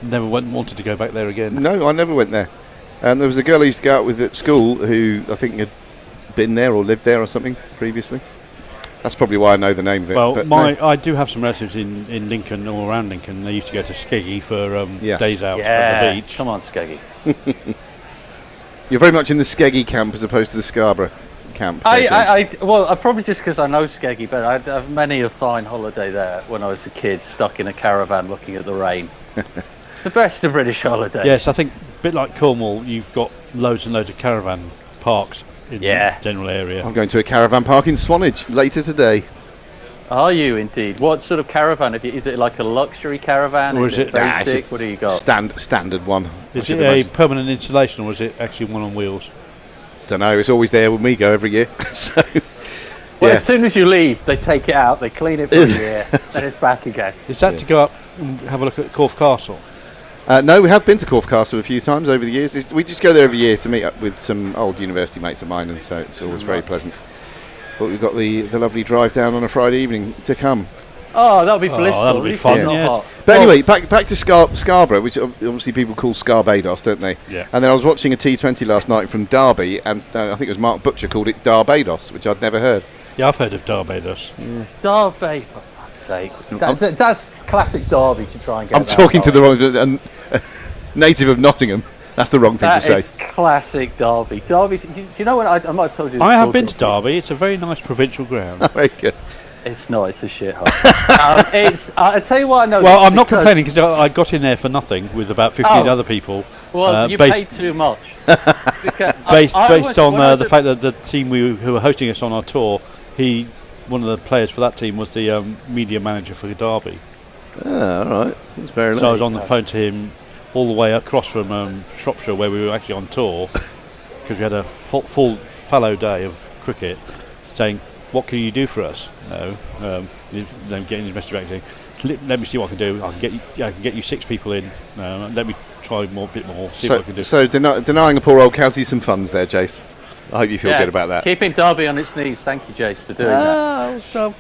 never wanted to go back there again. No, I never went there. There was a girl I used to go out with at school who I think had been there or lived there or something previously. That's probably why I know the name of it. Well, but I do have some relatives in Lincoln or around Lincoln. They used to go to Skeggy for days out at the beach. Come on, Skeggy. You're very much in the Skeggy camp as opposed to the Scarborough camp. Well, probably just because I know Skeggy, but I'd have many a fine holiday there when I was a kid, stuck in a caravan looking at the rain. The best of British holidays. Yes, I think a bit like Cornwall, you've got loads and loads of caravan parks in the general area. I'm going to a caravan park in Swanage later today. Are you indeed? What sort of caravan? Is it like a luxury caravan? Or is it basic? What do you got? Standard one. Is it a permanent installation or is it actually one on wheels? Don't know. It's always there when we go every year. So, well, as soon as you leave, they take it out, they clean it for a year, then it's back again. Is that to go up and have a look at Corfe Castle? No, we have been to Corfe Castle a few times over the years. We just go there every year to meet up with some old university mates of mine, and so it's always very pleasant. But we've got the lovely drive down on a Friday evening to come. Oh, that'll be blissful. That'll be fun, yeah. But anyway, back to Scarborough, which obviously people call Scarbados, don't they? Yeah. And then I was watching a T20 last night from Derby, and I think it was Mark Butcher called it Darbados, which I'd never heard. Yeah, I've heard of Darbados. Derby, for fuck's sake. That's classic Derby to try and get I'm talking to the wrong native of Nottingham. That's the wrong thing to say. That is classic Derby. Derby. Do you know when I might have told you this? I have been to Derby. It's a very nice provincial ground. Very good. It's not. It's a shithole. I tell you what I know. Well, I'm not complaining because I got in there for nothing with about 15 other people. Well, you paid too much. based on the fact that the team who were hosting us on our tour, one of the players for that team was the media manager for Derby. Ah, all right. That's very nice. So I was on the phone to him all the way across from Shropshire, where we were actually on tour, because we had a full fallow day of cricket, saying, what can you do for us? No. Them getting his message back saying, let me see what I can do. I can get you 6 people in. Let me try a bit more. See what I can do. So denying a poor old county some funds there, Jace. I hope you feel good about that. Keeping Derby on its knees. Thank you, Jace, for doing that.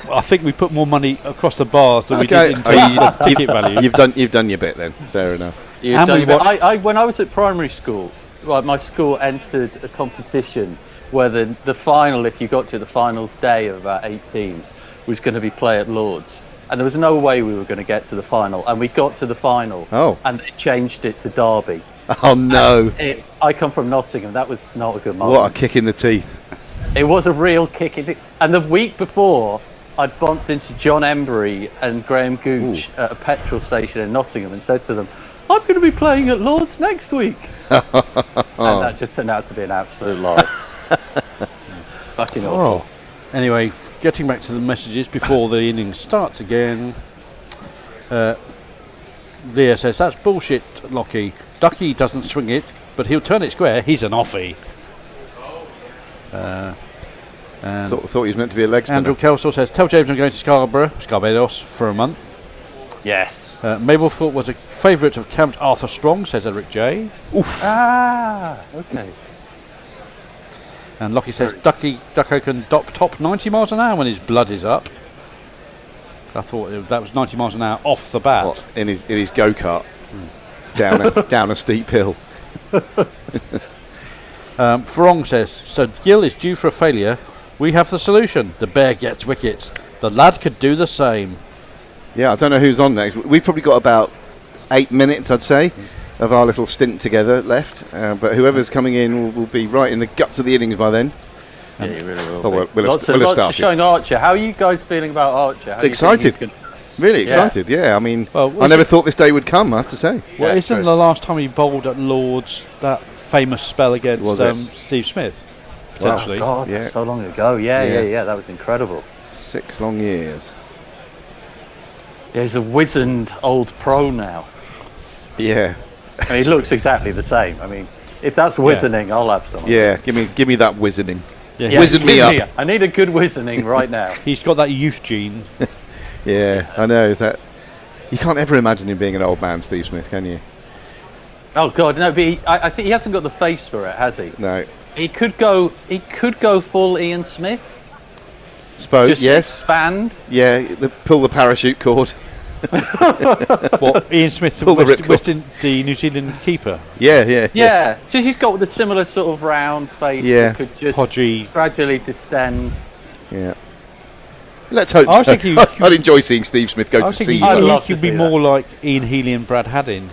I think we put more money across the bars than we did in terms of ticket value. You've done your bit then. Fair enough. When I was at primary school, my school entered a competition where the final, if you got to the finals day of about 8 teams, was going to be play at Lord's. And there was no way we were going to get to the final. And we got to the final. Oh. And they changed it to Derby. Oh, no. I come from Nottingham. That was not a good moment. What a kick in the teeth. It was a real kick in the... And the week before, I'd bumped into John Embury and Graham Gooch at a petrol station in Nottingham and said to them, I'm going to be playing at Lord's next week. And that just turned out to be an absolute lie. Fucking awful. Anyway, getting back to the messages before the innings starts again. Leah says, that's bullshit, Lockie. Ducky doesn't swing it, but he'll turn it square. He's an offie. And thought he was meant to be a leg spinner. Andrew Kelso says, tell James I'm going to Scarbados for a month. Yes. Mablethorpe was a favourite of Count Arthur Strong, says Eric J. Oof. Okay. And Lockie says, Ducko can top 90 miles an hour when his blood is up. I thought that was 90 miles an hour off the bat. What, in his go-kart? Down a steep hill. Farong says, so Gill is due for a failure. We have the solution. The bear gets wickets. The lad could do the same. Yeah, I don't know who's on next. We've probably got about 8 minutes, I'd say, of our little stint together left. But whoever's coming in will be right in the guts of the innings by then. Yeah, you really will. Lots of showing Archer. How are you guys feeling about Archer? Excited. Really excited, yeah. I mean, I never thought this day would come, I have to say. Well, isn't the last time he bowled at Lord's that famous spell against Steve Smith? Potentially. Wow. God, that's so long ago. Yeah, that was incredible. 6 long years. Yeah, he's a wizened old pro now. Yeah. I mean, he looks exactly the same. I mean, if that's wizening, I'll have some. Yeah, give me that wizening. Yeah, wizen me up. I need a good wizening right now. He's got that youth gene. Yeah, I know that. You can't ever imagine him being an old man, Steve Smith, can you? Oh God, no! But I think he hasn't got the face for it, has he? No. He could go full Ian Smith. Suppose Just expand. Yeah, pull the parachute cord. What, Ian Smith, the New Zealand keeper? Yeah. Just he's got the similar sort of round face. Yeah. That could just podgy, gradually distend. Yeah. Let's hope so. I'd enjoy seeing Steve Smith go to sea. He could be more like Ian Healy and Brad Haddin.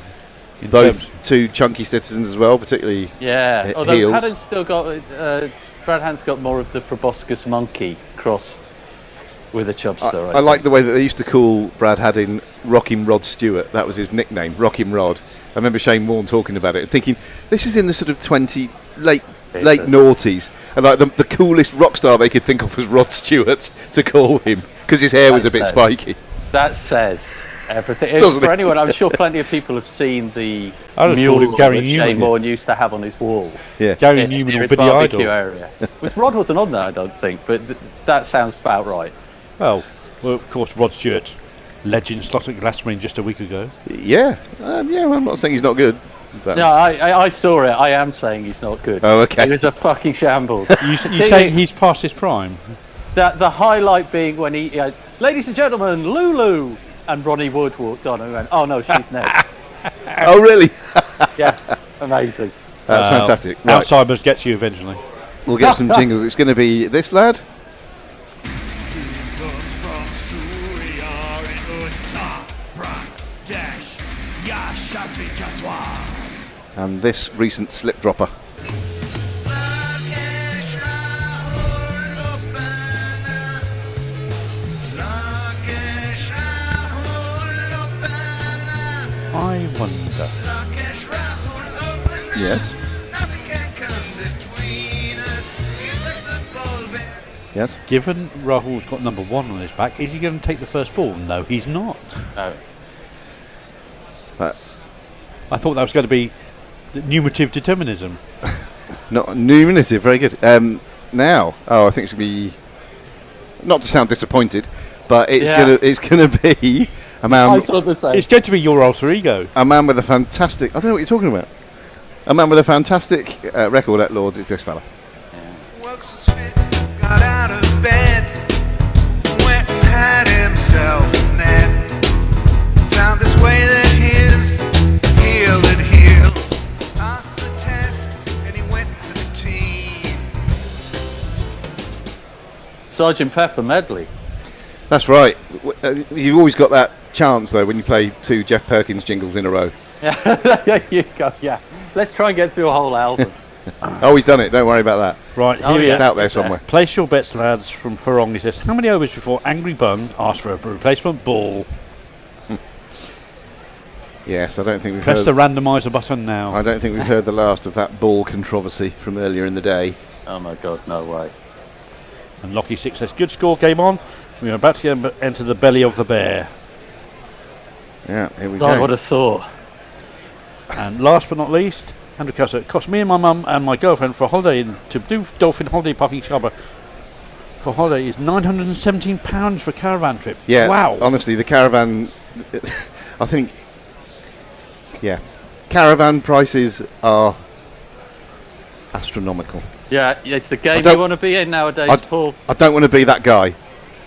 Both two chunky citizens as well, particularly. Yeah, although heels. Haddon's still got Brad Haddon's got more of the proboscis monkey crossed with a chubster. I like the way that they used to call Brad Haddin Rockin' Rod Stewart. That was his nickname, Rockin' Rod. I remember Shane Warne talking about it and thinking, this is in the sort of late noughties, and like the coolest rock star they could think of was Rod Stewart to call him because his hair was a bit spiky. That says everything. For anyone, I'm sure plenty of people have seen the mural that Shane Warne used to have on his wall. Yeah, Gary Newman or Billy Idol. Area. Which Rod wasn't on there, I don't think, but that sounds about right. Well, of course, Rod Stewart, legend, slotted at Glastonbury just a week ago. Yeah, well, I'm not saying he's not good. But No, I saw it. I am saying he's not good. Oh, okay. He was a fucking shambles. You say he's past his prime? The highlight being when he ladies and gentlemen, Lulu, and Ronnie Wood walked on and went, oh no, she's next. Oh, really? Yeah, amazing. That's fantastic. Right. Alzheimer's gets you eventually. We'll get some jingles. It's going to be this lad. And this recent slip dropper. I wonder. Yes. Yes. Given Rahul's got number 1 on his back, is he going to take the first ball? No, he's not. No. But I thought that was going to be numerative determinism. Not numerative, very good. Now, I think it's going to be Not to sound disappointed, but it's Yeah. gonna be a man. I thought the same. It's going to be your alter ego. A man with a fantastic. I don't know what you're talking about. A man with a fantastic record at Lords. It's this fella. Woakes was fit, got out of bed, went and had himself a net, found this way that his heel had healed, passed the test, and he went to the team. Sergeant Pepper medley. That's right. You've always got that chance though when you play 2 Jeff Perkins jingles in a row. Yeah, there you go. Yeah, let's try and get through a whole album. Oh, he's done it. Don't worry about that. Right, Oh, here yeah. he It's out there somewhere. Place your bets, lads, from Farong. He says, how many overs before Angry Bun asks for a replacement ball? Yes, I don't think we've Press heard. the randomizer button now. I don't think we've heard the last of that ball controversy from earlier in the day. Oh my God, no way. And Lockie 6 says, good score, game on. We are about to enter the belly of the bear. Yeah, here we God, go. what a thought. And last but not least, Andrew Custer, it cost me and my mum and my girlfriend for a holiday to do Dolphin Holiday Park in Scarborough. For holiday is £917 for a caravan trip. Yeah, Wow. honestly, the caravan, I think, yeah, caravan prices are astronomical. Yeah, it's the game don't- you want to be in nowadays, Paul. I don't want to be that guy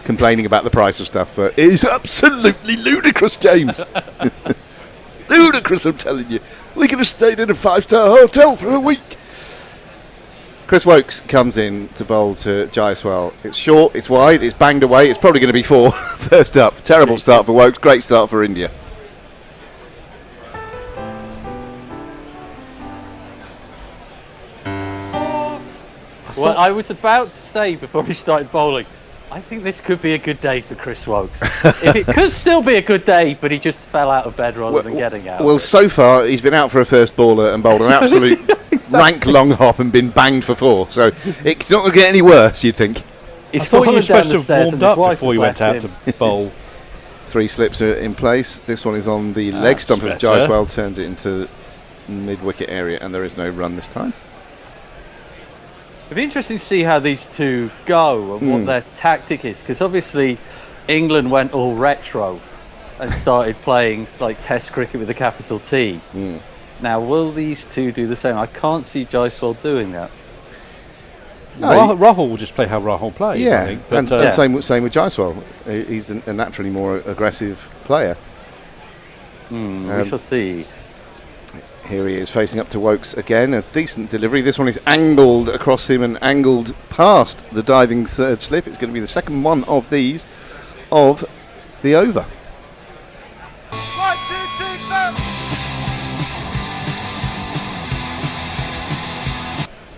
complaining about the price of stuff, but it is absolutely ludicrous, James. Ludicrous, I'm telling you. We could have stayed in a 5-star hotel for a week. Chris Woakes comes in to bowl to Jaiswal. It's short, it's wide, it's banged away. It's probably going to be 4 first up. Terrible start for Woakes, great start for India. Well, I was about to say before he started bowling, I think this could be a good day for Chris Woakes. If it could still be a good day, but he just fell out of bed rather than getting out. Well, so far he's been out for a first baller and bowled an absolute rank long hop and been banged for 4. So it's not going to get any worse, you'd think. He's I thought you were fallen down supposed the to have stairs warmed and his up wife before you has went out left to bowl. 3 slips are in place. This one is on the leg That's stump of better. Jaiswal, turns it into mid-wicket area, and there is no run this time. It'd be interesting to see how these two go and what their tactic is, because obviously England went all retro and started playing like Test cricket with a capital T. Now, will these two do the same? I can't see Jaiswal doing that. Rahul will just play how Rahul plays, I Yeah, think. and same with Jaiswal. He's a naturally more aggressive player. We shall see. Here he is facing up to Woakes again. A decent delivery. This one is angled across him and angled past the diving third slip. It's going to be the second one of these of the over. 1, 2, 3,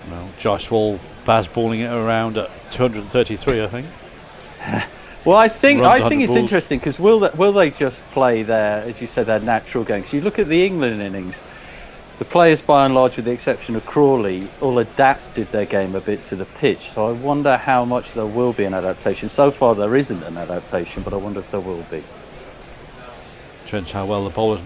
4. Well, Jaiswal Baz balling it around at 233, I think. Well, I think Runs it's 100 balls. interesting because will they just play their, as you said, their natural game? Because you look at the England innings, the players by and large, with the exception of Crawley, all adapted their game a bit to the pitch. So I wonder how much there will be an adaptation. So far, there isn't an adaptation, but I wonder if there will be. Depends how well the bowlers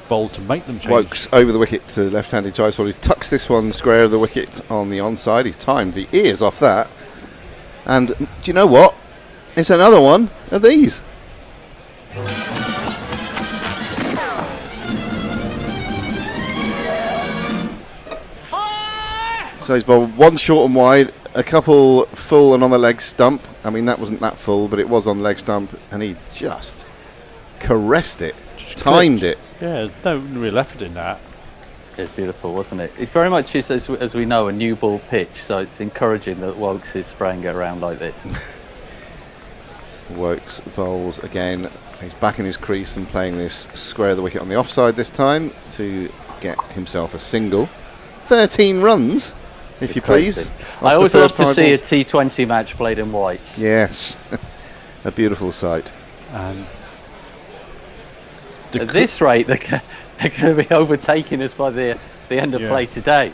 bowled to make them change. Woakes over the wicket to left-handed Jaiswal. He tucks this one square of the wicket on the onside. He's timed the ears off that. And do you know what? It's another one of these. So he's bowled one short and wide, a couple full and on the leg stump. I mean, that wasn't that full, but it was on leg stump, and he just caressed it, timed it. Yeah, no real effort in that. It's beautiful, wasn't it? It's very much, as we know, a new ball pitch, so it's encouraging that Woakes is spraying it around like this. Woakes bowls again. He's back in his crease and playing this square of the wicket on the offside this time to get himself a single. 13 runs, if It's you please. crazy. off I the always love first to 5 see a balls. T20 match played in whites. Yes, a beautiful sight. And At this rate, they're going to be overtaking us by the end of Yeah. play today.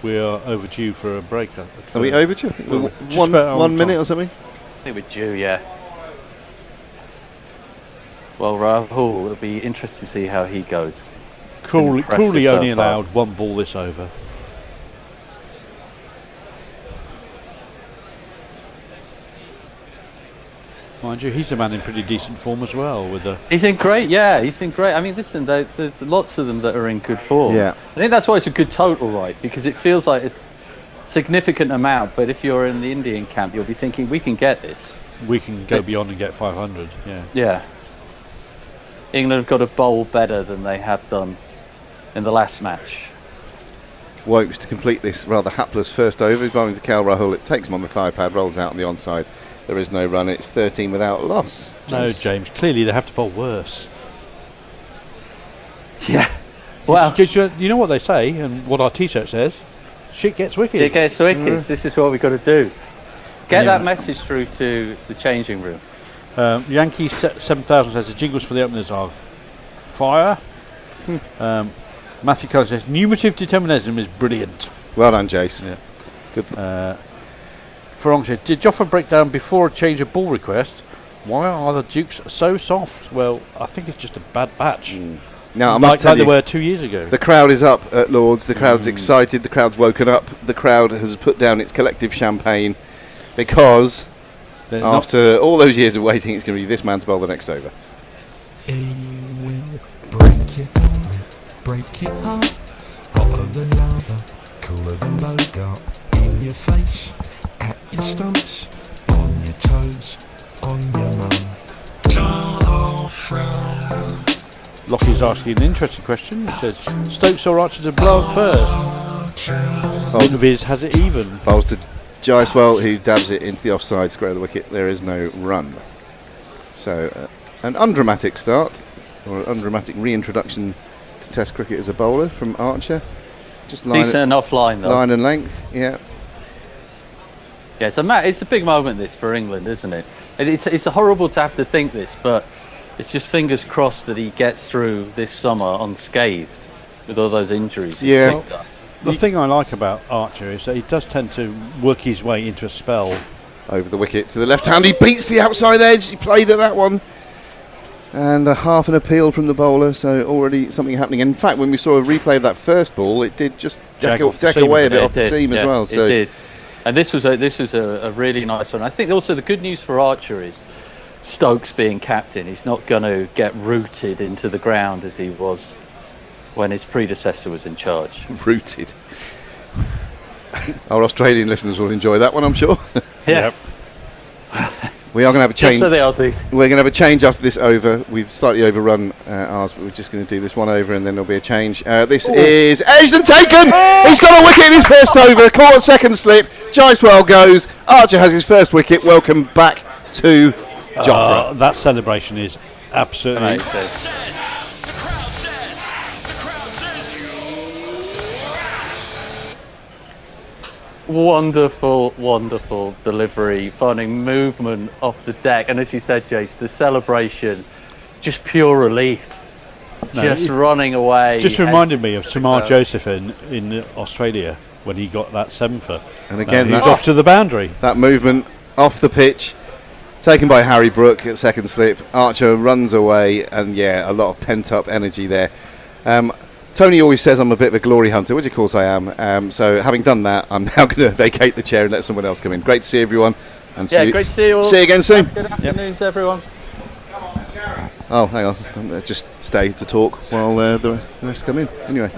We are overdue for a break. Are we overdue? I think we're Just one about on minute time. or something. I think we're due, yeah. Well, Rahul, it'll be interesting to see how he goes. It's been Crawley impressive so only far. allowed one ball this over. Mind you, he's a man in pretty decent form as well. He's in great, yeah. He's in great. I mean, listen, there's lots of them that are in good form. Yeah. I think that's why it's a good total, right? Because it feels like it's a significant amount. But if you're in the Indian camp, you'll be thinking, we can get this. We can go beyond and get 500. Yeah. Yeah. England have got to bowl better than they have done in the last match. Woakes to complete this rather hapless first over. He's bowling to Rahul. It takes him on the thigh pad, rolls out on the onside. There is no run. It's 13 without loss. No, James. Clearly, they have to bowl worse. Yeah. Well, because you know what they say, and what our T-shirt says: shit gets wicked. Shit gets wicked. This is what we've got to do. Get that message through to the changing room. Yankee 7000 says the jingles for the openers are fire. Matthew Cullen says numerative determinism is brilliant. Well done, Jace. Yeah. Good. Farong says, did Jofra break down before a change of ball request? Why are the Dukes so soft? Well, I think it's just a bad batch. Now, I must tell like you, they were 2 years ago. The crowd is up at Lord's. The crowd's excited. The crowd's woken up. The crowd has put down its collective champagne because after all those years of waiting, it's going to be this man to bowl the next over. He will break your heart, break your heart. Hotter than lava, cooler than Bogart. In your face, at your stumps, on your toes, on your mum. Lockie's asking an interesting question. He says, Stokes or Archer to blow up first? Viz has it even. Bowls to Jaiswal, who dabs it into the offside square of the wicket. There is no run. So, an undramatic start, or an undramatic reintroduction to Test cricket as a bowler from Archer. Just decent enough line, though. Line and length, yeah. Yeah, it's a big moment, this, for England, isn't it? It's horrible to have to think this, but it's just fingers crossed that he gets through this summer unscathed with all those injuries. Yeah. The thing I like about Archer is that he does tend to work his way into a spell. Over the wicket to the left hand, he beats the outside edge. He played at that one. And half an appeal from the bowler, so already something happening. In fact, when we saw a replay of that first ball, it did just deck away a bit off the seam as well. So it did. And this was a really nice one. I think also the good news for Archer is Stokes being captain. He's not going to get rooted into the ground as he was when his predecessor was in charge. Rooted. Our Australian listeners will enjoy that one, I'm sure. Yeah. We are going to have a change. Just for the Aussies. We're going to have a change after this over. We've slightly overrun ours, but we're just going to do this one over and then there'll be a change. This is edged and taken! He's got a wicket in his first over. Caught second slip. Jaiswal goes. Archer has his first wicket. Welcome back to Jofra. That celebration is absolutely amazing. Wonderful delivery, finding movement off the deck, and as you said, Jace, the celebration, just pure relief, just running away. Just reminded me of Samar Joseph in Australia when he got that 7-for. And again, he's off to the boundary. That movement off the pitch, taken by Harry Brook at second slip. Archer runs away, and a lot of pent-up energy there. Tony always says I'm a bit of a glory hunter, which of course I am. So having done that, I'm now going to vacate the chair and let someone else come in. Great to see everyone. And great to see you all. See you again soon. Good afternoon to everyone. Oh, hang on. Just stay to talk while the rest come in. Anyway.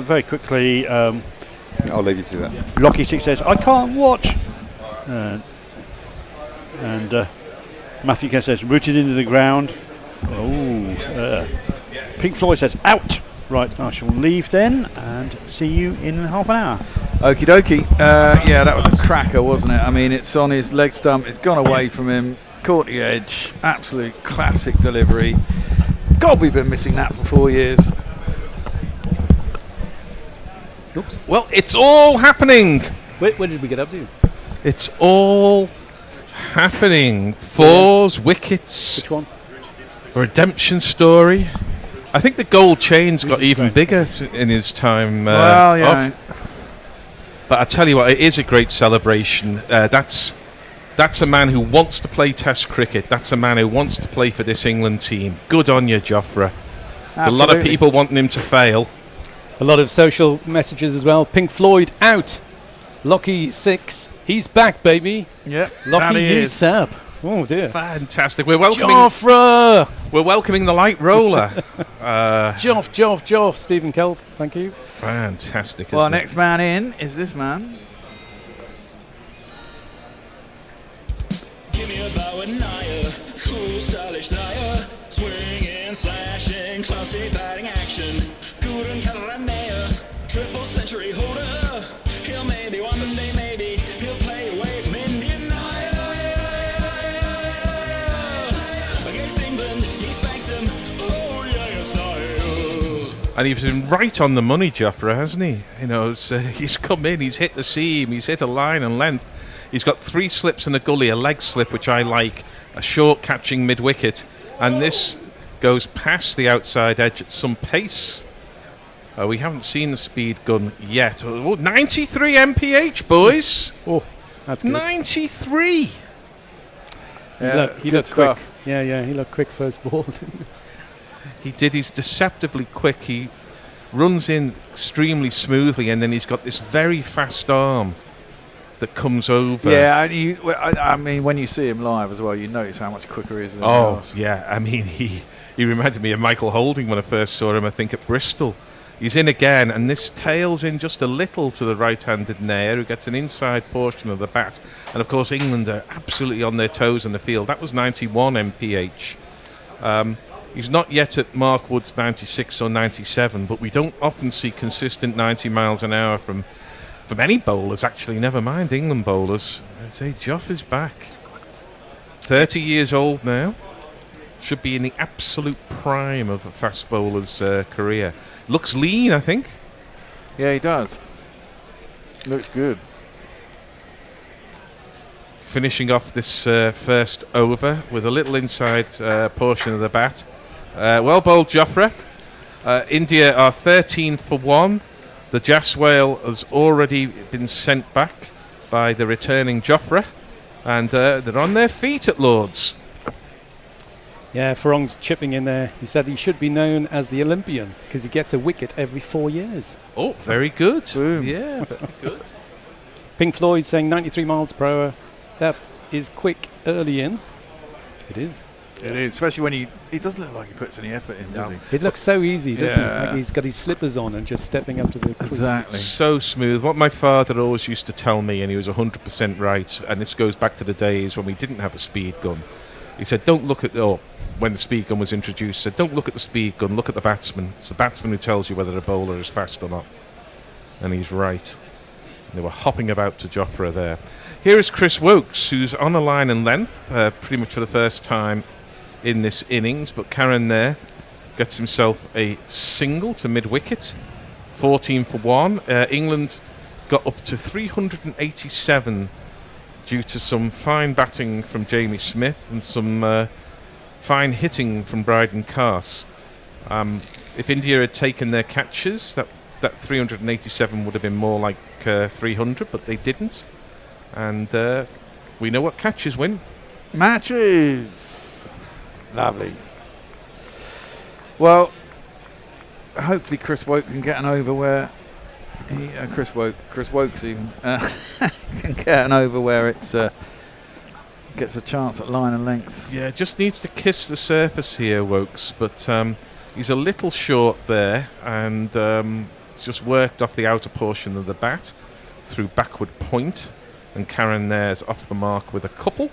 Very quickly. I'll leave you to that. Lockie6 says, I can't watch. Matthew Kent says, rooted into the ground. Pink Floyd says, out. Right, I shall leave then and see you in half an hour. Okie dokie. That was a cracker, wasn't it? I mean, it's on his leg stump. It's gone away from him. Caught the edge. Absolute classic delivery. God, we've been missing that for 4 years. Oops. Well, it's all happening. Where did we get up to? It's all happening. Fours, wickets. Which one? A redemption story. I think the gold chains got even bigger in his time off. But I tell you what, it is a great celebration. That's a man who wants to play Test cricket. That's a man who wants to play for this England team. Good on you, Jofra. There's a lot of people wanting him to fail. A lot of social messages as well. Pink Floyd out. Lockie 6. He's back, baby. Yeah. Lockie, you sub. Oh dear! Fantastic. We're welcoming Joffre. We're welcoming the light roller. Joff. Stephen Kelp. Thank you. Fantastic. Well, our isn't it? next man in is this man. Give me a bow and nigher, cool stylish liar, swinging, slashing, classy batting action, good and Carolina, triple century holder. He'll maybe one day, maybe he'll play away from Indian against England. He spanked him. Oh yeah, it's Naya. And he's been right on the money, Joffre, hasn't he? You know, he's come in, he's hit the seam, he's hit a line and length. He's got 3 slips in a gully, a leg slip, which I like, a short catching mid-wicket, and this goes past the outside edge at some pace. We haven't seen the speed gun yet. 93 mph, boys! Oh, that's good. 93! Yeah, he looked quick. Yeah, he looked quick first ball, didn't he? He did. He's deceptively quick. He runs in extremely smoothly, and then he's got this very fast arm that comes over. Yeah, and I mean, when you see him live as well, you notice how much quicker he is than else. Yeah. I mean, he reminded me of Michael Holding when I first saw him, I think, at Bristol. He's in again, and this tails in just a little to the right-handed Nair, who gets an inside portion of the bat. And, of course, England are absolutely on their toes in the field. That was 91 mph. He's not yet at Mark Wood's 96 or 97, but we don't often see consistent 90 miles an hour from any bowlers, actually, never mind England bowlers. I'd say Joff is back. 30 years old now. Should be in the absolute prime of a fast bowler's career. Looks lean, I think. Yeah, he does. Looks good. Finishing off this first over with a little inside portion of the bat. Well bowled, Joffre. India are 13 for 1. The Jas Whale has already been sent back by the returning Joffre, and they're on their feet at Lord's. Yeah, Farong's chipping in there. He said he should be known as the Olympian because he gets a wicket every 4 years. Oh, very good. Boom. Yeah, very good. Pink Floyd saying 93 miles per hour. That is quick early in. It is. It is, especially when he doesn't look like he puts any effort in, does he? It looks so easy, doesn't it? Like he's got his slippers on and just stepping up to the crease. Exactly. So smooth. What my father always used to tell me, and he was 100% right, and this goes back to the days when we didn't have a speed gun. He said, don't look at when the speed gun was introduced, said, don't look at the speed gun, look at the batsman. It's the batsman who tells you whether a bowler is fast or not. And he's right. They were hopping about to Joffre there. Here is Chris Woakes, who's on a line and length, pretty much for the first time in this innings, but Karen there gets himself a single to mid-wicket, 14 for 1. England got up to 387 due to some fine batting from Jamie Smith and some fine hitting from Bryden Carse. If India had taken their catches, that 387 would have been more like 300, but they didn't. And we know what catches win. Matches. Lovely. Well, hopefully Chris Woakes can get an over where Chris Woakes even can get an over where it's gets a chance at line and length. Yeah, just needs to kiss the surface here, Woakes, but he's a little short there, and it's just worked off the outer portion of the bat through backward point, and Karen there's off the mark with a couple.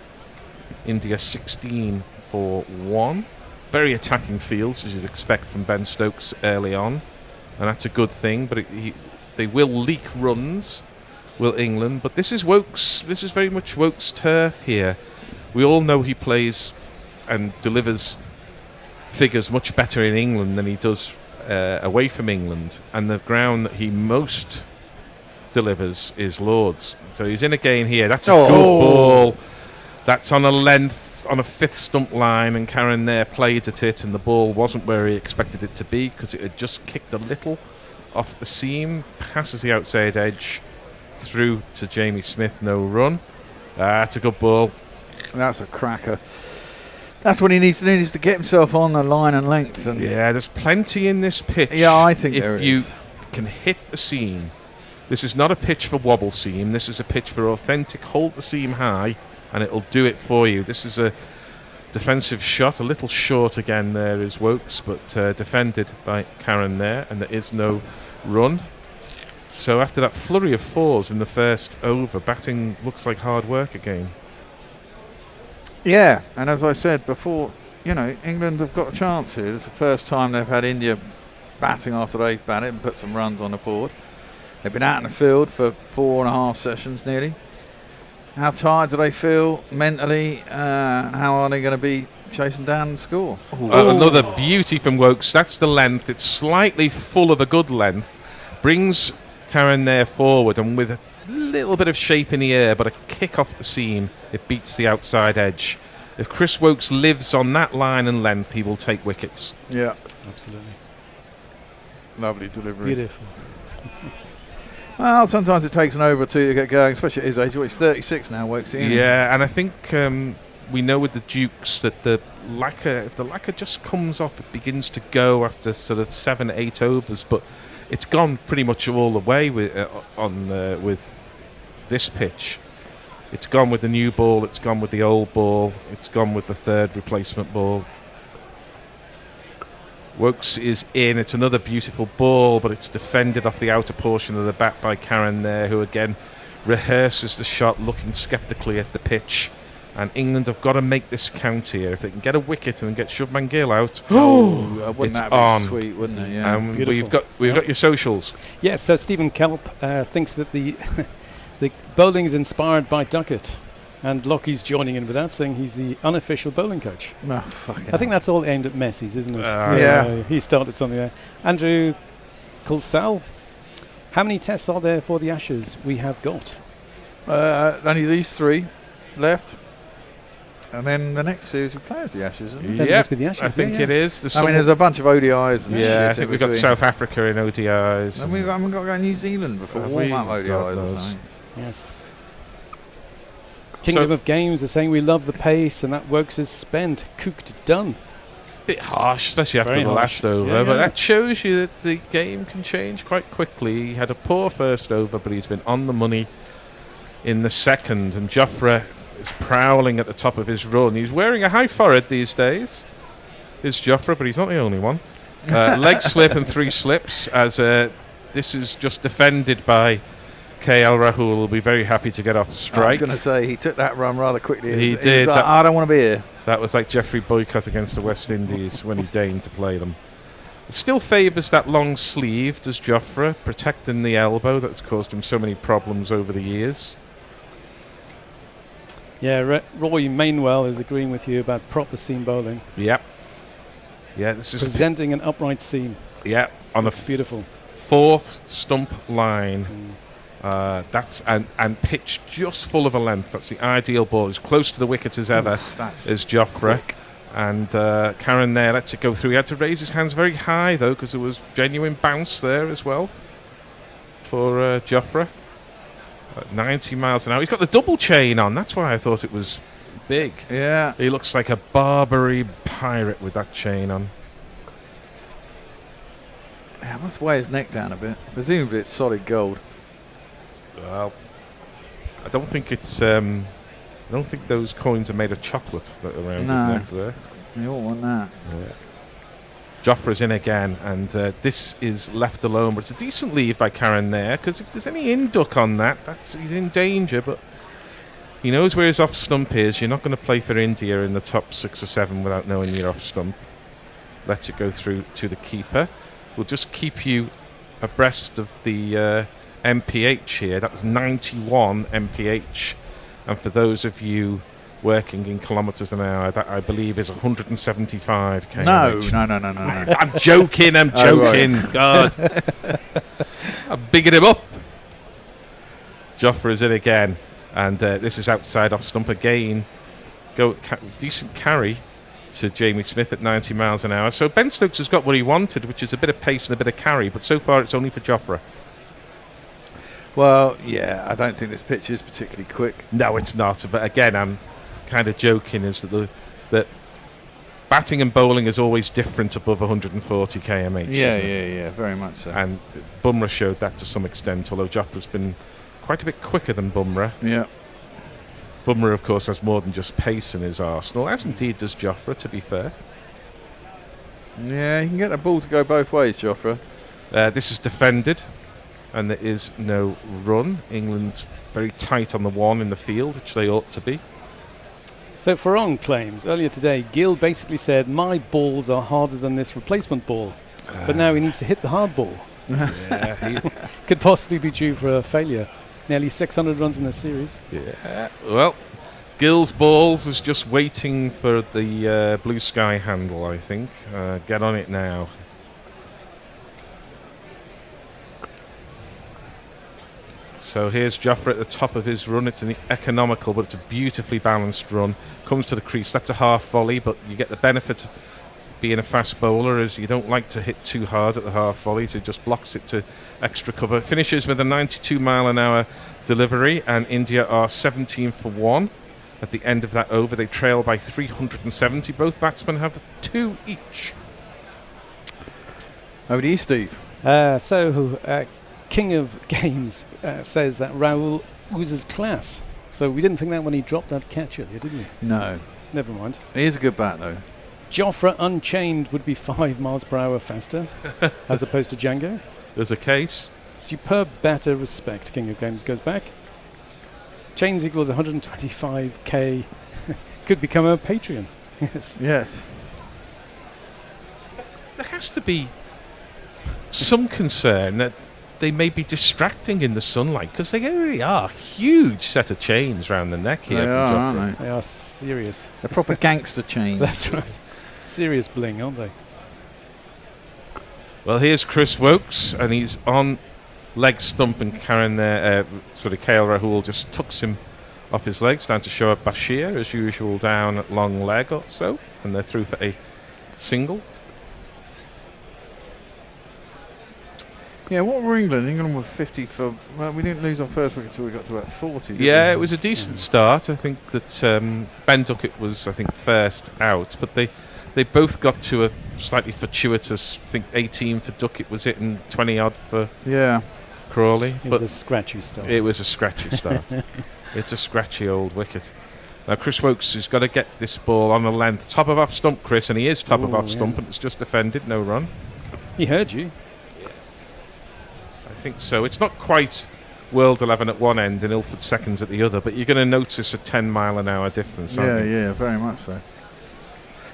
India 16 for 1. Very attacking fields, as you'd expect from Ben Stokes early on, and that's a good thing, but they will leak runs, will England, but this is Woakes. This is very much Woakes' turf here. We all know he plays and delivers figures much better in England than he does away from England, and the ground that he most delivers is Lord's. So he's in again here. That's a good ball. That's on a length, on a fifth stump line, and Karen there played at it, and the ball wasn't where he expected it to be because it had just kicked a little off the seam, passes the outside edge through to Jamie Smith, no run. That's a good ball. That's a cracker. That's what he needs to do. He needs to get himself on the line and length. And yeah, there's plenty in this pitch. Yeah, I think if you can hit the seam. This is not a pitch for wobble seam. This is a pitch for authentic hold the seam high and it'll do it for you. This is a defensive shot, a little short again there is Woakes, but defended by Karen there, and there is no run. So after that flurry of fours in the first over, batting looks like hard work again. Yeah, and as I said before, England have got a chance here. It's the first time they've had India batting after they've batted and put some runs on the board. They've been out in the field for 4.5 sessions nearly. How tired do they feel mentally? How are they going to be chasing down the score? Another beauty from Woakes. That's the length. It's slightly full of a good length. Brings Karen there forward, and with a little bit of shape in the air, but a kick off the seam, it beats the outside edge. If Chris Woakes lives on that line and length, he will take wickets. Yeah, absolutely. Lovely delivery. Beautiful. Well, sometimes it takes an over or two to get going, especially at his age. He's 36 now, Woakes. Yeah, and I think we know with the Dukes that if the lacquer just comes off, it begins to go after sort of 7-8 overs, but it's gone pretty much all the way with this pitch. It's gone with the new ball, it's gone with the old ball, it's gone with the third replacement ball. Woakes is in. It's another beautiful ball, but it's defended off the outer portion of the bat by Karen there, who again rehearses the shot, looking sceptically at the pitch. And England have got to make this count here. If they can get a wicket and get Shubman Gill out, it's on. Sweet, wouldn't it? Yeah. We've got your socials. Yes. So Stephen Kelp thinks that the bowling is inspired by Duckett, and Lockie's joining in with that, saying he's the unofficial bowling coach. Oh, I think that's all aimed at Messi's, isn't it? Yeah. He started something there. Andrew Kulsal, how many tests are there for the Ashes we have got? Only these 3 left. And then the next series he plays the Ashes, isn't it? Yeah, must be the Ashes. I think it is. There's a bunch of ODIs. And I think we've got South Africa in ODIs. And we haven't got to go to New Zealand before warm-up ODIs or something. Yes. Kingdom of Games are saying we love the pace, and that Woakes is spent, cooked, done. Bit harsh, especially after the last over, but that shows you that the game can change quite quickly. He had a poor first over, but he's been on the money in the second, and Jofra is prowling at the top of his run. He's wearing a high forehead these days, is Jofra, but he's not the only one. Leg slip and 3 slips, as this is just defended by KL Rahul. Will be very happy to get off strike. I was going to say, he took that run rather quickly. He did. Like, I don't want to be here. That was like Geoffrey Boycott against the West Indies when he deigned to play them. Still favours that long sleeve, does Jofra, protecting the elbow that's caused him so many problems over the years. Yeah, Roy Mainwell is agreeing with you about proper seam bowling. Yep. Yeah, this is presenting an upright seam. Yeah, on it's beautiful. 4th stump line. That's and pitch just full of a length. That's the ideal ball, as close to the wicket as ever as Jofra. And Karen there lets it go through. He had to raise his hands very high though, because there was genuine bounce there as well for Jofra. At 90 miles an hour. He's got the double chain on. That's why I thought it was big. Yeah. He looks like a Barbary pirate with that chain on. Yeah, I must weigh his neck down a bit. Presumably it's solid gold. Well, I don't think it's. I don't think those coins are made of chocolate that are around his neck there. You all want that. Yeah. Jofra's in again, and this is left alone, but it's a decent leave by Karen there, because if there's any induck on that, he's in danger, but he knows where his off stump is. You're not going to play for India in the top 6 or 7 without knowing your off stump. Lets it go through to the keeper. We'll just keep you abreast of the MPH here. That was 91 MPH, and for those of you working in kilometres an hour, that I believe is 175 km. No. I'm joking. Right. God. I'm bigging him up. Jofra is in again, and this is outside off stump again. Decent carry to Jamie Smith at 90 miles an hour. So Ben Stokes has got what he wanted, which is a bit of pace and a bit of carry, but so far it's only for Jofra. Well, yeah, I don't think this pitch is particularly quick. No, it's not. But again, I'm kind of joking, is that batting and bowling is always different above 140 kmh. Yeah, very much so. And Bumrah showed that to some extent, although Jofra's been quite a bit quicker than Bumrah. Yeah. Bumrah, of course, has more than just pace in his arsenal, as indeed does Jofra, to be fair. Yeah, you can get the ball to go both ways, Jofra. This is defended, and there is no run. England's very tight on the one in the field, which they ought to be. So Farong claims earlier today, Gill basically said, my balls are harder than this replacement ball. But now he needs to hit the hard ball. Yeah, could possibly be due for a failure. Nearly 600 runs in a series. Yeah. Well, Gill's balls was just waiting for the blue sky handle, I think. Get on it now. So here's Jofra at the top of his run. It's an economical, but it's a beautifully balanced run. Comes to the crease. That's a half volley, but you get the benefit of being a fast bowler, as you don't like to hit too hard at the half volley, so it just blocks it to extra cover. Finishes with a 92-mile-an-hour delivery, and India are 17 for 1 at the end of that over. They trail by 370. Both batsmen have 2 each. Over to you, Steve. King of Games says that Rahul oozes class. So we didn't think that when he dropped that catch earlier, did we? No. Never mind. He is a good bat, though. Jofra unchained would be 5 miles per hour faster, as opposed to Django. There's a case. Superb batter respect, King of Games goes back. Chains equals 125k. Could become a Patreon. Yes. Yes. There has to be some concern that they may be distracting in the sunlight, because they really are a huge set of chains around the neck here. They are, aren't they? They are serious. They're proper gangster chains. That's right. Serious bling, aren't they? Well, here's Chris Woakes, and he's on leg stump and carrying there. Sort of KL Rahul just tucks him off his legs down to show up Bashir, as usual, down at long leg or so, and they're through for a single. Yeah, what were England? England were 50 for... Well, we didn't lose our first wicket until we got to about 40. Yeah, it was a decent start. I think that Ben Duckett was, first out, but they both got to a slightly fortuitous, I think 18 for Duckett was it, and 20-odd for Crawley. It was a scratchy start. It was a scratchy start. It's a scratchy old wicket. Now, Chris Woakes has got to get this ball on the length. Top of off stump, Chris, and he is top of off stump, and it's just defended, no run. He heard you. I think so. It's not quite World 11 at one end and Ilford seconds at the other, but you're going to notice a 10-mile-an-hour difference, aren't you? Yeah, very much so.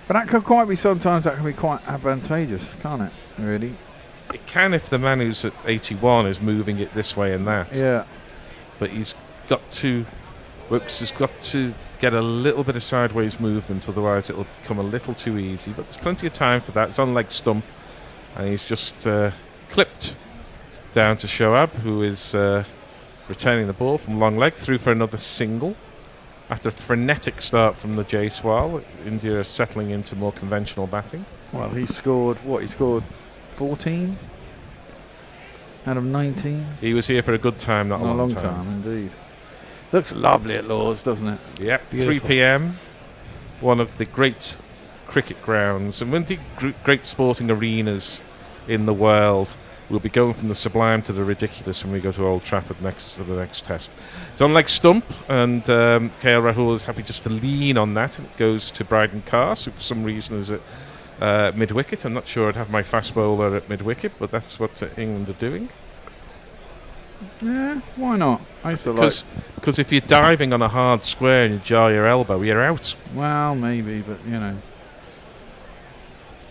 But that can quite be quite advantageous, can't it, really? It can if the man who's at 81 is moving it this way and that. Yeah. But Woakes has got to get a little bit of sideways movement, otherwise it'll become a little too easy. But there's plenty of time for that. It's on leg stump, and he's just clipped down to Shoaib, who is returning the ball from long leg, through for another single. After a frenetic start from the Jaiswal, India are settling into more conventional batting. Well, he scored 14 out of 19. He was here for a good time, not a long time. Indeed. Looks lovely at Lord's, doesn't it? Yep, 3 p.m. One of the great cricket grounds and one of the great sporting arenas in the world. We'll be going from the sublime to the ridiculous when we go to Old Trafford next for the next test. It's on leg stump, and KL Rahul is happy just to lean on that, and it goes to Bryden Carse, who for some reason is at mid-wicket. I'm not sure I'd have my fast bowler at mid-wicket, but that's what England are doing. Yeah, why not? I used to Because if you're diving on a hard square and you jar your elbow, you're out. Well, maybe, but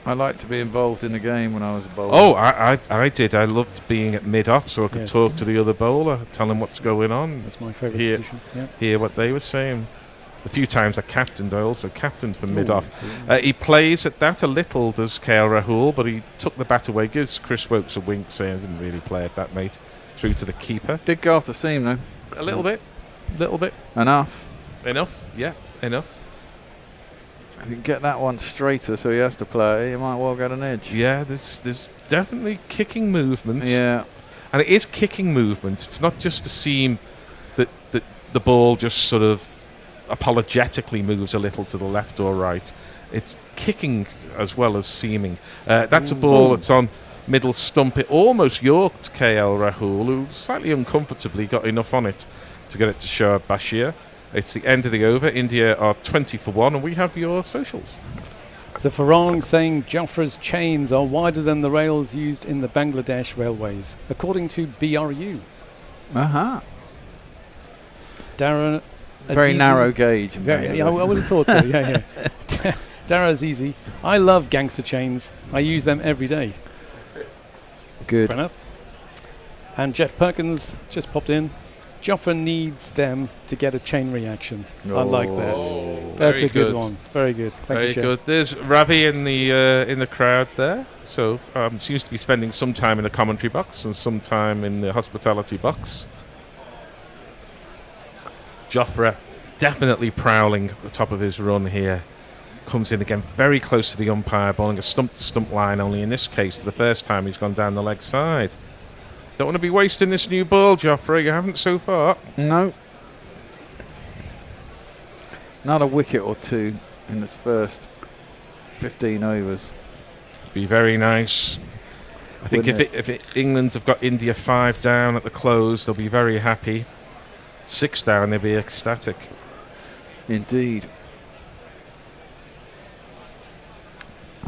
I liked to be involved in the game when I was a bowler. Oh, I did. I loved being at mid-off so I could talk to the other bowler, tell him what's going on. That's my favourite position. Hear what they were saying. The few times I captained, I also captained for mid-off. He plays at that a little, does KL Rahul, but he took the bat away, gives Chris Woakes a wink, saying, I didn't really play at that, mate. Through to the keeper. Did go off the seam, though. A little bit. Enough. Yeah, enough. If you can get that one straighter so he has to play, you might well get an edge. Yeah, there's definitely kicking movements. Yeah. And it is kicking movements. It's not just a seam that the ball just sort of apologetically moves a little to the left or right. It's kicking as well as seaming. That's a ball that's on middle stump. It almost yorked KL Rahul, who slightly uncomfortably got enough on it to get it to Shoaib Bashir. It's the end of the over. India are 20 for 1, and we have your socials. So Farang saying Jafra's chains are wider than the rails used in the Bangladesh railways, according to BRU. Dara Very Azizi- narrow gauge. Yeah, I would have thought so. Yeah. Dara Azizi, I love gangster chains. I use them every day. Good. Fair enough. And Jeff Perkins just popped in. Jofra needs them to get a chain reaction. I like that. That's a good one. Very good. Thank you, Jeff. Very good. There's Ravi in the crowd there. So seems to be spending some time in the commentary box and some time in the hospitality box. Jofra definitely prowling at the top of his run here. Comes in again very close to the umpire, bowling a stump-to-stump line, only in this case, for the first time, he's gone down the leg side. Don't want to be wasting this new ball, Jofra. You haven't so far. No. Not a wicket or two in the first 15 overs. Be very nice. I think if England have got India 5 down at the close, they'll be very happy. 6 down, they'll be ecstatic. Indeed.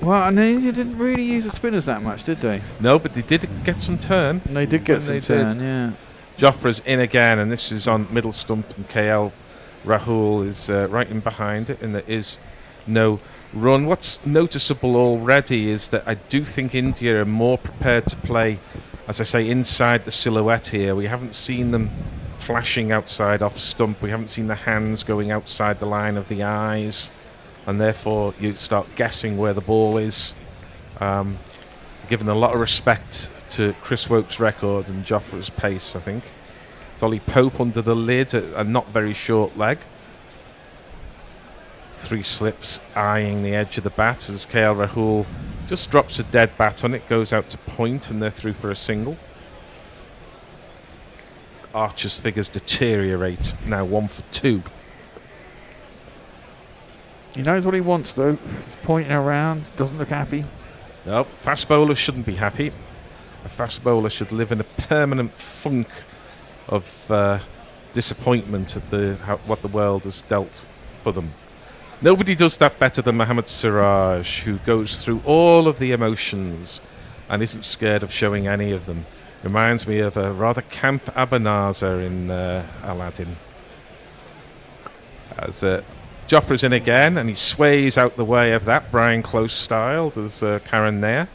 Well, and India didn't really use the spinners that much, did they? No, but they did get some turn. And they did get some turn, yeah. Jofra's in again, and this is on middle stump, and KL Rahul is right in behind it, and there is no run. What's noticeable already is that I do think India are more prepared to play, as I say, inside the silhouette here. We haven't seen them flashing outside off stump. We haven't seen the hands going outside the line of the eyes, and therefore you start guessing where the ball is. Given a lot of respect to Chris Woakes' record and Jofra's pace, I think. Dolly Pope under the lid, a not very short leg. 3 slips eyeing the edge of the bat as KL Rahul just drops a dead bat on it, goes out to point, and they're through for a single. Archer's figures deteriorate, now 1 for 2. He knows what he wants, though. He's pointing around, doesn't look happy. No, fast bowlers shouldn't be happy. A fast bowler should live in a permanent funk of disappointment at what the world has dealt for them. Nobody does that better than Mohammad Siraj, who goes through all of the emotions and isn't scared of showing any of them. Reminds me of a rather camp Abanazar in Aladdin. As Jofra's in again, and he sways out the way of that, Brian Close style. There's Karen there.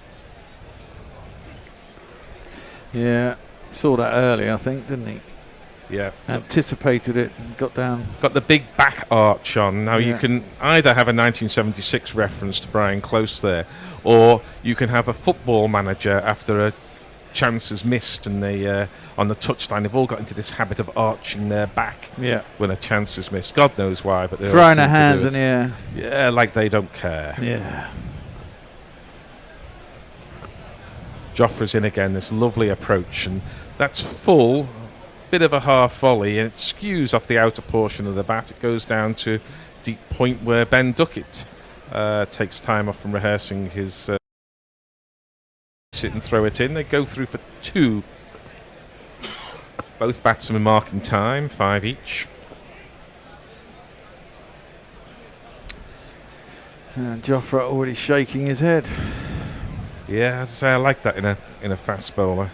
Yeah, saw that earlier, I think, didn't he? Yeah. Anticipated it and got down. Got the big back arch on. Now you can either have a 1976 reference to Brian Close there, or you can have a football manager after a chance is missed and they on the touchline they've all got into this habit of arching their back when a chance is missed. God knows why, but they're throwing their hands in the air. Yeah, like they don't care. Yeah. Jofra's in again, this lovely approach, and that's full. Bit of a half volley, and it skews off the outer portion of the bat. It goes down to deep point where Ben Duckett takes time off from rehearsing his sit and throw it in. They go through for 2. Both batsmen marking time, 5 each. And Jofra already shaking his head. Yeah, as I say, I like that in a fast bowler.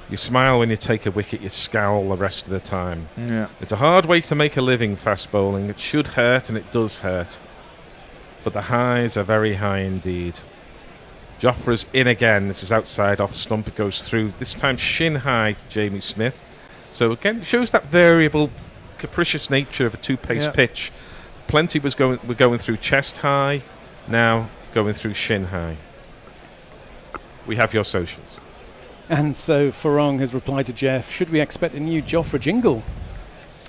You smile when you take a wicket, you scowl the rest of the time. Yeah. It's a hard way to make a living, fast bowling. It should hurt, and it does hurt. But the highs are very high indeed. Jofra's in again. This is outside off stump. It goes through, this time shin high to Jamie Smith. So again, it shows that variable, capricious nature of a 2-pace pitch. Plenty were going through chest high, now going through shin high. We have your socials. And so Farang has replied to Jeff, should we expect a new Jofra jingle?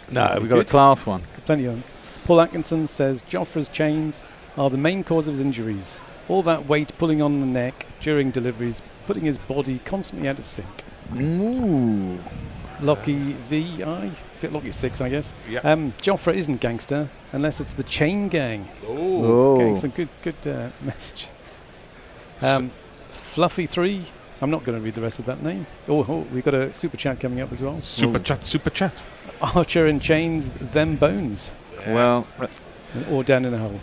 No, we've got a class one. Plenty of them. Paul Atkinson says Jofra's chains are the main cause of his injuries. All that weight pulling on the neck during deliveries, putting his body constantly out of sync. Ooh. Lockie VI, Lockie 6, I guess. Yep. Jofra isn't gangster unless it's the chain gang. Oh. Okay, some good message. Fluffy 3. I'm not going to read the rest of that name. Oh, we've got a super chat coming up as well. Super chat. Archer enchains them bones. Well, or down in a hole.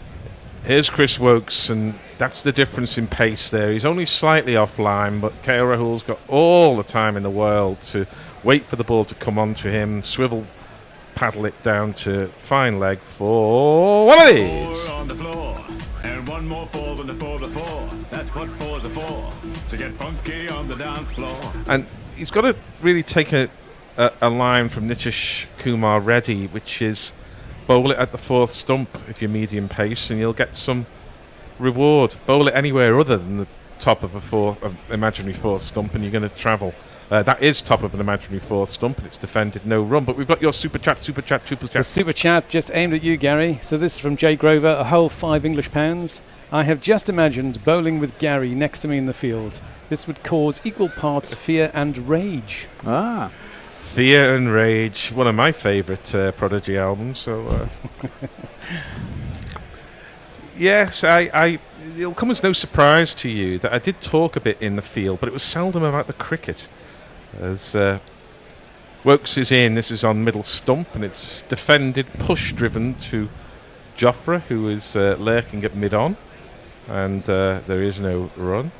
Here's Chris Woakes, and that's the difference in pace there. He's only slightly offline, but KL Rahul's got all the time in the world to wait for the ball to come onto him, swivel, paddle it down to fine leg for one of these. Four on the floor, and one more fall than the 4 to 4. That's what fours are for, to get funky on the dance floor. And he's got to really take a line from Nitish Kumar Reddy, which is bowl it at the 4th stump if you're medium pace, and you'll get some reward. Bowl it anywhere other than the top of an imaginary 4th stump, and you're going to travel. That is top of an imaginary 4th stump, and it's defended no run. But we've got your super chat. The super chat just aimed at you, Gary. So this is from Jay Grover, a whole £5. I have just imagined bowling with Gary next to me in the field. This would cause equal parts fear and rage. Fear and Rage, one of my favourite Prodigy albums. So, yes, it'll come as no surprise to you that I did talk a bit in the field, but it was seldom about the cricket. As Woakes is in, this is on middle stump, and it's defended, push-driven to Jofra, who is lurking at mid-on, and there is no run.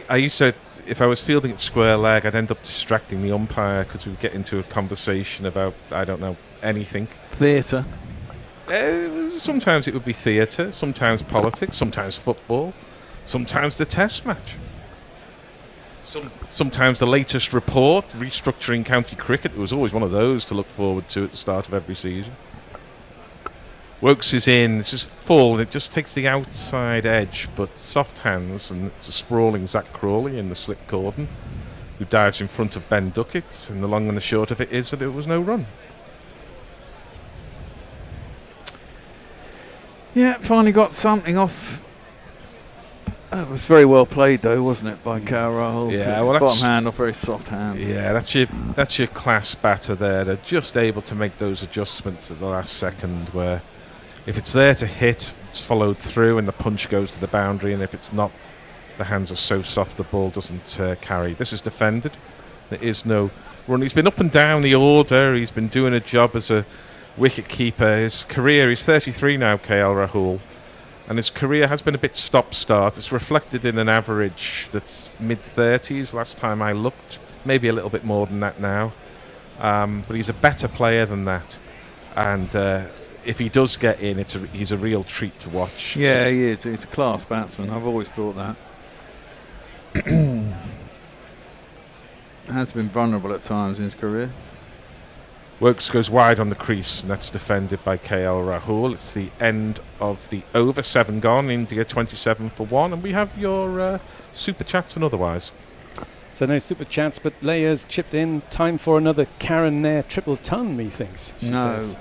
I used to, if I was fielding at square leg, I'd end up distracting the umpire because we'd get into a conversation about, I don't know, anything. Theatre. Sometimes it would be theatre, sometimes politics, sometimes football, sometimes the test match. Sometimes the latest report, restructuring county cricket. There was always one of those to look forward to at the start of every season. Woakes is in, this is full, and it just takes the outside edge, but soft hands, and it's a sprawling Zach Crawley in the slick cordon, who dives in front of Ben Duckett, and the long and the short of it is that it was no run. Yeah, finally got something off. It was very well played, though, wasn't it, by KL Rahul? Yeah, well, that's bottom hand off very soft hands. Yeah, that's your class batter there. They're just able to make those adjustments at the last second, where if it's there to hit, it's followed through and the punch goes to the boundary, and if it's not, the hands are so soft the ball doesn't carry. This is defended. There is no run. He's been up and down the order. He's been doing a job as a wicket keeper. His career, he's 33 now, KL Rahul, and his career has been a bit stop-start. It's reflected in an average that's mid-30s last time I looked, maybe a little bit more than that now. But he's a better player than that, and if he does get in, he's a real treat to watch. Yeah, he is. He's a class batsman. I've always thought that. Has been vulnerable at times in his career. Woakes goes wide on the crease, and that's defended by KL Rahul. It's the end of the over. 7 gone. India 27 for 1, and we have your super chats and otherwise. So no super chats, but Layers chipped in. Time for another Karen Nair triple ton, methinks. She says.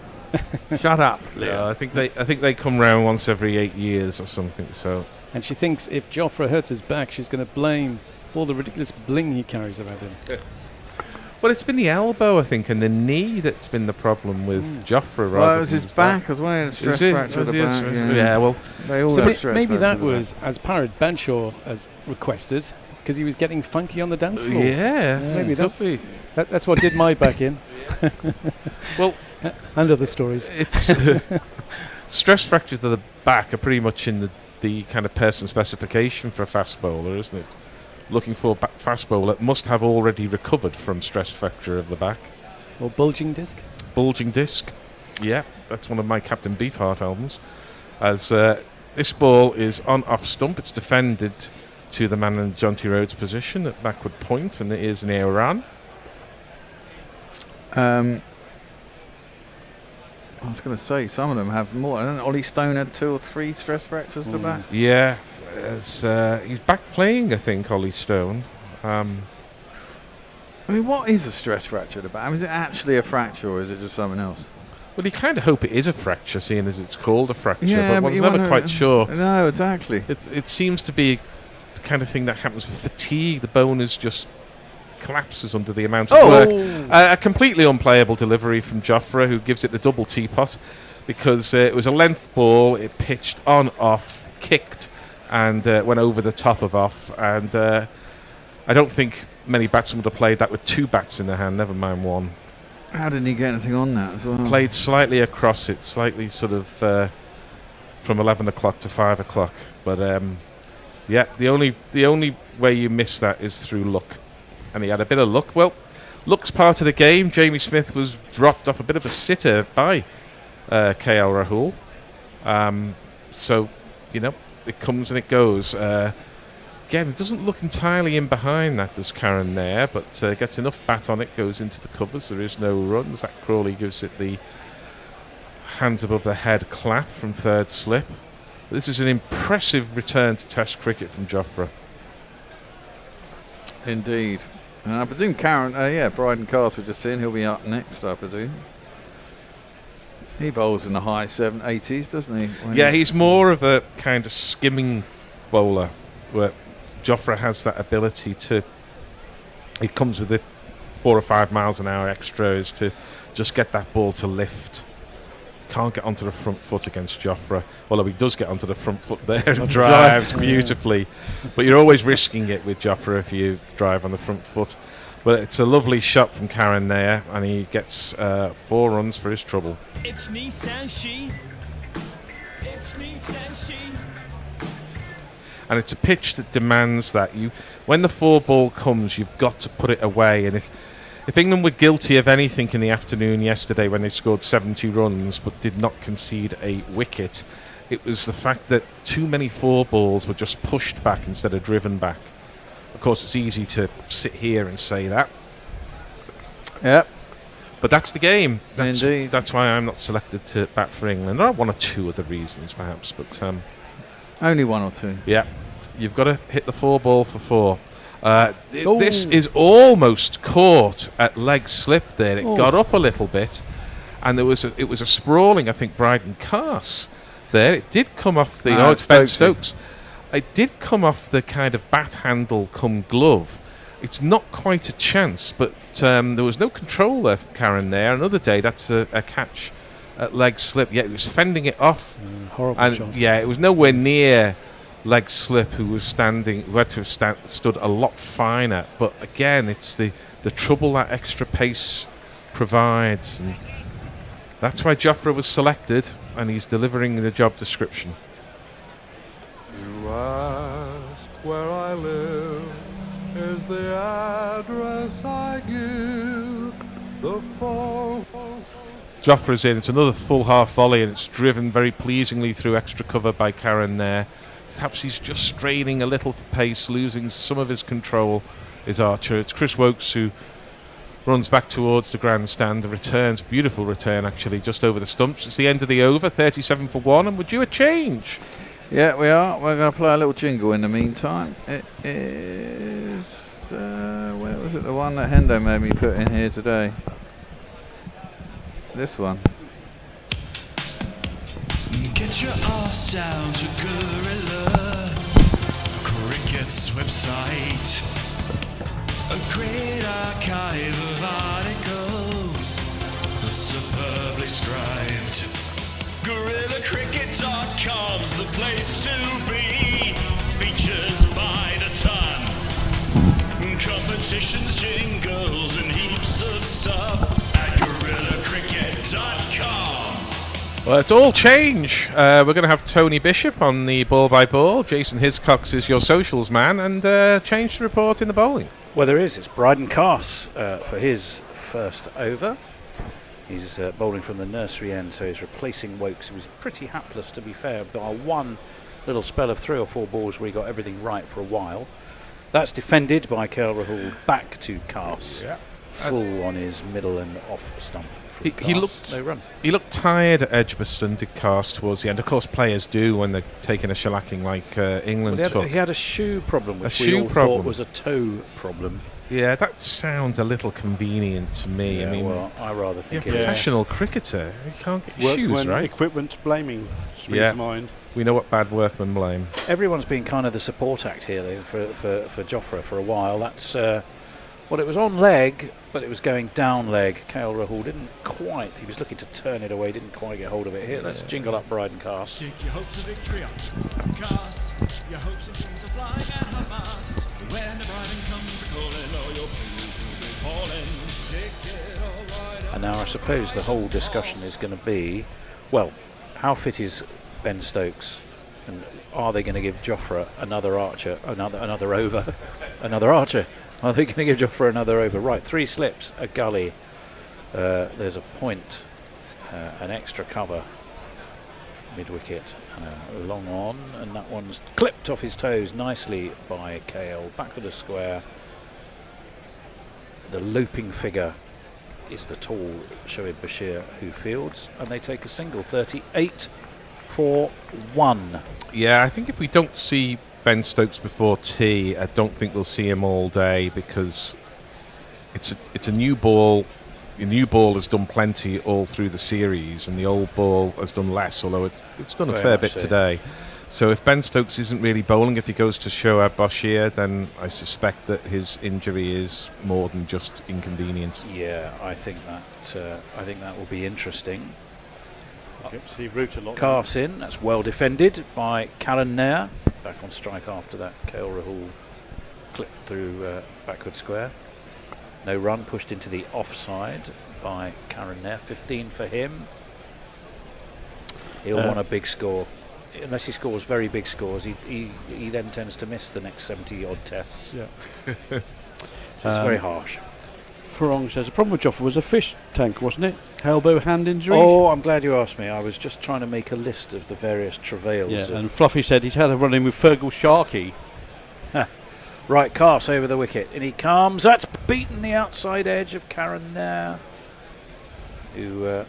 Shut up. Yeah, I think they come round once every 8 years or something. So. And she thinks if Jofra hurts his back, she's going to blame all the ridiculous bling he carries around him. Yeah. Well, it's been the elbow, I think, and the knee that's been the problem with Jofra. Well, it was his back as well. Stress fracture of the back. Yeah, well, they all so have stress maybe that fracture of the was as Parad Banshaw has requested, because he was getting funky on the dance floor. Yeah, maybe that's what did my back in. Well, and other stories. It's stress fractures of the back are pretty much in the kind of person specification for a fast bowler, isn't it? Looking for a fast bowler must have already recovered from stress fracture of the back. Or bulging disc. Bulging disc. Yeah, that's one of my Captain Beefheart albums. As this ball is on off stump, it's defended to the man in John T. Rhodes' position at backward point, and it is an air run. I was going to say, some of them have more. I don't know, Ollie Stone had 2 or 3 stress fractures to back. Yeah, he's back playing, I think, Ollie Stone. I mean, what is a stress fracture to back? I mean, is it actually a fracture, or is it just something else? Well, you kind of hope it is a fracture, seeing as it's called a fracture, yeah, but one's never quite sure. No, exactly. It seems to be the kind of thing that happens with fatigue. The bone is just collapses under the amount of work. A completely unplayable delivery from Jofra, who gives it the double teapot, because it was a length ball. It pitched on, off, kicked, and went over the top of off. And I don't think many batsmen would have played that with 2 bats in their hand, never mind 1. How did he get anything on that as well? Played slightly across it, slightly sort of from 11 o'clock to 5 o'clock. But yeah, the only way you miss that is through luck. And he had a bit of luck. Well, luck's part of the game. Jamie Smith was dropped off a bit of a sitter by KL Rahul. So, you know, it comes and it goes. Again, it doesn't look entirely in behind that, does Karen there, but gets enough bat on it, goes into the covers. There is no runs. Zach Crawley gives it the hands above the head clap from third slip. This is an impressive return to Test cricket from Jofra. Indeed. And I presume Bryden Castle just in. He'll be up next, I presume. He bowls in the high 80s, doesn't he? Yeah, he's more of a kind of skimming bowler, where Jofra has that ability to... It comes with the 4 or 5 miles an hour extra, is to just get that ball to lift. Can't get onto the front foot against Jofra. Although he does get onto the front foot there and drives beautifully. But you're always risking it with Jofra if you drive on the front foot. But it's a lovely shot from Karen there, and he gets 4 runs for his trouble. It's Nissan She. It's Nissan She. And it's a pitch that demands that when the 4 ball comes, you've got to put it away. And if England were guilty of anything in the afternoon yesterday when they scored 70 runs but did not concede a wicket, it was the fact that too many 4 balls were just pushed back instead of driven back. Of course, it's easy to sit here and say that. Yep. But that's the game. Indeed. That's why I'm not selected to bat for England. There are 1 or 2 other reasons, perhaps, but... only 1 or 2. Yeah. You've got to hit the 4 ball for 4. This is almost caught at leg slip there. It got up a little bit, and it was a sprawling, I think, Bryden Cass there. It did come off the... it's Ben Stokes. It did come off the kind of bat handle come glove. It's not quite a chance, but there was no control there from Karen there. Another day, that's a catch at leg slip. Yeah, it was fending it off. Horrible shot. Yeah, it was nowhere near leg slip, who had to have stood a lot finer. But again, it's the trouble that extra pace provides. And that's why Jofra was selected, and he's delivering the job description. You ask where I live, is the address I give. The phone. Jofra's in. It's another full half volley, and it's driven very pleasingly through extra cover by Karen there. Perhaps he's just straining a little pace, losing some of his control, is Archer. It's Chris Woakes who runs back towards the grandstand. The returns, beautiful return actually, just over the stumps. It's the end of the over, 37 for 1, and we're due a change. Yeah, we are. We're going to play a little jingle in the meantime. It is... where was it? The one that Hendo made me put in here today. This one. Get your ass down to Gorilla Cricket's website. A great archive of articles, superbly striped. GorillaCricket.com's the place to be. Features by the ton, competitions, jingles, and heaps of stuff at GorillaCricket.com. Well, it's all change. We're going to have Tony Bishop on the ball by ball. Jason Hiscox is your socials man, and change to report in the bowling. Well, there is. It's Bryden Cass for his first over. He's bowling from the nursery end, so he's replacing Woakes. He was pretty hapless, to be fair, by one little spell of 3 or 4 balls where he got everything right for a while. That's defended by KL Rahul back to Cass. Yeah. Full on his middle and off stump. He looked tired at Edgbaston, did Cass, towards the end. Of course, players do when they're taking a shellacking like England took. He had a shoe problem, which we all thought was a toe problem. Yeah, that sounds a little convenient to me. Yeah, I mean, well, I rather think you're a professional cricketer. You can't get your shoes right. Equipment blaming springs to mind. We know what bad workmen blame. Everyone's been kind of the support act here, though, for Jofra for a while. That's well, it was on leg, but it was going down leg. KL Rahul didn't quite. He was looking to turn it away, didn't quite get hold of it. Here, let's jingle up Bryden Cass. Stick your hopes of victory up, Cass. Your hopes of things are flying at her mast. When the Bryden comes a calling, all your fingers will be falling. Stick it all right up. And now I suppose the whole discussion is going to be, well, how fit is Ben Stokes, and are they going to give Jofra another archer, another over, another archer? Are they going to give Jofra another over? Right, 3 slips, a gully. There's a point, an extra cover, mid-wicket, a long on, and that one's clipped off his toes nicely by KL. Back of the square. The looping figure is the tall Shoaib Bashir who fields, and they take a single, 38 for 1. Yeah, I think if we don't see Ben Stokes before tea, I don't think we'll see him all day, because it's a new ball. The new ball has done plenty all through the series, and the old ball has done less, although it's done a Very fair much bit so. today. So if Ben Stokes isn't really bowling, if he goes to Shoaib Bashir, then I suspect that his injury is more than just inconvenience. Yeah, I think that will be interesting. See root a lot. Cast in, that's well defended by Karen Nair. Back on strike after that. KL Rahul clipped through backward square. No run, pushed into the offside by Karen Nair. 15 for him. He'll want a big score. Unless he scores very big scores, he then tends to miss the next 70 odd tests. Yeah. So it's very harsh. Farong says the problem with Jofra was a fish tank, wasn't it? Elbow hand injury. Oh, I'm glad you asked me. I was just trying to make a list of the various travails. Yeah, and Fluffy said he's had a run in with Fergal Sharkey. Right, Cast over the wicket, and he comes. That's beaten the outside edge of Karen Nair, who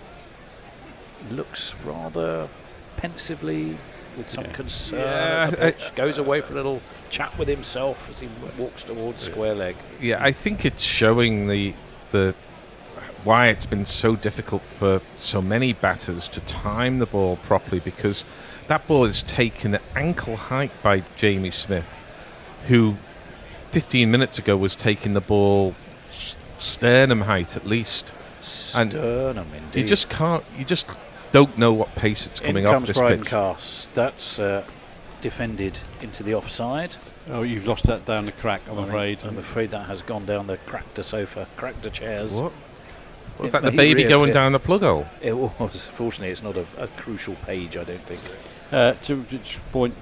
looks rather pensively with some concern. At the pitch. Goes away for a little chat with himself as he walks towards square leg. Yeah, I think it's showing the why it's been so difficult for so many batters to time the ball properly, because that ball is taken at ankle height by Jamie Smith, who 15 minutes ago was taking the ball sternum height at least. Sternum, indeed. You just don't know what pace it's coming off this Brian pitch. Cast. That's defended into the offside. Oh, you've lost that down the crack, I'm afraid. I'm afraid that has gone down the cracked sofa, cracked chairs. What? Was that the baby going down the plug hole? It was. Fortunately, it's not a crucial page, I don't think. To point,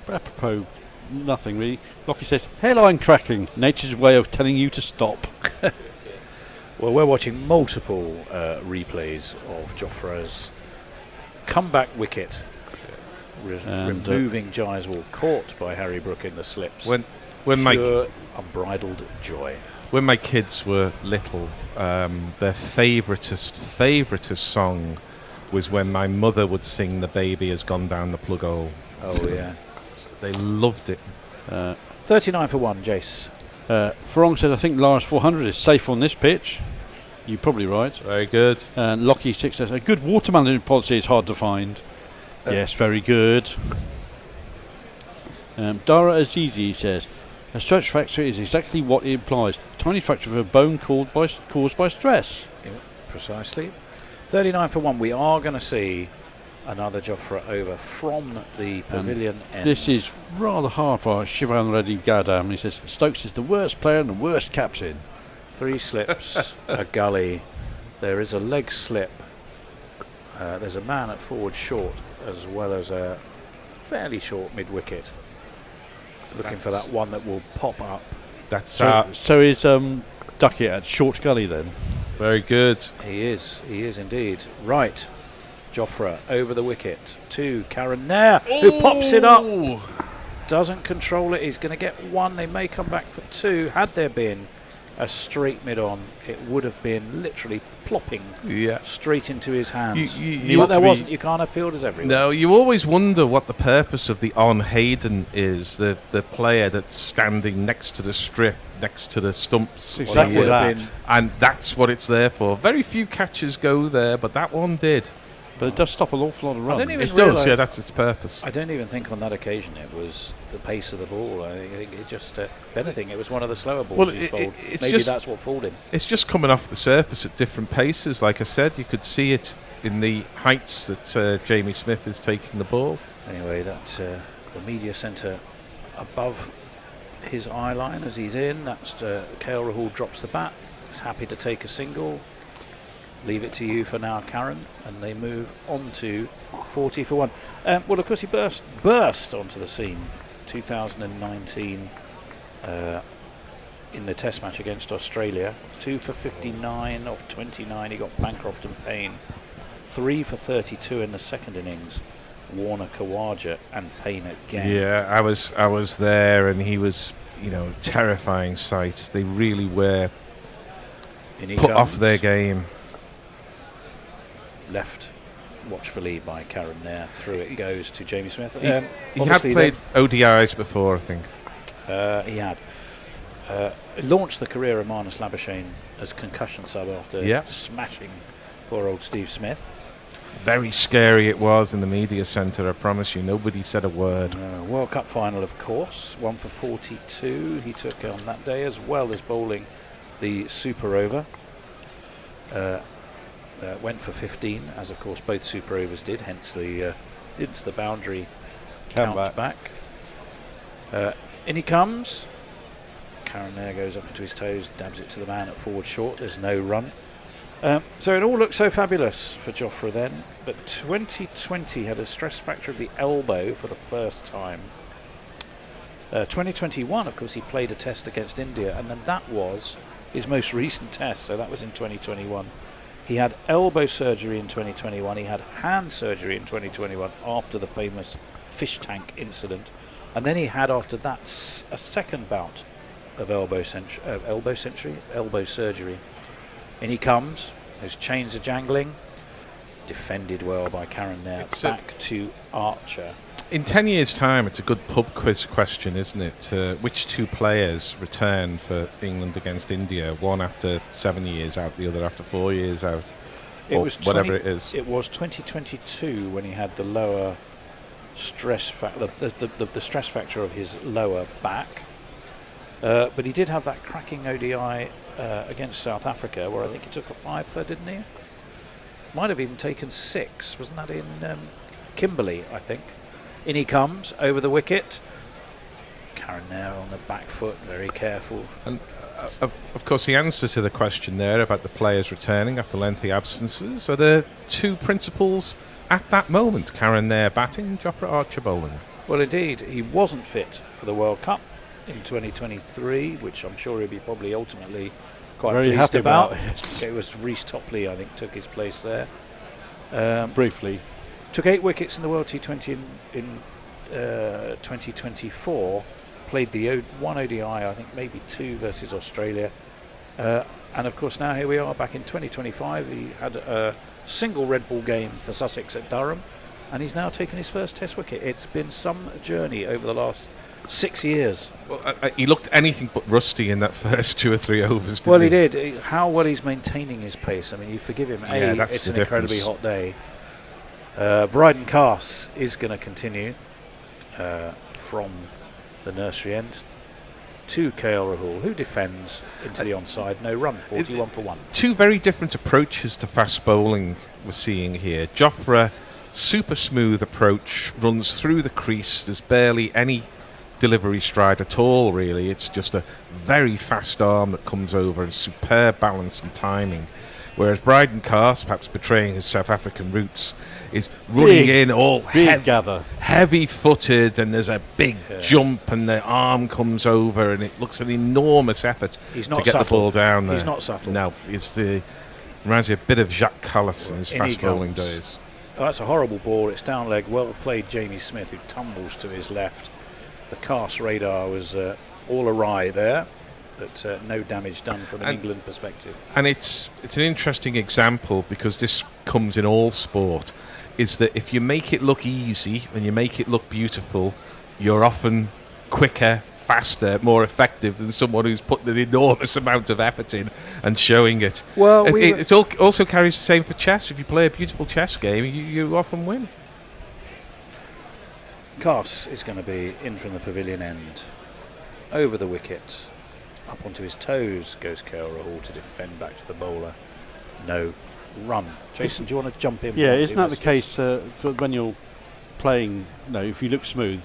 apropos nothing really, Lockie says, hairline cracking, nature's way of telling you to stop. Well, we're watching multiple replays of Jofra's comeback wicket, removing Jaiswal, caught by Harry Brook in the slips. When pure unbridled joy. When my kids were little, their favouriteest song was when my mother would sing "The Baby Has Gone Down the Plug Hole." Oh yeah, they loved it. 39 for 1, Jace. Farong said, I think Lars 400 is safe on this pitch. You're probably right. Very good. And Lockie 6 says, a good watermelon policy is hard to find. Yes, very good. Dara Azizi says, a stretch fracture is exactly what it implies. Tiny fracture of a bone caused by stress. Yeah, precisely. 39 for 1. We are going to see another Jofra over from the pavilion end. This is rather hard for Shivan Reddy Gadam. He says, Stokes is the worst player and the worst captain. 3 slips, a gully. There is a leg slip. There's a man at forward short, as well as a fairly short mid-wicket. Looking for that one that will pop up. That's so is Duckett at short gully then? Very good. He is indeed. Right, Jofra over the wicket to Karen Nair, who pops it up. Doesn't control it. He's going to get 1. They may come back for 2. Had there been a straight mid-on, it would have been literally plopping straight into his hands. But there wasn't. You can't have fielders everywhere. No, you always wonder what the purpose of the on Hayden is, the player that's standing next to the strip, next to the stumps. Exactly that. And that's what it's there for. Very few catches go there, but that one did. But it does stop an awful lot of runs. It does, yeah, that's its purpose. I don't even think on that occasion it was the pace of the ball. I think it just, if anything, it was one of the slower balls he's bowled. Maybe that's what fooled him. It's just coming off the surface at different paces. Like I said, you could see it in the heights that Jamie Smith is taking the ball. Anyway, that's the media centre above his eye line as he's in. That's KL Rahul drops the bat. He's happy to take a single. leave it to you for now, Karen, and they move on to 40 for 1. Well, of course, he burst onto the scene 2019 in the Test match against Australia. 2 for 59 off 29. He got Bancroft and Payne. 3 for 32 in the second innings. Warner, Khawaja, and Payne again. Yeah, I was there, and he was, terrifying sight. They really were put off their game. Left watchfully by Karen there. Through it goes to Jamie Smith. He had played ODIs before, I think. He had. Launched the career of Marnus Labuschagne as concussion sub after smashing poor old Steve Smith. Very scary it was in the media centre, I promise you. Nobody said a word. World Cup final, of course. 1 for 42 he took on that day, as well as bowling the super over. Went for 15, as of course both super overs did, hence the boundary count back. In he comes. Karen there goes up into his toes, dabs it to the man at forward short. There's no run. So it all looked so fabulous for Jofra then, but 2020 had a stress fracture of the elbow for the first time. 2021, of course, he played a test against India, and then that was his most recent test, so that was in 2021. He had elbow surgery in 2021, he had hand surgery in 2021 after the famous fish tank incident, and then he had after that a second bout of elbow surgery. In he comes, those chains are jangling, defended well by Karen there, back to Archer. In 10 years' time, it's a good pub quiz question, isn't it? Which two players return for England against India? One after 7 years out, the other after 4 years out, or whatever it is. It was 2022 when he had the lower stress the stress factor of his lower back. But he did have that cracking ODI against South Africa, where I think he took a 5 for, didn't he? Might have even taken 6. Wasn't that in Kimberley, I think? In he comes, over the wicket. Karen there on the back foot, very careful. And of course, the answer to the question there about the players returning after lengthy absences are the two principals at that moment. Karen there batting, Jofra Archer bowling. Well, indeed, he wasn't fit for the World Cup in 2023, which I'm sure he'll be probably ultimately quite very pleased happy about. Yes. It was Reece Topley, I think, took his place there. Briefly. Took 8 wickets in the World T20 in 2024. Played the one ODI, I think maybe 2 versus Australia. And of course now here we are back in 2025. He had a single red ball game for Sussex at Durham, and he's now taken his first Test wicket. It's been some journey over the last 6 years. Well, he looked anything but rusty in that first 2 or 3 overs, didn't well, he did. How well he's maintaining his pace. I mean, you forgive him. That's it's the an difference. incredibly hot day. Bryden Cass is going to continue from the nursery end to KL Rahul, who defends into the onside. No run, 41 for 1. Two very different approaches to fast bowling we're seeing here. Jofra, super smooth approach, runs through the crease. There's barely any delivery stride at all, really. It's just a very fast arm that comes over and superb balance and timing. Whereas Bryden Cass, perhaps betraying his South African roots, is running in all heavy-footed, and there's a big jump, and the arm comes over, and it looks an enormous effort to get the ball down there. He's not subtle. No, reminds me a bit of Jacques Callas in his fast bowling days. Oh, that's a horrible ball. It's down leg. Well played, Jamie Smith, who tumbles to his left. The Cass radar was all awry there, but no damage done from an England perspective. And it's an interesting example, because this comes in all sport, is that if you make it look easy and you make it look beautiful, you're often quicker, faster, more effective than someone who's put an enormous amount of effort in and showing it. Well, it also carries the same for chess. If you play a beautiful chess game, you often win. Cass is going to be in from the pavilion end, over the wicket, up onto his toes goes KL Rahul to defend back to the bowler. No run. Jason, do you want to jump in? Yeah, isn't that the case when you're playing? No, if you look smooth,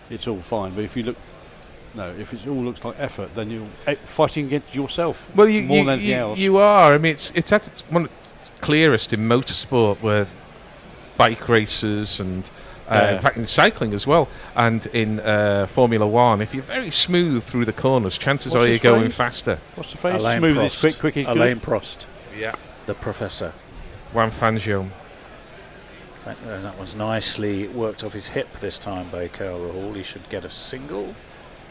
it's all fine. But if you look, if it all looks like effort, then you're fighting against yourself. Well, more than anything else. You are. I mean, it's clearest in motorsport, where bike races and in fact in cycling as well, and in Formula 1, if you're very smooth through the corners, chances are you're going faster. What's the phrase? Alain Smooth Prost. is quick is good. Alain Prost. Yeah. The professor. Juan Fangio. That was nicely worked off his hip this time by Rahul. He should get a single.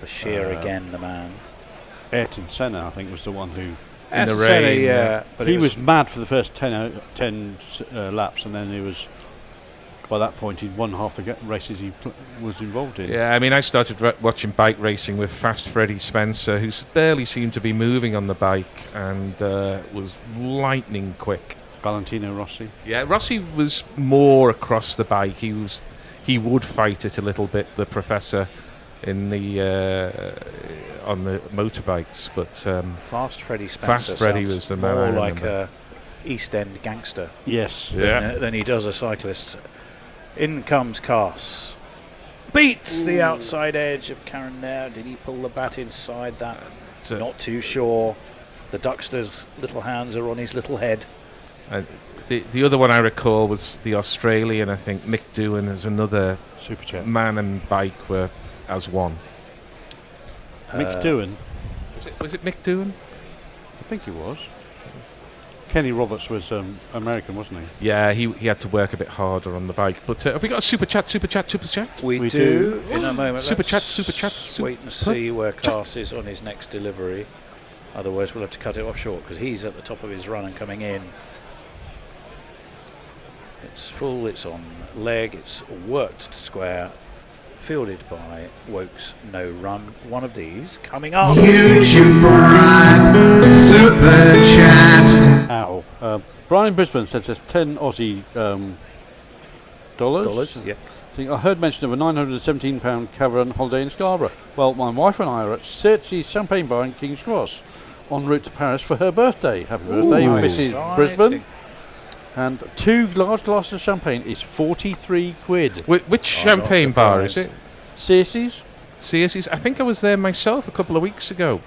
Bashir again, the man. Ayrton Senna, I think, was the one who... In the rain. Yeah. But he was mad for the first 10 laps, and then he was... By that point, he'd won half the races he was involved in. Yeah, I mean, I started watching bike racing with Fast Freddie Spencer, who barely seemed to be moving on the bike and was lightning quick. Valentino Rossi. Yeah, Rossi was more across the bike. He would fight it a little bit, the professor, in the on the motorbikes, but Fast Freddie Spencer. Fast Freddie was the man. More I like remember. a East End gangster. Yes. Than he does a cyclist. In comes Cass. Beats the outside edge of Karen now. Did he pull the bat inside that? Not too sure. The Duckster's little hands are on his little head. The other one I recall was the Australian, I think, Mick Doohan, as another Super chap. Man and bike were as one. Mick Doohan? Was it Mick Doohan? I think he was. Kenny Roberts was American, wasn't he? Yeah, he had to work a bit harder on the bike. But have we got a super chat? We do. In a moment. Super chat. Wait and see where Cass is on his next delivery. Otherwise, we'll have to cut it off short because he's at the top of his run and coming in. It's full, it's on leg, it's worked to square. Fielded by Woakes, no run. One of these coming up. YouTube Prime Super Chat. Ow. Brian in Brisbane says there's 10 Aussie dollars. Yeah. I heard mention of a £917 caravan holiday in Scarborough. Well, my wife and I are at Searcy's Champagne Bar in King's Cross, en route to Paris for her birthday. Happy birthday, Mrs. Brisbane. And 2 large glasses of champagne is 43 quid. Which champagne bar is it? Searcy's. Searcy's. I think I was there myself a couple of weeks ago.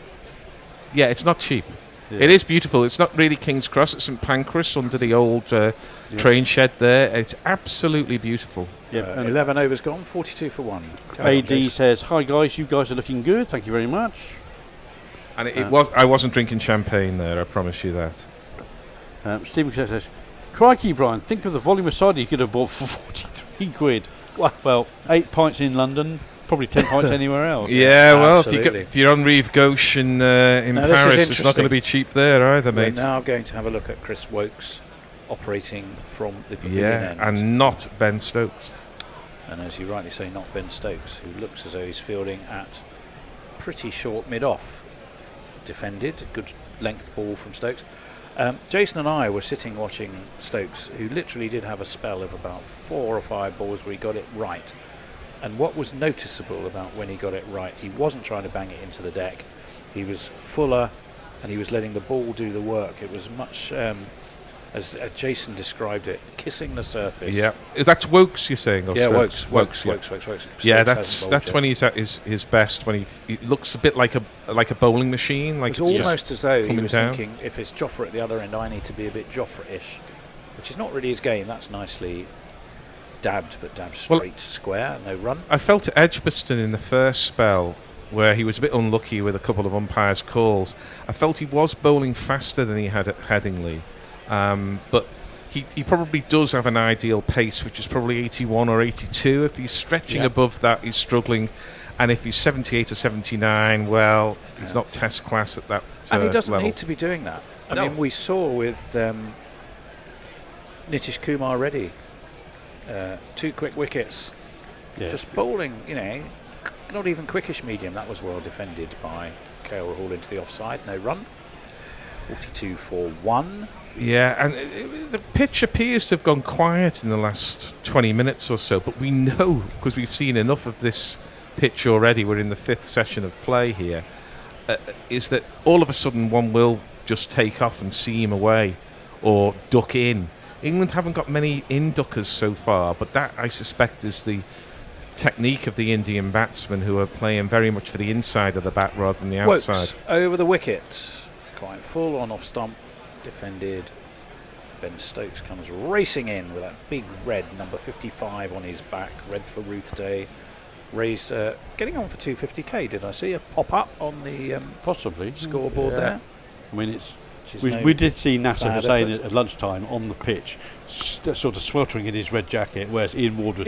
Yeah, it's not cheap. Yeah. It is beautiful. It's not really King's Cross. It's St Pancras under the old train shed there. It's absolutely beautiful. Yeah, 11 overs gone, 42 for 1. AD says, "Hi guys, you guys are looking good. Thank you very much." And I wasn't drinking champagne there. I promise you that. Stephen says, "Crikey, Brian! Think of the volume of cider you could have bought for 43 quid. Well, 8 pints in London, probably 10 pints anywhere else." Yeah, well, if you're on Rive Gauche in Paris, it's not going to be cheap there either, mate. We're now going to have a look at Chris Woakes operating from the pavilion end. And not Ben Stokes. And as you rightly say, not Ben Stokes, who looks as though he's fielding at pretty short mid-off. Defended, good length ball from Stokes. Jason and I were sitting watching Stokes, who literally did have a spell of about 4 or 5 balls where he got it right. And what was noticeable about when he got it right, he wasn't trying to bang it into the deck. He was fuller, and he was letting the ball do the work. It was much, as Jason described it, kissing the surface. Yeah, that's Woakes, you're saying? Or yeah, Stokes? Woakes. Yeah, that's when he's at his best. When he looks a bit like a bowling machine. Like it's almost as though he was down. thinking, if it's Joffre at the other end, I need to be a bit Joffre-ish, which is not really his game. That's nicely dabbed, but dabbed straight square, no run. I felt at Edgbaston in the first spell, where he was a bit unlucky with a couple of umpires' calls. I felt he was bowling faster than he had at Headingley. But he probably does have an ideal pace, which is probably 81 or 82. If he's stretching above that, he's struggling. And if he's 78 or 79, well, he's not test class at that And he doesn't level. need to be doing that. I mean, we saw with Nitish Kumar Reddy, 2 quick wickets. Just bowling, not even quickish medium. That was well defended by Rahul into the offside. No run. 42 for 1. Yeah, and the pitch appears to have gone quiet in the last 20 minutes or so, but we know, because we've seen enough of this pitch already, we're in the 5th session of play here, is that all of a sudden one will just take off and seam away or duck in. England haven't got many in-duckers so far, but that, I suspect, is the technique of the Indian batsmen, who are playing very much for the inside of the bat rather than the outside. Woakes over the wicket. Quite full on off stump. Defended. Ben Stokes comes racing in with that big red number 55 on his back. Red for Ruth Day. Raised, getting on for 250k. Did I see a pop up on the possibly scoreboard there? I mean, we did see Nasser Hussain at lunchtime on the pitch, sort of sweltering in his red jacket, whereas Ian Ward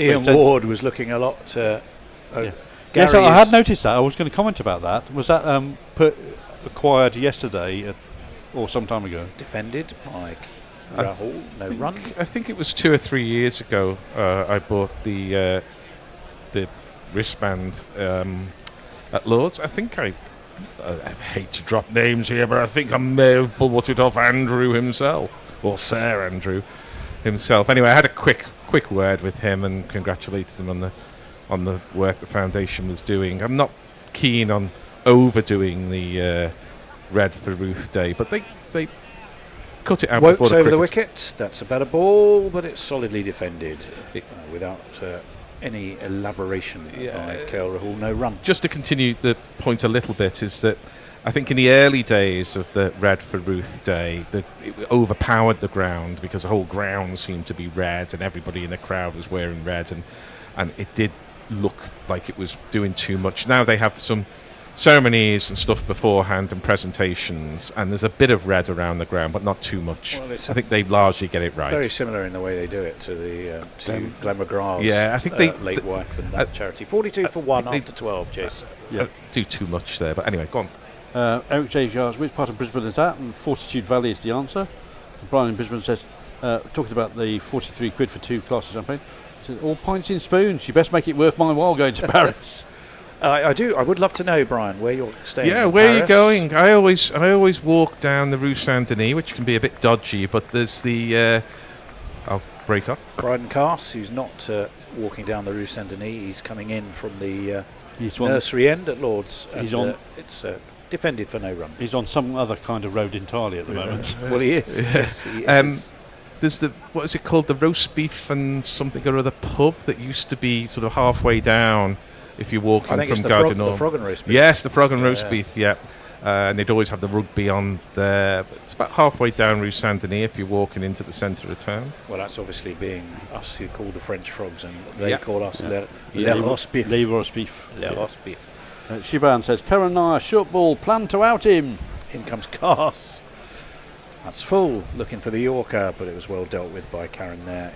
was looking a lot. Yes, I had noticed that. I was going to comment about that. Was that acquired yesterday or some time ago? Defended by Rahul, no run. I think it was 2 or 3 years ago. I bought the wristband at Lord's. I think I hate to drop names here, but I think I may have bought it off Andrew himself, or Sir Andrew himself. Anyway, I had a quick word with him and congratulated him on the work the foundation was doing. I'm not keen on overdoing the red for Ruth Day, but they cut it out Woakes before the over the cricket. wicket. That's a better ball, but it's solidly defended without any elaboration by KL Rahul. No run. Just to continue the point a little bit is that I think in the early days of the red for Ruth Day, it overpowered the ground because the whole ground seemed to be red and everybody in the crowd was wearing red, and it did look like it was doing too much. Now they have some ceremonies and stuff beforehand and presentations, and there's a bit of red around the ground, but not too much. Well, I think they largely get it right. Very similar in the way they do it to the Glenn McGrath's I think late wife and that charity. 42 for 1 after 12, Jason. Do too much there, but anyway, go on. Eric J. asks, which part of Brisbane is that? And Fortitude Valley is the answer. Brian in Brisbane says, talking about the 43 quid for 2 glasses of champagne, says, all pints in spoons. You best make it worth my while going to Paris. I do. I would love to know, Brian, where you're staying. Yeah, in where Paris. are you going? I always walk down the Rue Saint-Denis, which can be a bit dodgy, but there's the... I'll break up. Brian Cass, who's not walking down the Rue Saint-Denis, he's coming in from the nursery end at Lord's. He's on. It's defended for no run. He's on some other kind of road entirely at the moment. Well, he is. Yes, he is. There's what is it called? The roast beef and something or other pub that used to be sort of halfway down if you're walking from Gardiner. The Frog and Roast Beef. Yes, the Frog and Roast Beef, yeah. And they'd always have the rugby on there. It's about halfway down Rue Saint-Denis if you're walking into the centre of town. Well, that's obviously being us who call the French frogs, and they call us Le Roast Beef. Le Roast Beef. Le Roast Beef. Shiban says, Karanaya, short ball, plan to out him. In comes Cass. That's full, looking for the Yorker, but it was well dealt with by Karen there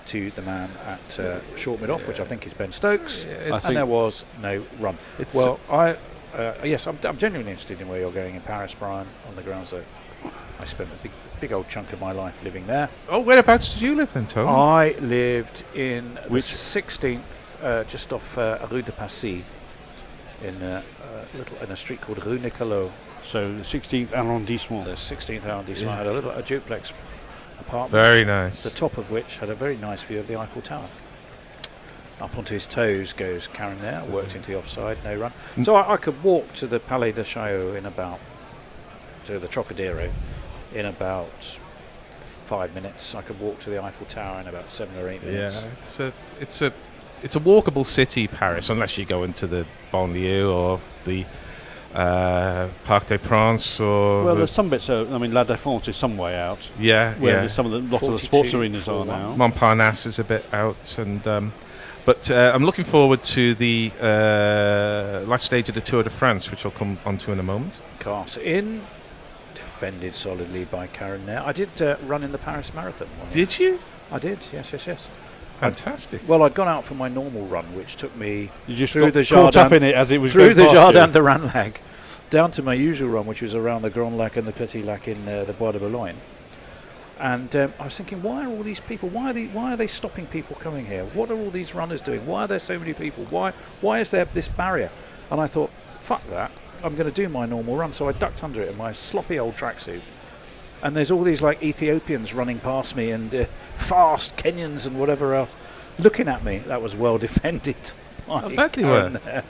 to the man at short mid-off, which I think is Ben Stokes, and there was no run. Well, yes, I'm genuinely interested in where you're going in Paris, Brian, on the grounds that I spent a big old chunk of my life living there. Oh, whereabouts did you live then, Tom? I lived in the 16th, just off Rue de Passy, in a street called Rue Nicolau. So the 16th arrondissement. The 16th arrondissement had a duplex apartment. Very nice. The top of which had a very nice view of the Eiffel Tower. Up onto his toes goes Karen there, worked into the offside, no run. So I could walk to the Palais de Chaillot to the Trocadero in about 5 minutes. I could walk to the Eiffel Tower in about 7 or 8 minutes. Yeah, it's a walkable city, Paris, unless you go into the banlieue or the Parc des Princes or... Well, there's some bits, La Défense is some way out. Yeah, where lot of the sports arenas are now. Montparnasse is a bit out, and but I'm looking forward to the last stage of the Tour de France, which I'll come onto in a moment. Cass in, defended solidly by Karen there. I did run in the Paris Marathon. Did you? I did, yes. Fantastic. I'd gone out for my normal run, which took me through the Jardin, caught up in it as it was through the Jardin de Ranlag, down to my usual run, which was around the Grand Lac and the Petit Lac in the Bois de Boulogne. And I was thinking, why are all these people? Why are they stopping people coming here? What are all these runners doing? Why are there so many people? Why is there this barrier? And I thought, fuck that! I'm going to do my normal run. So I ducked under it in my sloppy old tracksuit. And there's all these like Ethiopians running past me and fast Kenyans and whatever else looking at me. That was well defended. I bet they were.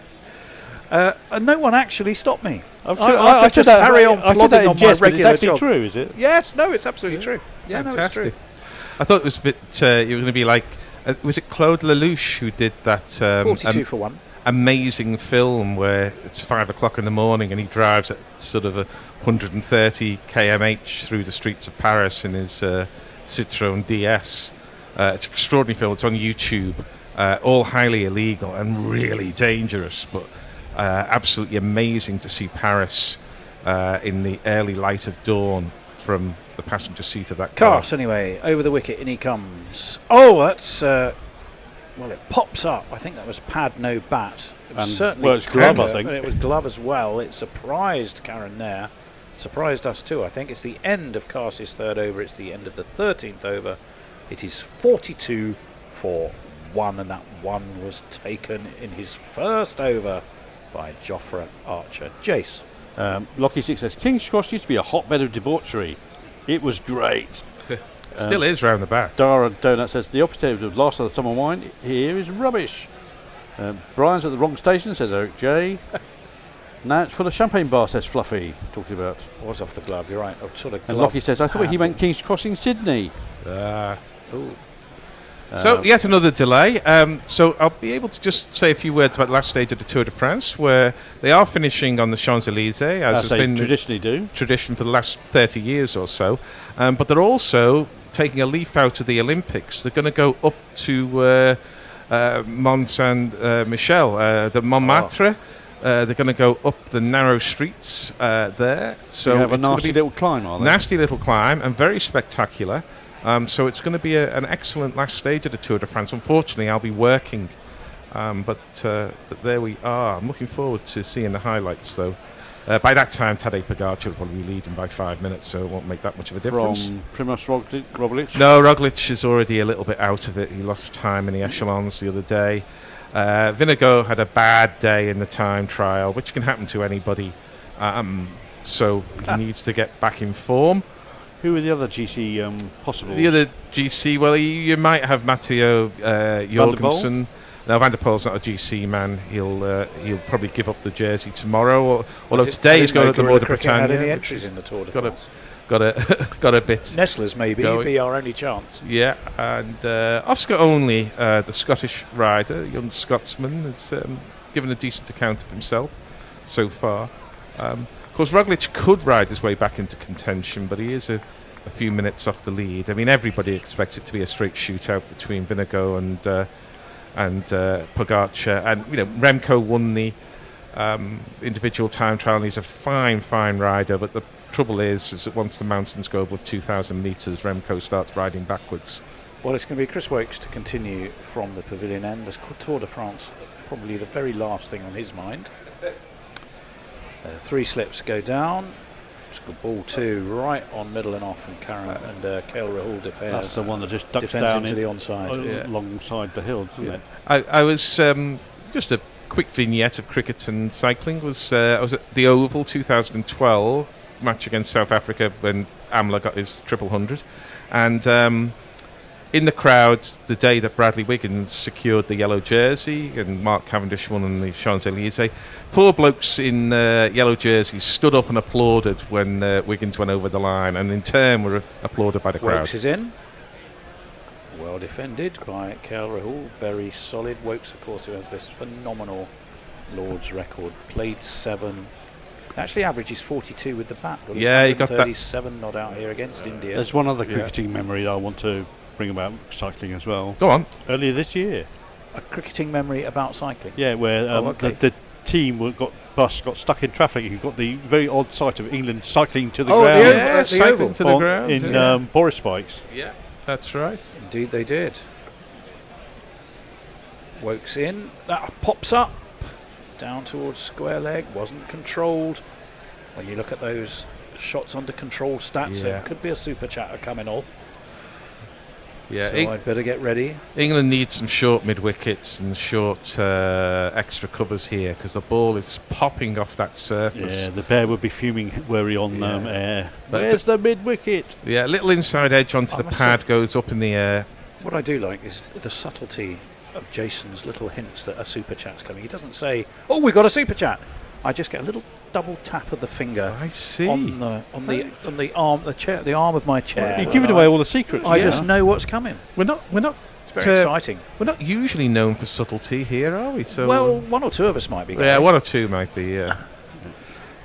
And no one actually stopped me. I just carry on plodding on my regular job. It's actually true, is it? Yes, no, it's absolutely true. Yeah, fantastic. No, it's true. I thought it was a bit. You were going to be like, was it Claude Lelouch who did that? 42 for 1. Amazing film where it's 5 o'clock in the morning and he drives at sort of 130 km/h through the streets of Paris in his Citroën DS. It's an extraordinary film. It's on YouTube. All highly illegal and really dangerous, but absolutely amazing to see Paris in the early light of dawn from the passenger seat of that car. Cast, anyway, over the wicket, in he comes. Oh, that's... well, it pops up. I think that was pad, no bat. It was certainly it's glove, I think. It was glove as well. It surprised Karen there. Surprised us too, I think. It's the end of Cast's third over. It's the end of the 13th over. It is 42 for 1, and that 1 was taken in his first over by Jofra Archer. Jace. Lockie 6 says, King's Cross used to be a hotbed of debauchery. It was great. Still is round the back. Dara Donut says, the opposite of Last of the Summer Wine here is rubbish. Brian's at the wrong station, says Eric J. Now it's full of champagne bar, says Fluffy. Talking about. Was off the glove, you're right. Sort of. And Lockie says, I thought he meant King's Cross in Sydney. So yet another delay. So I'll be able to just say a few words about the last stage of the Tour de France, where they are finishing on the Champs-Élysées, as has been tradition for the last 30 years or so. But they're also taking a leaf out of the Olympics. They're going to go up to Mont Saint-Michel, the Montmartre. They're going to go up the narrow streets there. So you have a it's nasty little climb, are they? Nasty little climb and very spectacular. So it's going to be an excellent last stage of the Tour de France. Unfortunately, I'll be working, but there we are. I'm looking forward to seeing the highlights, though. By that time, Tadej Pogacar will probably be leading by 5 minutes, so it won't make that much of a difference. From Primož Roglič? No, Roglič is already a little bit out of it. He lost time in the echelons the other day. Vinago had a bad day in the time trial, which can happen to anybody. So he needs to get back in form. Who are the other GC possible? The other GC, well, you might have Matteo Jorgensen. No, Van der Poel's not a GC man. He'll probably give up the jersey tomorrow. Although today he's got at the Royal Britannia. Had any entries in the Tour de France? Got a bit. Nestler's maybe going. Be our only chance. Yeah, and Oscar Only, the Scottish rider, young Scotsman, has given a decent account of himself so far. Of course, Roglič could ride his way back into contention, but he is a few minutes off the lead. I mean, everybody expects it to be a straight shootout between Vinago and Pogacar, and Remco won the individual time trial, and he's a fine rider, but the trouble is that once the mountains go above 2,000 metres, Remco starts riding backwards. Well, it's going to be Chris Woakes to continue from the pavilion end. The Tour de France, probably the very last thing on his mind. 3 slips go down. Just got ball 2 right on middle and off, and Karen and Kale Rahul defends. That's the one that just ducks defends down into the onside, alongside the hill, isn't it? I was just a quick vignette of cricket and cycling. I was at the Oval 2012 match against South Africa when Amla got his 300, and in the crowd the day that Bradley Wiggins secured the yellow jersey and Mark Cavendish won on the Champs-Élysées, 4 blokes in yellow jerseys stood up and applauded when Wiggins went over the line, and in turn were applauded by the crowd. Woakes is in. Well defended by Kale Rahul, very solid. Woakes, of course, who has this phenomenal Lord's record, played 7. Actually, averages 42 with the bat. Well, yeah, he got 37 not out here against India. There's one other cricketing memory that I want to bring about cycling as well. Go on. Earlier this year. A cricketing memory about cycling? Yeah, where the team got stuck in traffic. You've got the very odd sight of England cycling to the ground. Cycling to the ground. In Boris Spikes. Yeah, that's right. Indeed they did. Woakes in. That pops up. Down towards square leg. Wasn't controlled. When you look at those shots under control stats, it could be a super chatter coming all. Yeah, so I'd better get ready. England needs some short mid-wickets and short extra covers here, because the ball is popping off that surface. Yeah, the bear would be fuming were he on air. Where's the mid-wicket? Yeah, a little inside edge onto the pad, goes up in the air. What I do like is the subtlety of Jason's little hints that a super chat's coming. He doesn't say, "Oh, we got a super chat." I just get a little double tap of the finger. I see. On the arm, the arm of my chair. You're giving away all the secrets. I just know what's coming. We're not. It's very exciting. We're not usually known for subtlety here, are we? So well, 1 or 2 of us might be. Yeah, 1 or 2 might be.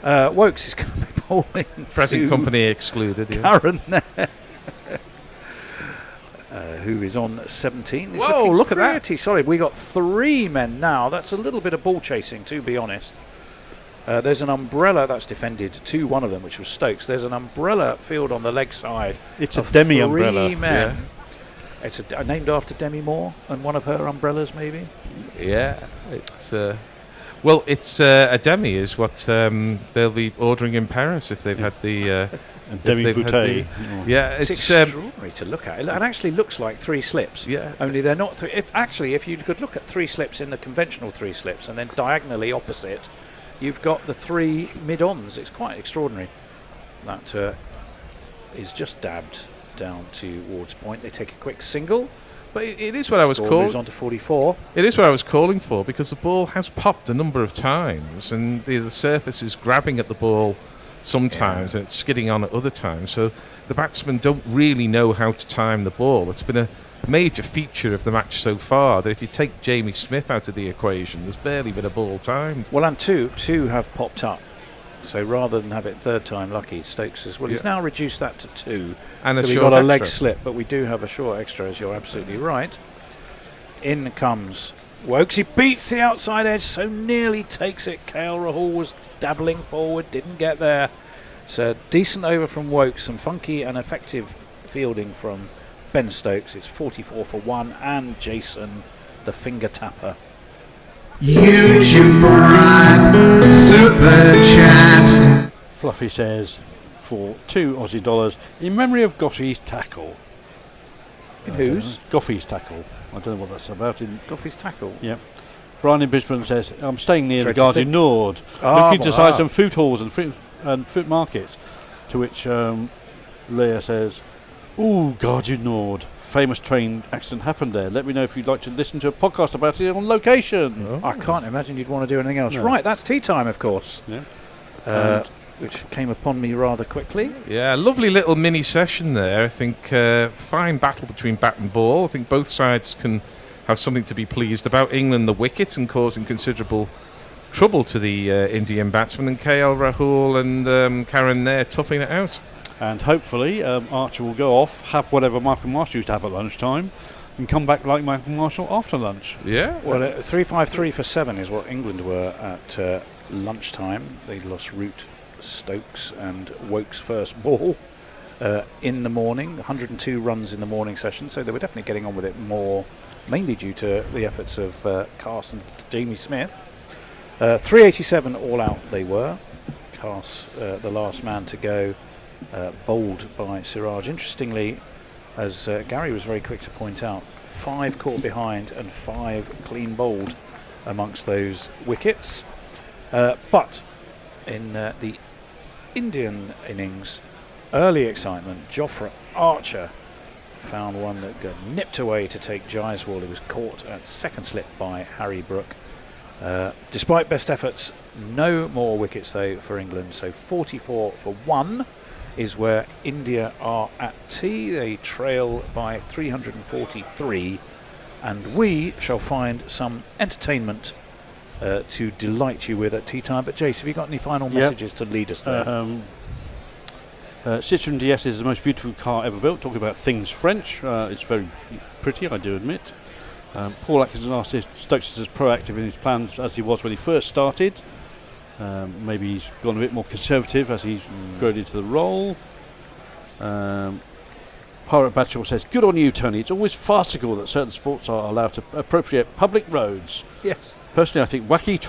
Yeah. Woakes is going to be bowling. Present company excluded. Karen there. who is on 17. He's Whoa, looking look at that. pretty solid. We got 3 men now. That's a little bit of ball chasing, to be honest. There's an umbrella that's defended to one of them, which was Stokes. There's an umbrella field on the leg side. It's a demi 3 umbrella. men. Yeah. It's named after Demi Moore and one of her umbrellas, maybe. Yeah, it's it's a demi is what they'll be ordering in Paris if they've had the demi bouteille. Yeah, it's extraordinary to look at. It actually looks like 3 slips. Yeah, only they're not. If you could look at 3 slips in the conventional 3 slips and then diagonally opposite, you've got the 3 mid-ons. It's quite extraordinary. That is just dabbed down towards point. They take a quick single. But it is what I was moves on to 44. It is what I was calling for, because the ball has popped a number of times, and the surface is grabbing at the ball sometimes, and it's skidding on at other times. So the batsmen don't really know how to time the ball. It's been a major feature of the match so far that if you take Jamie Smith out of the equation, there's barely been a ball timed. Well, and two have popped up. So rather than have it 3rd time lucky, Stokes as well. He's now reduced that to 2. And so we've got a leg slip, but we do have a short extra, as you're absolutely right. In comes Woakes. He beats the outside edge, so nearly takes it. Rahul was dabbling forward, didn't get there. It's a decent over from Woakes, some funky and effective fielding from Ben Stokes. It's 44 for 1, and Jason, the finger tapper. YouTube Prime Super Chat. Fluffy says, for $2 in memory of Goffey's tackle. In whose? Goffey's tackle. I don't know what that's about. In Goffey's tackle? Yep. Brian in Brisbane says, I'm staying near the Dread to Guardian think. Nord, looking to decide some food halls and fruit markets. To which Leah says, ooh, Guardian Nord. Famous train accident happened there. Let me know if you'd like to listen to a podcast about it on location. Oh. I can't imagine you'd want to do anything else. No. Right, that's tea time, of course. Yeah. Which came upon me rather quickly. Yeah, lovely little mini session there. I think fine battle between bat and ball. I think both sides can have something to be pleased about. England, the wickets, and causing considerable trouble to the Indian batsmen, and KL Rahul and Karen there toughing it out. And hopefully Archer will go off, have whatever Michael Marshall used to have at lunchtime, and come back like Michael Marshall after lunch. Yeah. Well, 3-5-3 for 7 is what England were at lunchtime. They lost Root, Stokes and Woakes' first ball in the morning. 102 runs in the morning session, so they were definitely getting on with it more, mainly due to the efforts of Cass and Jamie Smith. 387 all out they were. Cass, the last man to go, bowled by Siraj. Interestingly, as Gary was very quick to point out, 5 caught behind and 5 clean bowled amongst those wickets. But in the Indian innings, early excitement. Jofra Archer found one that got nipped away to take Jaiswal. He was caught at 2nd slip by Harry Brook. Despite best efforts, no more wickets though for England. So 44 for 1 is where India are at tea. They trail by 343, and we shall find some entertainment to delight you with at tea time. But Jace, have you got any final messages to lead us there? Citroen DS is the most beautiful car ever built. Talking about things French, it's very pretty, I do admit. Paul Atkinson asked if Stokes is as proactive in his plans as he was when he first started. Maybe he's gone a bit more conservative as he's grown into the role. Pirate Batchel says, good on you, Tony. It's always farcical that certain sports are allowed to appropriate public roads. Yes. Personally, I think wacky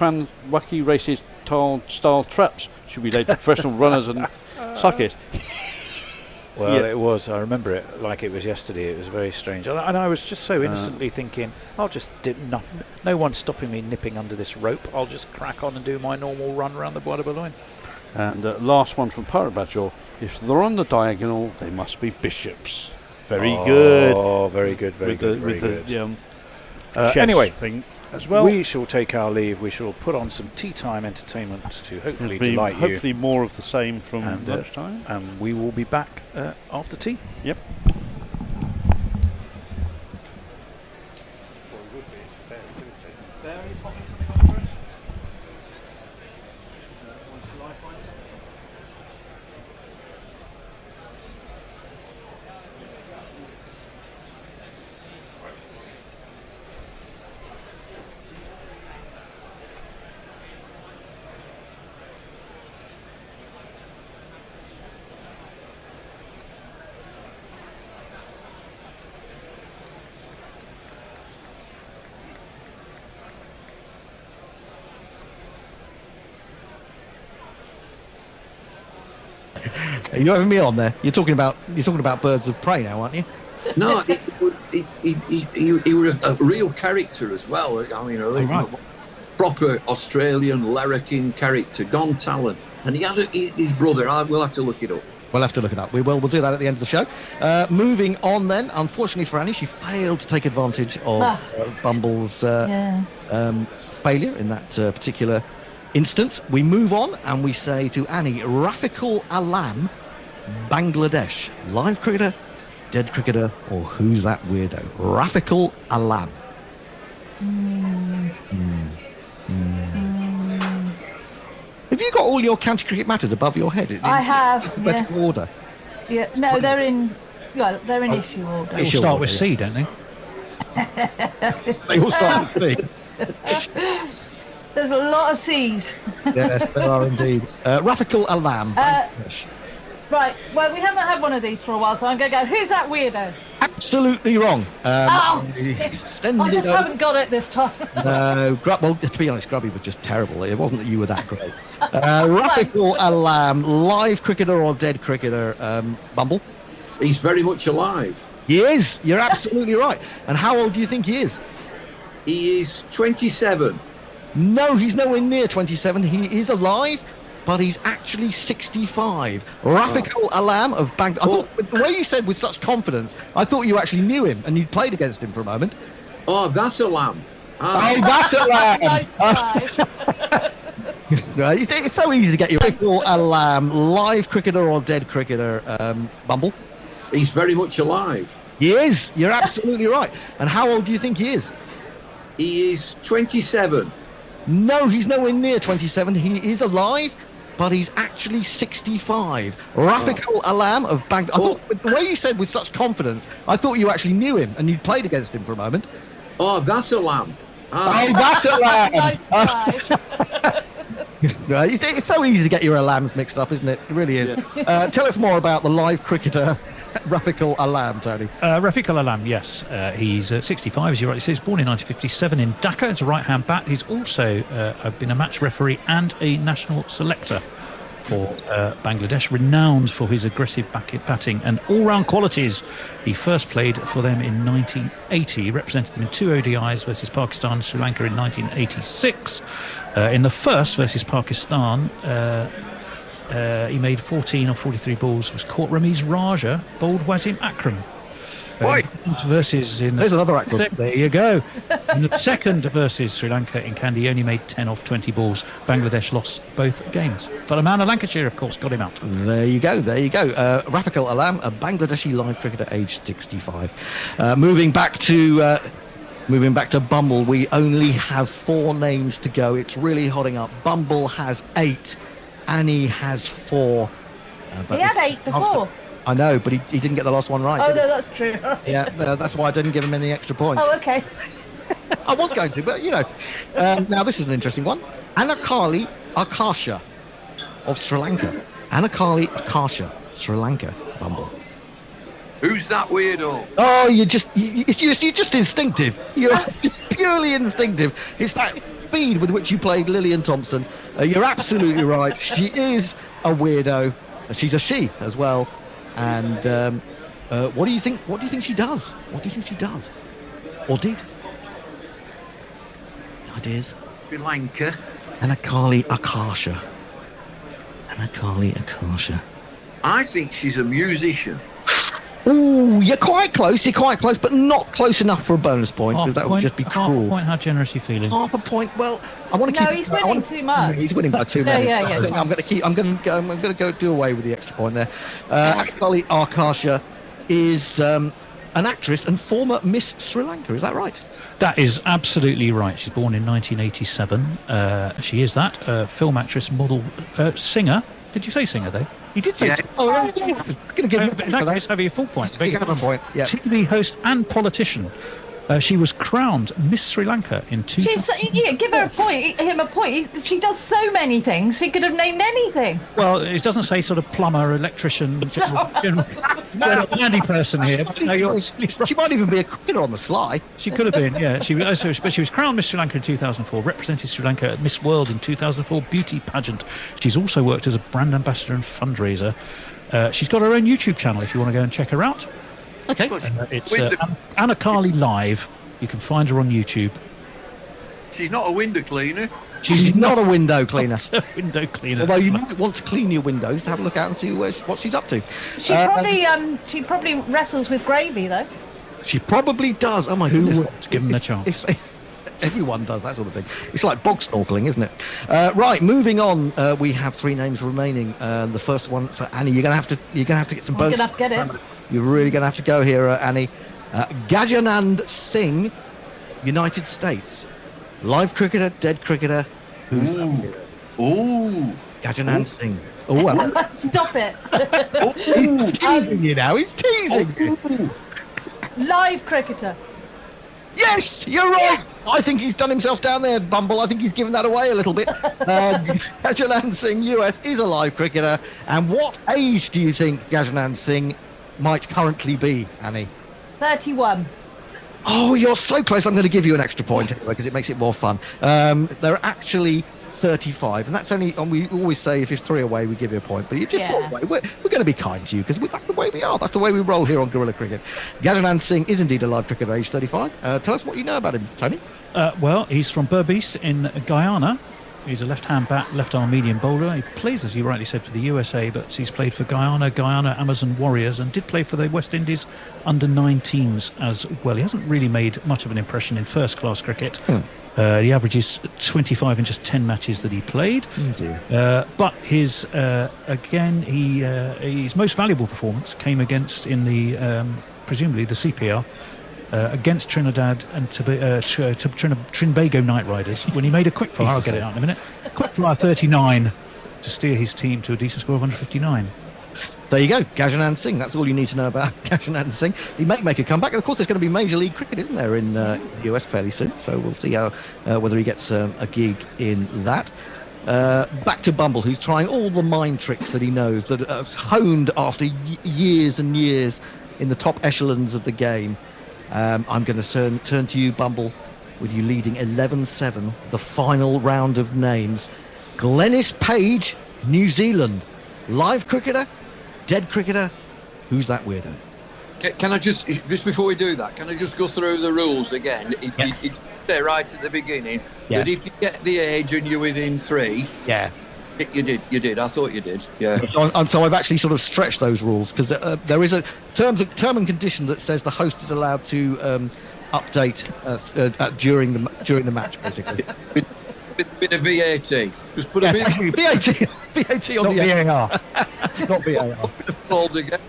racist style traps should be laid to professional runners and cyclists. Well, it was. I remember it like it was yesterday. It was very strange. And I was just so innocently thinking, I'll just no one's stopping me nipping under this rope. I'll just crack on and do my normal run around the Bois de Boulogne. And last one from Pirate Batchel. If they're on the diagonal, they must be bishops. Very good. Oh, very good, very good, very good. Anyway, thing as well. We shall take our leave. We shall put on some tea time entertainment to hopefully delight you. Hopefully more of the same from lunchtime. And we will be back after tea. Yep. You having me on there? You're talking about Birds of Prey now, aren't you? No, he was a real character as well. I mean, a proper Australian larrikin character, Don Talon, and he had his brother. We'll have to look it up. We'll have to look it up. We'll do that at the end of the show. Moving on then, unfortunately for Annie, she failed to take advantage of Bumble's failure in that particular instance. We move on and we say to Annie, Rafiqul Alam, Bangladesh, live cricketer, dead cricketer, or who's that weirdo? Rafiqul Alam. Have you got all your county cricket matters above your head? I have. Alphabetical order. Yeah. No, they're in. Yeah, they're in issue order. They all start with C, don't they? They all start with C. There's a lot of C's. Yes, there are indeed. Rafiqul Alam. Right, well, we haven't had one of these for a while, so I'm going to go, who's that weirdo? Absolutely wrong. I just haven't got it this time. No, well, to be honest, Grubby was just terrible. It wasn't that you were that great. Rafiqul Alam, live cricketer or dead cricketer, Bumble? He's very much alive. He is. You're absolutely right. And how old do you think he is? He is 27. No, he's nowhere near 27. He is alive, but he's actually 65. Rafiqul Alam of Bangladesh. The way you said with such confidence, I thought you actually knew him and you'd played against him for a moment. Oh, that's Alam. Oh, that's Alam. Nice try. Right, it's so easy to get you. Rafiqul Alam, live cricketer or dead cricketer, Bumble? He's very much alive. He is. You're absolutely right. And how old do you think he is? He is 27. No, he's nowhere near 27. He is alive, but he's actually 65. Rafiqul Alam of Bangladesh. The way you said with such confidence, I thought you actually knew him and you'd played against him for a moment. Oh, that's Alam. Oh, that's Alam. Nice try. Right, it's so easy to get your Alams mixed up, isn't it? It really is. Tell us more about the live cricketer, Rafiqul Alam, Tony. Rafiqul Alam, yes. He's 65, as you rightly say. He was born in 1957 in Dhaka as a right-hand bat. He's also been a match referee and a national selector for Bangladesh, renowned for his aggressive batting and all-round qualities. He first played for them in 1980. He represented them in 2 ODIs versus Pakistan and Sri Lanka in 1986. In the first versus Pakistan, he made 14 of 43 balls, was caught Ramiz Raja, bowled Wasim Akram. Versus there's another Akram. There you go. In the second versus Sri Lanka in Kandy, he only made 10 of 20 balls. Bangladesh lost both games. But a man of Lancashire, of course, got him out. There you go. Rafiqul Alam, a Bangladeshi live cricketer aged 65. Moving back to Bumble, we only have 4 names to go. It's really hotting up. Bumble has 8. Annie has 4. He had 8 before. I know, but he didn't get the last one right. Oh, no, that's true. Yeah, that's why I didn't give him any extra points. Oh, okay. I was going to, but you know. Now this is an interesting one. Anakali Akasha of Sri Lanka. Anakali Akasha, Sri Lanka, Bumble. Who's that weirdo? Oh, you're just instinctive. You're just purely instinctive. It's that speed with which you played Lillian Thompson. You're absolutely right. She is a weirdo. She's a she as well. And what do you think? What do you think she does? What do you think she does? Or did? Ideas? Sri Lanka. Anakali Akasha. Anakali Akasha. I think she's a musician. Ooh, you're quite close, but not close enough for a bonus point, because that would just be cruel. Half a point, how generous are you feeling? Half a point, well, I want to keep... No, he's winning too much. He's winning by too many. Yeah. I think I'm going to go do away with the extra point there. Anakali Akasha is an actress and former Miss Sri Lanka, is that right? That is absolutely right. She's born in 1987. She is that. Film actress, model, singer. Did you say singer, though? You did say singer. Oh, I'm going to give you in that case, have you a full point. You have a point, yeah. TV host and politician. She was crowned Miss Sri Lanka in 2000. Give her a point. Him a point. She does so many things. She could have named anything. Well, it doesn't say sort of plumber, electrician, general handy person here. But, she might even be a cricketer on the sly. She could have been, yeah. But she was crowned Miss Sri Lanka in 2004, represented Sri Lanka at Miss World in 2004 beauty pageant. She's also worked as a brand ambassador and fundraiser. She's got her own YouTube channel if you want to go and check her out. Okay. It's Anna Carly Live. You can find her on YouTube. She's not a window cleaner. She's not a window cleaner. Window cleaner. Although you might want to clean your windows to have a look out and see what she's up to. She probably wrestles with gravy though. She probably does. Oh my goodness! Give them the chance. Everyone does that sort of thing. It's like bog snorkeling, isn't it? Right, moving on. We have 3 names remaining. The first one for Annie. You're gonna have to get some. I'm gonna have to get it. You're really gonna have to go here, Annie. Gajanand Singh, United States, live cricketer, dead cricketer. Who's Gajanand Singh. Oh well. Stop it. He's teasing you now. He's teasing you. Live cricketer. Yes, you're right. Yes. I think he's done himself down there, Bumble. I think he's given that away a little bit. Gajanand Singh, US, is a live cricketer. And what age do you think Gajanand Singh might currently be, Annie? 31. Oh, you're so close. I'm going to give you an extra point anyway because it makes it more fun. They're actually 35, and that's only. And we always say if you're 3 away, we give you a point. But you're just 4 away. We're going to be kind to you because that's the way we are. That's the way we roll here on Gorilla Cricket. Gajanand Singh is indeed a live cricketer, age 35. Tell us what you know about him, Tony. Well, he's from Berbice in Guyana. He's a left-hand bat, left-arm medium bowler. He plays, as you rightly said, for the USA, but he's played for Guyana, Amazon Warriors, and did play for the West Indies under-19s as well. He hasn't really made much of an impression in first-class cricket. He averages 25 in just 10 matches that he played. But his his most valuable performance came against in the presumably the CPR. Against Trinidad and Trinbago Knight Riders when he made a quick fire. I'll get it out in a minute. Quick fire 39 to steer his team to a decent score of 159. There you go, Gajanand Singh. That's all you need to know about Gajanand Singh. He may make a comeback. And of course, there's going to be Major League Cricket, isn't there, in the US fairly soon. So we'll see how whether he gets a gig in that. Back to Bumble, who's trying all the mind tricks that he knows, that are honed after years and years in the top echelons of the game. I'm going to turn to you, Bumble, with you leading 11-7, the final round of names. Glennis Page, New Zealand, live cricketer, dead cricketer. Who's that weirdo? Can I just before we do that, can I just go through the rules again? It say right at the beginning that if you get the age and you're within 3, you did. I thought you did. Yeah. So I've actually sort of stretched those rules because there is a term and condition that says the host is allowed to update during the match, basically. With a VAT. Just put a bit. VAT on the VAR. Not VAR. Fold again.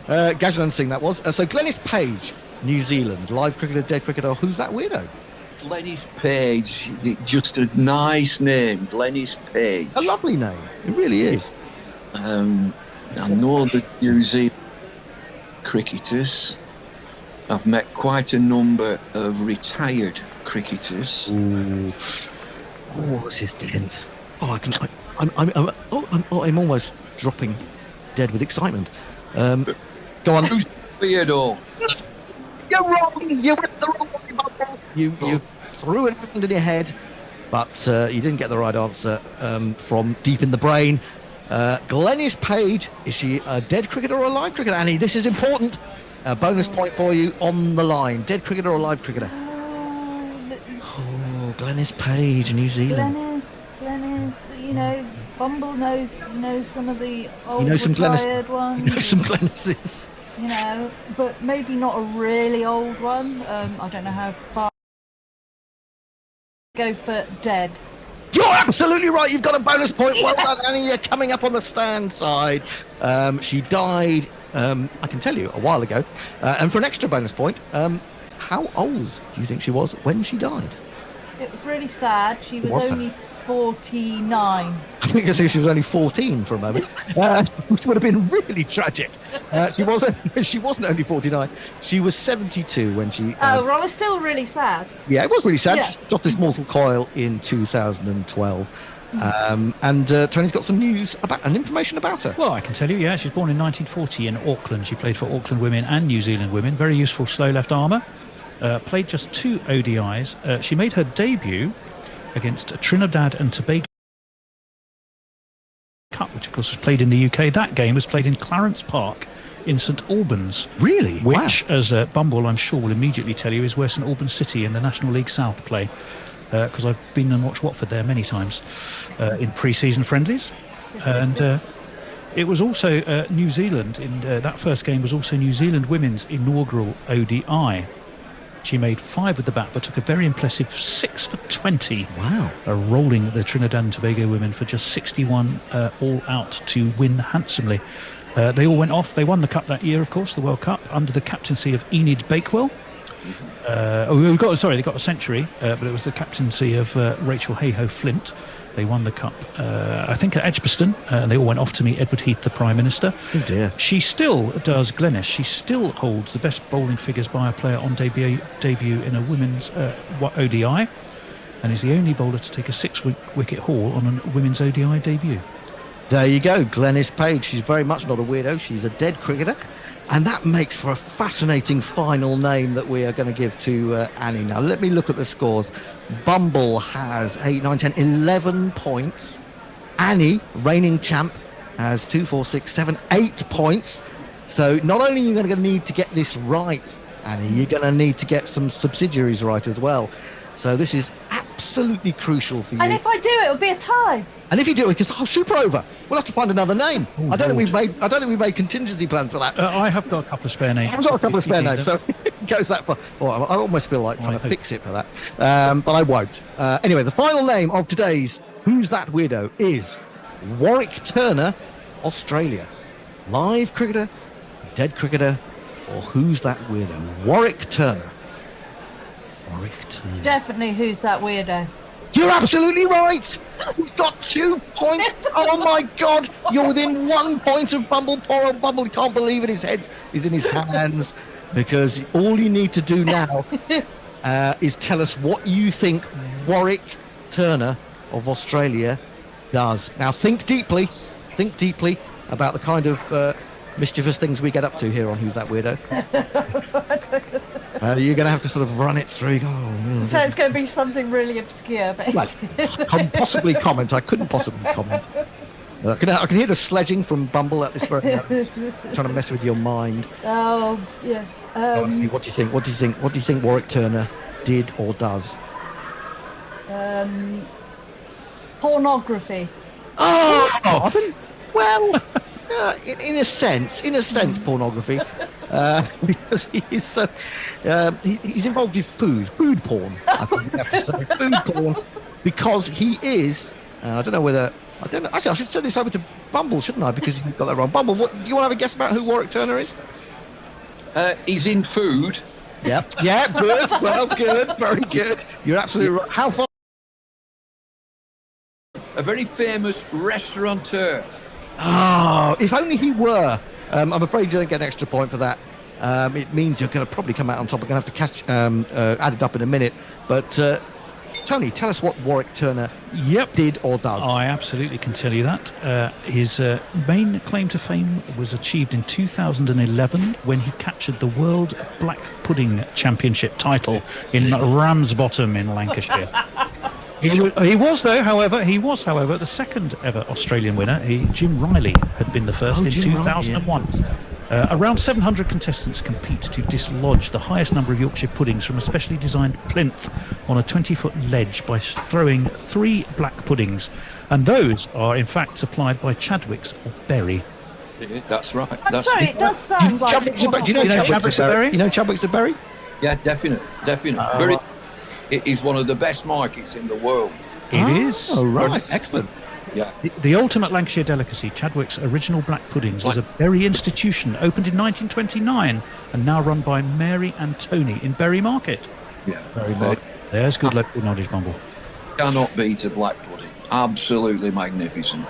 Gajanand Singh, that was. So Glennis Page, New Zealand, live cricketer, dead cricketer. Who's that weirdo? Glennis Page, just a nice name, Glennis Page. A lovely name, it really is. I know the New Zealand cricketers. I've met quite a number of retired cricketers. Ooh. Oh, this is tense. Oh, I'm almost dropping dead with excitement. Go on. Who's weirdo? You're wrong. You went the wrong way, Bumble. You threw it around in your head, but you didn't get the right answer from deep in the brain. Glennis Page, is she a dead cricketer or a live cricketer? Annie, this is important. A bonus point for you on the line. Dead cricketer or live cricketer? Oh, Glennis Page, New Zealand. Glennis, Bumble knows some of the old retired ones. You know some Glennises. But maybe not a really old one. I don't know how far. Go for dead. You're absolutely right. You've got a bonus point. Well done, Annie. You're coming up on the stand side. She died, I can tell you, a while ago. And for an extra bonus point, how old do you think she was when she died? It was really sad. She was only 49. I think I said she was only 14 for a moment, which would have been really tragic. She wasn't only 49. She was 72 when she. Oh, well, I was still really sad. Yeah, it was really sad. Yeah. She got this mortal coil in 2012. And Tony's got some news and information about her. Well, I can tell you, yeah, she was born in 1940 in Auckland. She played for Auckland women and New Zealand women. Very useful slow left armour. Played just 2 ODIs. She made her debut against Trinidad and Tobago Cup, which of course was played in the UK. That game was played in Clarence Park in St Albans. Really? Which, as Bumble, I'm sure, will immediately tell you, is where St Albans City in the National League South play. Because I've been and watched Watford there many times in pre-season friendlies. And it was also New Zealand, in that first game was also New Zealand women's inaugural ODI. She made 5 with the bat, but took a very impressive 6 for 20. Wow. Rolling the Trinidad and Tobago women for just 61 all out to win handsomely. They all went off. They won the cup that year, of course, the World Cup, under the captaincy of Enid Bakewell. They got a century, but it was the captaincy of Rachel Hayhoe Flint. They won the cup, I think, at Edgbaston, and they all went off to meet Edward Heath, the Prime Minister. Oh dear. She still does, Glennis, she still holds the best bowling figures by a player on debut in a women's ODI, and is the only bowler to take a 6-wicket haul on a women's ODI debut. There you go, Glennis Page. She's very much not a weirdo. She's a dead cricketer. And that makes for a fascinating final name that we are going to give to Annie. Now, let me look at the scores. Bumble has 8, 9, 10, 11 points. Annie, reigning champ, has 2, 4, 6, 7, 8 points. So not only are you going to need to get this right, Annie, you're going to need to get some subsidiaries right as well. So this is absolutely crucial for you. And if I do, it'll be a tie. And if you do it, because super over. We'll have to find another name. Oh, I don't think we've made contingency plans for that. I have got a couple of spare names. I've got a couple of spare names, so it goes that far. Oh, I almost feel like trying to fix it for that, but I won't. Anyway, the final name of today's Who's That Weirdo is Warwick Turner, Australia. Live cricketer, dead cricketer, or Who's That Weirdo? Warwick Turner. Warwick Turner. Definitely Who's That Weirdo. You're absolutely right. You've got 2 points. Oh my God! You're within 1 point of Bumble. Poor old Bumble. He can't believe it. His head is in his hands, because all you need to do now is tell us what you think Warwick Turner of Australia does. Now think deeply. Think deeply about the kind of mischievous things we get up to here on Who's That Weirdo. You're going to have to sort of run it through. So it's going to be something really obscure, basically. Well, possibly comment. I couldn't possibly comment. I can hear the sledging from Bumble at this very moment, trying to mess with your mind. Oh, yeah. What do you think? What do you think Warwick Turner did or does? Pornography. Oh, well, in a sense, pornography, because he's involved with food porn. I think you have to say food porn, because he is. I don't know whether. Actually, I should send this over to Bumble, shouldn't I? Because you got that wrong. Bumble, do you want to have a guess about who Warwick Turner is? He's in food. Yep. Yeah. Good. Well, good. Very good. You're absolutely right. How far? A very famous restaurateur. Oh, if only he were. I'm afraid you don't get an extra point for that. It means you're going to probably come out on top. We're going to have to add it up in a minute. But Tony, tell us what Warwick Turner did or does. I absolutely can tell you that. His main claim to fame was achieved in 2011 when he captured the World Black Pudding Championship title in Ramsbottom in Lancashire. He was, however, the second ever Australian winner. Jim Riley had been the first in 2001. Around 700 contestants compete to dislodge the highest number of Yorkshire puddings from a specially designed plinth on a 20-foot ledge by throwing 3 black puddings, and those are in fact supplied by Chadwick's of Bury. Yeah, that's right. I'm sorry, it does sound like... Do you know Chadwick's of Bury? You know Chadwick's of Bury? Yeah, definite. Bury. It is one of the best markets in the world. It is. Oh, right. Excellent. Yeah. The ultimate Lancashire delicacy, Chadwick's original black puddings, is a Bury institution opened in 1929 and now run by Mary and Tony in Bury Market. Yeah. Bury Market. There's good local knowledge, Bumble. Cannot beat a black pudding. absolutely magnificent.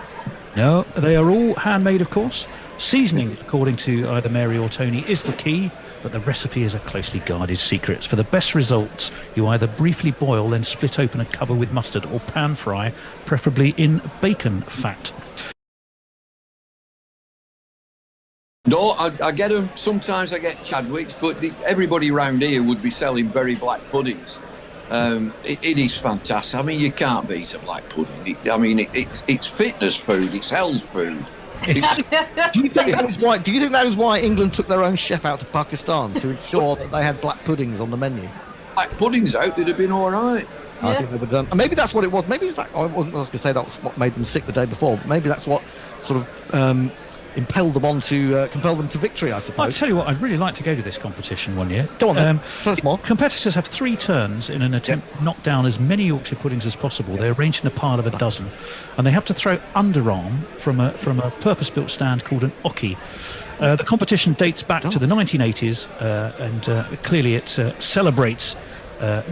No, they are all handmade, of course. Seasoning, according to either Mary or Tony, is the key, but the recipe is a closely guarded secret. For the best results, you either briefly boil, then split open and cover with mustard, or pan fry, preferably in bacon fat. No, I get them. Sometimes I get Chadwicks, but everybody around here would be selling berry black puddings. It is fantastic. I mean, you can't beat a black pudding. It's fitness food. It's health food. Do you think that was why England took their own chef out to Pakistan to ensure that they had black puddings on the menu? Black puddings out, they'd have been all right. I think they would have done. Maybe that's what it was. Maybe I was going to say that was what made them sick the day before. But maybe that's what sort of impelled them on to compel them to victory, I suppose. I'll tell you what, I'd really like to go to this competition one year. Go on then. Tell us more. Competitors have 3 turns in an attempt to knock down as many Yorkshire puddings as possible. They're arranged in a pile of a dozen, and they have to throw underarm from a purpose-built stand called an ocky. The competition dates back to the 1980s, and clearly it celebrates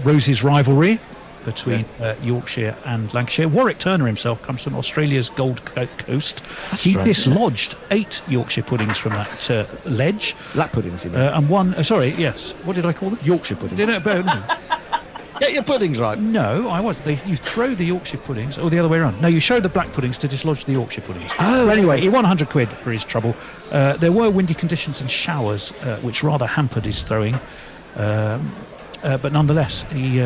Rose's rivalry between Yorkshire and Lancashire. Warwick Turner himself comes from Australia's Gold Coast. He dislodged 8 Yorkshire puddings from that ledge. Black puddings, you mean? And one, what did I call them? Yorkshire puddings. No. Get your puddings right. No, I was. You throw the Yorkshire puddings, or the other way around. No, you show the black puddings to dislodge the Yorkshire puddings. Oh, anyway, he won 100 quid for his trouble. There were windy conditions and showers, which rather hampered his throwing. But nonetheless, he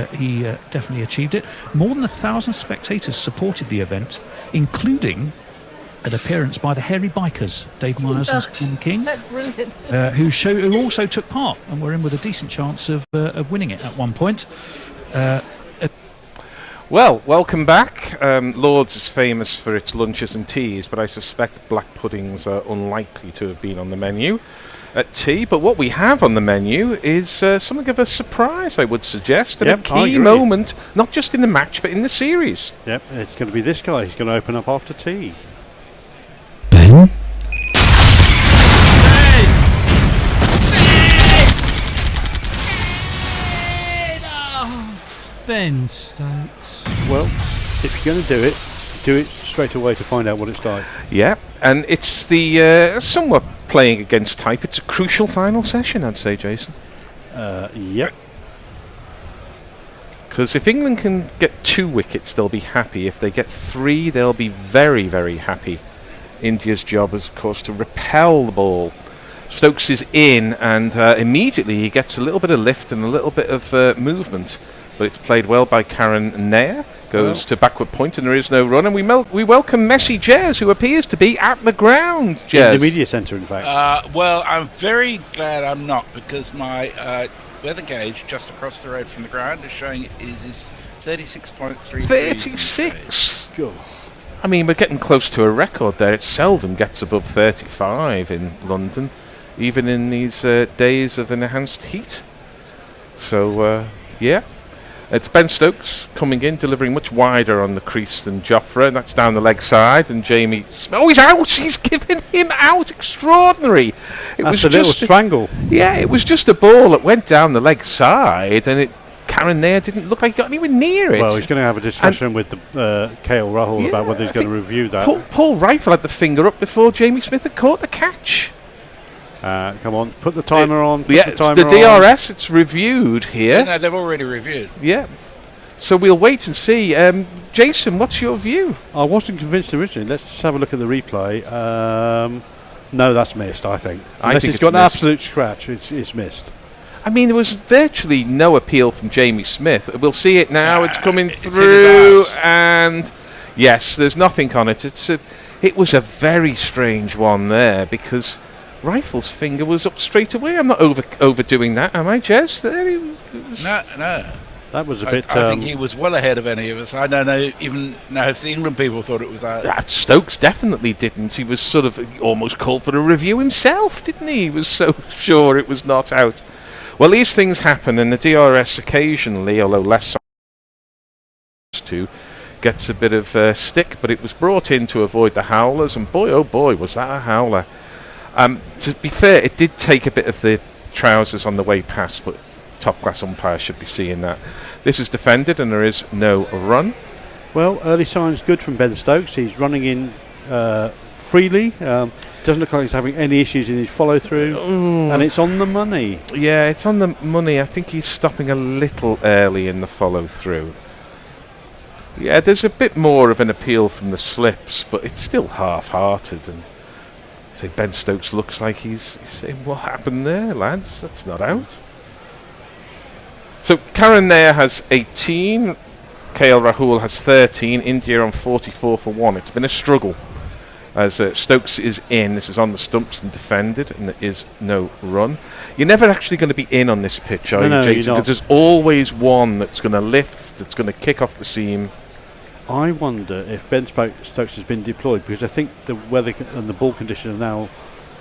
definitely achieved it. More than 1,000 spectators supported the event, including an appearance by the Hairy Bikers, Dave Myers and Stephen King, Brilliant. who also took part and were in with a decent chance of winning it at one point. Well, welcome back. Lord's is famous for its lunches and teas, but I suspect black puddings are unlikely to have been on the menu at tea. But what we have on the menu is something of a surprise, I would suggest, and a key moment, not just in the match, but in the series. Yep, it's going to be this guy. He's going to open up after tea. Ben? Ben Stokes. Well, if you're going to do it straight away to find out what it's like. Yeah, and it's the somewhat playing against type. It's a crucial final session, I'd say, Jason. Yep. Because if England can get 2 wickets, they'll be happy. If they get 3, they'll be very, very happy. India's job is, of course, to repel the ball. Stokes is in, and immediately he gets a little bit of lift and a little bit of movement. But it's played well by Karen Nair. Goes to backward point, and there is no run. And we welcome Messi Jez, who appears to be at the ground. Jez. In the media centre, in fact. Well, I'm very glad I'm not, because my weather gauge just across the road from the ground is showing is 36.3 36. I mean, we're getting close to a record there. It seldom gets above 35 in London, even in these days of enhanced heat. So, yeah. It's Ben Stokes coming in, delivering much wider on the crease than Jofra, and that's down the leg side. And Jamie Smith, he's out! He's given him out! Extraordinary! That's a little strangle. Yeah, it was just a ball that went down the leg side, and Karen Nair didn't look like he got anywhere near it. Well, he's going to have a discussion with the Rahul about whether he's going to review that. Paul Rifle had the finger up before Jamie Smith had caught the catch. Come on, put the timer on. It's the DRS. It's reviewed here. No, they've already reviewed. Yeah. So we'll wait and see. Jason, what's your view? I wasn't convinced originally. Let's just have a look at the replay. No, that's missed, I think. Unless it's got an absolute scratch, it's missed. I mean, there was virtually no appeal from Jamie Smith. We'll see it now. It's coming through, and yes, there's nothing on it. It was a very strange one there, because Rifle's finger was up straight away. I'm not overdoing that, am I, Jez? There he was. No. That was a bit. I think he was well ahead of any of us. I don't know even now if the England people thought it was out. Stokes definitely didn't. He was sort of almost called for a review himself, didn't he? He was so sure it was not out. Well, these things happen, and the DRS occasionally, although less to, gets a bit of stick, but it was brought in to avoid the howlers, and boy, oh boy, was that a howler. To be fair, it did take a bit of the trousers on the way past, but top-class umpire should be seeing that. This is defended, and there is no run. Well, early signs good from Ben Stokes. He's running in freely. Doesn't look like he's having any issues in his follow-through. And it's on the money. Yeah, it's on the money. I think he's stopping a little early in the follow-through. Yeah, there's a bit more of an appeal from the slips, but it's still half-hearted. And so Ben Stokes looks like he's saying, what happened there, lads? That's not out. So Karen there has 18. KL Rahul has 13. India on 44 for 1. It's been a struggle. As Stokes is in, this is on the stumps and defended, and there is no run. You're never actually going to be in on this pitch, are you, Jason? Because there's always one that's going to lift, that's going to kick off the seam. I wonder if Ben Stokes has been deployed, because I think the weather and the ball condition are now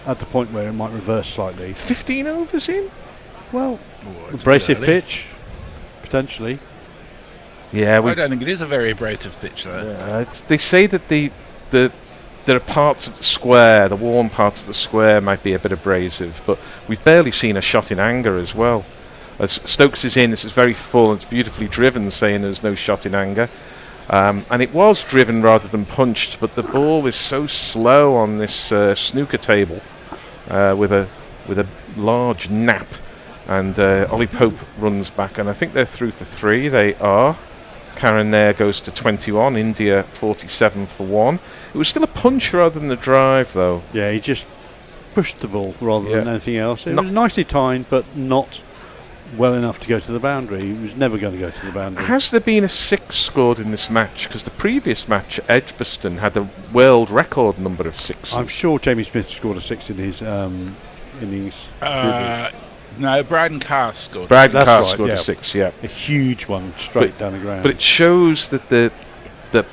at the point where it might reverse slightly. 15 overs in? Well, abrasive pitch, potentially. Yeah, I don't think it is a very abrasive pitch, though. Yeah, they say that there are parts of the square, the warm parts of the square might be a bit abrasive, but we've barely seen a shot in anger as well. As Stokes is in, this is very full, and it's beautifully driven, saying there's no shot in anger. And it was driven rather than punched, but the ball is so slow on this snooker table with a large nap. And Ollie Pope runs back, and I think they're through for 3. They are. Karen there goes to 21. India 47 for 1. It was still a punch rather than a drive, though. Yeah, he just pushed the ball rather than anything else. It was nicely timed, but not well enough to go to the boundary. He was never going to go to the boundary. Has there been a 6 scored in this match? Because the previous match at Edgbaston had a world record number of 6s. I'm sure Jamie Smith scored a 6 in his innings. No, Braden Carr scored. Braden Carr scored a 6, yeah. A huge one straight down the ground. But it shows that the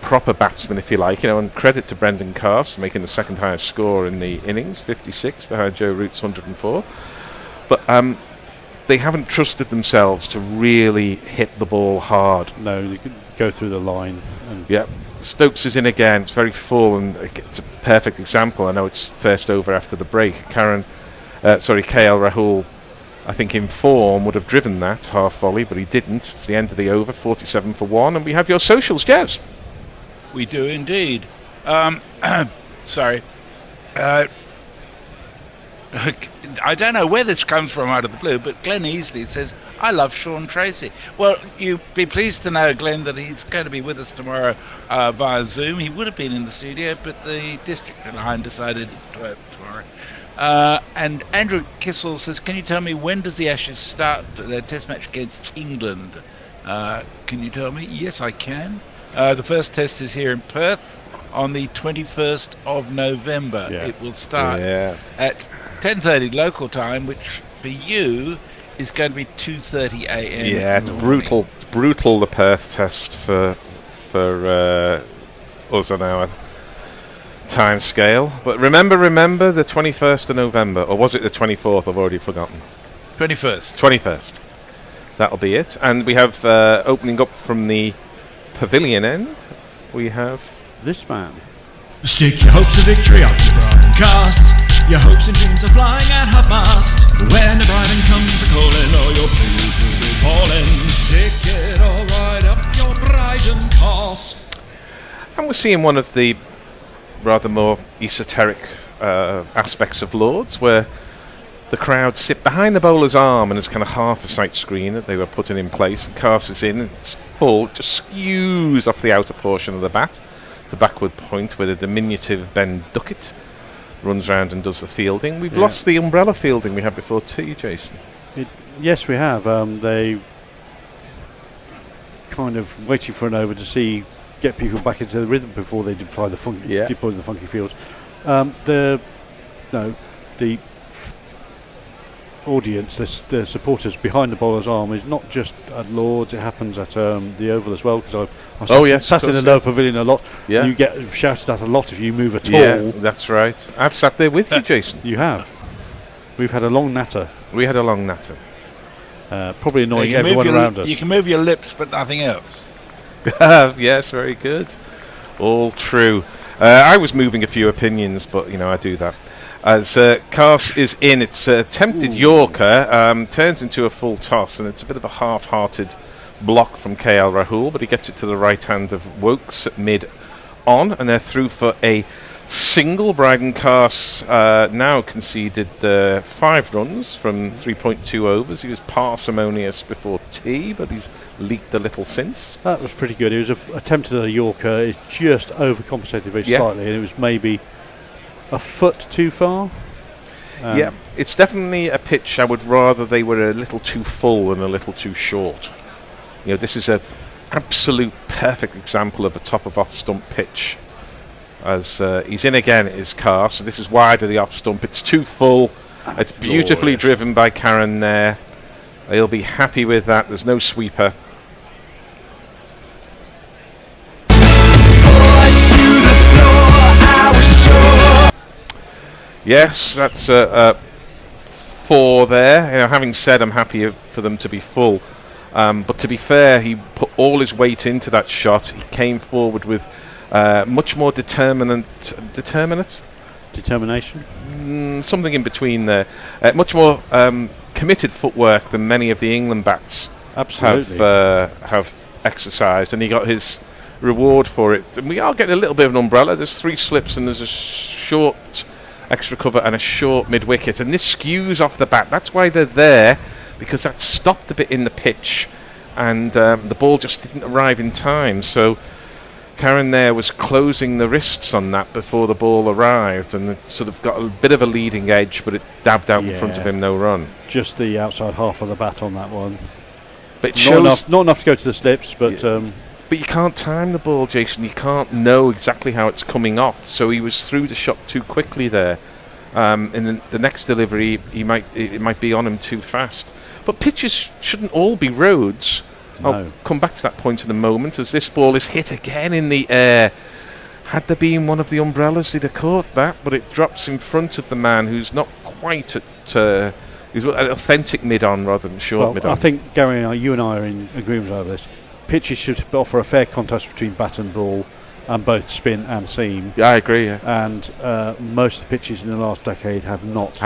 proper batsman, if you like, and credit to Brendan Carr for making the second highest score in the innings, 56 behind Joe Root's 104. But they haven't trusted themselves to really hit the ball hard. No, they could go through the line. Yeah. Stokes is in again. It's very full, and it's a perfect example. I know it's first over after the break. KL Rahul, I think in form would have driven that half volley, but he didn't. It's the end of the over, 47 for 1, and we have your socials, Jez. We do indeed. Sorry. I don't know where this comes from out of the blue, but Glenn Easley says, I love Sean Tracy. Well, you'd be pleased to know, Glenn, that he's going to be with us tomorrow via Zoom. He would have been in the studio, but the district line decided to work tomorrow. And Andrew Kissel says, can you tell me when does the Ashes start their test match against England? Can you tell me? Yes, I can. The first test is here in Perth on the 21st of November. Yeah. It will start at 10:30 local time, which for you is going to be 2:30 a.m. Yeah, it's brutal. It's brutal, the Perth test for us on our time scale. But remember the 21st of November, or was it the 24th? I've already forgotten. 21st. That'll be it. And we have opening up from the pavilion end, we have this man. Stick your hopes of victory up to broadcast. Your hopes and dreams are flying at half mast. When the Brighton comes a-calling, all your fears will be falling. Stick it all right up your Brighton cast. And we're seeing one of the rather more esoteric aspects of Lords, where the crowd sit behind the bowler's arm, and there's kind of half a sight screen that they were putting in place, and Cast is in, it's full, just skews off the outer portion of the bat, the backward point, where the diminutive Ben Duckett runs round and does the fielding. We've lost the umbrella fielding we had before too, Jason. Yes, we have. They kind of waiting for an over to get people back into the rhythm before they deploy the funky field. The audience, the supporters behind the bowler's arm is not just at Lords, it happens at the Oval as well, because I've sat in the lower pavilion a lot. Yeah. You get shouted at a lot if you move at all. Yeah, that's right. I've sat there with you, Jason. You have. We've had a long natter. We had a long natter. Probably annoying everyone around us. You can move your lips, but nothing else. Yes, very good. All true. I was moving a few opinions, but I do that. As Cast is in, it's attempted Yorker, turns into a full toss, and it's a bit of a half-hearted block from KL Rahul, but he gets it to the right hand of Woakes at mid-on, and they're through for a single. Bryden Carse now conceded 5 runs from 3.2 overs. He was parsimonious before tea, but he's leaked a little since. That was pretty good. He was attempted a Yorker. It just overcompensated very slightly, and it was maybe a foot too far. Yeah, it's definitely a pitch I would rather they were a little too full and a little too short. You know, this is a absolute perfect example of a top of off stump pitch. As he's in again, is Carr, so this is wide of the off stump. It's too full. It's beautifully driven by Karen there. He'll be happy with that. There's no sweeper. Yes, that's 4 there. You know, having said I'm happy for them to be full. But to be fair, he put all his weight into that shot. He came forward with much more determination, something in between there. Much more committed footwork than many of the England bats have exercised, and he got his reward for it. And we are getting a little bit of an umbrella. There's 3 slips and there's a short extra cover and a short mid wicket, and this skews off the bat. That's why they're there, because that stopped a bit in the pitch, and the ball just didn't arrive in time. So Karen there was closing the wrists on that before the ball arrived, and it sort of got a bit of a leading edge, but it dabbed out in front of him, no run. Just the outside half of the bat on that one. But it shows not enough to go to the slips, but but you can't time the ball, Jason. You can't know exactly how it's coming off. So he was through the shot too quickly there. In the next delivery, it might be on him too fast. But pitches shouldn't all be roads. No. I'll come back to that point in a moment, as this ball is hit again in the air. Had there been one of the umbrellas, he'd have caught that, but it drops in front of the man who's not quite at who's an authentic mid-on rather than short mid-on. I think, Gary, you and I are in agreement over this. Pitches should offer a fair contest between bat and ball, and both spin and seam. Yeah, I agree. Yeah. And most of the pitches in the last decade have not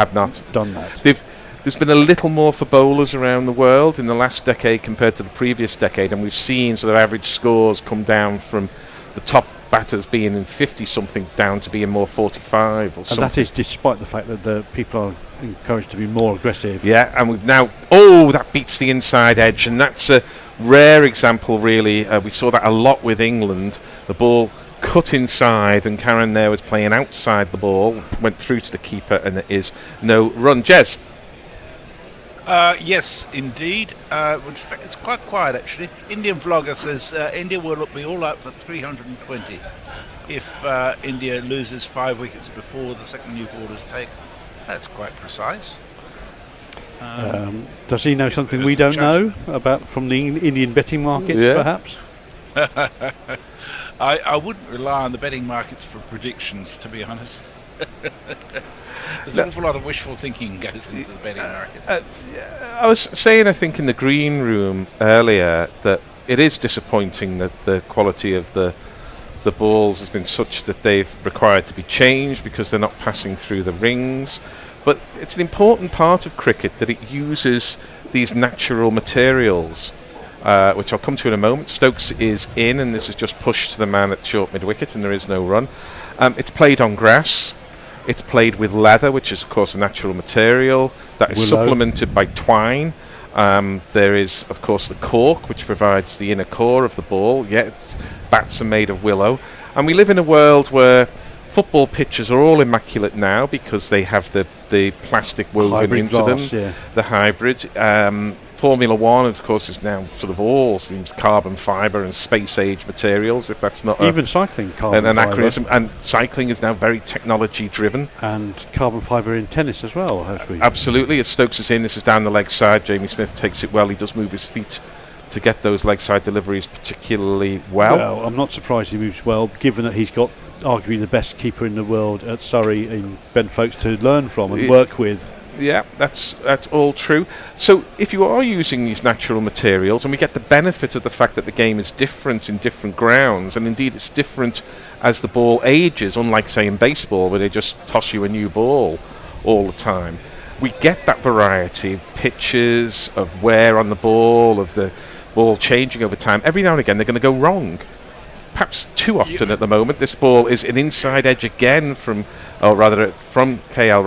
done that. There's been a little more for bowlers around the world in the last decade compared to the previous decade, and we've seen sort of average scores come down from the top batters being in 50-something down to being more 45 or something. And that is despite the fact that the people are encouraged to be more aggressive. Yeah, and we've now... Oh, that beats the inside edge, and that's a rare example, really. We saw that a lot with England. The ball cut inside, and Karen there was playing outside the ball, went through to the keeper, and there is no run. Jez? Yes, indeed. It's quite quiet, actually. Indian vlogger says India will be all out for 320 if India loses 5 wickets before the second new ball is taken. That's quite precise. Does he know something we don't know about from the Indian betting markets, perhaps? I wouldn't rely on the betting markets for predictions, to be honest. There's an awful lot of wishful thinking goes into the betting markets. I was saying, I think, in the green room earlier that it is disappointing that the quality of the balls has been such that they've required to be changed because they're not passing through the rings. But it's an important part of cricket that it uses these natural materials, which I'll come to in a moment. Stokes is in, and this is just pushed to the man at short mid-wicket, and there is no run. It's played on grass. It's played with leather, which is, of course, a natural material that is supplemented by twine. There is, of course, the cork, which provides the inner core of the ball. Bats are made of willow. And we live in a world where football pitches are all immaculate now because they have the plastic woven hybrid into glass, them, the hybrid. Formula One, of course, is now sort of all seems carbon fibre and space age materials, if that's not even cycling carbon an fibre. anachronism. And cycling is now very technology driven. And carbon fibre in tennis as well, has we? Absolutely. As Stokes is in, this is down the leg side. Jamie Smith takes it well. He does move his feet to get those leg side deliveries particularly well. Well, I'm not surprised he moves well, given that he's got arguably the best keeper in the world at Surrey in Ben Folkes to learn from and work with. Yeah, that's all true. So if you are using these natural materials, and we get the benefit of the fact that the game is different in different grounds, and indeed it's different as the ball ages, unlike, say, in baseball, where they just toss you a new ball all the time. We get that variety of pitches, of wear on the ball, of the ball changing over time. Every now and again they're going to go wrong. Perhaps too often at the moment. This ball is an inside edge again from KL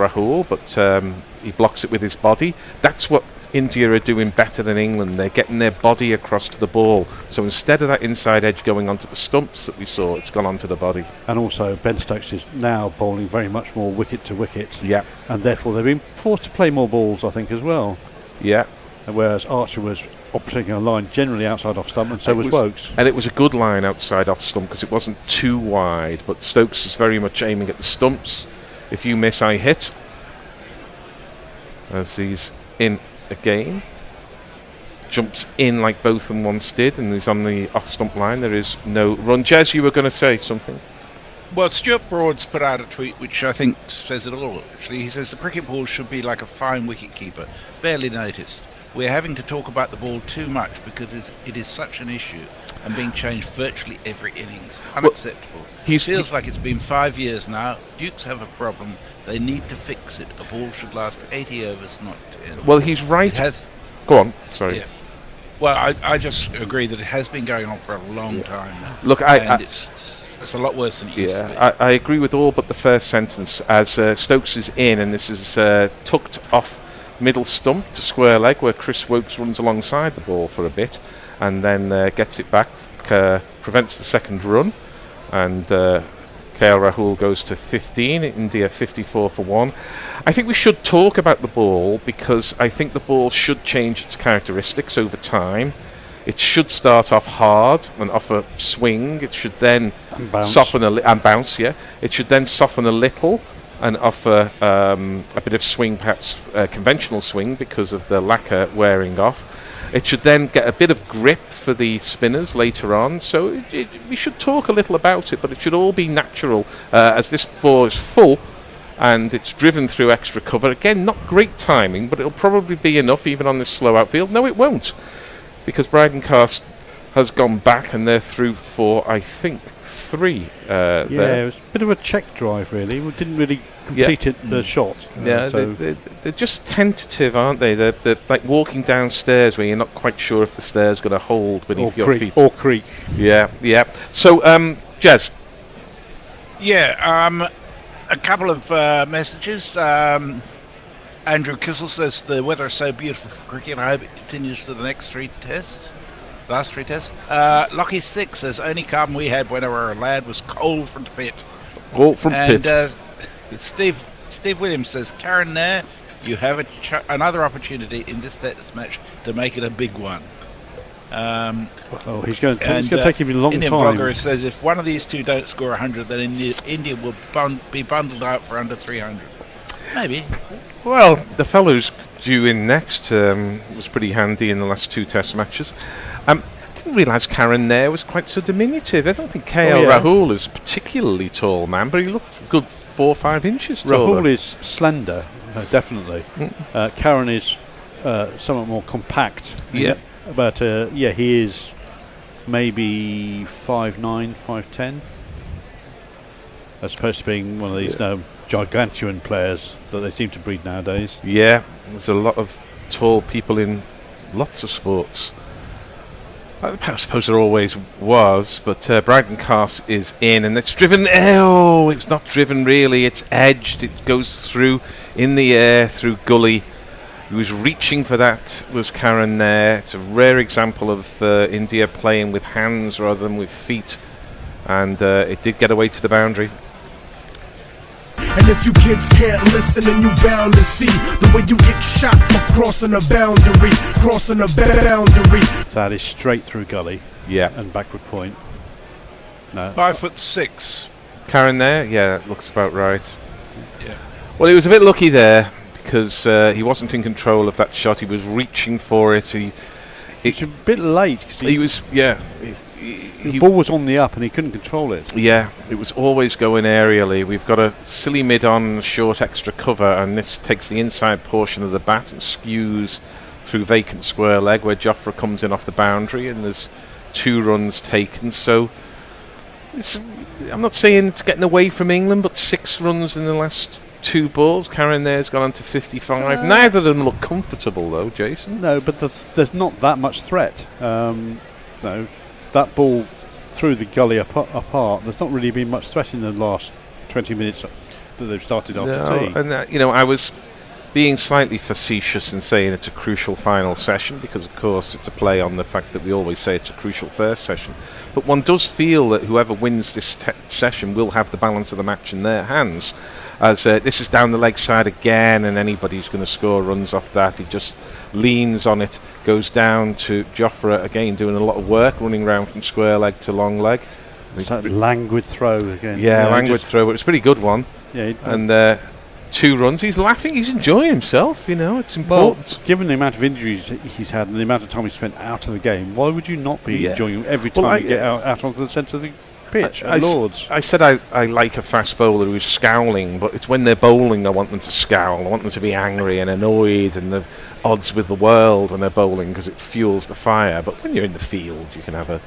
Rahul, but he blocks it with his body. That's what India are doing better than England. They're getting their body across to the ball. So instead of that inside edge going onto the stumps that we saw, it's gone onto the body. And also Ben Stokes is now bowling very much more wicket to wicket. Yeah. And therefore they've been forced to play more balls, I think, as well. Yeah. And whereas Archer was operating a line generally outside off stump, and so was Woakes. And it was a good line outside off stump because it wasn't too wide. But Stokes is very much aiming at the stumps. If you miss, I hit. As he's in again. Jumps in like both of them once did, and he's on the off stump line. There is no run. Jez, you were going to say something? Well, Stuart Broad's put out a tweet which I think says it all, actually. He says the cricket ball should be like a fine wicket-keeper, barely noticed. We're having to talk about the ball too much because it is such an issue and being changed virtually every innings. Unacceptable. It feels like it's been 5 years now. Dukes have a problem. They need to fix it. A ball should last 80 overs, not 10. Well, he's right. Go on, sorry. Yeah. Well, I just agree that it has been going on for a long time now. Look, it's a lot worse than it used to be. I agree with all but the first sentence. As Stokes is in, and this is tucked off middle stump to square leg, where Chris Woakes runs alongside the ball for a bit, and then gets it back, prevents the second run, and KL Rahul goes to 15, India 54 for 1. I think we should talk about the ball because I think the ball should change its characteristics over time. It should start off hard and offer swing. It should then soften and bounce. Yeah, it should then soften a little and offer a bit of swing, perhaps conventional swing because of the lacquer wearing off. It should then get a bit of grip for the spinners later on. So we should talk a little about it, but it should all be natural as this ball is full and it's driven through extra cover. Again, not great timing, but it'll probably be enough even on this slow outfield. No, it won't, because Bryden Cast has gone back and they're through for, I think, 3. It was a bit of a check drive, really. We didn't really complete the shot. They're just tentative, aren't they? They're like walking downstairs where you're not quite sure if the stair's going to hold beneath your feet. Or creak. Yeah. So, Jez. Yeah, a couple of messages. Andrew Kissel says the weather is so beautiful for cricket. I hope it continues to the next 3 tests. Last 3 tests. Lockie 6 says only carbon we had when our lad was cold from the pit. Cold from pit. Steve Williams says, Karen Nair, you have another opportunity in this test match to make it a big one. He's going to take him a long Indian time. Vlogger says if one of these two don't score 100, then India will be bundled out for under 300. Maybe. Well, the fellow who's due in next was pretty handy in the last 2 test matches. I didn't realise Karen Nair was quite so diminutive. I don't think KL Rahul is a particularly tall man, but he looked a good 4 or 5 inches taller. Rahul is slender, definitely. Karen is somewhat more compact. Yeah. But he is maybe 5'9", 5'10", as opposed to being one of these gigantuan players that they seem to breed nowadays. Yeah, there's a lot of tall people in lots of sports. I suppose there always was, but Bryden Cast is in, and it's driven. Oh, it's not driven really. It's edged. It goes through in the air through gully. Who was reaching for that was Karen Nair. It's a rare example of India playing with hands rather than with feet, and it did get away to the boundary. And if you kids can't listen, then you bound to see the way you get shot for crossing a boundary, That is straight through gully. Yeah. And backward point. No. 5'6". Karen Nair, yeah, that looks about right. Yeah. Well, he was a bit lucky there because he wasn't in control of that shot. He was reaching for it. It's a bit late. He was, the ball was on the up and he couldn't control it. Yeah, it was always going aerially. We've got a silly mid-on, short extra cover, and this takes the inside portion of the bat and skews through vacant square leg where Jofra comes in off the boundary, and there's 2 runs taken. So it's I'm not saying it's getting away from England, but 6 runs in the last 2 balls. Karen there's gone on to 55. Neither of them look comfortable, though, Jason. No, but there's not that much threat. No, that ball through the gully apart, there's not really been much threat in the last 20 minutes that they've started after tea. And, I was being slightly facetious in saying it's a crucial final session because, of course, it's a play on the fact that we always say it's a crucial first session. But one does feel that whoever wins this session will have the balance of the match in their hands. As this is down the leg side again, and anybody's going to score runs off that. He just leans on it, goes down to Jofra again, doing a lot of work, running around from square leg to long leg. It's that languid throw again. Yeah, languid throw, but it's a pretty good one. Yeah, and 2 runs. He's laughing. He's enjoying himself. It's important. Well, given the amount of injuries he's had and the amount of time he spent out of the game, why would you not be enjoying every time you get out onto the centre of the pitch at Lords? I said I like a fast bowler who's scowling, but it's when they're bowling I want them to scowl. I want them to be angry and annoyed and the odds with the world when they're bowling because it fuels the fire. But when you're in the field, you can have a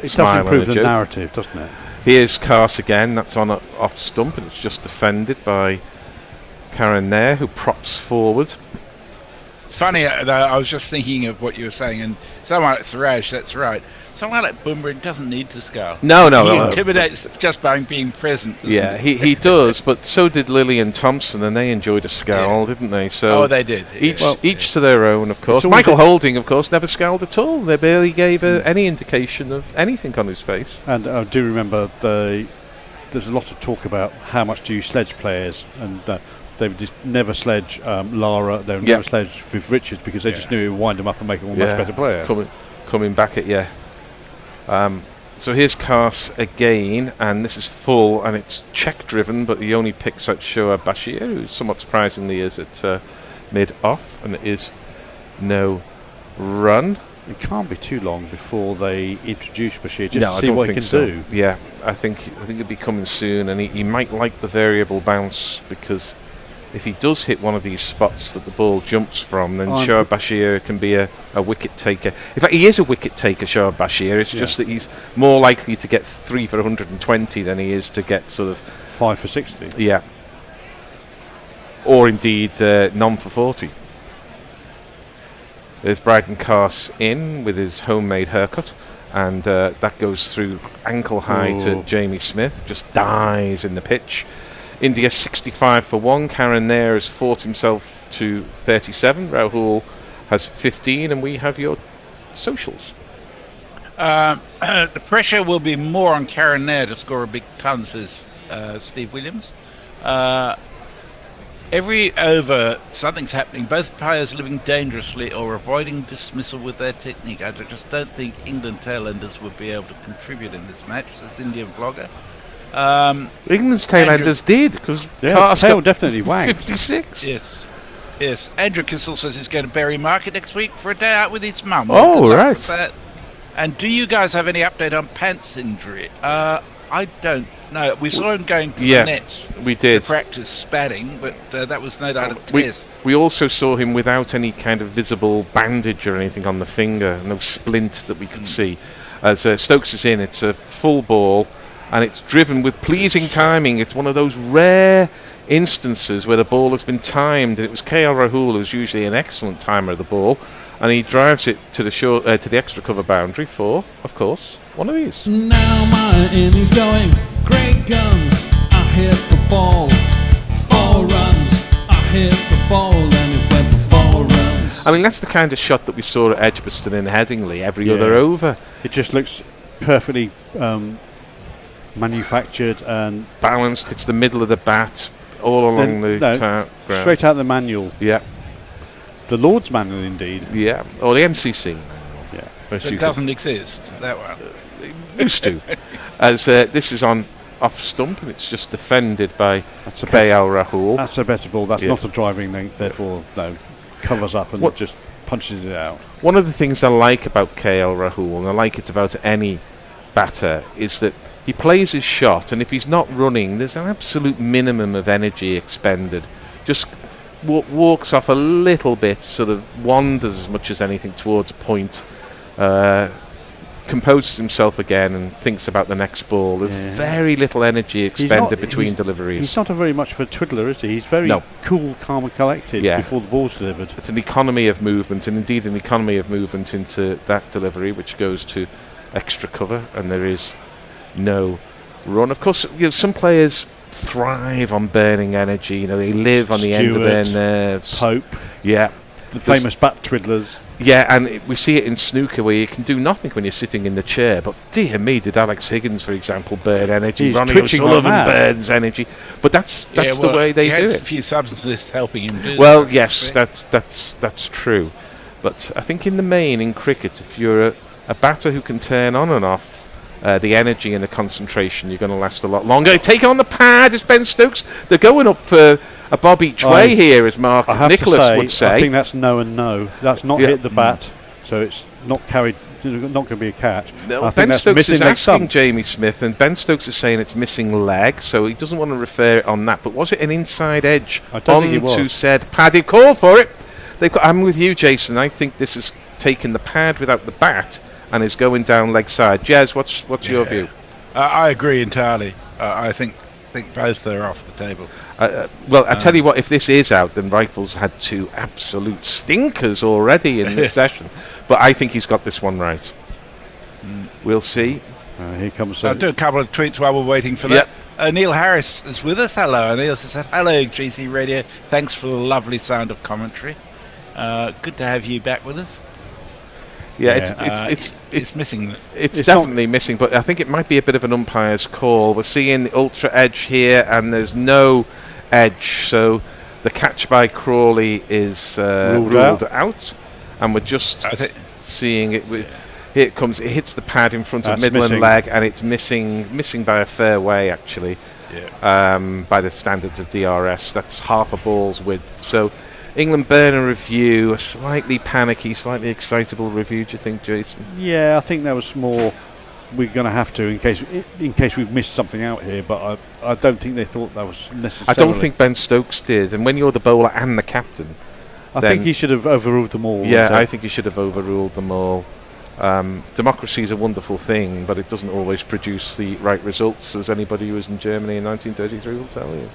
it smile does improve and a the joke. narrative, doesn't it? Here's Cars again. That's on off stump, and it's just defended by Karen there, who props forward. It's funny, though, I was just thinking of what you were saying, and someone like Suraj, that's right. Someone like Bumrah doesn't need to scowl. No. He intimidates just by being present. Yeah, he does, but so did Lilly and Thompson, and they enjoyed a scowl, didn't they? So they did. Each to their own, of course. Michael Holding, of course, never scowled at all. They barely gave any indication of anything on his face. And I do remember there's a lot of talk about how much do you sledge players, and they would just never sledge Lara, they would never sledge with Richards because they just knew it would wind them up and make them a much better player. Coming back at you. So here's Cars again, and this is full, and it's check driven, but he only picks out Shoaib Bashir, who somewhat surprisingly is at mid-off, and it is no run. It can't be too long before they introduce Bashir just to see what he can do. Yeah, I think it'll be coming soon, and he might like the variable bounce because if he does hit one of these spots that the ball jumps from, then Shoaib Bashir can be a wicket taker. In fact, he is a wicket taker, Shoaib Bashir. It's just that he's more likely to get 3 for 120 than he is to get sort of 5 for 60. Yeah. Or indeed none for 40. There's Bryden Cars in with his homemade haircut, and that goes through ankle high to Jamie Smith, just dies in the pitch. India 65 for 1. Karen there has fought himself to 37. Rahul has 15, and we have your socials. The pressure will be more on Karen there to score a big ton, says Steve Williams. Every over, something's happening. Both players living dangerously or avoiding dismissal with their technique. I just don't think England tailenders would be able to contribute in this match, says Indian vlogger. England's tailenders did, because tail definitely wagged. 56. Yes. Andrew Kissel says he's going to Berry Market next week for a day out with his mum. Oh, right. And do you guys have any update on Pant's injury? I don't know. We saw him going to the nets. We did. To practice batting, but that was no doubt a test. We also saw him without any kind of visible bandage or anything on the finger, no splint that we could see. As Stokes is in, it's a full ball, and it's driven with pleasing timing. It's one of those rare instances where the ball has been timed, and it was KL Rahul, who's usually an excellent timer of the ball, and he drives it to the extra cover boundary for, of course, one of these. Now my innings going, great guns, I hit the ball, 4 runs, I hit the ball and it went for 4 runs. I mean, that's the kind of shot that we saw at Edgbaston and Headingley every other over. It just looks perfectly manufactured and balanced. It's the middle of the bat, all along the ground. Straight out the manual. Yeah. The Lord's manual, indeed. Yeah. Or the MCC manual. Yeah. It doesn't exist, that one. Used to. As this is on off stump, and it's just defended by KL Rahul. That's a better ball. That's not a driving length, therefore, covers up and just punches it out. One of the things I like about KL Rahul, and I like it about any batter, is that he plays his shot, and if he's not running, there's an absolute minimum of energy expended. Just walks off a little bit, sort of wanders as much as anything towards point, composes himself again and thinks about the next ball. There's very little energy expended between deliveries. He's not a very much of a twiddler, is he? He's very cool, calm and collected before the ball's delivered. It's an economy of movement, and indeed an economy of movement into that delivery, which goes to extra cover, and there is no run. Of course, some players thrive on burning energy. You know, they live on the end of their nerves. Pope. Yeah. The famous bat twiddlers. Yeah, and we see it in snooker where you can do nothing when you're sitting in the chair. But dear me, did Alex Higgins, for example, burn energy? He's Ronnie twitching O'Sullivan like that. burns energy. But that's the way they do it. A few substances helping him do Well, that, yes, that's true. But I think in the main, in cricket, if you're a batter who can turn on and off the energy and the concentration, you're going to last a lot longer. Take on the pad, it's Ben Stokes. They're going up for a bob each way here, as Mark Nicholas would say. I think that's no and no. That's not hit the bat, so it's not carried. Not going to be a catch. No, Ben Stokes is asking Jamie Smith, and Ben Stokes is saying it's missing leg, so he doesn't want to refer it on that. But was it an inside edge onto said pad? He called for it. I'm with you, Jason. I think this is taking the pad without the bat and is going down leg side. Jez, what's your view? I agree entirely. I think both are off the table. Well, I tell you what, if this is out, then Rifles had two absolute stinkers already in this session. But I think he's got this one right. We'll see. Here comes. I'll do a couple of tweets while we're waiting for that. Neil Harris is with us. Hello, Neil says, hello, GC Radio. Thanks for the lovely sound of commentary. Good to have you back with us. Yeah, it's missing. It's definitely missing, but I think it might be a bit of an umpire's call. We're seeing the ultra edge here, and there's no edge, so the catch by Crawley is ruled out, and we're just seeing it. Here it comes. It hits the pad in front of Midland leg, and it's missing by a fair way, actually. By the standards of DRS, that's half a ball's width. So England burner review, a slightly panicky, slightly excitable review. Do you think, Jason? Yeah, I think that was more. We're going to have to in case we've missed something out here, but I don't think they thought that was necessary. I don't think Ben Stokes did. And when you're the bowler and the captain, I think he should have overruled them all. Yeah, I think he should have overruled them all. Democracy is a wonderful thing, but it doesn't always produce the right results, as anybody who was in Germany in 1933 will tell you.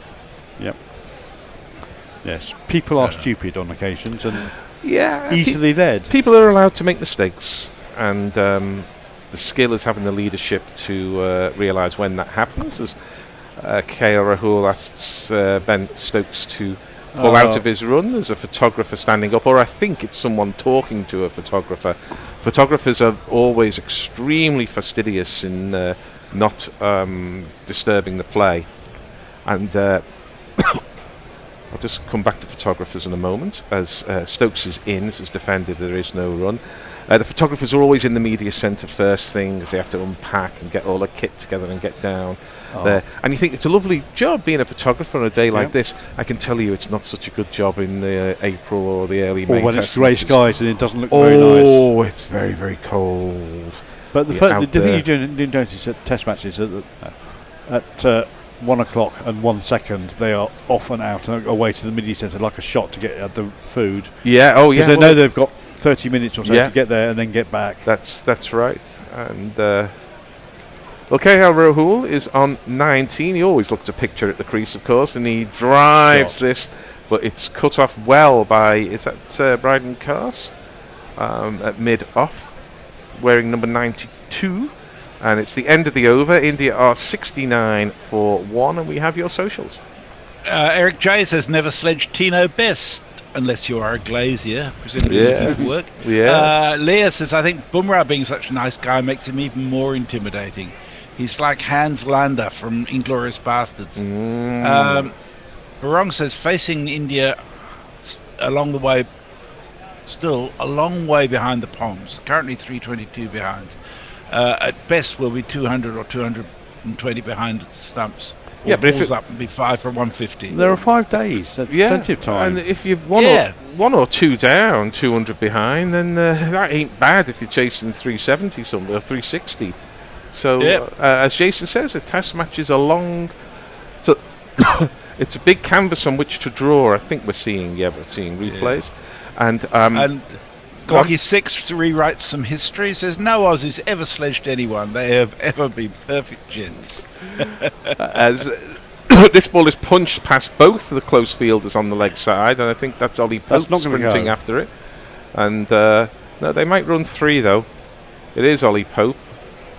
Yep. Yes, people are stupid on occasions and easily led. People are allowed to make mistakes, and the skill is having the leadership to realise when that happens. As KL Rahul asks Ben Stokes to pull out of his run, there's a photographer standing up, or I think it's someone talking to a photographer. Photographers are always extremely fastidious in not disturbing the play, and I'll just come back to photographers in a moment. As Stokes is in, this is defended, there is no run. The photographers are always in the media centre first thing, because they have to unpack and get all the kit together and get down there. And you think it's a lovely job being a photographer on a day like this. I can tell you it's not such a good job in April or the early May. Or when it's grey skies and it doesn't look very nice. Oh, it's very, very cold. But the thing you didn't notice at test matches is that at 1 o'clock and 1 second they are off and out and away to the media centre like a shot to get at the food. Yeah, because they know they've got 30 minutes or so to get there and then get back. That's right. And KL Rahul is on 19. He always looks a picture at the crease, of course, and he drives this, but it's cut off well by, is that Bryden Cars at mid-off, wearing number 92. And it's the end of the over. India are 69 for 1, and we have your socials. Eric J says, never sledged Tino best, unless you are a glazier, presumably looking for work. Leah says, I think Bumrah being such a nice guy makes him even more intimidating. He's like Hans Lander from Inglourious Bastards. Barong says, facing India along the way, still a long way behind the Poms, currently 322 behind. At best will be 200 or 220 behind the stumps. Yeah, but if it up and be 5 for 150. There are 5 days. That's plenty of time. And if you're one or two down, 200 behind, then that ain't bad if you're chasing 370 something or 360. So as Jason says, a test match is a long. It's a big canvas on which to draw. I think we're seeing replays, and Lucky Six rewrites some history. Says no Aussies ever sledged anyone. They have ever been perfect gents. As this ball is punched past both of the close fielders on the leg side, and I think that's Ollie Pope not gonna sprinting go. after it. And no, they might run 3 though. It is Ollie Pope,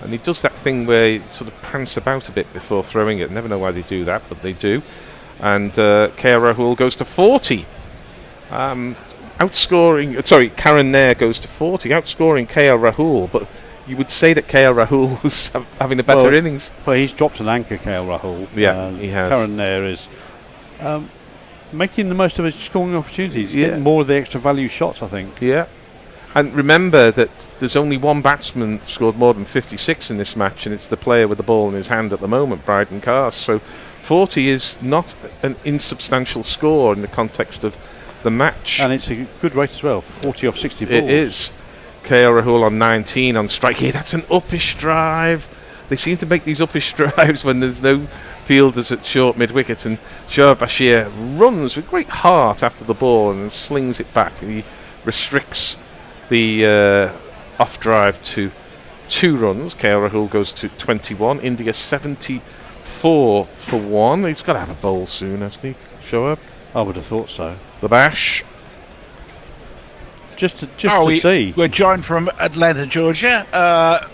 and he does that thing where he sort of prance about a bit before throwing it. Never know why they do that, but they do. And KL Rahul goes to 40. Karen Nair goes to 40, outscoring KL Rahul, but you would say that KL Rahul was having a better innings. Well, he's dropped an anchor, KL Rahul. Yeah, he has. Karen Nair is making the most of his scoring opportunities, getting more of the extra value shots, I think. Yeah. And remember that there's only one batsman scored more than 56 in this match, and it's the player with the ball in his hand at the moment, Bryden Cars. So 40 is not an insubstantial score in the context of the match. And it's a good rate as well, 40 off 60 balls. It is. KL Rahul on 19 on strike. Here, that's an uppish drive. They seem to make these uppish drives when there's no fielders at short mid-wicket, and Shoaib Bashir runs with great heart after the ball and slings it back. He restricts the off drive to 2 runs. KL Rahul goes to 21. India 74 for 1. He's got to have a bowl soon, hasn't he, Shoaib? I would have thought so. The bash. Just to see. We're joined from Atlanta, Georgia.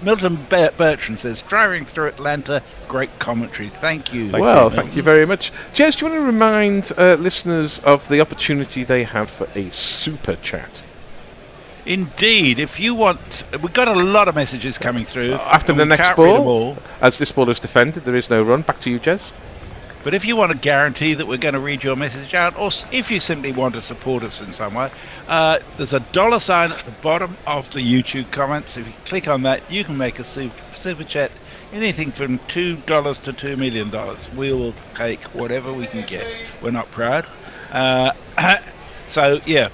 Milton Bertrand says, driving through Atlanta, great commentary. Thank you. Thank you very much. Jez, do you want to remind listeners of the opportunity they have for a super chat? Indeed. If you want... We've got a lot of messages coming through. After the next ball, as this ball is defended, there is no run. Back to you, Jez. But if you want to guarantee that we're going to read your message out, or if you simply want to support us in some way, there's a $sign at the bottom of the YouTube comments. If you click on that, you can make a super chat, anything from $2 to $2 million. We will take whatever we can get. We're not proud. So, yeah,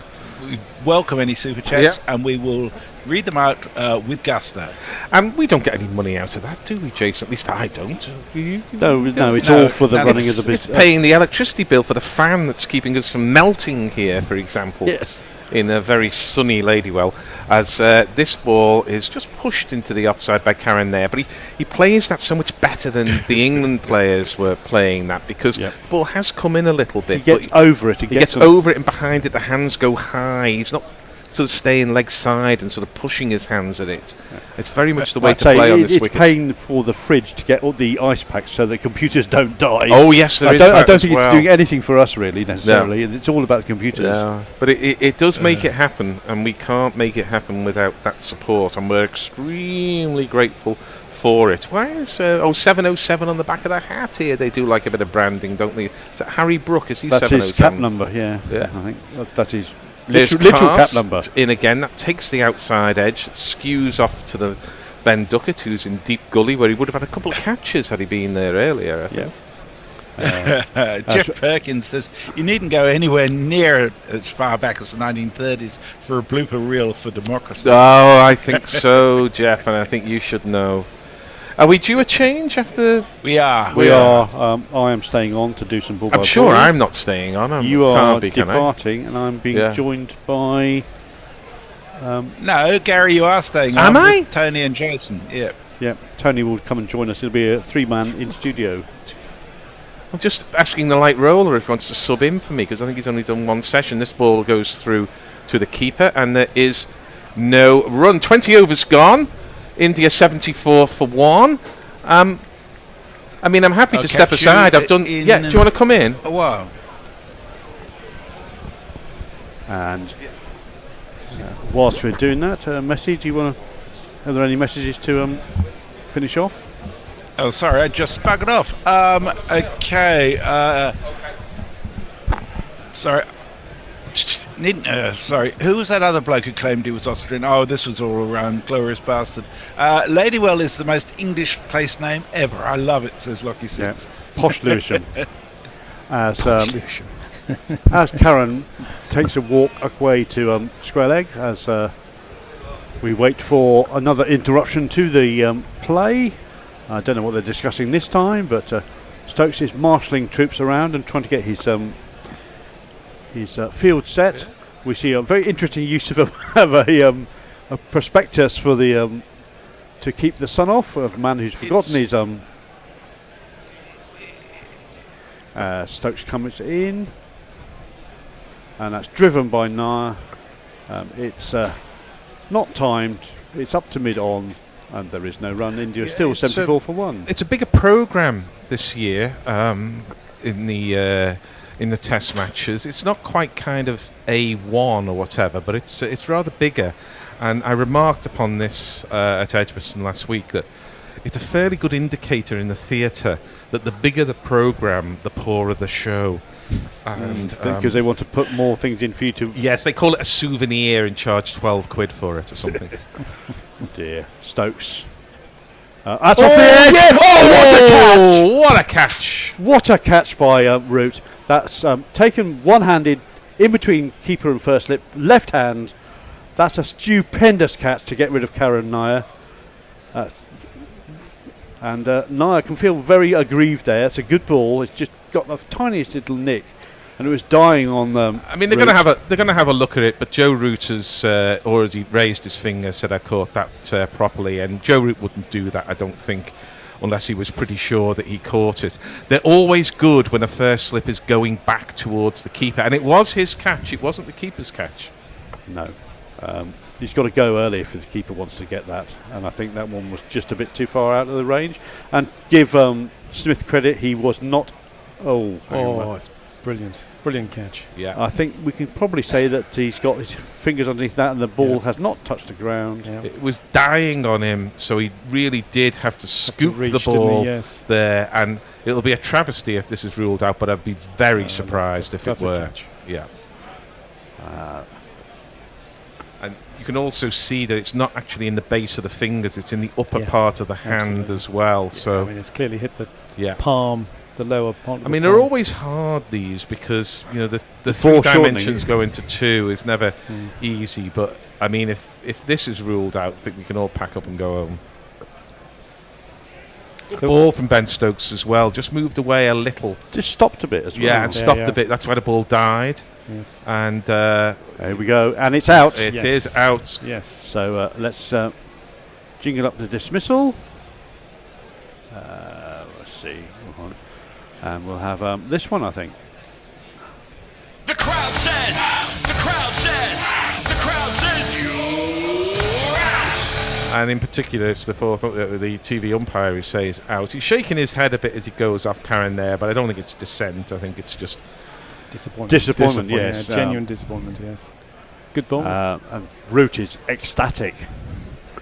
we welcome any super chats, and we will read them out with gusto. And we don't get any money out of that, do we, Jason? At least I don't. No, it's all for the running of the business. It's paying the electricity bill for the fan that's keeping us from melting here, for example. Yes. In a very sunny Ladywell, as this ball is just pushed into the offside by Karen there. But he plays that so much better than the England players were playing that, because the ball has come in a little bit. He gets over it. He gets over it, and behind it the hands go high. He's not sort of staying leg side and sort of pushing his hands at it. It's very much the way to play on this wicket. It's paying for the fridge to get all the ice packs so that computers don't die. Oh yes, there is. I don't think it's doing anything for us really necessarily. No. It's all about the computers. No. But it does make it happen, and we can't make it happen without that support, and we're extremely grateful for it. Why is 707 on the back of that hat here? They do like a bit of branding, don't they? Is that Harry Brook? Is he 707? That's his cap number, yeah. I think that is Literal cap number. In again, that takes the outside edge, skews off to the Ben Duckett, who's in deep gully, where he would have had a couple of catches had he been there earlier, I think. Jeff Perkins says, you needn't go anywhere near as far back as the 1930s for a blooper reel for democracy. Oh, I think so, Jeff, and I think you should know. Are we due a change after? We are. We are. I am staying on to do some ball. I'm sure I'm not staying on. You are departing, and I'm being joined by... no, Gary, you are staying on. Am I? With Tony and Jason, yeah. Yeah, Tony will come and join us. It'll be a 3-man in studio. I'm just asking the light roller if he wants to sub in for me, because I think he's only done 1 session. This ball goes through to the keeper, and there is no run. 20 overs gone. India 74 for 1. I mean, I'm happy to step aside. I've done. Yeah, do you want to come in? Oh, wow. And whilst we're doing that, Messi, do you want to? Are there any messages to finish off? Oh, sorry, I just buggered off. Okay. Sorry. Sorry, who was that other bloke who claimed he was Austrian? Oh, this was all around, glorious bastard. Ladywell is the most English place name ever. I love it, says Lockie Six. Posh Lewisham. As Karen takes a walk away to square leg, as we wait for another interruption to the play. I don't know what they're discussing this time, but Stokes is marshalling troops around and trying to get his field set. we see a very interesting use of a prospectus for the to keep the sun off of a man who's forgotten his Stokes comes in, and that's driven by Nair. It's not timed. It's up to mid-on, and there is no run. India is still 74 for 1. It's a bigger programme this year in the Test matches. It's not quite kind of A1 or whatever, but it's rather bigger. And I remarked upon this at Edgbaston last week that it's a fairly good indicator in the theatre that the bigger the programme, the poorer the show. And because they want to put more things in for you to... Yes, they call it a souvenir and charge 12 quid for it or something. Oh dear. Stokes. That's off the edge! Yes! Oh, what a catch! What a catch by Root. That's taken one-handed in between keeper and first slip, left hand. That's a stupendous catch to get rid of Karen Nair. And Nair can feel very aggrieved there. It's a good ball. It's just got the tiniest little nick, and it was dying on. I mean, they're going to have a look at it. But Joe Root has already raised his finger, said I caught that properly, and Joe Root wouldn't do that, I don't think, unless he was pretty sure that he caught it. They're always good when a first slip is going back towards the keeper, and it was his catch. It wasn't the keeper's catch. No. He's got to go early if the keeper wants to get that, and I think that one was just a bit too far out of the range. And give Smith credit, he was not. It's brilliant catch. Yeah, I think we can probably say that he's got his fingers underneath that, and the ball has not touched the ground. Yeah. It was dying on him, so he really did have to scoop the ball there, and it'll be a travesty if this is ruled out. But I'd be very surprised if it were. Yeah. And you can also see that it's not actually in the base of the fingers; it's in the upper part of the hand as well. Yeah, so I mean, it's clearly hit the palm, the lower part. I mean, they're always hard, these, because the 3 dimensions go into 2 is never easy. But I mean, if this is ruled out, I think we can all pack up and go home. Good ball from Ben Stokes as well. Just moved away a little. Just stopped a bit as well. Yeah, and stopped a bit. That's why the ball died. Yes. And there we go. And it's out. It is out. Yes. So let's jingle up the dismissal. Let's see. And we'll have this one, I think. The crowd says, you're out. And in particular, it's the fourth, the TV umpire who says out. He's shaking his head a bit as he goes off Karen there, but I don't think it's dissent. I think it's just disappointment. Yes. Genuine disappointment, yes. Good ball. And Root is ecstatic.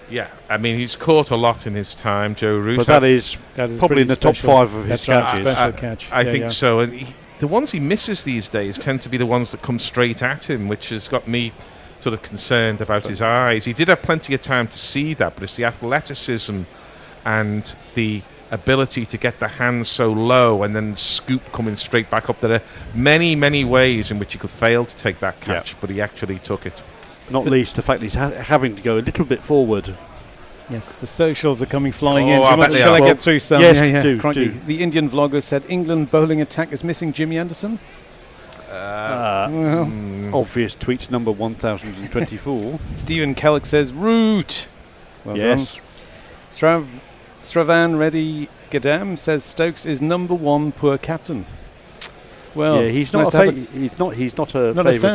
Yeah, I mean, he's caught a lot in his time, Joe Root. But that is probably in the top 5 of his catches. Special catch. I think so. And the ones he misses these days tend to be the ones that come straight at him, which has got me sort of concerned about his eyes. He did have plenty of time to see that, but it's the athleticism and the ability to get the hands so low and then the scoop coming straight back up. There are many, many ways in which he could fail to take that catch, but he actually took it. Not least the fact that he's having to go a little bit forward. Yes, the socials are coming flying in. Shall I get through some? Yes, do. The Indian vlogger said England bowling attack is missing Jimmy Anderson. Obvious tweet number 1024. Stephen Kellogg says Root. Well done. Stravan Reddy Gadam says Stokes is number 1 poor captain. Well, yeah, he's not a favourite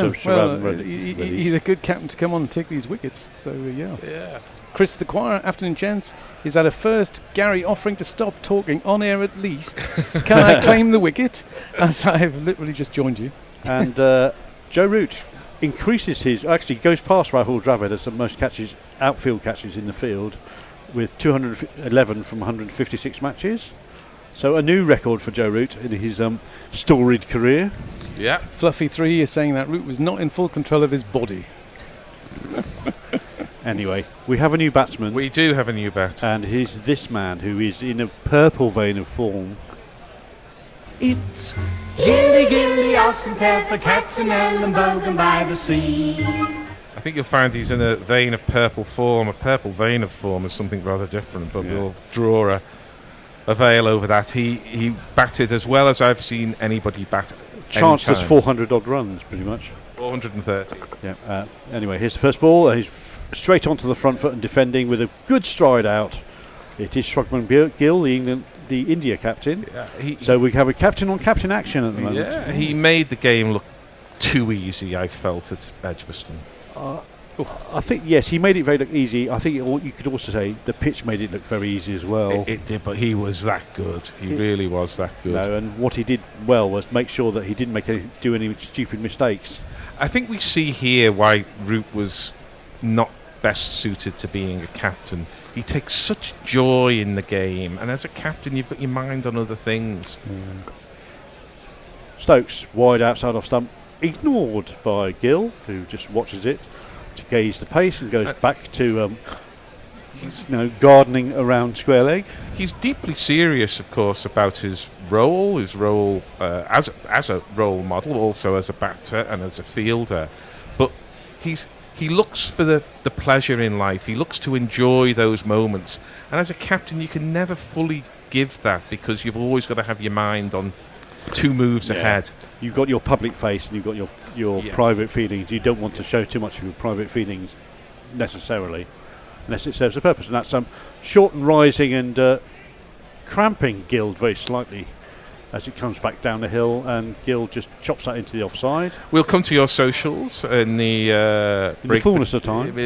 of Stravan Reddy. He's a good captain to come on and take these wickets. So yeah. Chris the Choir, afternoon gents. Is that a first? Gary offering to stop talking on air at least. Can I claim the wicket? As I've literally just joined you. And Joe Root goes past Rahul Dravid as the most outfield catches in the field, with 211 from 156 matches. So a new record for Joe Root in his storied career. Yeah. Fluffy 3 is saying that Root was not in full control of his body. Anyway, we have a new batsman. We do have a new bat. And he's this man who is in a purple vein of form. It's Gilly Gilly, Austin Telfer, Katzenell and Bogan by the sea. I think you'll find he's in a vein of purple form. A purple vein of form is something rather different, but we'll draw a veil over that. He batted as well as I've seen anybody bat chanced us time. 400 odd runs, pretty much. 430. Yeah. Anyway, here's the first ball. He's straight onto the front foot and defending with a good stride out. It is Shubman Gill, the India captain. Yeah, so we have a captain on captain action at the moment. Yeah, he made the game look too easy, I felt, at Edgbaston. I think, yes, he made it very easy. I think you could also say the pitch made it look very easy as well. It did, but he was that good. He really was that good. No, and what he did well was make sure that he didn't do any stupid mistakes. I think we see here why Root was not best suited to being a captain. He takes such joy in the game, and as a captain you've got your mind on other things. Stokes wide outside off stump, ignored by Gill, who just watches it to gauge the pace and goes back to gardening around square leg. He's deeply serious, of course, about his role as a role model, also as a batter and as a fielder. But he looks for the pleasure in life. He looks to enjoy those moments. And as a captain, you can never fully give that because you've always got to have your mind on 2 moves ahead. You've got your public face and you've got your private feelings. You don't want to show too much of your private feelings necessarily, unless it serves a purpose. And that's short and rising and cramping Gill very slightly as it comes back down the hill, and Gill just chops that into the offside. We'll come to your socials in the fullness of time.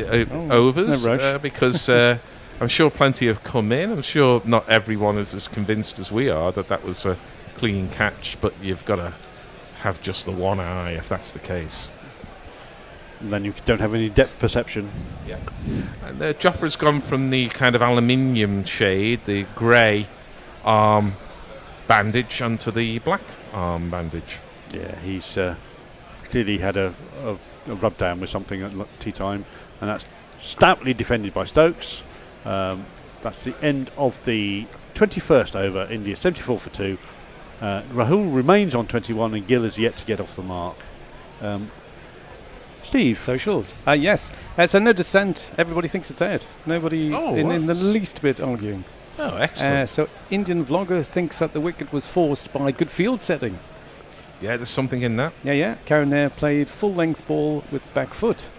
Overs, no rush. because I'm sure plenty have come in. I'm sure not everyone is as convinced as we are that was a clean catch, but you've got to have just the one eye if that's the case. And then you don't have any depth perception. Yeah. And Jofra's gone from the kind of aluminium shade, the grey arm bandage, onto the black arm bandage. Yeah, he's clearly had a rub down with something at tea time, and that's stoutly defended by Stokes. That's the end of the 21st over. India 74 for 2. Rahul remains on 21 and Gill is yet to get off the mark. Steve. Socials. Yes. So no dissent. Everybody thinks it's out. Nobody in the least bit arguing. Oh, excellent. So Indian vlogger thinks that the wicket was forced by good field setting. Yeah, there's something in that. Yeah. Karen Nair played full-length ball with back foot.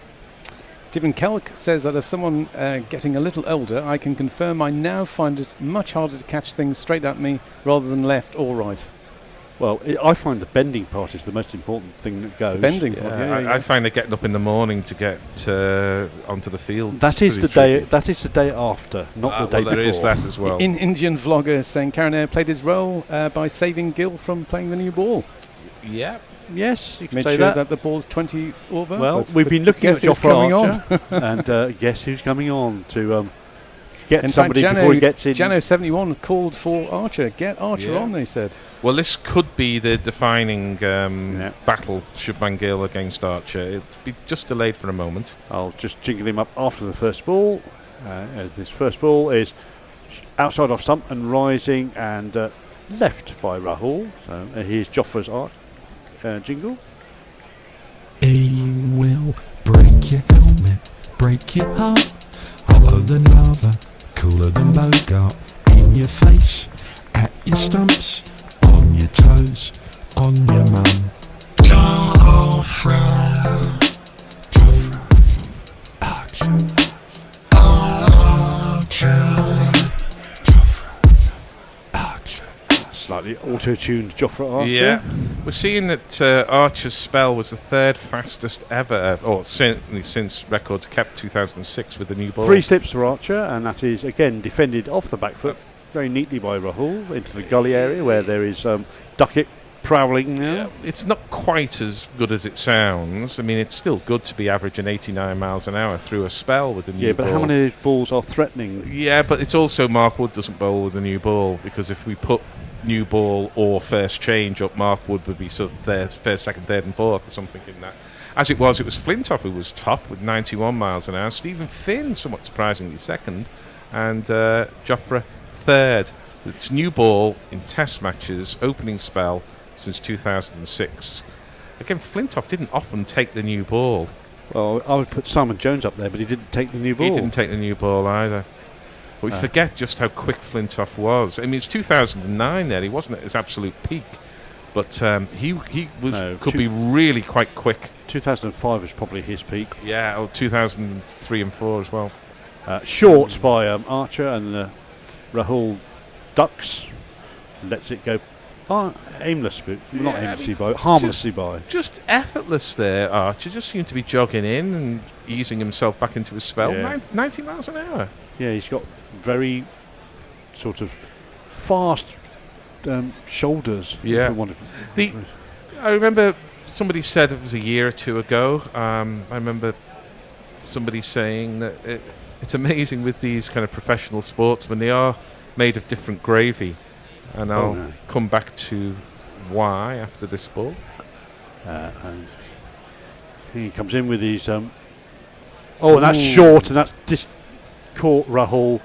Stephen Kelk says that as someone getting a little older, I can confirm I now find it much harder to catch things straight at me rather than left or right. Well, I find the bending part is the most important thing that goes. The bending part, I find that getting up in the morning to get onto the field. That is the day. That is the day after, not the day before. There is that as well. In Indian vlogger saying Karen Nair played his role by saving Gill from playing the new ball. Yeah. Yes, you can Made say sure that. that the ball's 20 over. Well, we've been looking at Jofra Archer, and guess who's coming on to get somebody before he gets in. Jano 71 called for Archer. Get Archer on, they said. Well, this could be the defining battle, Shubman Gill against Archer. It'll be just delayed for a moment. I'll just jingle him up after the first ball. This first ball is outside off stump and rising and left by Rahul. So here's Jofra's jingle. He will break your helmet, break your heart. Hotter than lava, cooler than Bogart. In your face, at your stumps, on your toes, on your mum. Jofra, Slightly auto-tuned Jofra Archer. Yeah, we're seeing that Archer's spell was the 3rd fastest ever, or certainly since records kept 2006 with the new ball. 3 slips to Archer, and that is again defended off the back foot very neatly by Rahul into the gully area where there is Duckett prowling now. Yeah, it's not quite as good as it sounds. I mean, it's still good to be averaging 89 miles an hour through a spell with the new ball. Yeah, but how many of these balls are threatening? Yeah, but it's also Mark Wood doesn't bowl with the new ball, because if we put new ball or first change up, Mark Wood would be sort of first, second, third and fourth or something in that. As it was Flintoff who was top with 91 miles an hour, Stephen Finn somewhat surprisingly second, and Jofra third. So it's new ball in test matches, opening spell since 2006. Again, Flintoff didn't often take the new ball. Well, I would put Simon Jones up there, but he didn't take the new ball. He didn't take the new ball either. But we forget just how quick Flintoff was. I mean, it's 2009 there. He wasn't at his absolute peak. But he could be really quite quick. 2005 was probably his peak. Yeah, or 2003 and 4 as well. Short by Archer, and Rahul ducks, lets it go aimlessly, not aimlessly by, harmlessly by. Just effortless there, Archer. Just seemed to be jogging in and easing himself back into his spell. Yeah. 90 miles an hour. Yeah, he's got very sort of fast shoulders. Yeah. if you want to- I remember somebody said, it was a year or two ago, I remember somebody saying that it's amazing with these kind of professional sportsmen, they are made of different gravy. And I'll come back to why after this ball. And he comes in with his... and that's short, and that's caught Rahul.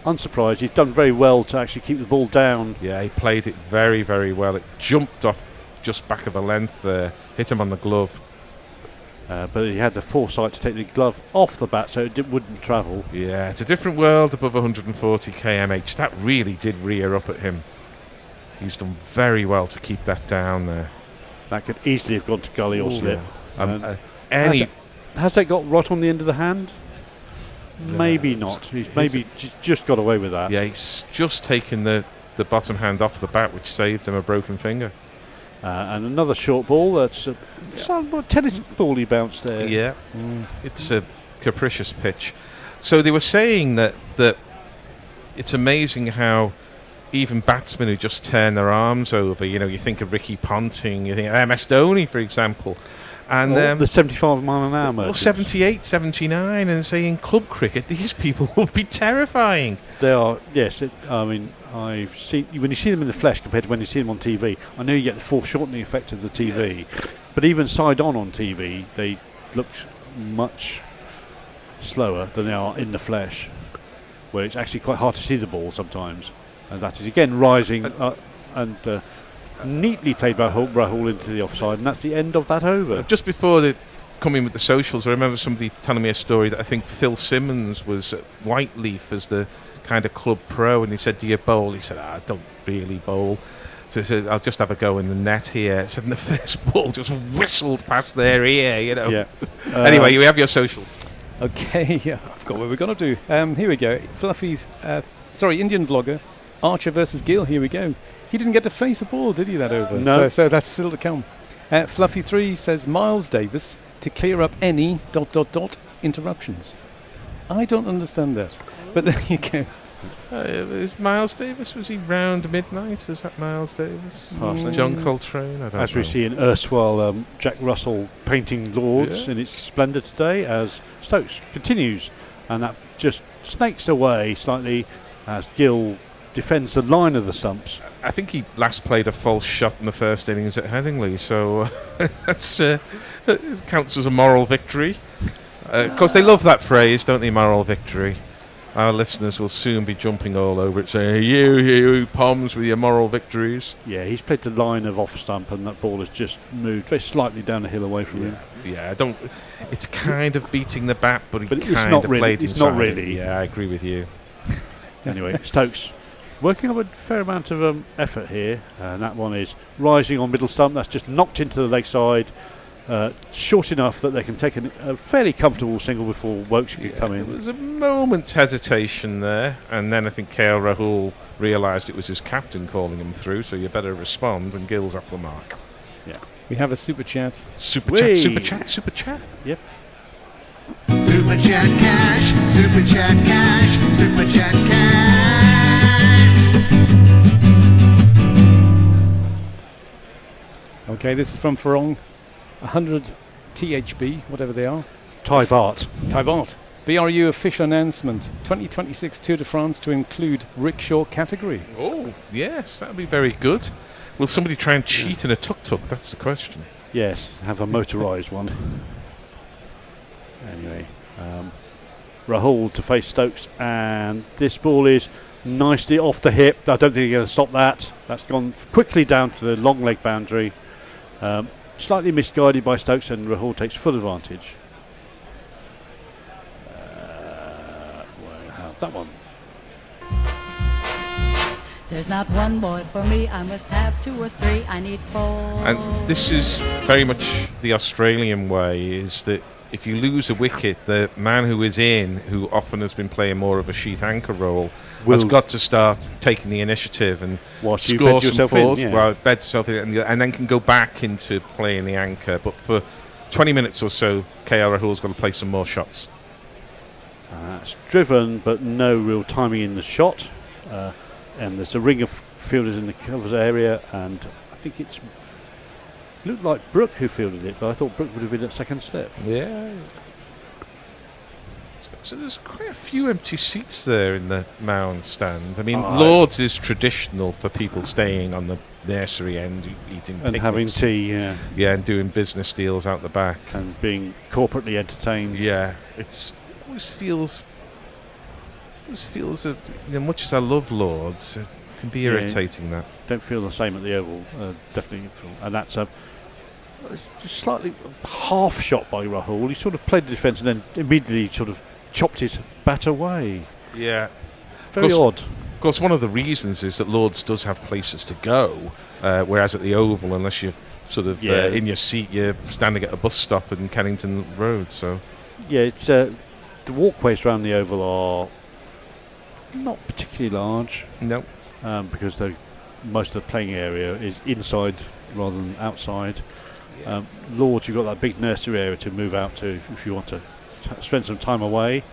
Unsurprised, he's done very well to actually keep the ball down. Yeah, he played it very, very well. It jumped off just back of a length there, hit him on the glove. But he had the foresight to take the glove off the bat so it wouldn't travel. Yeah, it's a different world above 140 kmh. That really did rear up at him. He's done very well to keep that down there. That could easily have gone to gully or slip. Has that got right on the end of the hand? Maybe not. He's maybe just got away with that. Yeah, he's just taken the bottom hand off the bat, which saved him a broken finger. And another short ball. That's a tennis ball he bounced there. Yeah, it's a capricious pitch. So they were saying that it's amazing how even batsmen who just turn their arms over, you think of Ricky Ponting, you think of MS Dhoni, for example. And the 75 mile an hour. Well, 78, 79, and say in club cricket, these people will be terrifying. They are, yes. I've seen when you see them in the flesh compared to when you see them on TV. I know you get the foreshortening effect of the TV, but even side on TV, they look much slower than they are in the flesh, where it's actually quite hard to see the ball sometimes. And that is again rising and neatly played by Rahul into the offside, and that's the end of that over. Just before they come in with the socials, I remember somebody telling me a story that I think Phil Simmons was at Whiteleaf as the kind of club pro, and he said, "Do you bowl?" He said, "I don't really bowl." So he said, "I'll just have a go in the net here." So the first ball just whistled past their ear, Yeah. Anyway, you have your socials. Okay, yeah, I forgot what we're going to do. Here we go. Fluffy, Indian vlogger, Archer versus Gill, here we go. He didn't get to face a ball, did he, that over? No. So that's still to come. Fluffy3 says Miles Davis to clear up any ... interruptions. I don't understand that. But there you go. Is Miles Davis, was he round midnight? Was that Miles Davis? John Coltrane? I don't know. As we see in erstwhile Jack Russell painting Lords in its splendour today, as Stokes continues, and that just snakes away slightly as Gill defends the line of the stumps. I think he last played a false shot in the first innings at Headingley, so that's it counts as a moral victory. Of course, they love that phrase, don't they, moral victory? Our listeners will soon be jumping all over it, saying, you Poms with your moral victories. Yeah, he's played the line of off stump, and that ball has just moved very slightly down the hill away from him. Yeah, it's kind of beating the bat, but it's kind not of really, played it's inside not really. Yeah, I agree with you. Anyway, Stokes working up a fair amount of effort here, and that one is rising on middle stump. That's just knocked into the leg side, short enough that they can take a fairly comfortable single before Woakes can come in. There was a moment's hesitation there, and then I think KL Rahul realised it was his captain calling him through, so you better respond, and Gill's off the mark. Yeah. We have a super chat. Super chat. Yep. Super chat cash, super chat cash, super chat cash. Okay, this is from Farong. 100 THB, whatever they are. Thai baht. BRU official announcement. 2026 Tour de France to include rickshaw category. Oh, yes, that would be very good. Will somebody try and cheat in a tuk-tuk? That's the question. Yes, have a motorised one. Anyway, Rahul to face Stokes, and this ball is nicely off the hip. I don't think you're going to stop that. That's gone quickly down to the long leg boundary. Slightly misguided by Stokes, and Rahul takes full advantage. We'll have that one. There's not one boy for me, I must have 2 or 3, I need 4. And this is very much the Australian way, is that if you lose a wicket, the man who is in, who often has been playing more of a sheet anchor role, has got to start taking the initiative and score some fours, bed yourself in, and then can go back into playing the anchor. But for 20 minutes or so, KL Rahul's got to play some more shots. It's driven, but no real timing in the shot. And there's a ring of fielders in the covers area, and I think it looked like Brooke who fielded it, but I thought Brooke would have been at second step. Yeah. So there's quite a few empty seats there in the Mound stand. I mean, Lord's is traditional for people staying on the nursery end, eating and picnics. having tea, yeah, and doing business deals out the back and being corporately entertained. Yeah, it always feels much as I love Lord's, it can be irritating. That don't feel the same at the Oval, definitely. And that's just slightly half shot by Rahul. He sort of played the defence and then immediately sort of chopped his bat away. Yeah, very odd. Of course, one of the reasons is that Lord's does have places to go, whereas at the Oval, unless you're sort of in your seat, you're standing at a bus stop in Kennington Road. So yeah, it's the walkways around the Oval are not particularly large. No, because most of the playing area is inside rather than outside. Lords, you've got that big nursery area to move out to if you want to spend some time away.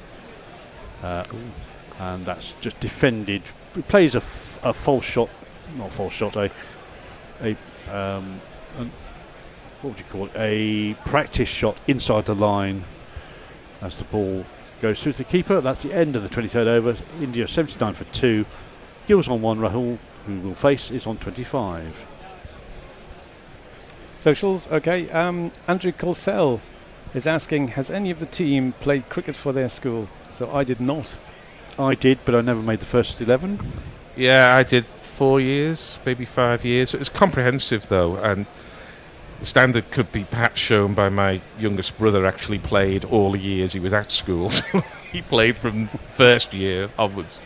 And that's just defended. It plays a false shot, not false shot, what would you call it? A practice shot inside the line as the ball goes through to the keeper. That's the end of the 23rd over. India 79 for 2. Gill's on 1. Rahul, who will face, is on 25. Socials, okay. Andrew Colsell is asking, has any of the team played cricket for their school? So I did not. I did, but I never made the first 11. Yeah, I did 4 years, maybe 5 years. It was comprehensive, though, and the standard could be perhaps shown by my youngest brother actually played all the years he was at school. He played from first year onwards.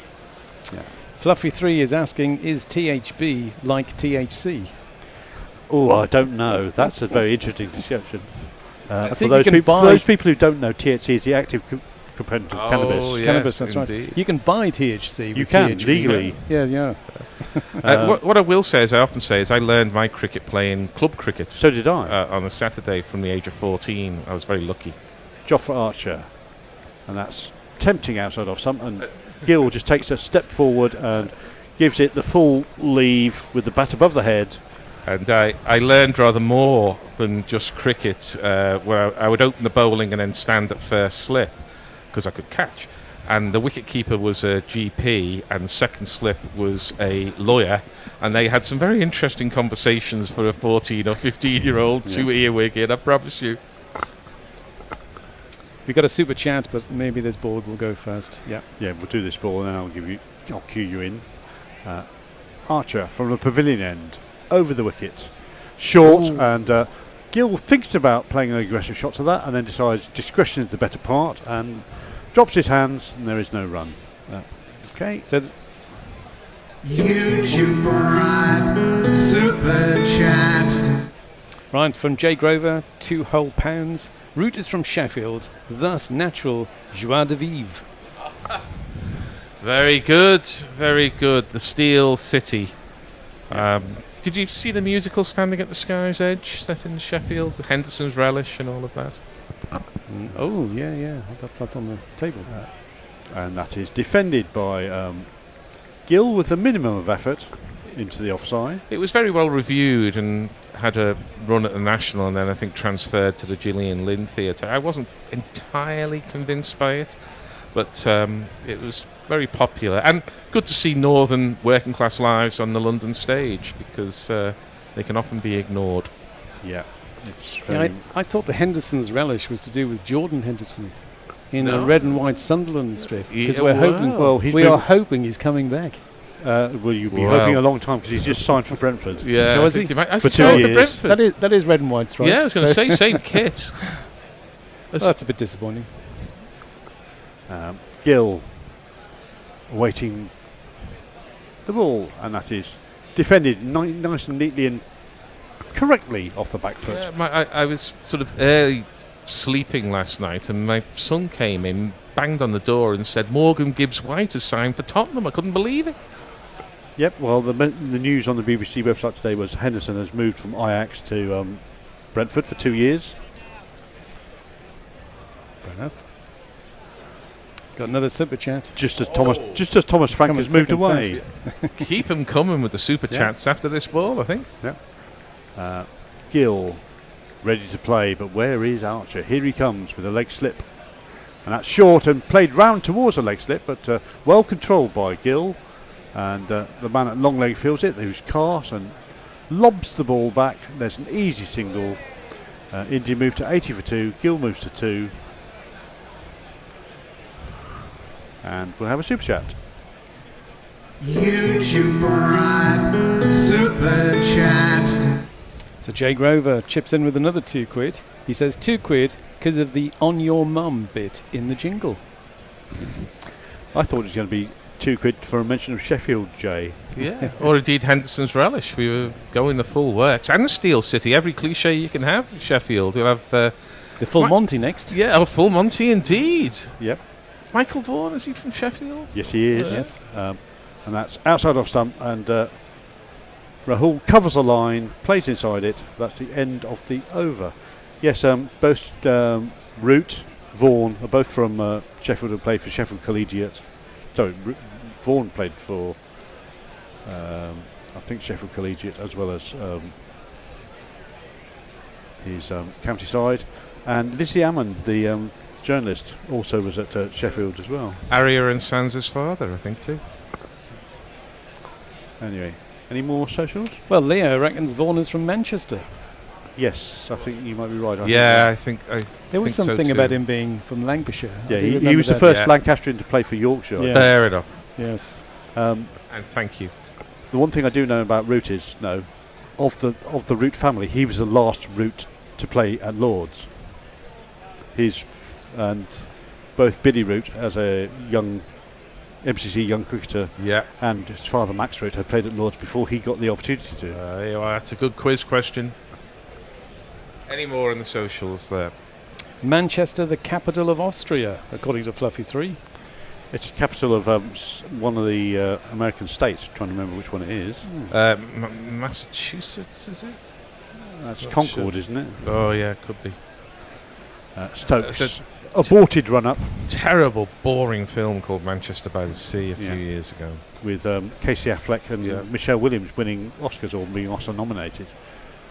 Yeah. Fluffy3 is asking, is THB like THC? Oh, I don't know. That's a very interesting description. I for those people who don't know, THC is the active component of cannabis. Yes, cannabis, that's indeed. Right. You can buy THC. You can, THB, legally. Yeah. What I will say, as I often say, is I learned my cricket playing club cricket. So did I. On a Saturday from the age of 14. I was very lucky. Jofra Archer. And that's tempting outside off some. And Gill just takes a step forward and gives it the full leave with the bat above the head. And I learned rather more than just cricket, where I would open the bowling and then stand at first slip because I could catch. And the wicket-keeper was a GP and second slip was a lawyer. And they had some very interesting conversations for a 14 or 15-year-old to earwig in, I promise you. We've got a super chat, but maybe this board will go first. Yeah, we'll do this ball and then I'll cue you in. Archer from the pavilion end. Over the wicket. Short. Ooh. And Gill thinks about playing an aggressive shot to that and then decides discretion is the better part and drops his hands and there is no run. Okay. So YouTube Ryan, super chat. Right, from Jay Grover, 2 whole pounds. Root is from Sheffield, thus natural joie de vivre. Very good, very good. The Steel City. Did you see the musical Standing at the Sky's Edge set in Sheffield with Henderson's Relish and all of that? Oh, yeah. That's on the table. And that is defended by Gill with the minimum of effort into the offside. It was very well reviewed and had a run at the National and then I think transferred to the Gillian Lynn Theatre. I wasn't entirely convinced by it, but it was very popular and good to see northern working class lives on the London stage because they can often be ignored. Yeah, I thought the Henderson's Relish was to do with Jordan Henderson in a red and white Sunderland strip because we're hoping. Well, we are hoping he's coming back. Will you be hoping a long time because he's just signed for Brentford? Yeah, was he? For 2 years. That is red and white stripes. Yeah, I was going to say same kit. That's a bit disappointing. Gill waiting the ball, and that is defended nice and neatly and correctly off the back foot. Yeah, I was sort of early sleeping last night, and my son came in, banged on the door, and said Morgan Gibbs White has signed for Tottenham. I couldn't believe it. Yep. Well, the news on the BBC website today was Henderson has moved from Ajax to Brentford for 2 years. Fair enough. Got another super chat. Just as Thomas Frank has moved away. Keep them coming with the super chats after this ball, I think. Yeah. Gill ready to play, but where is Archer? Here he comes with a leg slip, and that's short and played round towards a leg slip, but well controlled by Gill, and the man at long leg feels it, who's cast and lobs the ball back. There's an easy single. India move to 80 for 2, Gill moves to 2, and we'll have a super chat. YouTuber super chat. So Jay Grover chips in with another £2. He says £2 because of the "on your mum" bit in the jingle. I thought it was going to be £2 for a mention of Sheffield, Jay. Yeah, or indeed Henderson's relish. We were going the full works. And Steel City, every cliche you can have. Sheffield, you'll have the full Monty next. Yeah, full Monty indeed. Yep. Michael Vaughan, is he from Sheffield? Yes, he is. Yes. And that's outside off stump, and Rahul covers the line, plays inside it. That's the end of the over. Yes, both Root, Vaughan are both from Sheffield and played for Sheffield Collegiate. Sorry, Vaughan played for, I think, Sheffield Collegiate as well as his county side. And Lizzie Ammon, the journalist, also was at Sheffield as well. Arya and Sansa's father, I think, too. Anyway, any more socials? Well, Leo reckons Vaughan is from Manchester. Yes, I think you might be right. I think there was something so about him being from Lancashire. Yeah, he was the first Lancastrian to play for Yorkshire. Yes. Fair enough. Yes. And thank you. The one thing I do know about Root is, of the Root family, he was the last Root to play at Lord's. And both Biddy Root, as a young MCC young cricketer, and his father Max Root had played at Lord's before he got the opportunity to. That's a good quiz question. Any more in the socials there? Manchester, the capital of Austria, according to Fluffy 3. It's the capital of one of the American states. Trying to remember which one it is. Massachusetts, is it? That's Concord, isn't it? Oh yeah, could be. Stokes. Aborted run-up. Terrible, boring film called Manchester by the Sea a few years ago. With Casey Affleck and Michelle Williams winning Oscars or being Oscar nominated.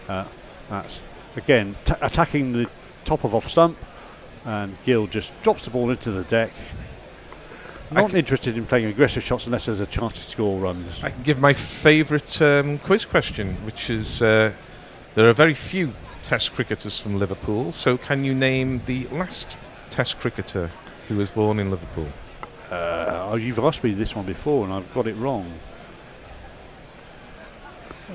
That's, again, attacking the top of off stump, and Gill just drops the ball into the deck. Not interested in playing aggressive shots unless there's a chance to score runs. I can give my favourite quiz question, which is there are very few Test cricketers from Liverpool, so can you name the last Test cricketer who was born in Liverpool? You've asked me this one before and I've got it wrong.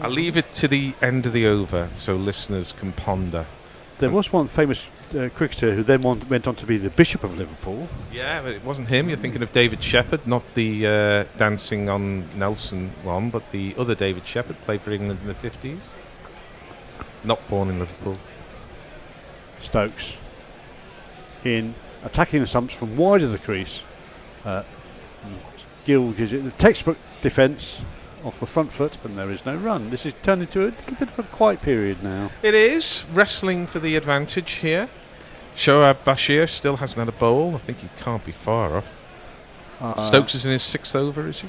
I'll leave it to the end of the over so listeners can ponder. There was one famous cricketer who then went on to be the Bishop of Liverpool. Yeah, but it wasn't him. You're thinking of David Shepherd, not the Dancing on Nelson one, but the other David Shepherd, played for England in the 50s. Not born in Liverpool. Stokes in attacking the stumps from wide of the crease. Gill gives it the textbook defence off the front foot, and there is no run. This is turned into a little bit of a quiet period now. It is wrestling for the advantage here. Shoaib Bashir still hasn't had a bowl. I think he can't be far off. Stokes is in his 6th over, is he?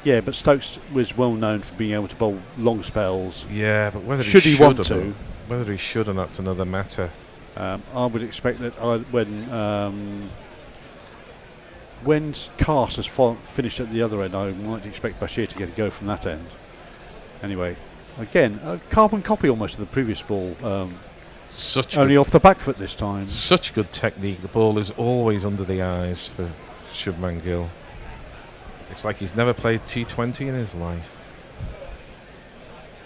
Yeah, but Stokes was well known for being able to bowl long spells. Yeah, but whether he should want to, whether he should or not's another matter. I would expect that when Cast has finished at the other end, I might expect Bashir to get a go from that end. Anyway, again, a carbon copy almost of the previous ball. Only off the back foot this time. Such good technique. The ball is always under the eyes for Shubman Gill. It's like he's never played T20 in his life.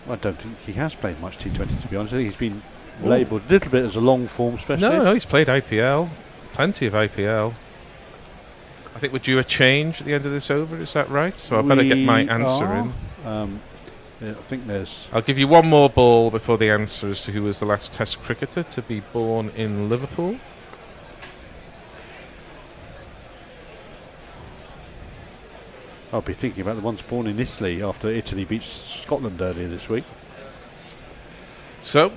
I don't think he has played much T20, to be honest. I think he's been labelled a little bit as a long form specialist. No, he's played IPL. Plenty of IPL. I think we're due a change at the end of this over. Is that right? So I better get my answer in. Yeah, I think there's. I'll give you one more ball before the answer as to who was the last Test cricketer to be born in Liverpool. I'll be thinking about the ones born in Italy after Italy beat Scotland earlier this week. So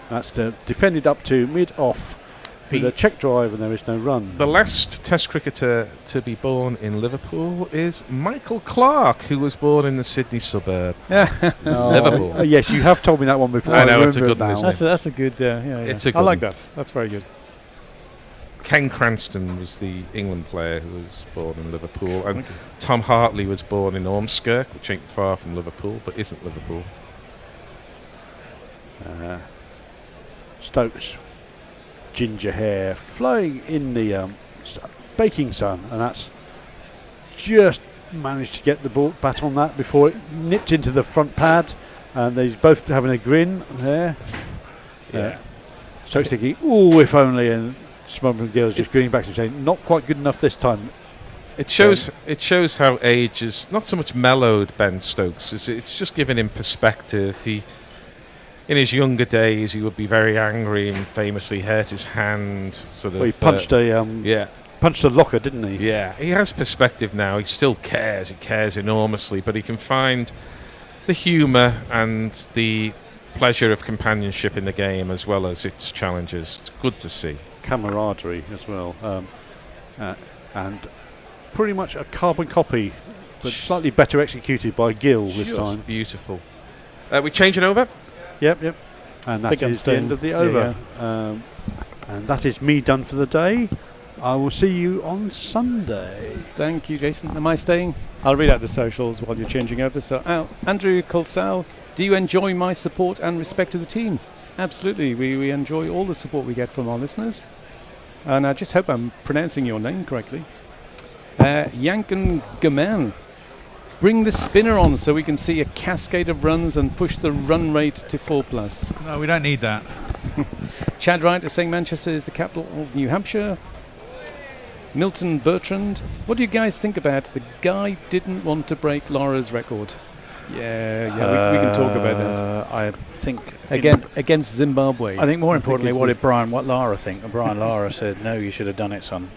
that's defended up to mid-off with a check drive, and there is no run. The last Test cricketer to be born in Liverpool is Michael Clarke, who was born in the Sydney suburb. Liverpool. Yes, you have told me that one before. I know, it's a good one. That's a good. It's a good I like one. that. That's very good. Ken Cranston was the England player who was born in Liverpool, and Tom Hartley was born in Ormskirk, which ain't far from Liverpool, but isn't Liverpool. Stokes, ginger hair, flying in the baking sun, and that's just managed to get the bat on that before it nipped into the front pad, and they're both having a grin there. Yeah. Stokes thinking, "Ooh, if only," and Smumble Gill's just grinning back to him saying, "Not quite good enough this time." It shows how age has not so much mellowed Ben Stokes. It's just given him perspective. In his younger days, he would be very angry and famously hurt his hand. He punched punched a locker, didn't he? Yeah, he has perspective now. He still cares. He cares enormously, but he can find the humour and the pleasure of companionship in the game as well as its challenges. It's good to see. Camaraderie as well, and pretty much a carbon copy, but slightly better executed by Gill this time. Beautiful. We changing over? Yep. And that is the end of the over. And that is me done for the day. I will see you on Sunday. Thank you, Jason. Am I staying? I'll read out the socials while you're changing over. So, Andrew Colsal, do you enjoy my support and respect of the team? Absolutely. We enjoy all the support we get from our listeners. And I just hope I'm pronouncing your name correctly. Yankin Gaman. Bring the spinner on so we can see a cascade of runs and push the run rate to 4+. No, we don't need that. Chad Wright is saying Manchester is the capital of New Hampshire. Milton Bertrand, what do you guys think about the guy didn't want to break Lara's record? Yeah, we can talk about that. I think against Zimbabwe. I think more importantly, what did Lara think? Brian Lara said, "No, you should have done it, son."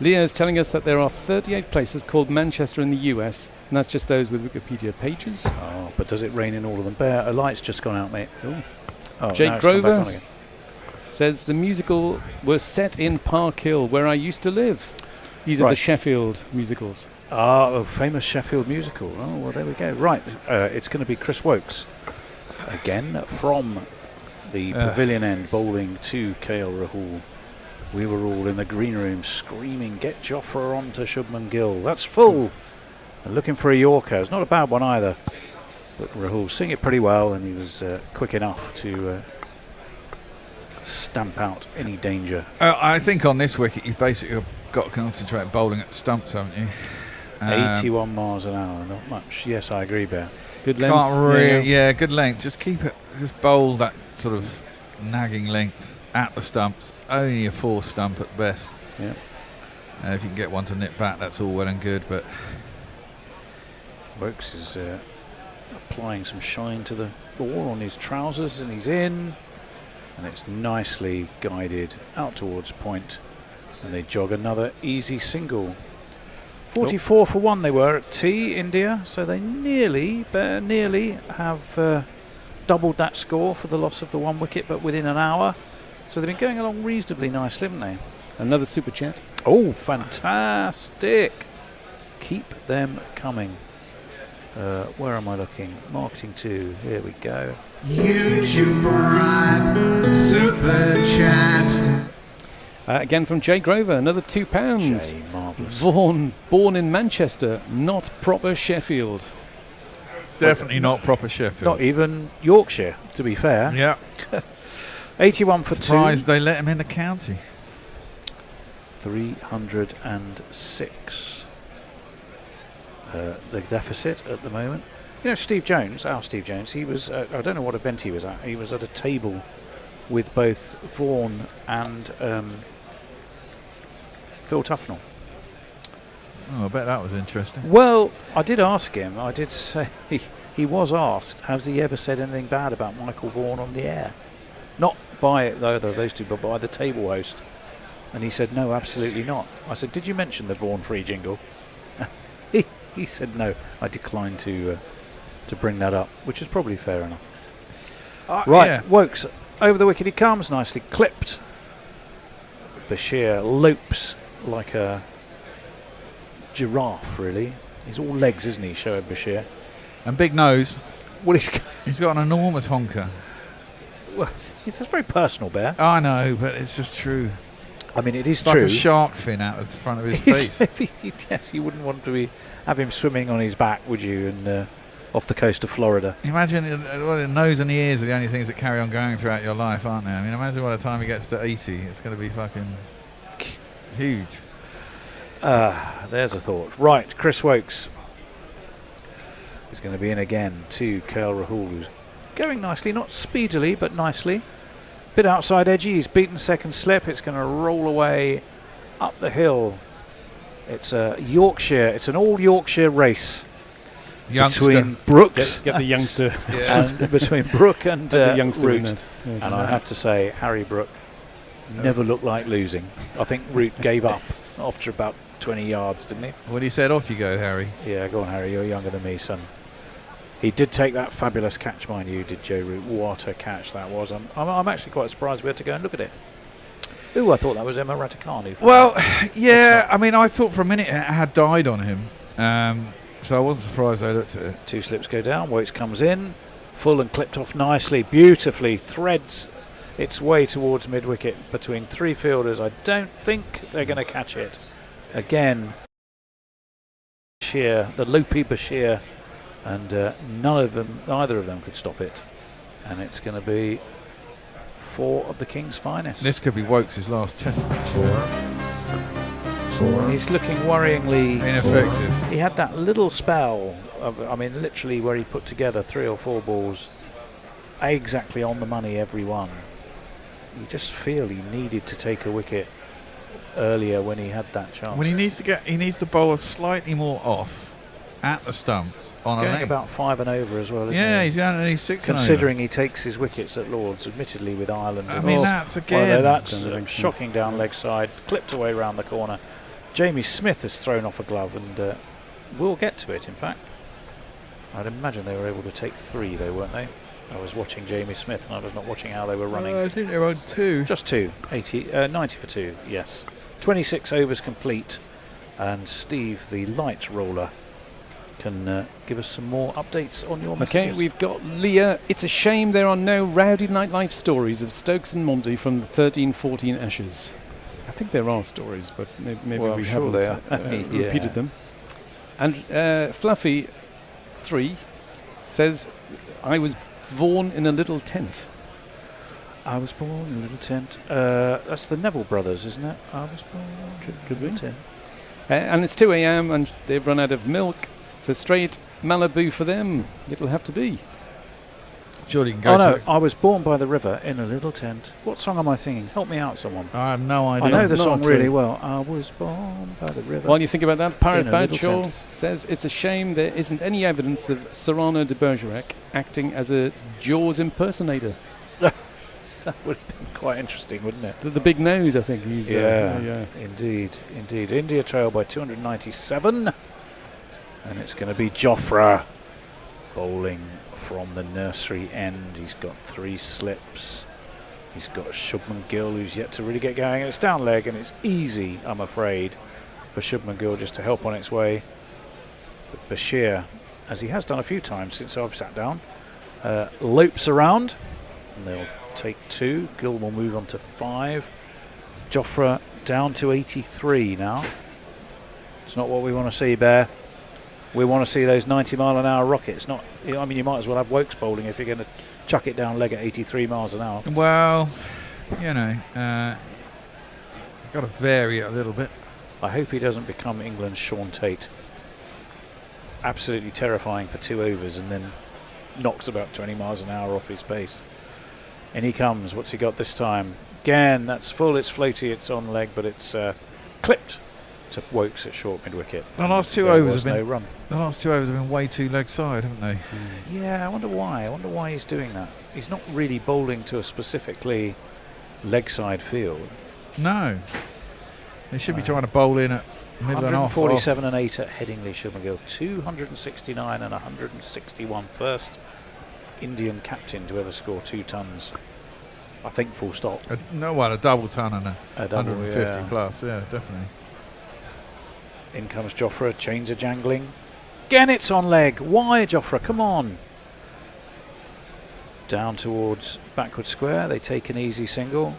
Leah is telling us that there are 38 places called Manchester in the US, and that's just those with Wikipedia pages. Oh, but does it rain in all of them? Bear, a light's just gone out, mate. Oh, Jake Grover says the musical was set in Park Hill, where I used to live. These are the Sheffield musicals. Famous Sheffield musical. Oh, well, there we go. Right, it's going to be Chris Woakes again from the pavilion end, bowling to KL Rahul. We were all in the green room screaming, "Get Jofra on to Shubman Gill. That's full." And looking for a Yorker. It's not a bad one either. But Rahul sing it pretty well, and he was quick enough to stamp out any danger. I think on this wicket, you've basically got to concentrate on bowling at the stumps, haven't you? 81 miles an hour, not much. Yes, I agree, Bear. Good length. Good length. Just keep it, just bowl that sort of nagging length at the stumps. Only a 4 stump at best. Yeah. If you can get one to nip back, that's all well and good. But Woakes is applying some shine to the ball on his trousers, and he's in. And it's nicely guided out towards point, and they jog another easy single. 44 for 1 they were at T, India, so they nearly have doubled that score for the loss of the 1 wicket, but within an hour. So they've been going along reasonably nicely, haven't they? Another super chat. Oh, fantastic. Keep them coming. Where am I looking? Marketing 2, here we go. YouTube Prime Super Chat. Again from Jay Grover, another £2. Jay, marvellous. Vaughan, born in Manchester, not proper Sheffield. definitely not proper Sheffield. Not even Yorkshire, to be fair. Yeah. 81 for 2. Surprised they let him in the county. 306. The deficit at the moment. You know, Steve Jones, our Steve Jones, he was, I don't know what event he was at. He was at a table with both Vaughan and Phil Tufnell. Oh, I bet that was interesting. Well, I did ask him. I did say he was asked, has he ever said anything bad about Michael Vaughan on the air? Not by either of those two, but by the table host. And he said, no, absolutely not. I said, did you mention the Vaughan free jingle? he said no. I declined to bring that up, which is probably fair enough. Right, yeah. Woakes, over the wicket he comes, nicely clipped. Bashir lopes like a giraffe, really. He's all legs, isn't he, Shoaib Bashir? And big nose. Well, he's got an enormous honker. Well, it's very personal, Bear. I know, but it's just true. I mean, it is it's true. Like a shark fin out the front of his face. Yes, you wouldn't want to have him swimming on his back, would you? And off the coast of Florida. Imagine the nose and the ears are the only things that carry on going throughout your life, aren't they? I mean, imagine by the time he gets to 80, it's going to be fucking huge. There's a thought. Right, Chris Woakes is going to be in again to KL Rahul, who's going nicely, not speedily, but nicely. Bit outside edgy, he's beaten second slip. It's going to roll away up the hill. It's a Yorkshire, it's an all Yorkshire race. Youngster. Between Brooks. Get the youngster. And between Brook and the youngster Root. in that. Yes. And I have to say, Harry Brook never looked like losing. I think Root gave up after about 20 yards, didn't he? Well, he said, off you go, Harry. Yeah, go on, Harry. You're younger than me, son. He did take that fabulous catch, mind you, did Joe Root. What a catch that was. I'm actually quite surprised we had to go and look at it. Ooh, I thought that was Emma Raducanu. Well, yeah, I mean, I thought for a minute it had died on him. So I wasn't surprised I looked at it. Two slips go down. Woakes comes in. Full and clipped off nicely. Beautifully. Threads its way towards mid-wicket between three fielders. I don't think they're going to catch it. Again, Bashir, the loopy Bashir, and neither of them could stop it. And it's going to be 4 of the King's finest. This could be Woakes' last test match. He's looking worryingly ineffective. He had that little spell of, I mean, literally where he put together 3 or 4 balls exactly on the money every one. You just feel he needed to take a wicket earlier when he had that chance. When he needs to bowl slightly more off at the stumps on going a length. about 5 and over as well, isn't yeah, he? he's only 6 considering and over. he takes his wickets at Lords, admittedly with Ireland. I mean, that's again. That's shocking down leg side, clipped away round the corner. Jamie Smith has thrown off a glove, and we'll get to it. In fact, I'd imagine they were able to take 3, though, weren't they? I was watching Jamie Smith, and I was not watching how they were running. I think they were on 2. Just 2. 90 for 2. Yes. 26 overs complete, and Steve, the light roller, can give us some more updates on your messages. Okay, we've got Leah. It's a shame there are no rowdy nightlife stories of Stokes and Monty from the 13-14 Ashes. I think there are stories, but maybe well, we sure haven't repeated them. And Fluffy 3 says, I was born in a little tent. I was born in a little tent. That's the Neville brothers, isn't it? I was born could in a be. tent. And it's 2 a.m. and they've run out of milk, so straight Malibu for them. It'll have to be. Surely you can go to I was born by the river in a little tent. What song am I singing? Help me out, someone. I have no idea. I know the song really well. I was born by the river. While you think about that, Parrot in a little Badshaw tent. says it's a shame there isn't any evidence of Serrano de Bergerac acting as a Jaws impersonator. That would have been quite interesting, wouldn't it? The big nose, I think. He's, yeah, indeed. India trail by 297. And it's going to be Jofra bowling from the nursery end. He's got 3 slips. He's got Shubman Gill, who's yet to really get going. It's down leg, and it's easy, I'm afraid, for Shubman Gill just to help on its way. But Bashir, as he has done a few times since I've sat down, lopes around, and they'll take 2. Gill will move on to 5. Jofra down to 83 now. It's not what we want to see, Bear. We want to see those 90-mile-an-hour rockets. Not, I mean, you might as well have Woakes bowling if you're going to chuck it down leg at 83 miles an hour. Well, you know, you've got to vary it a little bit. I hope he doesn't become England's Sean Tate. Absolutely terrifying for 2 overs and then knocks about 20 miles an hour off his pace. And he comes. What's he got this time? Again, that's full, it's floaty, it's on leg, but it's clipped to Woakes at short mid-wicket. The last two There overs was have been no run. The last 2 overs have been way too leg side, haven't they? Yeah, I wonder why. I wonder why he's doing that. He's not really bowling to a specifically leg side field. No. They should be trying to bowl in at middle and off. 147 and 8 at Headingley, Shubman Gill. 269 and 161. First Indian captain to ever score 2 tons. I think full stop. A double ton and a double, 150 plus. Yeah, definitely. In comes Jofra. Chains are jangling. Again, it's on leg. Why, Jofra? Come on. Down towards backward square. They take an easy single.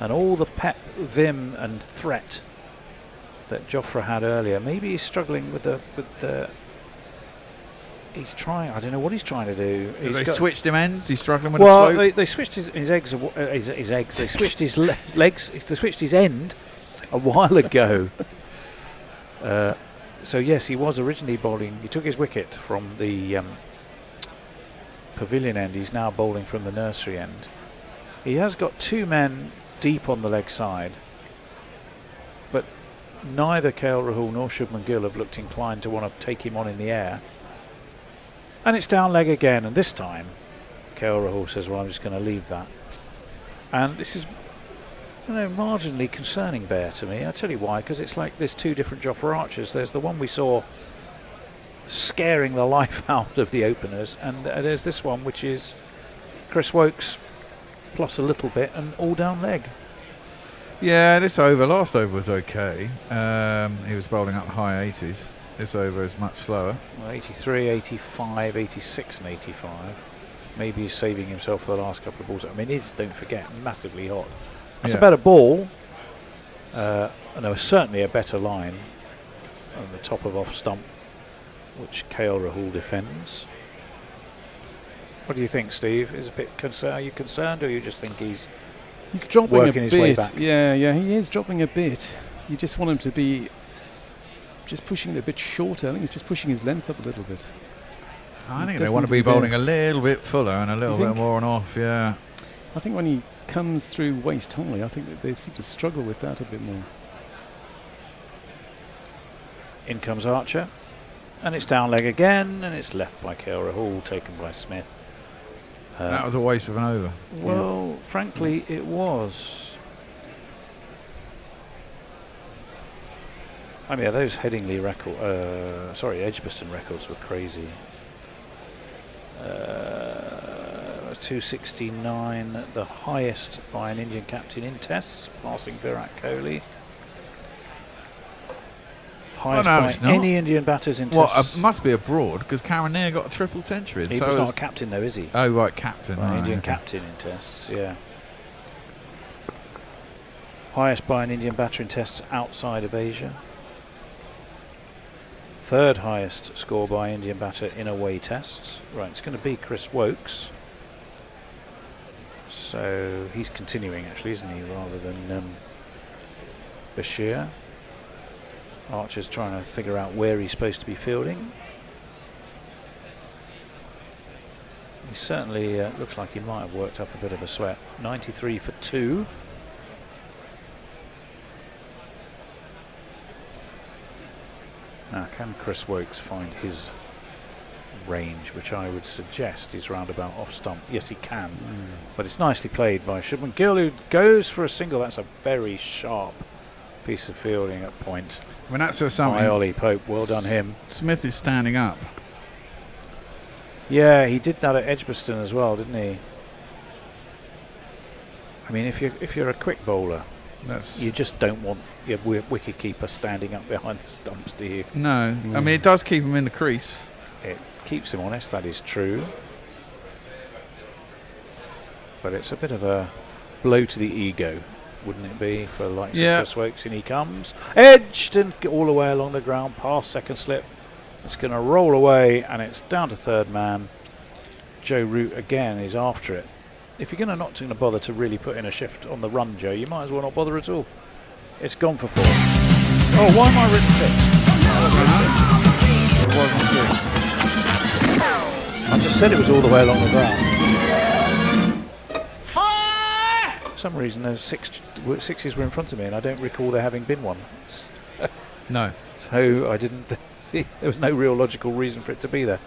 And all the pep, vim and threat that Jofra had earlier. Maybe he's struggling with the he's trying. I don't know what he's trying to do. They switched him ends. He's struggling with the slope. Well, they switched his eggs. His eggs. They switched his legs. They switched his end a while ago. So yes, he was originally bowling. He took his wicket from the pavilion end. He's now bowling from the nursery end. He has got 2 men deep on the leg side, but neither KL Rahul nor Shubman Gill have looked inclined to want to take him on in the air. And it's down leg again, and this time KL Rahul says, well, I'm just going to leave that. And this is, marginally concerning, Bear, to me. I'll tell you why, because it's like there's 2 different Jofra Archers. There's the one we saw scaring the life out of the openers, and there's this one which is Chris Woakes plus a little bit and all down leg. Yeah, last over was okay. He was bowling up high 80s. This over is much slower. Well, 83, 85, 86 and 85. Maybe he's saving himself for the last couple of balls. I mean, it's, don't forget, massively hot. That's a better ball. And there was certainly a better line on the top of off stump, which KL Rahul defends. What do you think, Steve? Is a bit are you concerned, or you just think he's dropping working a his bit? way back? Yeah, he is dropping a bit. You just want him to be just pushing it a bit shorter. I think he's just pushing his length up a little bit. I think they want to be bowling a little bit fuller and a little bit more on off. Yeah. I think when he comes through waist high, I think that they seem to struggle with that a bit more. In comes Archer, and it's down leg again, and it's left by KL Rahul, taken by Smith. That was a waste of an over. Well, frankly, it was. I mean, those Headingley Edgbaston records were crazy. 269, the highest by an Indian captain in tests, passing Virat Kohli. Highest by any Indian batters in tests. It must be abroad, because Karen Nair got a triple century. He was not a captain, though, is he? Oh, right, captain. An Indian captain in tests, yeah. Highest by an Indian batter in tests outside of Asia. 3rd highest score by Indian batter in away tests. Right, it's going to be Chris Woakes. So he's continuing, actually, isn't he, rather than Bashir. Archer's trying to figure out where he's supposed to be fielding. He certainly looks like he might have worked up a bit of a sweat. 93 for 2. Now, can Chris Woakes find his range, which I would suggest is roundabout off stump? Yes, he can. But it's nicely played by Shubman Gill, who goes for a single. That's a very sharp piece of fielding at point. I mean, that's something. By Ollie Pope. Well done, him. Smith is standing up. Yeah, he did that at Edgbaston as well, didn't he? I mean, if you're a quick bowler, you just don't want your wicket keeper standing up behind the stumps, do you? No, I mean, it does keep him in the crease. It keeps him honest, that is true. But it's a bit of a blow to the ego, wouldn't it be, for the likes of Chris Woakes? And he comes, edged and all the way along the ground, past second slip. It's going to roll away, and it's down to 3rd man. Joe Root again is after it. If you're not going to bother to really put in a shift on the run, Joe, you might as well not bother at all. It's gone for 4. Oh, why am I written 6? It wasn't 6. I just said it was all the way along the ground. For some reason, those 6s were in front of me, and I don't recall there having been one. No. So I didn't see. There was no real logical reason for it to be there.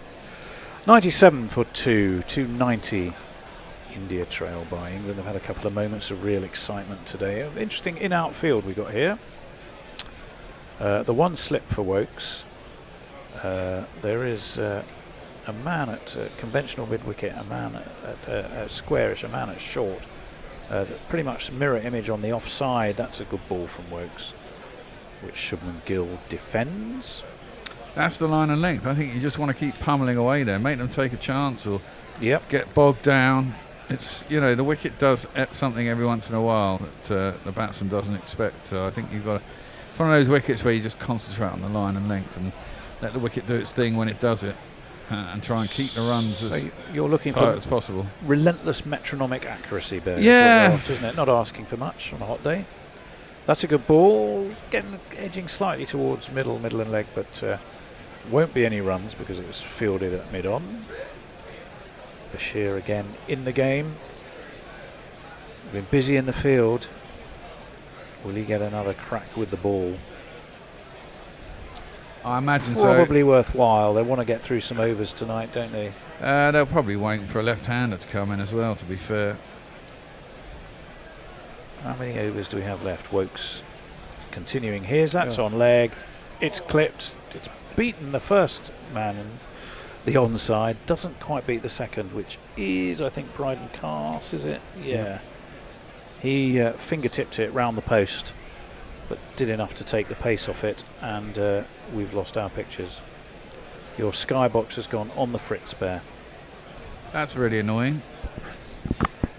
97 for 290. India trail by England. They've had a couple of moments of real excitement today. Interesting in-outfield we got here. The one slip for Woakes. There is a man at conventional mid-wicket, a man at squarish, a man at short. Pretty much mirror image on the offside. That's a good ball from Woakes, which Shubman Gill defends. That's the line and length. I think you just want to keep pummeling away there, make them take a chance or get bogged down. It's, you know, the wicket does something every once in a while that the batsman doesn't expect. So I think you've got it's one of those wickets where you just concentrate on the line and length and let the wicket do its thing when it does it, and try and keep the runs as you're looking tight for as possible. Relentless metronomic accuracy, Bear. Yeah, isn't it? Not asking for much on a hot day. That's a good ball, edging slightly towards middle and leg, but won't be any runs because it was fielded at mid-on. Bashir again in the game. Been busy in the field. Will he get another crack with the ball? I imagine so. Probably worthwhile. They want to get through some overs tonight, don't they? They'll probably wait for a left-hander to come in as well, to be fair. How many overs do we have left? Woakes continuing his. That's on leg. It's clipped. It's beaten the first man and the onside. Doesn't quite beat the second, which is, I think, Bryden Cars, is it? Yeah. He fingertipped it round the post, but did enough to take the pace off it, and we've lost our pictures. Your skybox has gone on the fritz, Bear. That's really annoying.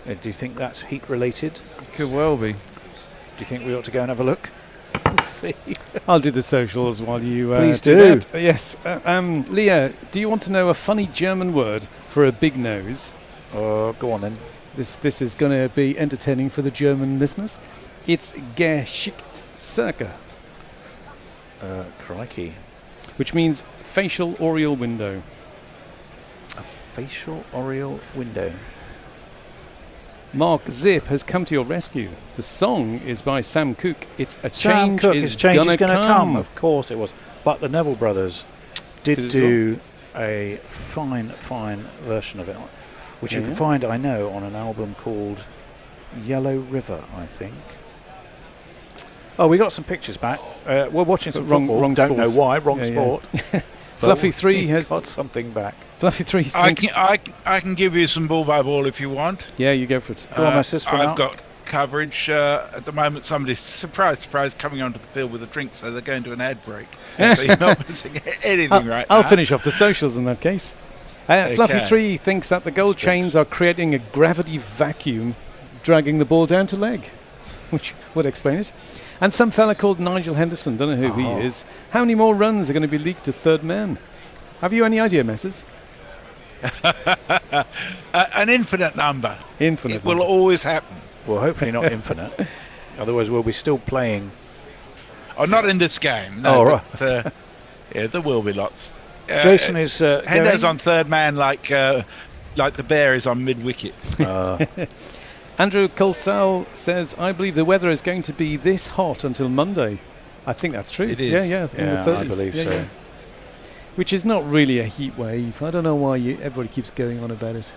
Do you think that's heat related? Could well be. Do you think we ought to go and have a look? Let's see. I'll do the socials while you please do. That. Yes. Leah, do you want to know a funny German word for a big nose? Go on then. This is going to be entertaining for the German listeners. It's geschickt circa. Crikey. Which means facial oriel window. A facial oriel window. Mark Zip has come to your rescue. The song is by Sam Cooke. It's a Sam change Cooke, is change gonna is going to come. come. Of course it was. But the Neville brothers did do a fine version of it, which you can find, I know, on an album called Yellow River, I think. Oh, we got some pictures back. We're watching some football. Wrong Don't sports. know why. Wrong sport. Fluffy 3 has got something back. Fluffy 3 thinks I can give you some ball by ball if you want. Yeah, you go for it. Go on, my sister. I've got coverage at the moment. Somebody's surprise coming onto the field with a drink, so they're going to an ad break. So you're not missing anything right now. I'll finish off the socials in that case. Fluffy 3 thinks that the gold chains are creating a gravity vacuum, dragging the ball down to leg, which would explain it. And some fella called Nigel Henderson, don't know who he is. How many more runs are going to be leaked to third man? Have you any idea, Messrs? An infinite number. Infinite. It will always happen. Well, hopefully not infinite. Otherwise, we'll be still playing. Oh, not in this game. No, right. But, yeah, there will be lots. Jason is. Hender's on third man, like the Bear is on mid wicket. Andrew Colsal says, "I believe the weather is going to be this hot until Monday." I think that's true. It is. Yeah, in the 30s. I believe so. Yeah. Which is not really a heat wave. I don't know why everybody keeps going on about it.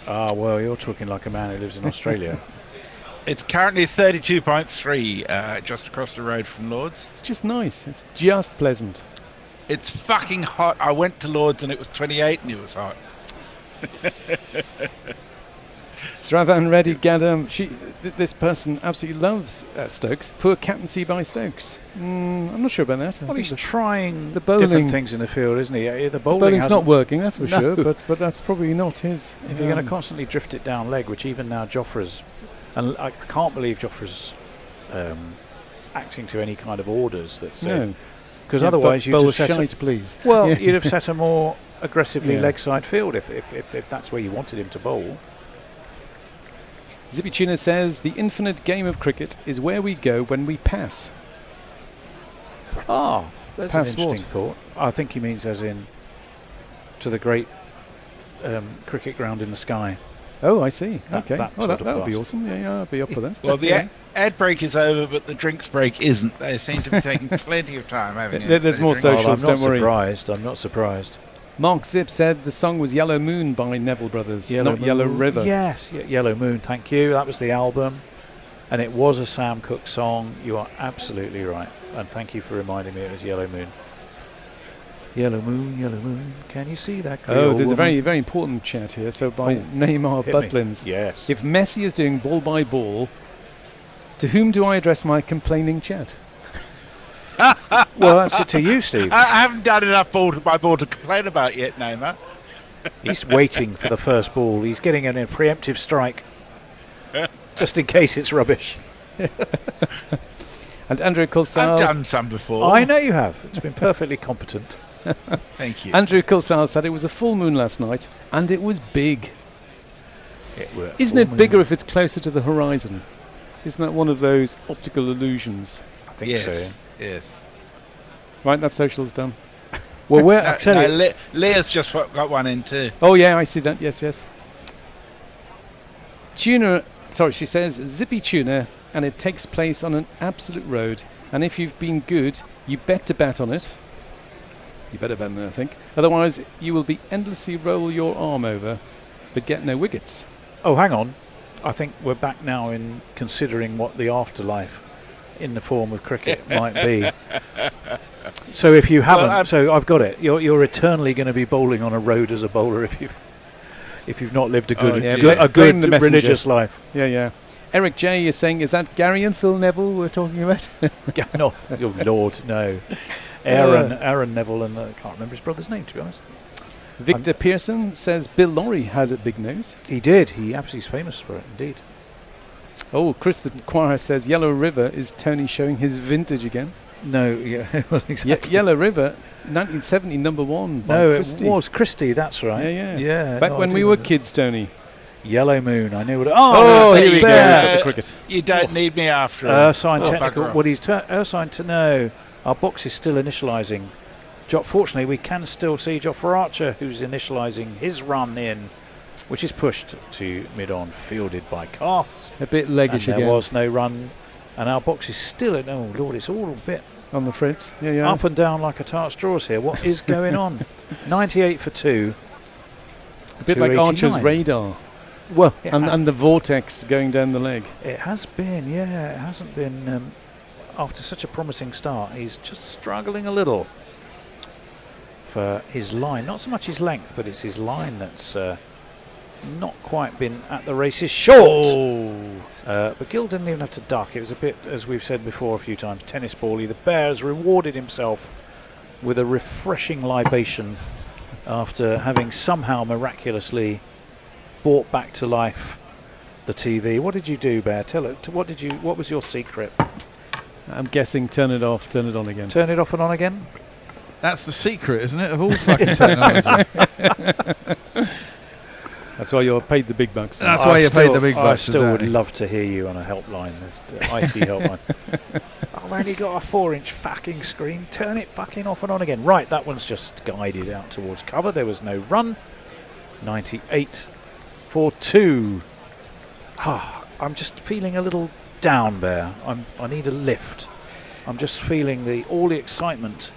Ah, well, you're talking like a man who lives in Australia. It's currently 32.3 just across the road from Lord's. It's just nice. It's just pleasant. It's fucking hot. I went to Lord's and it was 28 and it was hot. Sravan Reddy Gadam, this person absolutely loves Stokes. Poor captaincy by Stokes. I'm not sure about that. Well, he's trying the bowling, different things in the field, isn't he? The bowling's not working, that's for No. sure, but that's probably not his. If you're going to constantly drift it down leg, which even now Jofra's, and I can't believe Jofra's acting to any kind of orders that say, No. because otherwise you'd bowl have set shite, please. Well, Yeah. you'd have set a more aggressively Yeah. leg side field if that's where you wanted him to bowl. Zippy Tuna says, the infinite game of cricket is where we go when we pass. Ah, that's Pass an interesting what? thought. I think he means as in to the great cricket ground in the sky. Oh, I see. That- Okay. that Oh, sort that of would be class. awesome. Yeah, I'd be up for that. Well, the ad break is over, but the drinks break isn't. They seem to be taking plenty of time, haven't you? There's more Drinking. socials, I'm not don't worry. surprised. I'm not surprised. Mark Zip said the song was Yellow Moon by Neville Brothers, not Yellow Moon. River. Yes, Yellow Moon. Thank you. That was the album, and it was a Sam Cooke song. You are absolutely right, and thank you for reminding me it was Yellow Moon. Yellow Moon, can you see that? Oh, there's a woman? very, very important chat here. So by Neymar hit me. Butlins, Yes. if Messi is doing ball by ball, to whom do I address my complaining chat? Well, that's it to you, Steve. I haven't done enough ball by ball to complain about yet, Neymar. He's waiting for the first ball. He's getting a preemptive strike, just in case it's rubbish. And Andrew Kulsal. I've done some before. I know you have. It's been perfectly competent. Thank you. Andrew Kulsal said it was a full moon last night, and it was big. Isn't it bigger if it's closer to the horizon? Isn't that one of those optical illusions? I think so. Yes. Right, that social's done. Well, we're Leah's just got one in too. Oh yeah, I see that. Yes. Tuna. Sorry, she says zippy tuna, and it takes place on an absolute road. And if you've been good, you bet on it. You better bet on it, I think. Otherwise, you will be endlessly roll your arm over, but get no wickets. Oh, hang on. I think we're back now in considering what the afterlife in the form of cricket might be. So if you haven't, so I've got it. You're eternally going to be bowling on a road as a bowler if you've not lived a good religious life. Yeah. Eric J is saying, is that Gary and Phil Neville we're talking about? No, oh Lord, no. Aaron Neville and I can't remember his brother's name, to be honest. Victor Pearson says Bill Lawry had a big nose. He did. He absolutely is famous for it, indeed. Oh, Chris the Choir says Yellow River is Tony showing his vintage again. No, yeah, well, exactly. Yellow River, 1970, number one. By Christie. It was Christie. That's right. Yeah. Back when we were kids, Tony. Yellow Moon. I knew what. Here we go. You don't need me after all. Ursine technical. What he's Ursine to know. Our box is still initialising. Fortunately, we can still see Jofra Archer, who's initialising his run in, which is pushed to mid-on, fielded by Cass. A bit leggish and again. There was no run, and our box is still at. Oh Lord, it's all a bit on the fritz. Yeah. Up and down like a tart straws here. What is going on? 98 for 2. A bit like Archer's radar. Well, and the vortex going down the leg. It has been, yeah. It hasn't been. After such a promising start, he's just struggling a little for his line. Not so much his length, but it's his line that's not quite been at the races. Short! But Gill didn't even have to duck. It was a bit, as we've said before a few times, tennis bally. The Bears rewarded himself with a refreshing libation after having somehow miraculously brought back to life the TV. What did you do, Bear? Tell it. What was your secret? I'm guessing turn it off, turn it on again. Turn it off and on again? That's the secret, isn't it, of all fucking technology? That's why you're paid the big bucks. That's why you're paid the big bucks. I still would love to hear you on a helpline, IT helpline. I've only got a 4-inch fucking screen. Turn it fucking off and on again. Right, that one's just guided out towards cover. There was no run. 98 for 2. I'm just feeling a little down, Bear. I need a lift. I'm just feeling all the excitement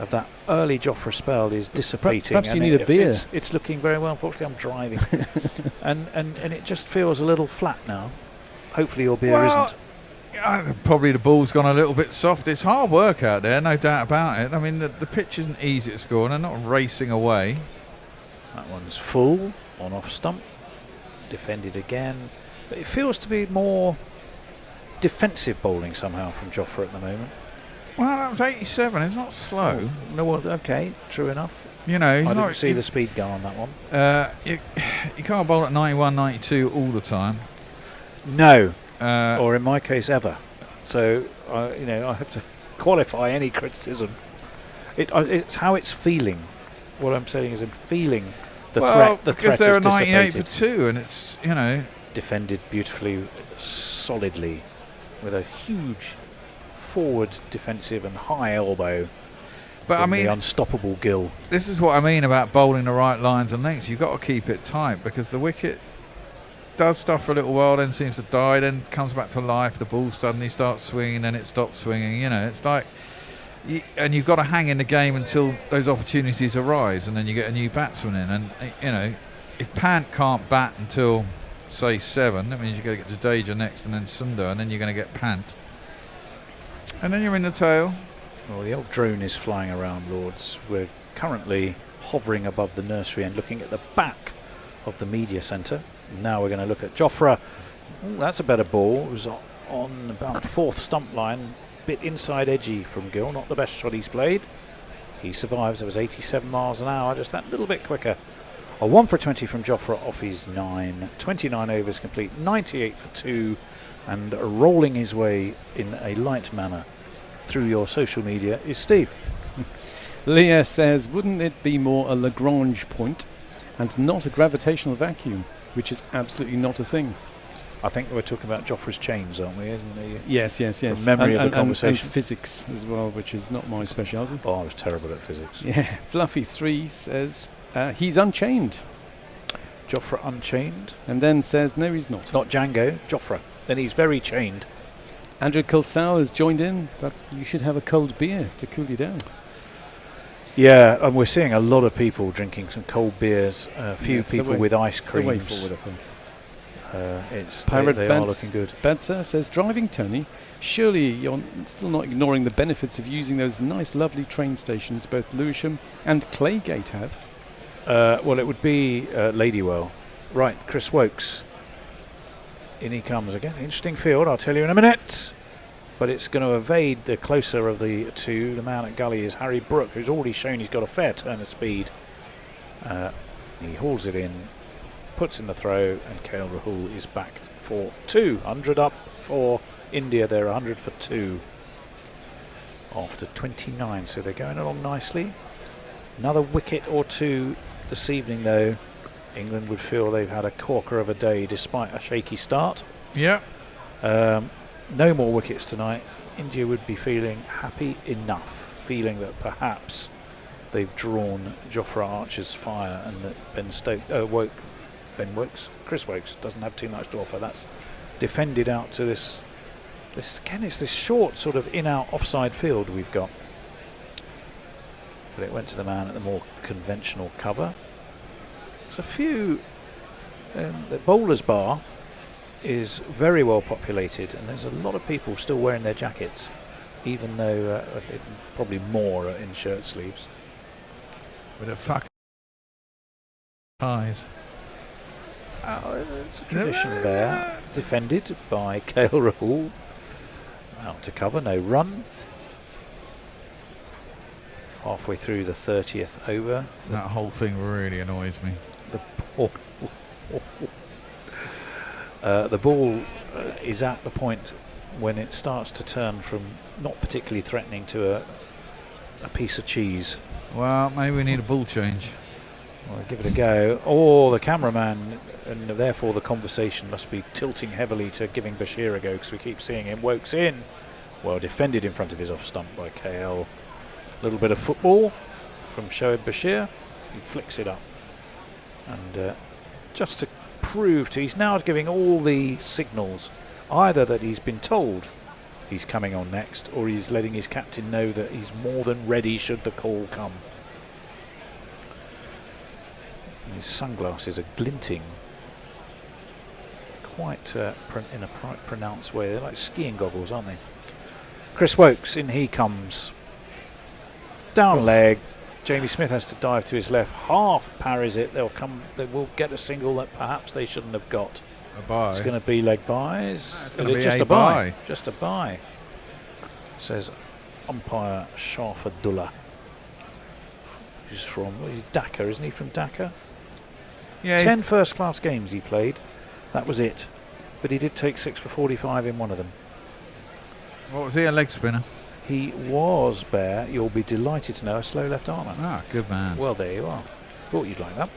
of that early Jofra spell is dissipating. Perhaps you need a beer. It's looking very well. Unfortunately, I'm driving, and it just feels a little flat now. Hopefully, your beer isn't. Probably the ball's gone a little bit soft. It's hard work out there, no doubt about it. I mean, the pitch isn't easy to score, and they're not racing away. That one's full on off stump, defended again, but it feels to be more defensive bowling somehow from Jofra at the moment. Well, that was 87. It's not slow. No, okay, true enough. You know, I didn't see the speed go on that one. You can't bowl at 91, 92 all the time. No, or in my case, ever. So, I have to qualify any criticism. It's how it's feeling. What I'm saying is I'm feeling the threat. The because threat they're is a 98 dissipated. for 2, and it's, defended beautifully, solidly, with a huge forward defensive and high elbow. But I mean, the unstoppable Gill. This is what I mean about bowling the right lines and lengths. You've got to keep it tight because the wicket does stuff for a little while, then seems to die, then comes back to life. The ball suddenly starts swinging, then it stops swinging. You know, it's like, and you've got to hang in the game until those opportunities arise, and then you get a new batsman in. And you know, if Pant can't bat until say 7, that means you're going to get Jadeja next, and then Sundar, and then you're going to get Pant, and then you're in the tail. Well, the old drone is flying around, Lords. We're currently hovering above the nursery and looking at the back of the media centre. Now we're going to look at Jofra. Ooh, that's a better ball. It was on about 4th stump line, bit inside edgy from Gill. Not the best shot he's played. He survives. It was 87 miles an hour, just that little bit quicker. A 1 for 20 from Jofra off his 9. 29 overs complete, 98 for 2, and rolling his way in a light manner through your social media is Steve. Leah says, wouldn't it be more a Lagrange point and not a gravitational vacuum, which is absolutely not a thing? I think we're talking about Jofra's chains, aren't we? Isn't he? Yes. The memory of the conversation. And physics as well, which is not my speciality. Oh, I was terrible at physics. Yeah. Fluffy3 says he's unchained. Jofra unchained. And then says, no, he's not. Not Django, Jofra. Then he's very chained. Andrew Kilsal has joined in, but you should have a cold beer to cool you down. Yeah, and we're seeing a lot of people drinking some cold beers. A few people with ice creams. The way forward, I think. Pirate they are looking good. Badser says, driving Tony, surely you're still not ignoring the benefits of using those nice, lovely train stations both Lewisham and Claygate have. Well, it would be Ladywell. Right, Chris Woakes. In he comes again. Interesting field, I'll tell you in a minute. But it's going to evade the closer of the two. The man at gully is Harry Brook, who's already shown he's got a fair turn of speed. He hauls it in, puts in the throw, and Rahul is back for 200 up for India. They're 100 for 2 after 29, so they're going along nicely. Another wicket or two this evening, though. England would feel they've had a corker of a day despite a shaky start. Yeah. No more wickets tonight. India would be feeling happy enough, feeling that perhaps they've drawn Jofra Archer's fire and that Chris Woakes doesn't have too much to offer. That's defended out to this again, it's this short sort of in-out offside field we've got. But it went to the man at the more conventional cover. There's a few. The bowler's bar is very well populated, and there's a lot of people still wearing their jackets, even though probably more in shirt sleeves. With a fuck eyes. There's a tradition there. Defended by Rahul. Out to cover, no run. Halfway through the 30th over. That whole thing really annoys me. The ball is at the point when it starts to turn from not particularly threatening to a piece of cheese. Well, maybe we need a ball change. Well, give it a go. Oh, the cameraman, and therefore the conversation must be tilting heavily to giving Bashir a go, because we keep seeing him. Woakes in. Well defended in front of his off stump by KL. A little bit of football from Shoaib Bashir. He flicks it up. And just to prove to, he's now giving all the signals, either that he's been told he's coming on next, or he's letting his captain know that he's more than ready should the call come. And his sunglasses are glinting quite in a pronounced way. They're like skiing goggles, aren't they? Chris Woakes, in he comes. Down leg. Jamie Smith has to dive to his left. Half parries it. They will get a single that perhaps they shouldn't have got. A bye. It's going to be leg byes. It's going to be just a bye. Just a bye. Says umpire Sharfadullah. He's from Dhaka, isn't he? From Dhaka. Yeah. 10 first-class games he played. That was it. But he did take 6 for 45 in one of them. What was he, a leg spinner? He was, Bear, you'll be delighted to know, a slow left armer. Ah, good man. Well, there you are. Thought you'd like that.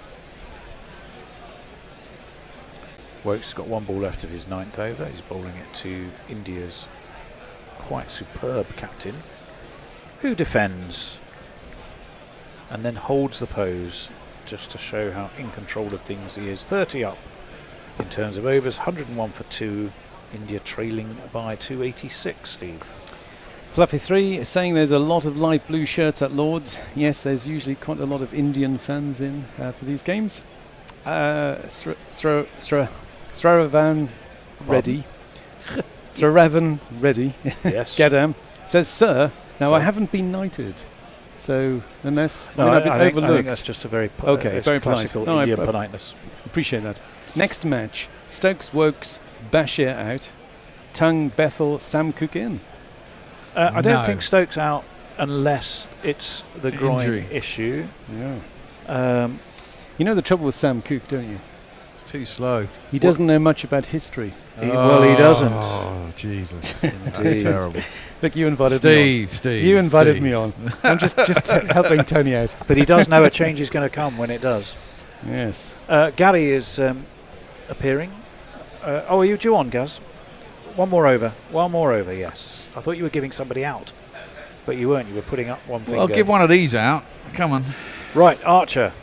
Woakes has got one ball left of his 9th over. He's bowling it to India's quite superb captain, who defends and then holds the pose just to show how in control of things he is. 30 up in terms of overs. 101 for 2. India trailing by 286, Steve. Fluffy 3 is saying there's a lot of light blue shirts at Lord's. Yes, there's usually quite a lot of Indian fans in for these games. Sraravan Reddy. Sraravan Reddy. Yes. Gadam says, "Sir, now I Sir. haven't been knighted." So, unless No, I've been I think overlooked. that's just a very okay, very classical polite. Indian I politeness. appreciate that. Next match: Stokes, Woakes, Bashir out. Tung, Bethel, Sam Cook in. I don't think Stokes out unless it's the groin Injury. issue. Yeah. You know the trouble with Sam Cook, don't you? It's too slow. He doesn't know much about history. Well, he doesn't. Oh, Jesus. That's terrible. Look, you invited me on. Steve. You invited Steve. me on. I'm just helping Tony out. But he does know a change is going to come when it does. Yes. Gary is appearing. Are you due on, Gaz? One more over, yes. I thought you were giving somebody out, but you weren't. You were putting up one finger. I'll give one of these out. Come on. Right, Archer.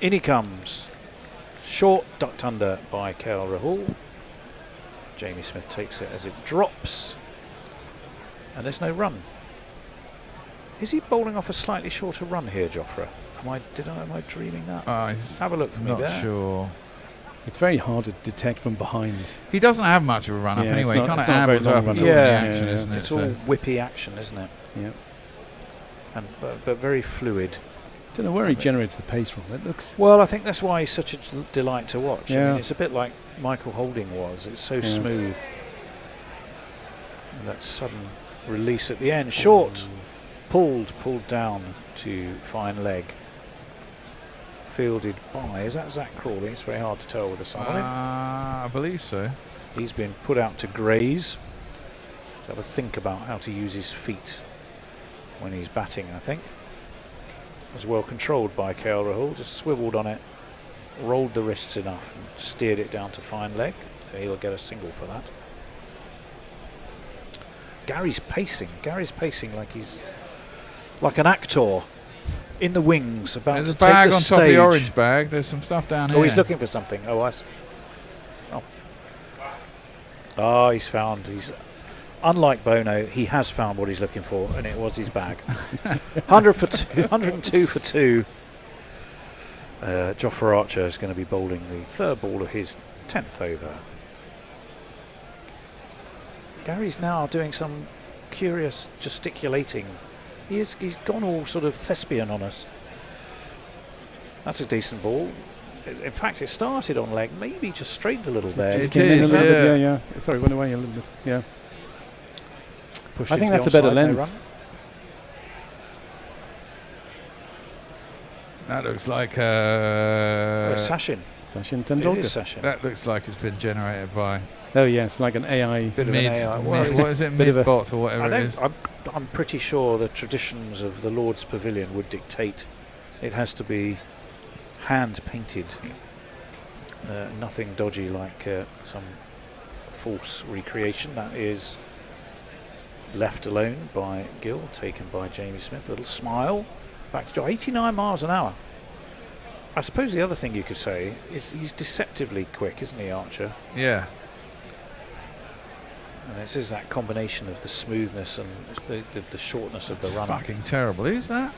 In he comes. Short, ducked under by Rahul. Jamie Smith takes it as it drops. And there's no run. Is he bowling off a slightly shorter run here, Jofra? Am I dreaming that? Have a look for me Not there. sure. It's very hard to detect from behind. He doesn't have much of a run up Yeah, anyway. He kind of it's not a very averages long up run until up. the Yeah, action, yeah, isn't it? It's all whippy action, isn't it? Yeah. And but very fluid. Don't know where he generates the pace from. It looks. Well, I think that's why he's such a delight to watch. I Yeah. mean, it's a bit like Michael Holding was. It's so smooth. And that sudden release at the end. Short, pulled down to fine leg. Fielded by, is that Zach Crawley? It's very hard to tell with the sun on him. I believe so. He's been put out to graze. To have a think about how to use his feet when he's batting, I think. Was well controlled by Rahul, just swiveled on it, rolled the wrists enough and steered it down to fine leg. So he'll get a single for that. Gary's pacing like he's like an actor in the wings about There's to a bag take the on top of the stage. orange bag. There's some stuff down here. Oh, he's looking for something. Oh, I see. Oh, he's found. He's unlike Bono. He has found what he's looking for, and it was his bag. 100 for 2, 102 for 2. Jofra Archer is going to be bowling the third ball of his 10th over. Gary's now doing some curious gesticulating. He's gone all sort of thespian on us. That's a decent ball. In fact, it started on leg, maybe just straightened a little there. Just came in a little bit, yeah. Sorry, went away a little bit, yeah. Pushed I into think the that's a better onside, no length. run. That looks like Sachin. Sachin It Tendulkar. is Sachin. that looks like it's been generated by Oh yes, like an AI. Bit of an AI. Well, what is it, bit of a- Midbot or whatever it is. I'm pretty sure the traditions of the Lord's Pavilion would dictate it has to be hand painted. Nothing dodgy like some false recreation. That is left alone by Gill, taken by Jamie Smith. A little smile. Back to 89 miles an hour. I suppose the other thing you could say is he's deceptively quick, isn't he, Archer? Yeah. And this is that combination of the smoothness and the shortness of the run. Fucking terrible. Who's that?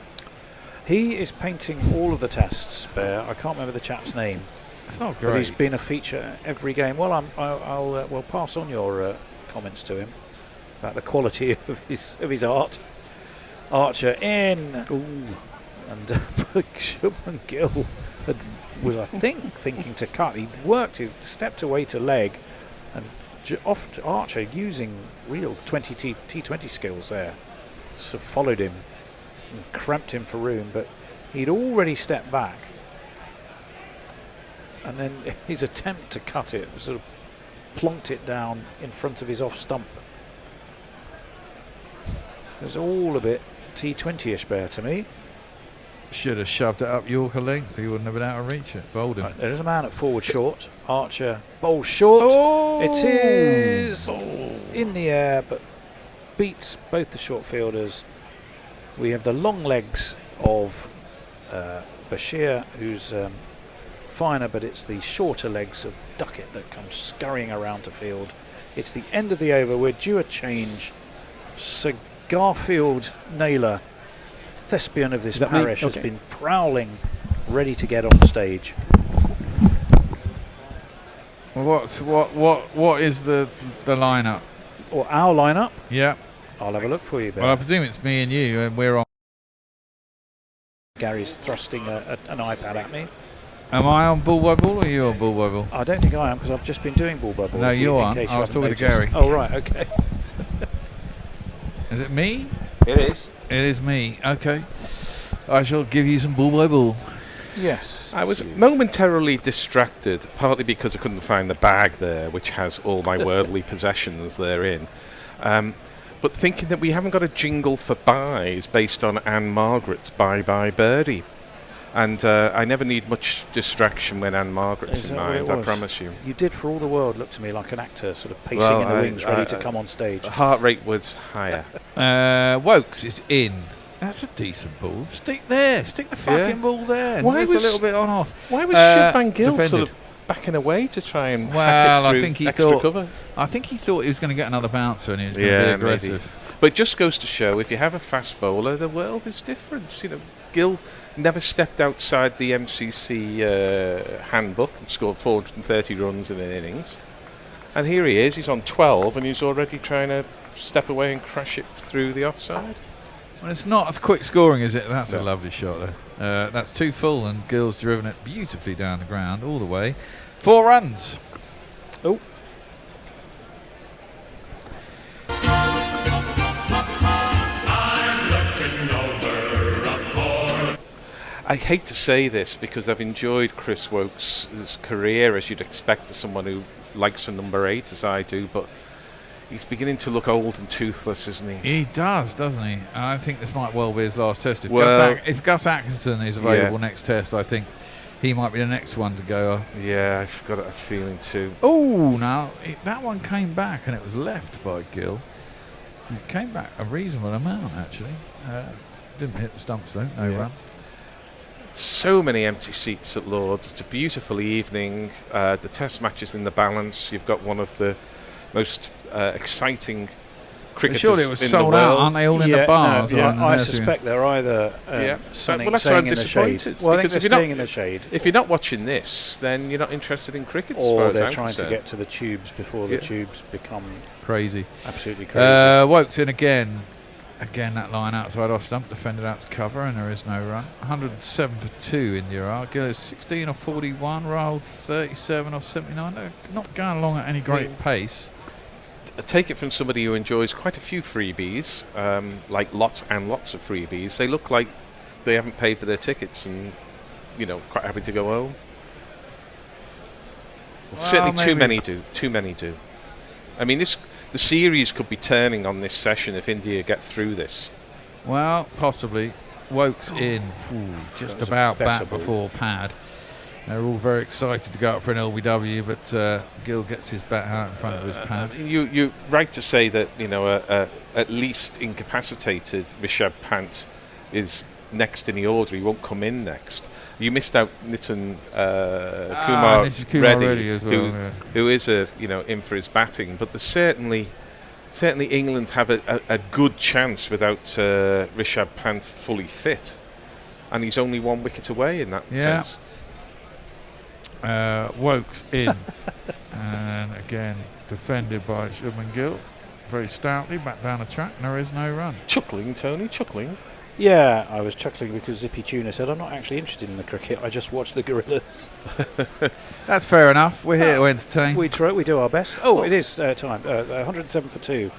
He is painting all of the tests, Bear. I can't remember the chap's name. It's not But he's great. been a feature every game. Well, I'll we'll pass on your comments to him about the quality of his art. Archer in. Ooh. And Shubman Gill was, I think, thinking to cut. He stepped away to leg, and off to Archer using real T20 skills there. Sort of followed him and cramped him for room, but he'd already stepped back. And then his attempt to cut it sort of plonked it down in front of his off stump. It was all a bit T20ish, Bear, to me. Should have shoved it up Yorker length. He wouldn't have been able to reach it. Bowled him. Right, there is a man at forward short. Archer bowls short. Oh! It is in the air, but beats both the short fielders. We have the long legs of Bashir, who's finer, but it's the shorter legs of Duckett that come scurrying around to field. It's the end of the over. We're due a change. Sir Garfield Naylor, thespian of this Is that me? parish, has Okay. been prowling, ready to get on stage. Well, what is the lineup? Or our lineup? Yeah. I'll have a look for you, Ben. Well, I presume it's me and you, and we're on. Gary's thrusting an iPad at me. Am I on ball by ball or are you on ball by ball? I don't think I am, because I've just been doing ball by ball. No, if you in are. case you I was haven't talking to noticed. Gary. Oh, right, okay. Is it me? It is. It is me. Okay. I shall give you some ball by ball. Yes. I was momentarily distracted, partly because I couldn't find the bag there, which has all my worldly possessions therein. But thinking that we haven't got a jingle for buys based on Anne Margaret's Bye Bye Birdie. And I never need much distraction when Anne Margaret's Is in that what it mind, I was? promise you. You did, for all the world, look to me like an actor, sort of pacing Well, in the wings, ready to come on stage. Heart rate was higher. Woakes is in. That's a decent ball. Stick there. Stick the fucking ball there. Why Just was a little bit on off? Why was Shubman Gill defended. sort of backing away to try and hack Well, it through I think he extra thought. cover? I think he thought he was going to get another bouncer, and he was going to be aggressive. Maybe. But it just goes to show, if you have a fast bowler, the world is different. You know, Gill never stepped outside the MCC handbook and scored 430 runs in an innings. And here he is, he's on 12, and he's already trying to step away and crash it through the offside. Well, it's not as quick scoring, is it? That's a lovely shot, though. That's 2 full, and Gill's driven it beautifully down the ground all the way. 4 runs. Oh. I hate to say this because I've enjoyed Chris Woakes' career, as you'd expect for someone who likes a number 8, as I do, but he's beginning to look old and toothless, isn't he? He does, doesn't he? And I think this might well be his last test. If Gus Atkinson is available next test, I think he might be the next one to go. Yeah, I've got a feeling too. Oh, now that one came back and it was left by Gill. It came back a reasonable amount, actually. Didn't hit the stumps, though. No run. So many empty seats at Lord's. It's a beautiful evening. The test match is in the balance. You've got one of the most exciting cricketers Surely it was in sold the out, world. aren't they all in the bars? No, or in the I nursery? suspect they're either Well, that's why I'm disappointed. Well, I think because they're staying in the shade. If you're not watching this, then you're not interested in cricket. as far Or as they're I'm trying to concerned. get to the tubes before the tubes become crazy. Absolutely crazy. Woakes in again. Again, that line outside off stump, defended out to cover, and there is no run. 107 for 2 India are. Gill is 16 off 41, Rahul 37 off 79. They're not going along at any great pace. I take it from somebody who enjoys quite a few freebies, like lots and lots of freebies. They look like they haven't paid for their tickets and, quite happy to go home. Well, certainly too many do. Too many do. I mean, the series could be turning on this session if India get through this. Well, possibly. Woakes in. Just about back before pad. They're all very excited to go up for an LBW, but Gill gets his bat out in front of his pad. You're right to say that, at least incapacitated Rishabh Pant is next in the order. He won't come in next. You missed out Nitin Kumar Reddy, as well, who is in for his batting. But there's certainly England have a good chance without Rishabh Pant fully fit, and he's only 1 wicket away in that sense. Woakes in, and again defended by Shubman Gill very stoutly back down the track. And there is no run. Chuckling, Tony, chuckling. Yeah, I was chuckling because Zippy Tuna said, I'm not actually interested in the cricket, I just watch the Gorillas. That's fair enough. We're here to entertain. We do our best. Oh, it is time. 107 for 2.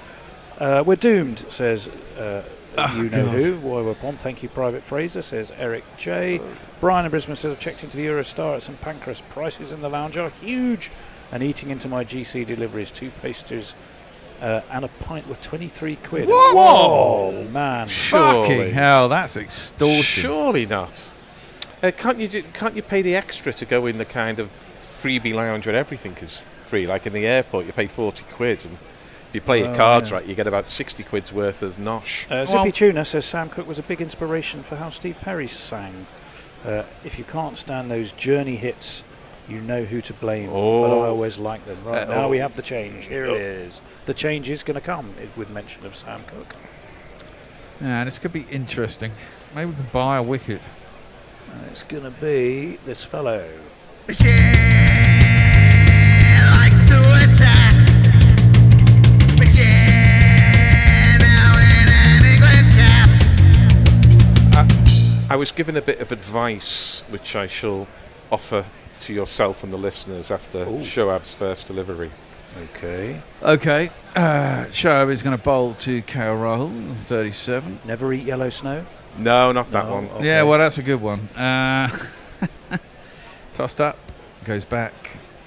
We're doomed, says you-know-who. Why we're upon. Thank you, Private Fraser, says Eric J. Brian in Brisbane says, I've checked into the Eurostar at St Pancras. Prices in the lounge are huge. And eating into my GC deliveries, 2 pastries and a pint were 23 quid. What? Whoa, man! Fucking hell, that's extortion. Surely not. Can't you pay the extra to go in the kind of freebie lounge where everything is free? Like in the airport, you pay 40 quid, and if you play your cards right, you get about 60 quid's worth of nosh. Zippy Tuna says Sam Cooke was a big inspiration for how Steve Perry sang. If you can't stand those journey hits, you know who to blame. Oh. But I always like them. Right now we have the change. Here it is. The change is going to come with mention of Sam Cook. Yeah, this could be interesting. Maybe we can buy a wicket. It's going to be this fellow. I was given a bit of advice, which I shall offer to yourself and the listeners after Shoaib's first delivery. Okay. Okay. Shoaib is going to bowl to Rahul, 37. Never eat yellow snow? No, not that one. Okay. Yeah, well, that's a good one. Tossed up, goes back.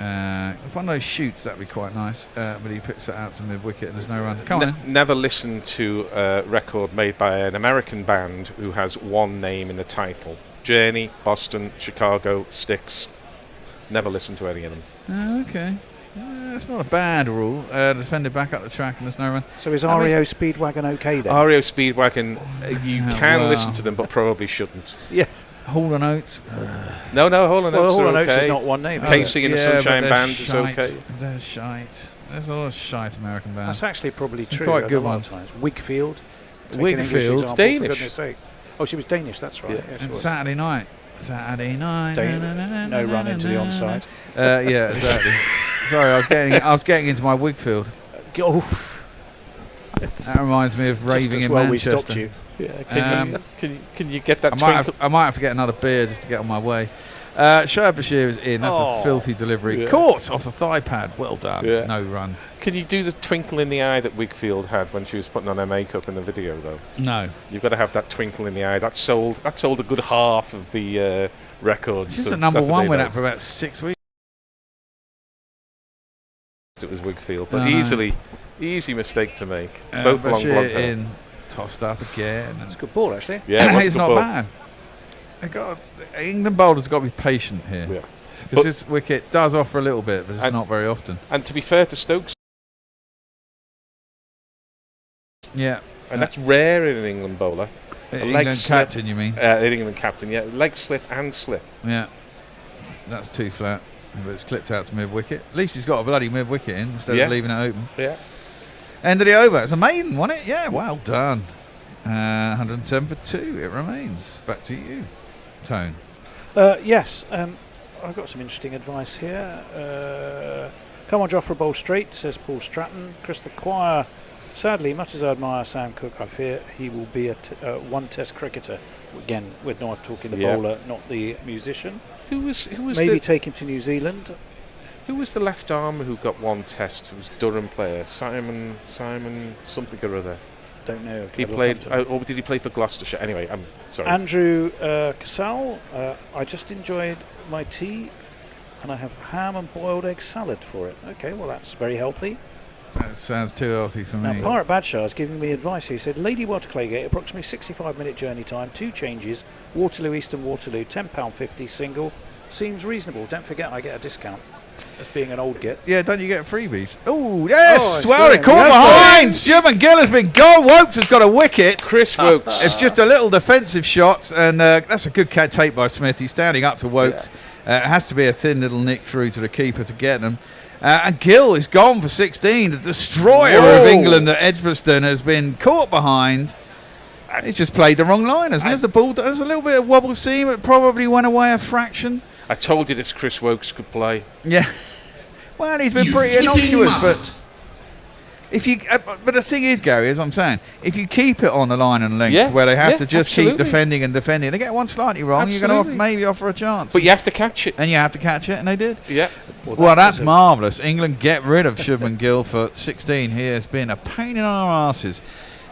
If one of those shoots, that'd be quite nice. But he puts that out to mid-wicket and there's no run. Come on. Never listen to a record made by an American band who has one name in the title. Journey, Boston, Chicago, Styx. Never listen to any of them. Okay. That's not a bad rule. Defended back up the track and there's no run. So is REO Speedwagon okay then? REO Speedwagon, you can listen to them, but probably shouldn't. Yeah. Hall and Oates. No, Hall and Oates. Hall and okay. Oates is not one name. Casey and the Sunshine Band is okay. They're shite. There's a lot of shite American bands. That's actually probably true. Quite good ones. Wigfield. Wigfield. Danish. For goodness sake. Oh, she was Danish. That's right. Yeah. And Saturday night. No run into the onside. Yeah, exactly. Sorry, I was getting into my Wigfield. That reminds me of raving in Manchester. We stopped you. Yeah, can you get that? I might have to get another beer just to get on my way. Shoaib Bashir is in. That's a filthy delivery. Yeah. Caught off the thigh pad. Well done. Yeah. No run. Can you do the twinkle in the eye that Wigfield had when she was putting on her makeup in the video, though? No. You've got to have that twinkle in the eye. That sold a good half of the records. She's the number one with that for about 6 weeks. It was Wigfield, but easy mistake to make. Both Bashir long blonde hair. in. Tossed up again. It's a good ball, actually. Yeah, it's not bad. England bowlers got to be patient here. Yeah. Because this wicket does offer a little bit, but it's not very often. And to be fair to Stokes, yeah, and that's rare in an England bowler. England captain, you mean? England captain, yeah. Leg slip and slip. Yeah, that's too flat. But it's clipped out to mid-wicket. At least he's got a bloody mid-wicket in instead of leaving it open. Yeah. End of the over. It's a maiden, wasn't it? Yeah, well done. 107 for 2. It remains. Back to you, Tone. Yes. I've got some interesting advice here. Come on, Joffre, bowl straight, says Paul Stratton. Chris the Choir. Sadly, much as I admire Sam Cook, I fear he will be a one-test cricketer. Again, we're not talking the bowler, not the musician. Who was maybe take him to New Zealand. Who was the left armer who got one test? It was Durham player Simon something or other. Don't know. He played, or did he play for Gloucestershire? Anyway, I'm sorry. Andrew Casal. I just enjoyed my tea, and I have ham and boiled egg salad for it. Okay, well that's very healthy. That sounds too healthy for me. Now, Pirate Badshaw is giving me advice. He said, Lady Water Claygate, approximately 65-minute journey time, 2 changes, Waterloo Eastern Waterloo, £10.50 single. Seems reasonable. Don't forget I get a discount as being an old git. Yeah, don't you get freebies? Oh, yes! Well, they caught behind! Sherman Gill has been gone. Woakes has got a wicket. Chris Woakes. It's just a little defensive shot, and that's a good take by Smith. He's standing up to Woakes. It has to be a thin little nick through to the keeper to get them. And Gill is gone for 16. The destroyer of England at Edgbaston has been caught behind. He's just played the wrong line, hasn't he? The ball does a little bit of wobble seam. It probably went away a fraction. I told you this Chris Woakes could play. Yeah. Well, he's been pretty innocuous, but if you, but the thing is, Gary, as I'm saying, if you keep it on the line and length, where they have to just keep defending and defending, they get one slightly wrong, you're going to maybe offer a chance. But you have to catch it, and you have to catch it, and they did. Yeah. Well, that's marvellous. England get rid of Shubman Gill for 16. He has been a pain in our asses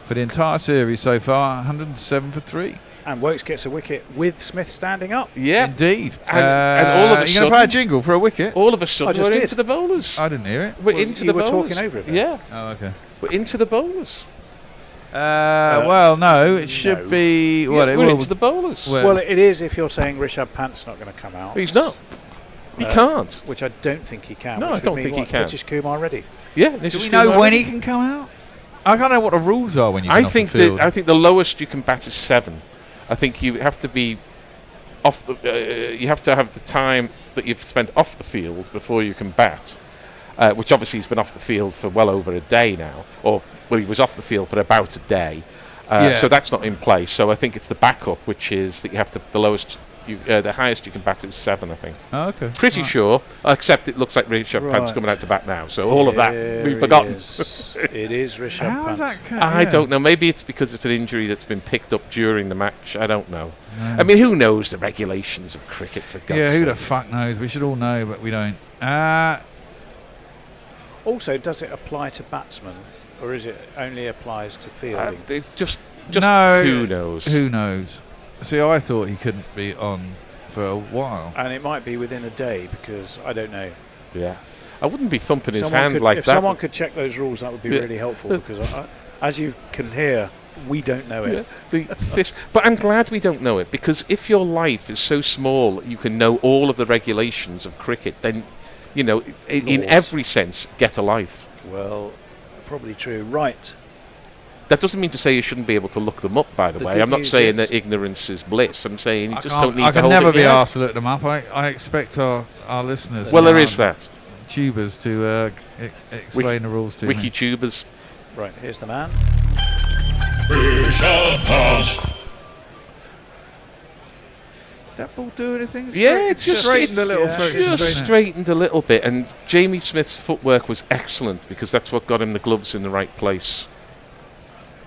for the entire series so far. 107 for 3. And Woakes gets a wicket with Smith standing up. Yeah, indeed. And all of a sudden, you're going to play a jingle for a wicket? All of a sudden, we're into the bowlers. I didn't hear it. We're into the bowlers. You were talking over it. Then. Yeah. Oh, okay. We're into the bowlers. Well, no, it should be. Well, we're into the bowlers. Well, it is if you're saying Rishabh Pant's not going to come out. He's not. He can't. Which I don't think he can. No, I don't think he can. Nitish Kumar ready. Yeah. Do we know when he can come out? I don't know what the rules are when you. I think the lowest you can bat is 7. I think you have to be off the. You have to have the time that you've spent off the field before you can bat, which obviously he's been off the field for well over a day now, he was off the field for about a day, so that's not in place. So I think it's the backup, which is that you have to the highest you can bat is 7, I think. Oh, okay. Pretty sure, except it looks like Rishabh Pant's coming out to bat now, so all of that we've forgotten. It is Rishabh Pant. How is that? I don't know. Maybe it's because it's an injury that's been picked up during the match. I don't know. I mean, who knows the regulations of cricket, for God's sake? Yeah, who the fuck knows? We should all know, but we don't. Also, does it apply to batsmen, or is it only applies to fielding? Just no, who knows? Who knows? See, I thought he couldn't be on for a while. And it might be within a day, because I don't know. Yeah. I wouldn't be thumping his hand like that. If someone could check those rules, that would be really helpful, because as you can hear, we don't know it. But I'm glad we don't know it, because if your life is so small you can know all of the regulations of cricket, then, you know, in every sense, get a life. Well, probably true. Right. That doesn't mean to say you shouldn't be able to look them up, by the way. I'm not saying that ignorance is bliss. I'm saying you just don't need to hold it. I can never be asked to look them up. I expect our listeners... Well, there is that. Tubers to explain the rules to Wiki tubers. Right, here's the man. That ball do anything? Yeah, it's just straightened a little. Just straightened a little bit, and Jamie Smith's footwork was excellent, because that's what got him the gloves in the right place.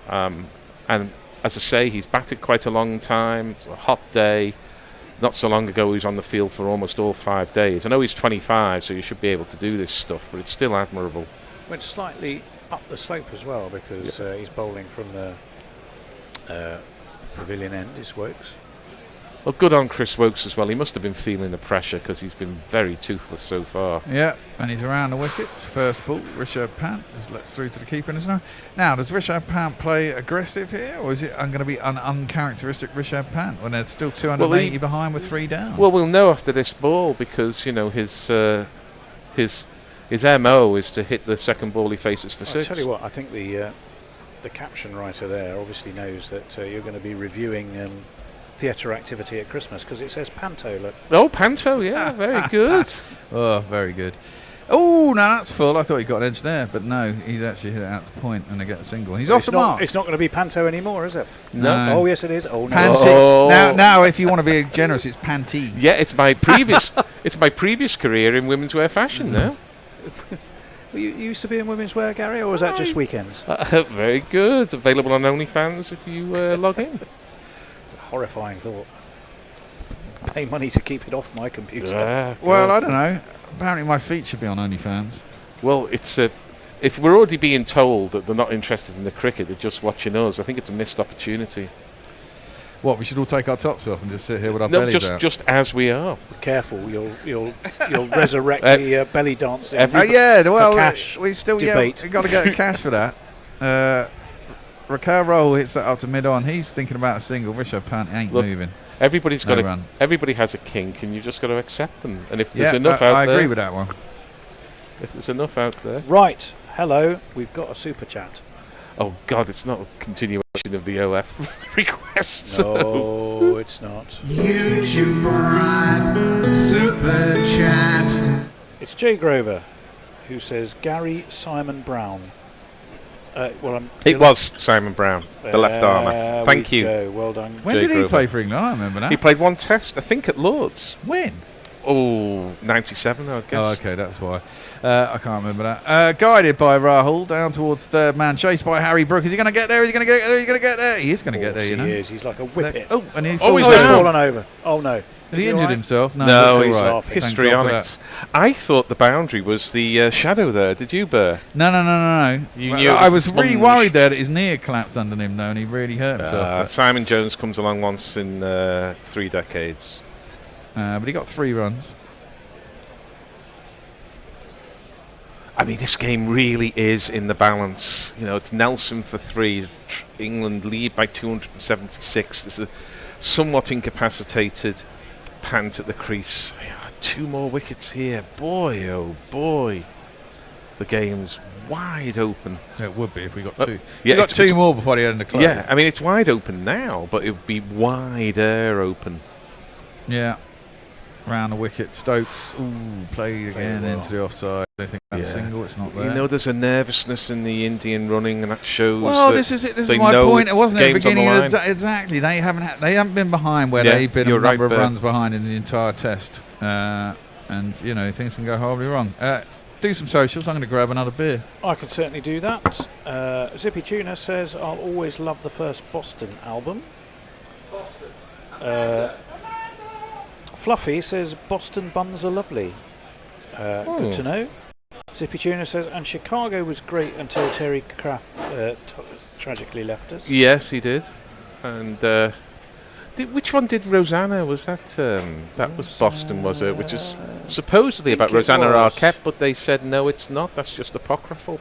And as I say, he's batted quite a long time. It's a hot day. Not so long ago, he was on the field for almost all 5 days. I know he's 25, so you should be able to do this stuff, but it's still admirable. Went slightly up the slope as well, because he's bowling from the pavilion end, is Woakes. Well, good on Chris Woakes as well. He must have been feeling the pressure, because he's been very toothless so far. Yeah, and he's around the wickets. First ball, Rishabh Pant just lets through to the keeper. Now, does Rishabh Pant play aggressive here, or is it going to be an uncharacteristic Rishabh Pant when there's still 280 behind with 3 down? Well, we'll know after this ball, because you know his MO is to hit the second ball he faces for 6. I'll tell you what, I think the caption writer there obviously knows that you're going to be reviewing theatre activity at Christmas, because it says Panto. Look. Oh, Panto, yeah, very good. Oh, very good. Oh, no, that's full. I thought he got an edge there, but no, he's actually hit it out to point and they get a single. He's off the mark. It's not going to be Panto anymore, is it? No. Oh, yes, it is. Oh, no. Panty. Oh. Now, if you want to be generous, it's Panty. Yeah, it's my previous career in women's wear fashion now. Well, you used to be in women's wear, Gary, or was that just weekends? Very good. Available on OnlyFans if you log in. It's a horrifying thought. Pay money to keep it off my computer. Well, I don't know. Apparently my feet should be on OnlyFans. Well, it's if we're already being told that they're not interested in the cricket, they're just watching us, I think it's a missed opportunity. What, we should all take our tops off and just sit here with our bellies out? No, just as we are. Be careful, you'll resurrect the belly dancing. We still debate. We got to get cash for that. Rahul hits that up to mid on. He's thinking about a single. Rishabh Pant ain't moving. Everybody has a kink, and you just got to accept them. And if there's enough out there, I agree with that one. If there's enough out there, right? Hello, we've got a super chat. Oh God, it's not a continuation of the OF request. No, it's not. YouTube super chat. It's Jay Grover, who says Gary Simon Brown. It was Simon Brown, the left armour. Thank you. Well done. When did he play for England? I remember that. He played one test, I think, at Lord's. When? Oh, 97, I guess. Oh, okay, that's why. I can't remember that. Guided by Rahul down towards third man, chased by Harry Brook. Is he going to get there? Is he going to get there? He's going to get there. He is going to get there, you know. He is. He's like a whippet. And he's fallen over. Oh, no. Has he injured himself? No, he's right. Histrionics. I thought the boundary was the shadow there. Did you, Burr? No. You knew I was really worried there that his knee had collapsed under him, though, and he really hurt himself. Simon Jones comes along once in 3 decades. But he got 3 runs. I mean, this game really is in the balance. You know, it's Nelson for 3. England lead by 276. There's a somewhat incapacitated Pant at the crease. 2 more wickets here. Boy, oh boy. The game's wide open. It would be if we got 2. Yeah, we got 2 more before the end of the close. Yeah, I mean, it's wide open now, but it would be wider open. Yeah. Round the wicket. Stokes. Played again into the offside. I think that's single. It's not there. You know, there's a nervousness in the Indian running, and that shows. Well, this is it. This is my point. It wasn't at the beginning of the exactly. They haven't been behind where they've been a number of runs behind in the entire test. And you know, things can go horribly wrong. Do some socials. I'm going to grab another beer. I can certainly do that. Zippy Tuna says, "I'll always love the first Boston album." Fluffy says, "Boston buns are lovely." Good to know. Zippy Tuna says, "And Chicago was great until Terry Kraft tragically left us." Yes, he did. And which one did Rosanna? Was that that was Boston, was it? Which is supposedly about Rosanna Arquette, but they said no, it's not. That's just apocryphal.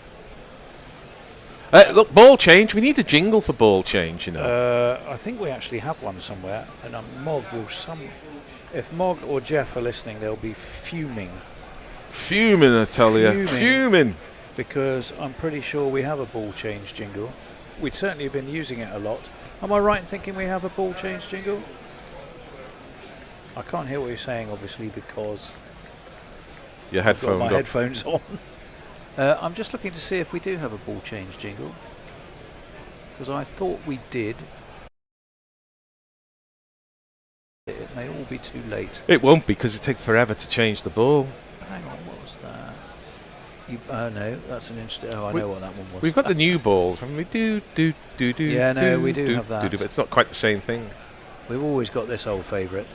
Look, ball change. We need a jingle for ball change, you know. I think we actually have one somewhere, and if Mog or Jeff are listening, they'll be fuming. Fuming, I tell you. Fuming. Because I'm pretty sure we have a ball change jingle. We'd certainly have been using it a lot. Am I right in thinking we have a ball change jingle? I can't hear what you're saying, obviously, because your I've got my headphones on. I'm just looking to see if we do have a ball change jingle, because I thought we did. It may all be too late. It won't, because it takes forever to change the ball. Hang on, what was that? No, that's an interesting. Oh, I know what that one was. We've got the new balls, haven't we? Do. Yeah, no, we do have that. But it's not quite the same thing. We've always got this old favourite.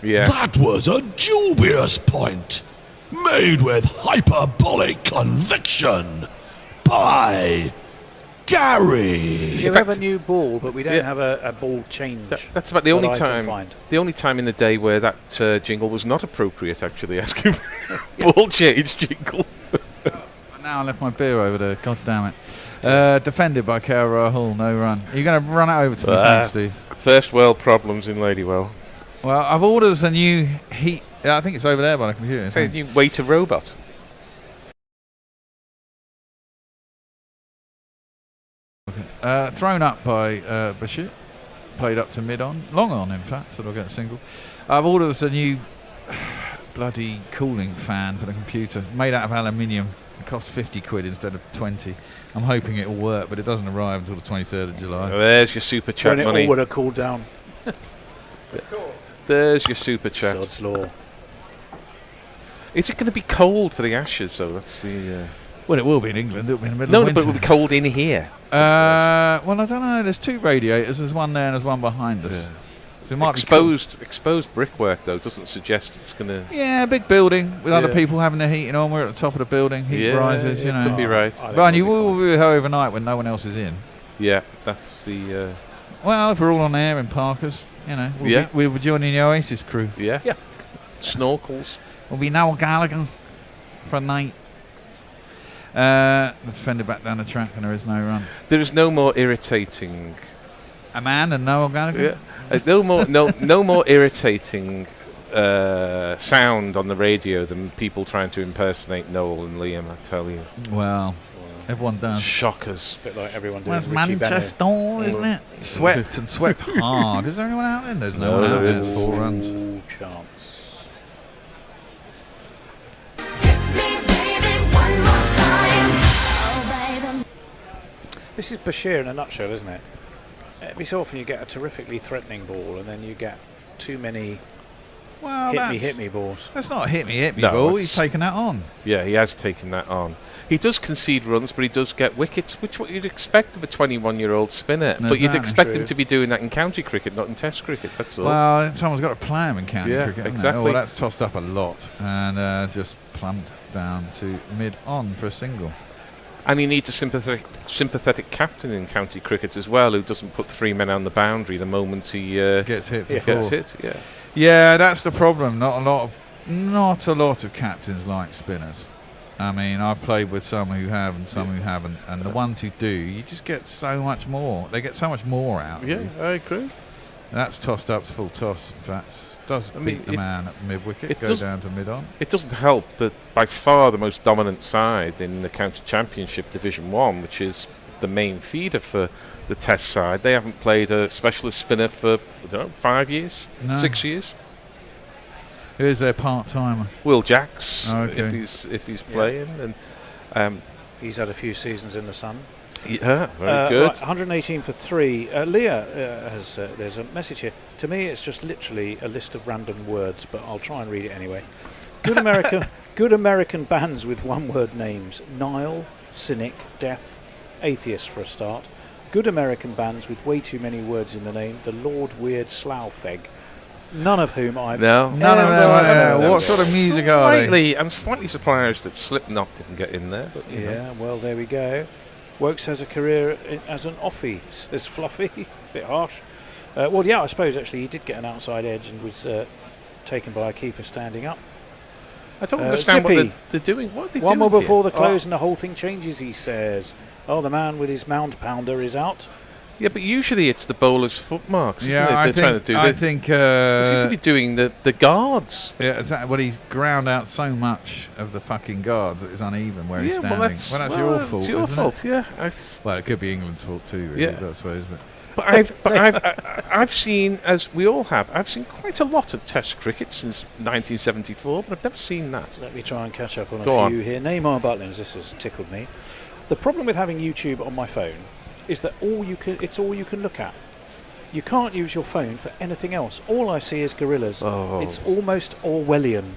Yeah. That was a dubious point, made with hyperbolic conviction by Gary. You have a new ball, but we don't have a ball change. That's about the only time. The only time in the day where that jingle was not appropriate. Actually, asking for ball change jingle. Now I left my beer over there. God damn it. Defended by Rahul. No run. Are you going to run it over to me, thanks, Steve? First world problems in Ladywell. Well, I've ordered us a new heat. I think it's over there by the computer. Say, you wait a robot. Thrown up by Bashir. Played up to mid-on. Long on, in fact, so I'll get a single. I've ordered us a new bloody cooling fan for the computer. Made out of aluminium. It costs 50 quid instead of 20. I'm hoping it'll work, but it doesn't arrive until the 23rd of July. Oh, there's your super chat money. When it all would have cooled down. Of course. There's your super chat. Sod's law. Is it going to be cold for the Ashes, though? That's the... Well, it will be in England. It'll be in the middle of winter. No, but it will be cold in here. Well, I don't know. There's two radiators. There's one there and there's one behind us. Yeah. So it might exposed brickwork, though, doesn't suggest it's going to... Yeah, big building with other people having their heating on. We're at the top of the building. Heat rises, you know. Could be right. Brian, you will be here overnight when no one else is in. Yeah, that's the... Well, if we're all on air in Parkers, you know, we'll be joining the Oasis crew. Yeah. Snorkels. We'll be Noel Gallagher for a night. The defender back down the track and there is no run. There is no more irritating... A man than Noel Gallagher? Yeah. No more irritating sound on the radio than people trying to impersonate Noel and Liam, I tell you. Well, everyone does. Shockers. A bit like everyone does. That's Manchester, isn't it? Swept and swept hard. Is there anyone out there? There's no one out there. There's 4 runs. Chance. This is Bashir in a nutshell, isn't it? Every so often you get a terrifically threatening ball and then you get too many hit me balls. That's not a hit me ball. He's taken that on. Yeah, he has taken that on. He does concede runs, but he does get wickets, which what you'd expect of a 21-year-old spinner. But you'd expect him to be doing that in county cricket, not in Test cricket. That's all. Well, someone's got to play him in county cricket. Exactly. Oh, that's tossed up a lot and just plumped down to mid-on for a single. And he needs a sympathetic captain in county cricket as well, who doesn't put 3 men on the boundary the moment he gets hit. Yeah. Yeah, that's the problem. Not a lot of captains like spinners. I mean, I've played with some who have and some who haven't, and the ones who do, you just get so much more. They get so much more out of you. I agree. That's tossed up to full toss. In fact, does beat the man at mid-wicket, go down to mid-on. It doesn't help that by far the most dominant side in the county championship Division 1, which is the main feeder for the Test side, they haven't played a specialist spinner for, I don't know, 5 years, 6 years. Who's their part-timer? Will Jacks, Okay. if he's playing, and he's had a few seasons in the sun. Yeah, very good. Right, 118 for 3. Leah has. There's a message here. To me, it's just literally a list of random words, but I'll try and read it anyway. Good American bands with one-word names: Nile, Cynic, Death, Atheist for a start. Good American bands with way too many words in the name: The Lord Weird Slough-Feg. None of whom I've none of them. What sort of music are they? I'm slightly surprised that Slipknot didn't get in there. But, you know. Well, there we go. Woakes has a career as an offie, says Fluffy. Bit harsh. I suppose actually he did get an outside edge and was taken by a keeper standing up. I don't understand Zippy. what they're doing. What are they One doing more before here? the close and the whole thing changes, he says. Oh, the man with his mound pounder is out. Yeah, but usually it's the bowler's foot marks. Isn't Yeah, it? They're trying to do. I think they seem to be doing the guards. Yeah, exactly. Well, he's ground out so much of the fucking guards that it's uneven where he's standing. Well, that's your fault. It's your isn't fault. It? Yeah. Well, it could be England's fault too. Really, Yeah. I suppose. But I've seen, as we all have, I've seen quite a lot of Test cricket since 1974, but I've never seen that. Let me try and catch up on Go a on. few here. Neymar Butlins, this has tickled me. The problem with having YouTube on my phone is that it's all you can look at. You can't use your phone for anything else. All I see is gorillas. Oh. It's almost Orwellian.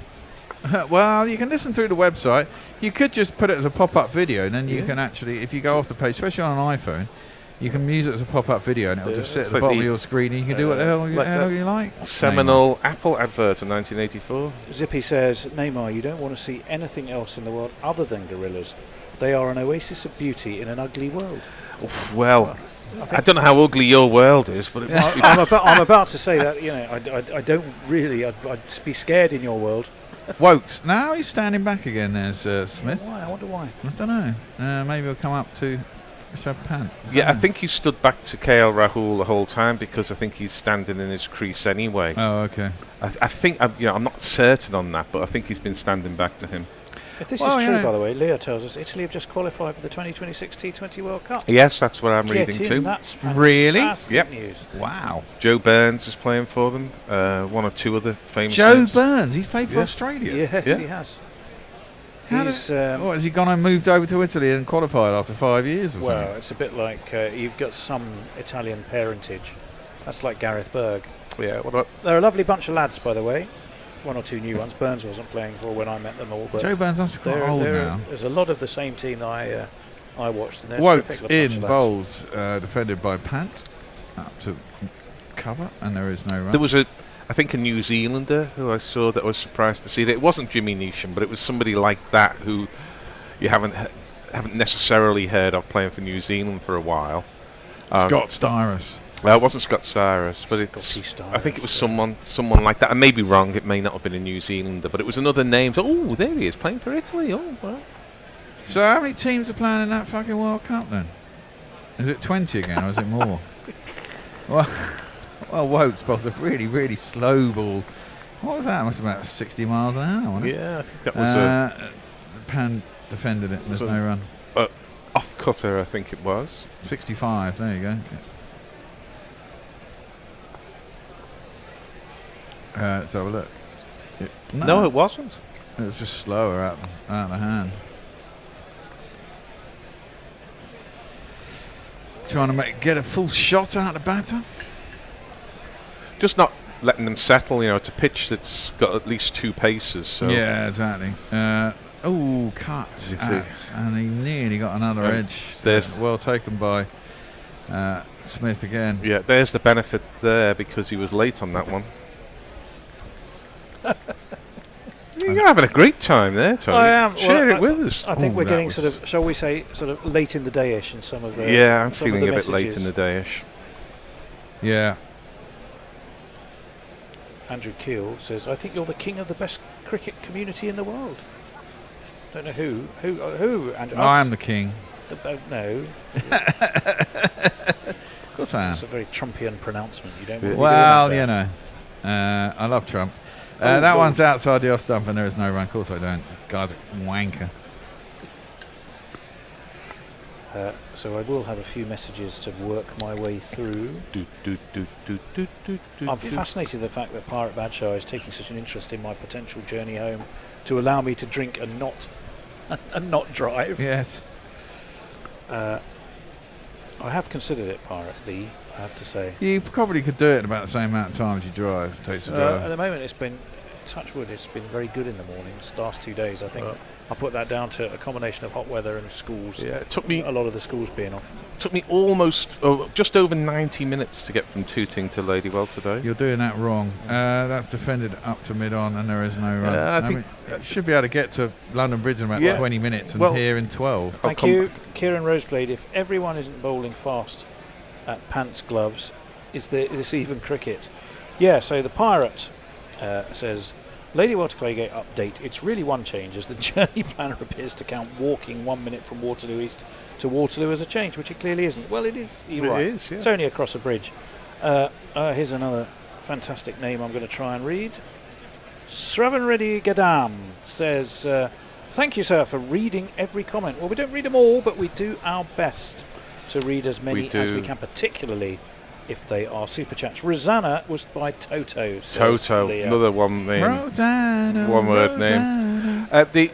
Well, you can listen through the website. You could just put it as a pop-up video, and then you can actually, if you go off the page, especially on an iPhone, you can use it as a pop-up video, and it'll just sit at the like bottom the- of your screen, and you can do what the hell you like. Seminal Apple advert in 1984. Zippy says, Neymar, you don't want to see anything else in the world other than gorillas. They are an oasis of beauty in an ugly world. Well, I don't know how ugly your world is, but it must be. I'm about to say that, I don't really, I'd be scared in your world. Woakes. Now he's standing back again. There's Smith. Why? I wonder why. I don't know. Maybe he'll come up to Pant. Yeah, I think he stood back to KL Rahul the whole time because I think he's standing in his crease anyway. Oh, okay. I think I'm not certain on that, but I think he's been standing back to him. If this is true, by the way, Leah tells us Italy have just qualified for the 2026 T20 World Cup. Yes, that's what I'm Get reading in, too. That's fantastic Really? Yep. news. Wow. Joe Burns is playing for them. One or two other famous Joe names. Burns. He's played for Yeah. Australia. Yes, Yeah. he has. What, has he gone and moved over to Italy and qualified after 5 years or Well, something? it's a bit like you've got some Italian parentage. That's like Gareth Berg. Yeah, what about? They're a lovely bunch of lads, by the way. One or two new ones. Burns wasn't playing for when I met them all. But Joe Burns must be quite old now. There's a lot of the same team that I watched. And they're Woakes terrific bunch in of lads. bowls, defended by Pant. Up to cover, and there is no run. There was I think a New Zealander who I saw that I was surprised to see. That it wasn't Jimmy Neesham, but it was somebody like that who you haven't necessarily heard of playing for New Zealand for a while. Scott Styrus. Well, it wasn't Scott Cyrus, but I think it was someone like that. I may be wrong. It may not have been a New Zealander, but it was another name. So, oh, there he is playing for Italy. Oh, well. So how many teams are playing in that fucking World Cup then? Is it 20 again, or is it more? Well, Woakes bowls a really, really slow ball. What was that? It must have been about 60 miles an hour, wasn't it? Yeah, I think that was Pan defended it. There's no run. Off cutter, I think it was. 65. There you go. Let's have a look. No, it wasn't. It was just slower out of the hand. Trying to get a full shot out of the batter. Just not letting them settle. It's a pitch that's got at least two paces. So. Yeah, exactly. Cut. And he nearly got another edge. There's well taken by Smith again. Yeah, there's the benefit there because he was late on that one. You're having a great time there, Tony. I am. Share it with us. I think we're getting sort of, shall we say, sort of late in the day-ish in some of the. Yeah, I'm some of feeling the a bit late messages. in the day-ish. Yeah. Andrew Keel says, "I think you're the king of the best cricket community in the world." Don't know who. Andrew. I am the king. No. Of course I am. It's a very Trumpian pronouncement. You don't. Well, I love Trump. That one's outside the off stump, and there is no run. Of course I don't. Guy's a wanker. So I will have a few messages to work my way through. I'm fascinated with the fact that Pirate Badshaw is taking such an interest in my potential journey home to allow me to drink and not drive. Yes. I have considered it, Pirate B, I have to say. You probably could do it in about the same amount of time as you drive. Takes to drive. At the moment, it's been, touch wood, it's been very good in the mornings. Last 2 days, I think I put that down to a combination of hot weather and schools. Yeah, it took me a lot of the schools being off. Took me just over 90 minutes to get from Tooting to Ladywell today. You're doing that wrong. That's defended up to mid-on, and there is no run. I think you should be able to get to London Bridge in about 20 minutes, and here in 12. Thank you, Kieran Roseblade. If everyone isn't bowling fast at Pant's gloves, is this even cricket? Yeah. So the Pirate says, Ladywell to Claygate update. It's really one change, as the journey planner appears to count walking 1 minute from Waterloo East to Waterloo as a change, which it clearly isn't. Well, it is. You're right. It is, yeah. It's only across a bridge. Here's another fantastic name I'm going to try and read. Sravan Reddy Gadam says, thank you, sir, for reading every comment. Well, we don't read them all, but we do our best to read as many as we can, particularly if they are super chats. Rosanna was by Toto. Toto, another one name. Rosanna, one word Rosanna. name.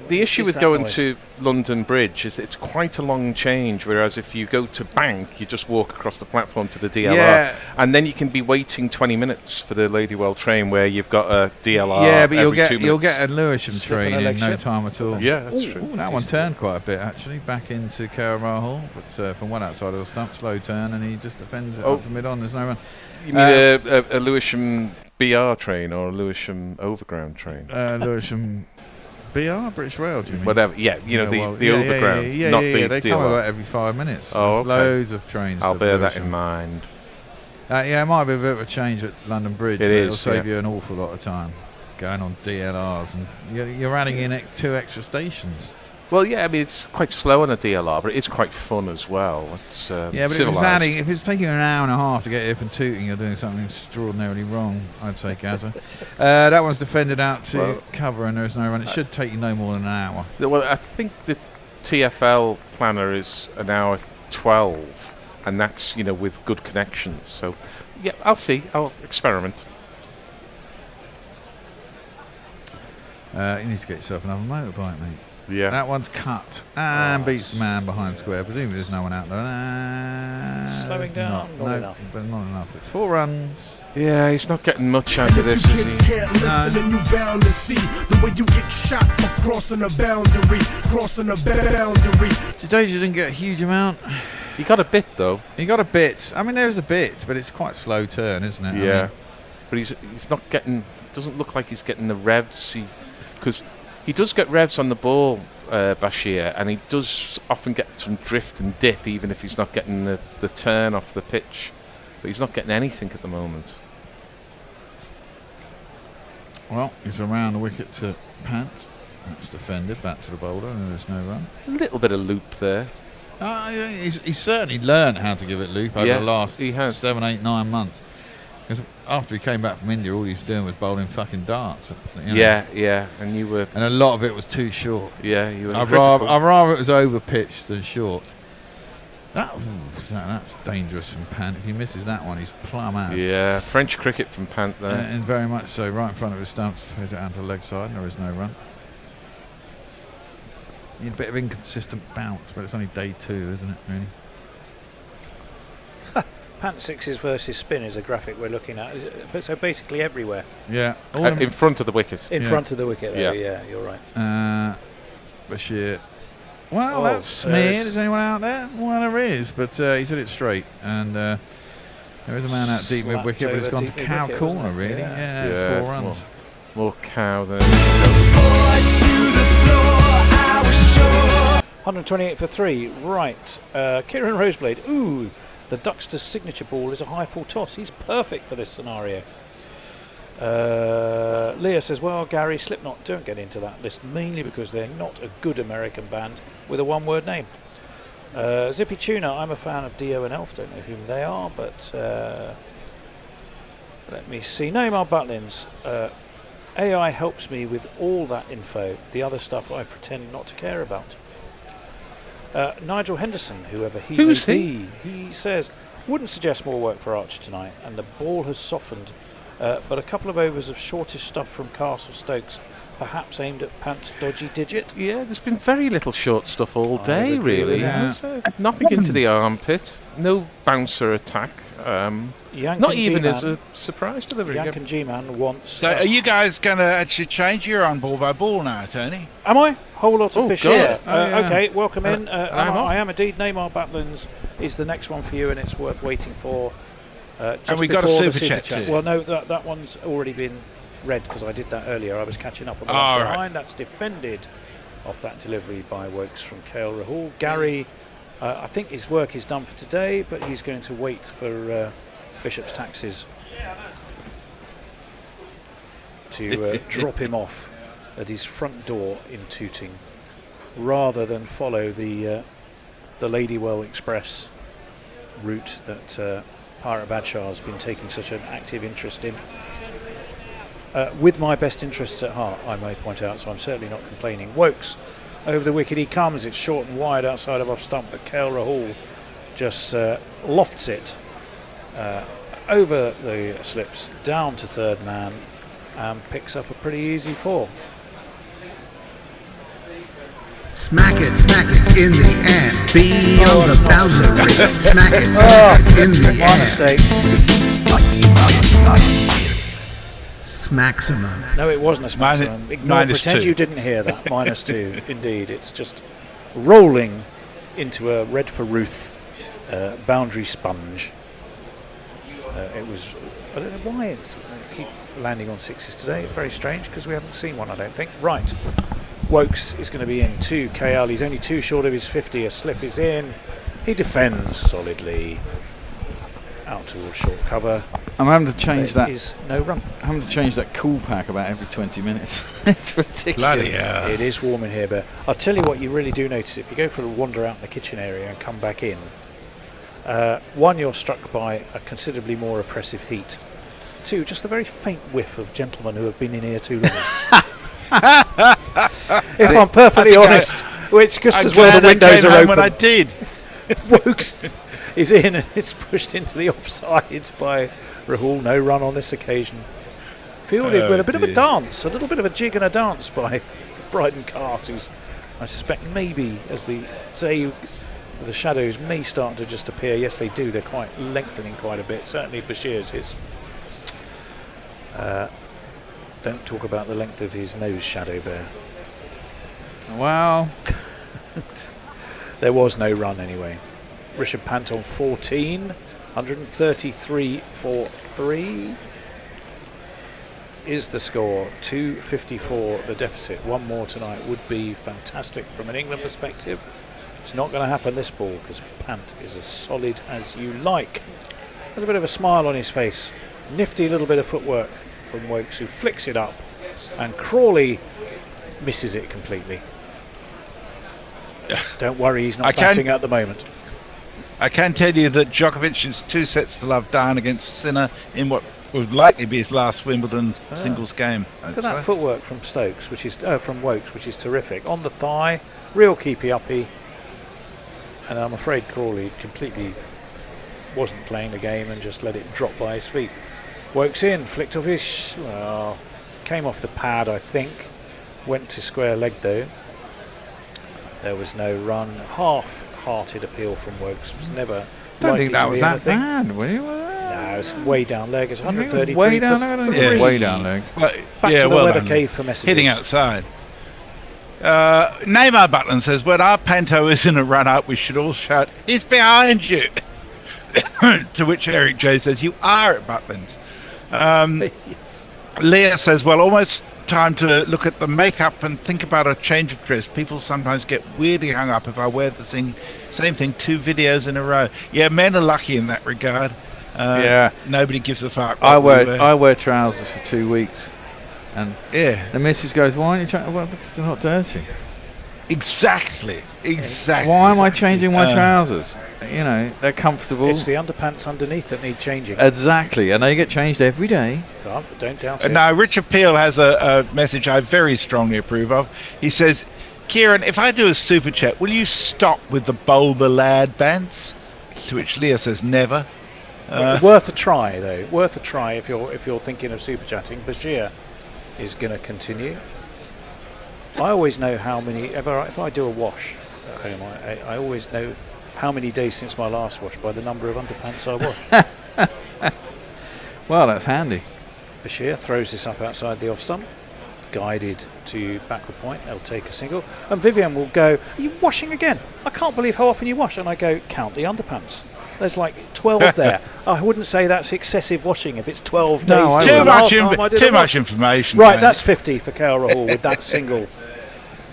The issue with going to London Bridge is it's quite a long change, whereas if you go to Bank, you just walk across the platform to the DLR. Yeah. And then you can be waiting 20 minutes for the Ladywell train where you've got a DLR. Yeah, but you'll get a Lewisham train in no time at all. Yeah, that's true. That one turned quite a bit, actually, back into Rahul, but from one outside of the stump, slow turn, and he just defends it up to mid-on. There's no run. You mean a Lewisham BR train or a Lewisham Overground train? Lewisham BR, British Rail, do you mean? Whatever, the Overground, not the they DLR. come about every 5 minutes. Oh, There's loads of trains. I'll to bear Lewisham. that in mind. It might be a bit of a change at London Bridge. It'll save you an awful lot of time going on DLRs, and you're adding in 2 extra stations. Well, yeah, I mean, it's quite slow on a DLR, but it is quite fun as well. It's but if it's taking an hour and a half to get here from Tooting, you're doing something extraordinarily wrong, I'd say, Gazza. That one's defended out to cover, and there's no run. It should take you no more than an hour. Well, I think the TFL planner is an hour 12, and that's, with good connections. So, yeah, I'll see. I'll experiment. You need to get yourself another motorbike, mate. Yeah. That one's cut and beats the man behind square. Presumably there's no one out there. Slowing down, not enough. But not enough. It's 4 runs. Yeah, he's not getting much out of this, is he? Can't listen and you bound to see the way you get shot for crossing a boundary. Today you didn't get a huge amount. He got a bit, though. He got a bit. I mean, there's a bit, but it's quite slow turn, isn't it? Yeah. But he's not getting... Doesn't look like he's getting the revs. Because he does get revs on the ball, Bashir, and he does often get some drift and dip, even if he's not getting the turn off the pitch. But he's not getting anything at the moment. Well, he's around the wicket to Pant. That's defended, back to the bowler, and there's no run. A little bit of loop there. He's certainly learned how to give it loop over the last 7, 8, 9 months. Because after he came back from India, all he was doing was bowling fucking darts. Yeah, and you were... And a lot of it was too short. Yeah, you were I'd rather it was over-pitched than short. That's dangerous from Pant. If he misses that one, he's plumb out. Yeah, French cricket from Pant there. And very much so, right in front of his stumps. Throws it out to the leg side, and there is no run. Need a bit of inconsistent bounce, but it's only day 2, isn't it, really? Pant sixes versus spin is a graphic we're looking at. So basically everywhere. Yeah. In front of the wicket. In front of the wicket, though. Yeah, you're right. Bashir. Well, that's smeared. Is anyone out there? Well, there is, but he's hit it straight. And there is a man out deep mid-wicket, but it's gone to cow corner, really. Yeah, it's 4 runs. More cow than... 128 for 3. Right. Kieran Roseblade. Ooh. The Duckster's signature ball is a high full toss. He's perfect for this scenario. Leah says, well, Gary, Slipknot don't get into that list, mainly because they're not a good American band with a one-word name. Zippy Tuna, I'm a fan of Dio and Elf. Don't know whom they are, but let me see. Neymar Butlins. AI helps me with all that info. The other stuff I pretend not to care about. Nigel Henderson, whoever he Who's may he? be, he says, wouldn't suggest more work for Archer tonight, and the ball has softened, but a couple of overs of shortish stuff from Castle Stokes, perhaps aimed at Pant's dodgy digit. Yeah, there's been very little short stuff all day, agree with really. that. Nothing into the armpit, no bouncer attack. Yank Not and even G-Man. as a surprise delivery. Yank and G-Man wants... So are you guys going to actually change? You're on ball by ball now, Tony. Am I? Whole lot of Bashir. God. Okay, welcome in. I'm I am indeed. Neymar Batlands is the next one for you, and it's worth waiting for. Just And we got a before the super chat too. Well, no, that one's already been read because I did that earlier. I was catching up on the Oh, last right. behind. That's defended off that delivery by Woakes from Rahul. Gary, I think his work is done for today, but he's going to wait for Bishop's taxes to drop him off at his front door in Tooting, rather than follow the Ladywell Express route that Pirate Badshaw has been taking such an active interest in. With my best interests at heart, I may point out, so I'm certainly not complaining. Woakes over the wicket he comes. It's short and wide outside of off stump, but Rahul just lofts it over the slips, down to third man, and picks up a pretty easy 4. Smack it in the air, be on the boundary. Smack it in the air. Smaximum. No, it wasn't a smaximum. Pretend -2. you didn't hear that. -2, indeed. It's just rolling into a red for Ruth boundary sponge. It was, I don't know why it's keep landing on 6s today. Very strange because we haven't seen one, I don't think. Right. Woakes is going to be in 2 KL. He's only 2 short of his 50. A slip is in. He defends solidly. Out towards short cover. I'm having to change There that. is no run. I'm having to change that cool pack about every 20 minutes. It's ridiculous. Bloody hell. It is warm in here, but I'll tell you what you really do notice if you go for a wander out in the kitchen area and come back in. One, you're struck by a considerably more oppressive heat. 2, just the very faint whiff of gentlemen who have been in here too long. If I'm perfectly honest, which just as well the windows are open. When I did. Woakes is in and it's pushed into the offside by Rahul. No run on this occasion. Fielded with a bit of a dance, a little bit of a jig and a dance by Brighton Cast, who's, I suspect, maybe as the day the shadows may start to just appear. Yes, they do. They're quite lengthening quite a bit. Certainly Bashir's his. Don't talk about the length of his nose, Shadow Bear. Wow. There was no run anyway. Rishabh Pant on 14, 133 for 3 is the score. 254 the deficit. One more tonight would be fantastic from an England perspective. It's not going to happen this ball because Pant is as solid as you like. There's a bit of a smile on his face. Nifty little bit of footwork from Woakes, who flicks it up, and Crawley misses it completely. Don't worry, he's not batting at the moment. I can tell you that Djokovic is 2 sets to love down against Sinner in what would likely be his last Wimbledon singles game. Look at that footwork from Stokes, which is from Woakes, which is terrific. On the thigh, real keepy-uppy. And I'm afraid Crawley completely wasn't playing the game and just let it drop by his feet. Woakes in, flicked off his... came off the pad, I think. Went to square leg, though. There was no run. Half-hearted appeal from Woakes. Was never Don't think that likely was to be that anything. bad, were you? No, it's way down leg. It's 133 way down leg? for Yeah. 3. Way down leg. Well, Back yeah, to the well weather done. cave for messages. Hitting outside. Neymar Butland says, when our Panto is in a run-up, we should all shout, he's behind you. To which Eric J says, you are at Butland's. Yes. Leah says, well, almost time to look at the makeup and think about a change of dress. People sometimes get weirdly hung up if I wear the same thing 2 videos in a row. Yeah, men are lucky in that regard. Yeah. Nobody gives a fuck. I wear trousers for 2 weeks, and yeah, the missus goes, "Why aren't you changing? Well, because they're not dirty." Exactly. Why am I changing my trousers? You know, they're comfortable. It's the underpants underneath that need changing. Exactly, and they get changed every day. Don't doubt it. Now, Richard Peel has a message I very strongly approve of. He says, Kieran, if I do a super chat, will you stop with the bowl the lad bants? To which Leah says never. Worth a try, though. Worth a try if you're thinking of super chatting. Bashir is going to continue. I always know how many. If I do a wash at home, I always know how many days since my last wash by the number of underpants I wash. Well, that's handy. Bashir throws this up outside the off stump, guided to backward point. They'll take a single, and Vivian will go, "Are you washing again? I can't believe how often you wash." And I go, "Count the underpants. There's like 12 there." I wouldn't say that's excessive washing if it's 12 days. Too much information. Right, man. that's 50 for KL Rahul with that single.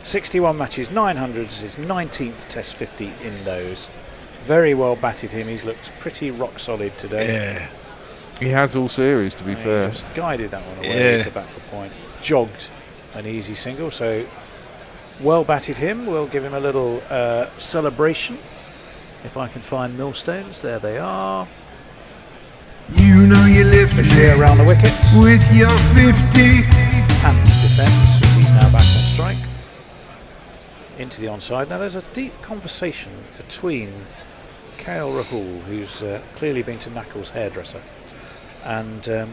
61 matches, 900s, his 19th Test 50 in those. Very well batted him. He's looked pretty rock solid today. Yeah. He has all series, to be fair. He just guided that one away to backward point. Jogged an easy single, so well batted him. We'll give him a little celebration. If I can find millstones, there they are. You know you live Bashir around the wicket with your 50. Pant defends, as he's now back on strike. Into the onside. Now there's a deep conversation between KL Rahul, who's clearly been to Knuckles' hairdresser, and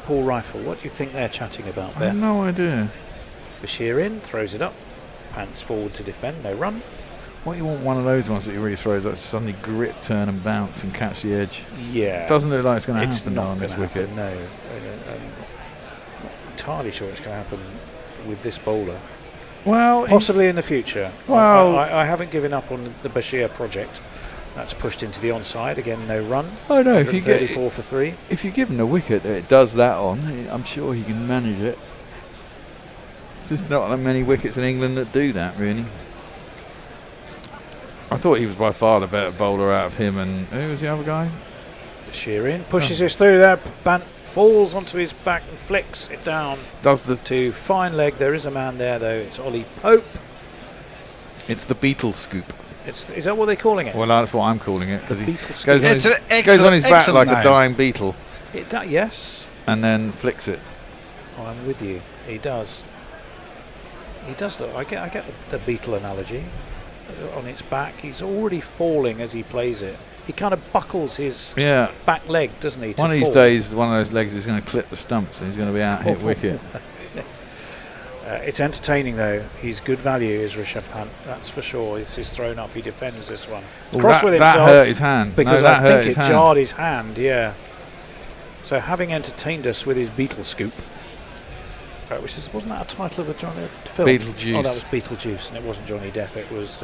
Paul Rifle. What do you think they're chatting about there? I have no idea. Bashir in, throws it up. Pants forward to defend, no run. What you want one of those ones that you really throws up to suddenly grit, turn and bounce and catch the edge. Yeah. Doesn't look like it's going to happen not on this gonna wicket. happen, no. I'm not entirely sure it's going to happen with this bowler. Well, possibly in the future. Well, I haven't given up on the Bashir project. That's pushed into the onside again. No run. Oh no! If you get 34 for 3. If you give him a wicket that it does that on, I'm sure he can manage it. There's not that many wickets in England that do that, really. I thought he was by far the better bowler out of him and who was the other guy? Bashir in, pushes this through there. Pant falls onto his back and flicks it down. Does the to fine leg. There is a man there though. It's Ollie Pope. It's the beetle scoop. Is that what they're calling it? Well, that's what I'm calling it because he goes on his back like a dying beetle. Yes. And then flicks it. Oh, I'm with you. He does. He does look. I get the beetle analogy. On its back, he's already falling as he plays it. He kind of buckles his back leg, doesn't he? One of these days, one of those legs is going to clip the stumps and he's going to be out hit wicket. It's entertaining though. He's good value, is Rishabh Pant. That's for sure. He's thrown up. He defends this one. Cross with himself. That hurt his hand. Because I think it jarred his hand. Yeah. So having entertained us with his beetle scoop, which wasn't that a title of a Johnny film? Beetlejuice. Oh, that was Beetlejuice, and it wasn't Johnny Depp. It was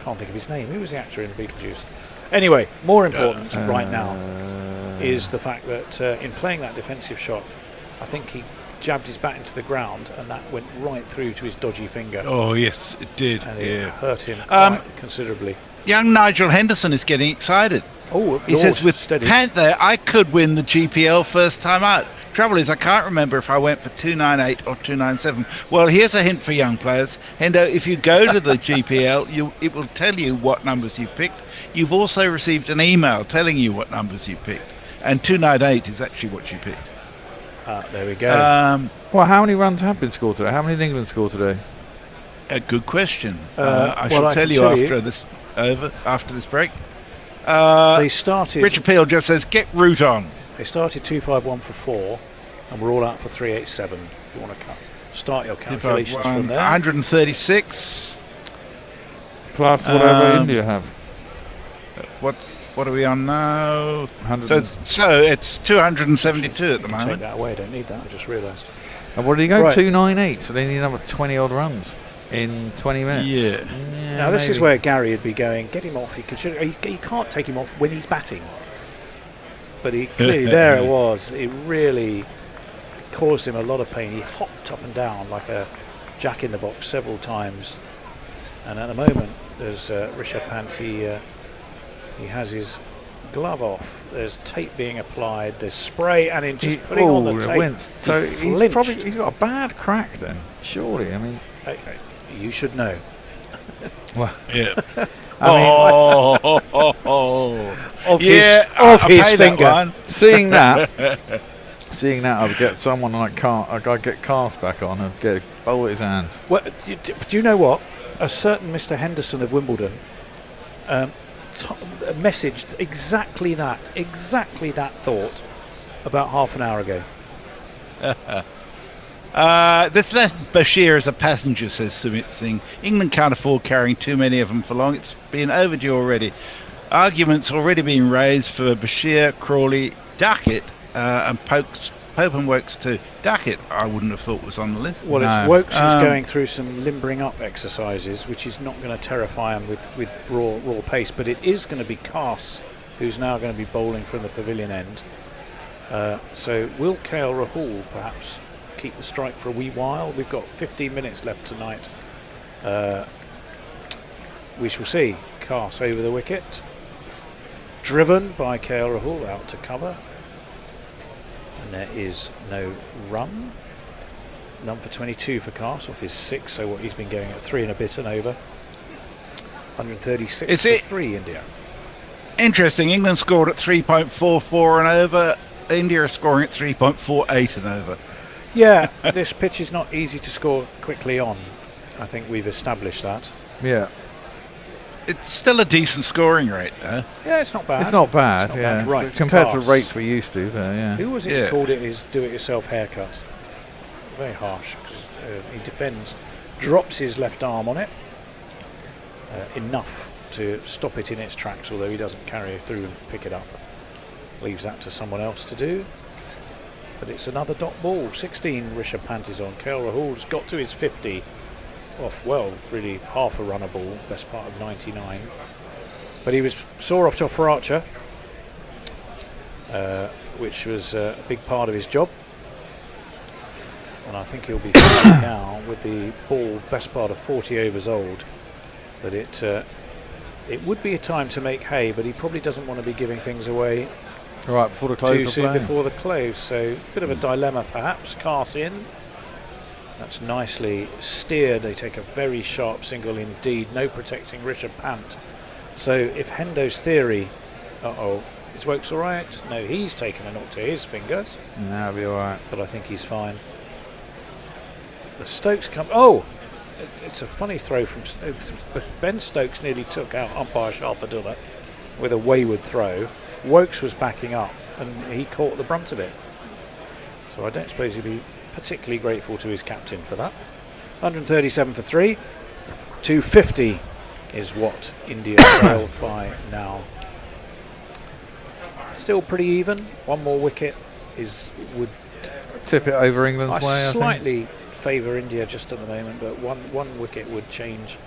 can't think of his name. Who was the actor in Beetlejuice? Anyway, more important right now is the fact that in playing that defensive shot, I think he jabbed his bat into the ground, and that went right through to his dodgy finger. Oh yes, it did. And it hurt him quite considerably. Young Nigel Henderson is getting excited. Oh, he says with Pant there, I could win the GPL first time out. Trouble is, I can't remember if I went for 298 or 297. Well, here's a hint for young players. Hendo, if you go to the GPL, it will tell you what numbers you picked. You've also received an email telling you what numbers you picked. And 298 is actually what you picked. There we go. Well, how many runs have been scored today? How many did England score today? A good question. I shall tell you after this break. They started. Richard Peel just says, get root on. They started 251 for 4, and we're all out for 387. If you want to start your calculations from there. 136 plus whatever India have. What are we on now? So it's 272 at the moment. Take that away. I don't need that. I just realised. And what did he go? 298. So they need another 20 odd runs in 20 minutes. Yeah. Now this is where Gary would be going. Get him off. You can't take him off when he's batting. But he clearly, there it was. It really caused him a lot of pain. He hopped up and down like a jack in the box several times. And at the moment, there's Rishabh Pant. He has his glove off. There's tape being applied. There's spray, and in just putting on the tape, so he's got a bad crack then. Surely, I mean, you should know. Well, yeah. Of his finger. Seeing Seeing that, I would get someone like I'd get Cast back on and get a bowl at his hands. Well, do you know what? A certain Mr. Henderson of Wimbledon messaged exactly that thought about half an hour ago. This left Bashir as a passenger, says Sumit Singh. England can't afford carrying too many of them for long. It's been overdue already. Arguments already being raised for Bashir, Crawley, Duckett, and Pope and Woakes too. Duckett, I wouldn't have thought was on the list. Well, it's Woakes who's going through some limbering up exercises, which is not going to terrify him with raw pace, but it is going to be Cass who's now going to be bowling from the pavilion end. So will Rahul perhaps keep the strike for a wee while? We've got 15 minutes left tonight. We shall see. Cass over the wicket, driven by Rahul out to cover, and there is no run. None for 22 for Cass off his 6, so what he's been going at 3 and a bit and over. 136 for 3 India. Interesting. England scored at 3.44 and over. India are scoring at 3.48 and over. Yeah, this pitch is not easy to score quickly on. I think we've established that. Yeah. It's still a decent scoring rate, though. Yeah, it's not bad. It's not bad, It's not yeah. bad. Right, compared Cass. to the rates we used to, but yeah. Who was it who called it his do-it-yourself haircut? Very harsh. 'Cause, he defends, drops his left arm on it, enough to stop it in its tracks, although he doesn't carry it through and pick it up. Leaves that to someone else to do. But it's another dot ball. 16 Rishabh Pant is on. Rahul's got to his 50. Off, well, really half a runner ball, best part of 99. But he was saw off for Archer, which was a big part of his job. And I think he'll be fine now with the ball best part of 40 overs old. That it would be a time to make hay, but he probably doesn't want to be giving things away right before the close too soon before the close. So bit of a dilemma perhaps. Cass in. That's nicely steered. They take a very sharp single indeed. No protecting Rishabh Pant. So if Hendo's theory, is Woakes all right? No, he's taken a knock to his fingers. That'll be all right. But I think he's fine. The Stokes come. Oh, it's a funny throw from Ben Stokes. Nearly took out umpire Sharfadullah with a wayward throw. Woakes was backing up and he caught the brunt of it. So I don't suppose he'd be particularly grateful to his captain for that. 137 for 3. 250 is what India trailed by now. Still pretty even. One more wicket would tip it over England's way. I slightly favour India just at the moment, but one wicket would change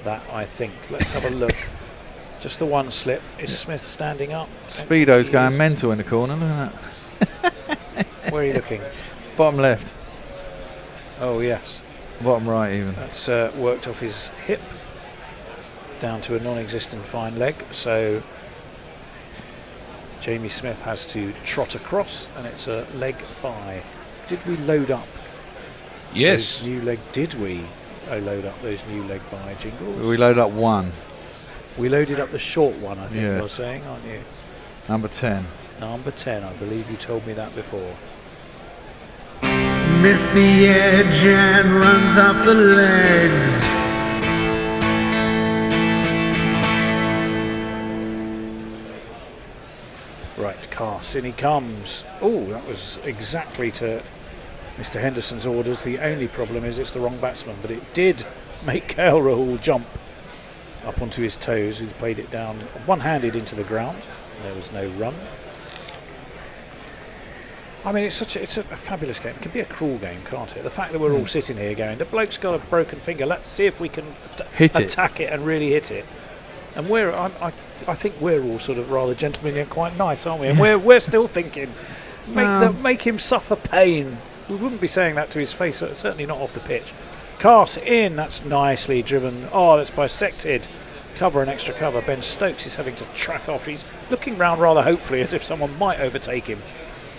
that, I think. Let's have a look. Just the one slip. Is Smith standing up? Speedo's going mental in the corner, look at that. Where are you looking? Bottom left. Oh, yes. Bottom right, even. That's worked off his hip down to a non-existent fine leg. So Jamie Smith has to trot across, and it's a leg by. Did we load up? Yes. Did we load up those new leg by jingles? We loaded up one. We loaded up the short one, I think yes. you were saying, aren't you? Number 10. Number 10, I believe you told me that before. Missed the edge and runs off the legs. Right, Cass, in he comes. Oh, that was exactly to Mr. Henderson's orders. The only problem is it's the wrong batsman, but it did make Rahul jump up onto his toes. He played it down one-handed into the ground. There was no run. I mean, it's a fabulous game. It can be a cruel game, can't it? The fact that we're all sitting here going, the bloke's got a broken finger, let's see if we can attack it and really hit it. And I think we're all sort of rather gentlemanly and quite nice, aren't we? And we're still thinking, make him suffer pain. We wouldn't be saying that to his face, certainly not off the pitch. Cass in, that's nicely driven. Oh, that's bisected. Cover and extra cover. Ben Stokes is having to track after. He's looking round rather hopefully as if someone might overtake him.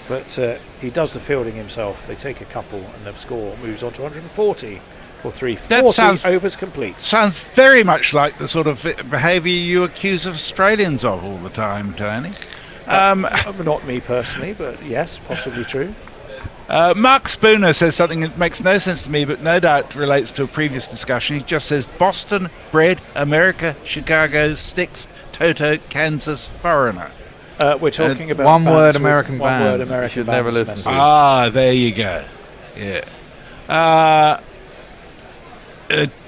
But he does the fielding himself. They take a couple and the score moves on to 140 for 340 overs complete. Sounds very much like the sort of behaviour you accuse of Australians of all the time, Tony. Not me personally, but yes, possibly true. Mark Spooner says something that makes no sense to me, but no doubt relates to a previous discussion. He just says Boston, bred, America, Chicago, sticks, Toto, Kansas, foreigner. We're talking about one word bands with American one word bands. American You should bands never listen to. Ah, there you go. Yeah.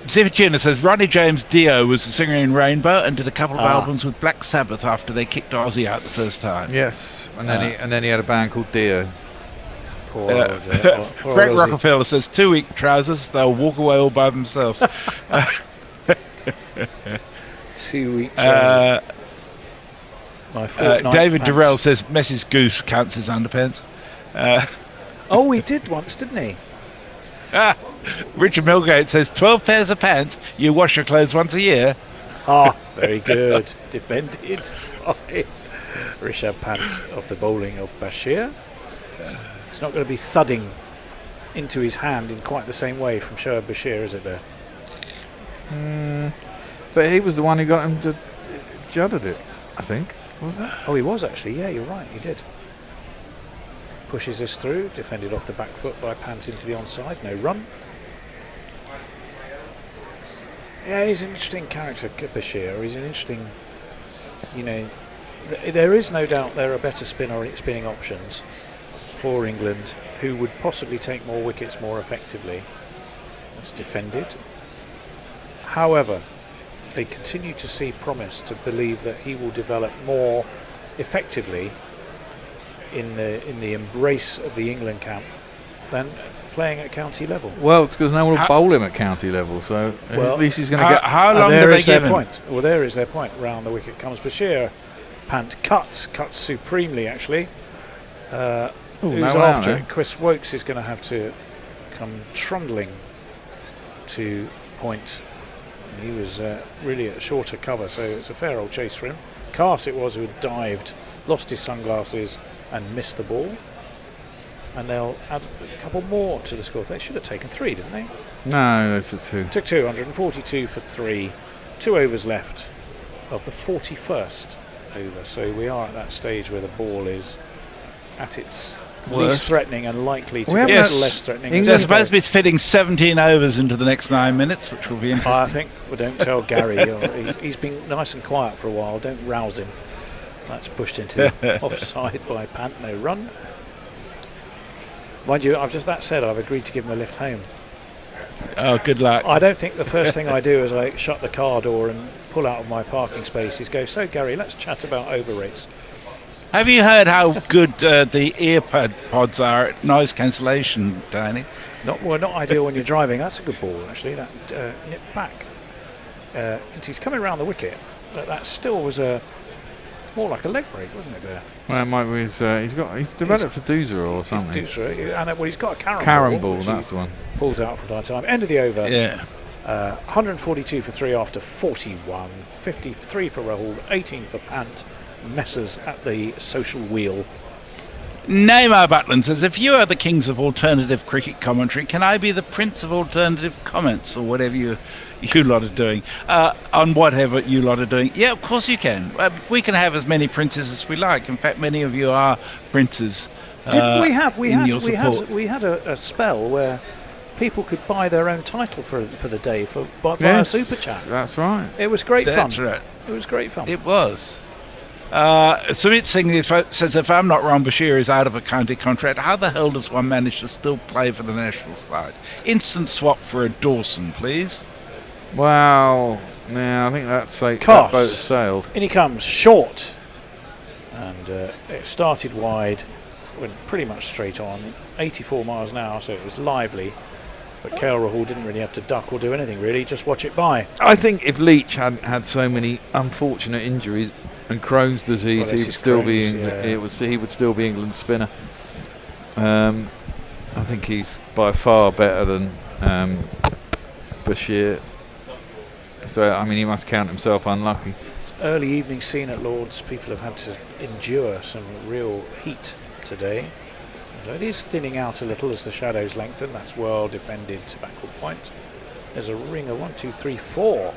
Zipper Tuna says Ronnie James Dio was the singer in Rainbow and did a couple of albums with Black Sabbath after they kicked Ozzy out the first time. Yes, and then he had a band called Dio. Frank Rockefeller says 2 week trousers, they'll walk away all by themselves. 2 week trousers. David Durrell says Mrs. Goose counts as underpants. Oh, he did once, didn't he? Richard Milgate says 12 pairs of pants, you wash your clothes once a year. Very good. Defended by Rishabh Pant of the bowling of Bashir. It's not going to be thudding into his hand in quite the same way from Shoaib Bashir, is it there? But he was the one who got him to judded it, I think. Was that? Oh, he was actually. Yeah, you're right. He did. Pushes this through. Defended off the back foot by Pant into the onside. No run. Yeah, he's an interesting character, Bashir. He's an interesting... there is no doubt there are better spinning options for England who would possibly take more wickets more effectively. That's defended. However, they continue to see promise to believe that he will develop more effectively in the embrace of the England camp than playing at county level. Well, it's because no one will bowl him at county level, so at least he's going to get... How long do they give him? Well, there is their point. Round the wicket comes Bashir. Pant cuts supremely, actually. Who's after it? Chris Woakes is going to have to come trundling to point. He was really at shorter cover, so it's a fair old chase for him. Carse it was who had dived, lost his sunglasses and missed the ball. And they'll add a couple more to the score. They should have taken 3, didn't they? No, they took 2. Took 2, 142 for 3. 2 overs left of the 41st over. So we are at that stage where the ball is at its least threatening and likely to get less threatening. They're supposed to be fitting 17 overs into the next 9 minutes, which will be interesting. I think, well, don't tell Gary. He's been nice and quiet for a while. Don't rouse him. That's pushed into the offside by Pant. No run. Mind you, that said, I've agreed to give him a lift home. Oh, good luck. I don't think the first thing I do as I shut the car door and pull out of my parking space is go, so Gary, let's chat about over rates. Have you heard how good the ear pods are at noise cancellation, Danny? Not ideal when you're driving. That's a good ball, actually. That nip back. He's coming around the wicket. That still was more like a leg break, wasn't it, there? Well, it might be he's developed a doozer or something. He's got a carom ball, that's the one. Pulls out from time to time. End of the over. Yeah. 142 for 3 after 41. 53 for Rahul. 18 for Pant. Messers at the social wheel. Neymar Butland says, if you are the kings of alternative cricket commentary, can I be the prince of alternative comments, or whatever you lot are doing, on whatever you lot are doing? Yeah, of course you can. We can have as many princes as we like. In fact, many of you are princes. Didn't we had a spell where people could buy their own title for the day via Super Chat. That's right. It was great fun. That's right. It was great fun. It was. Sumit Singh says, if I'm not wrong, Bashir is out of a county contract. How the hell does one manage to still play for the national side? Instant swap for a Dawson, please. Wow. Yeah, I think that boat has sailed. In he comes, short. And it started wide, went pretty much straight on. 84 miles an hour, so it was lively. But Rahul didn't really have to duck or do anything, really. Just watch it by. I think if Leach hadn't had so many unfortunate injuries and Crohn's disease, he would still be England's spinner. I think he's by far better than Bashir. So, I mean, he must count himself unlucky. Early evening scene at Lord's. People have had to endure some real heat today. So it is thinning out a little as the shadows lengthen. That's well defended to backward point. There's a ring of 1, 2, 3, 4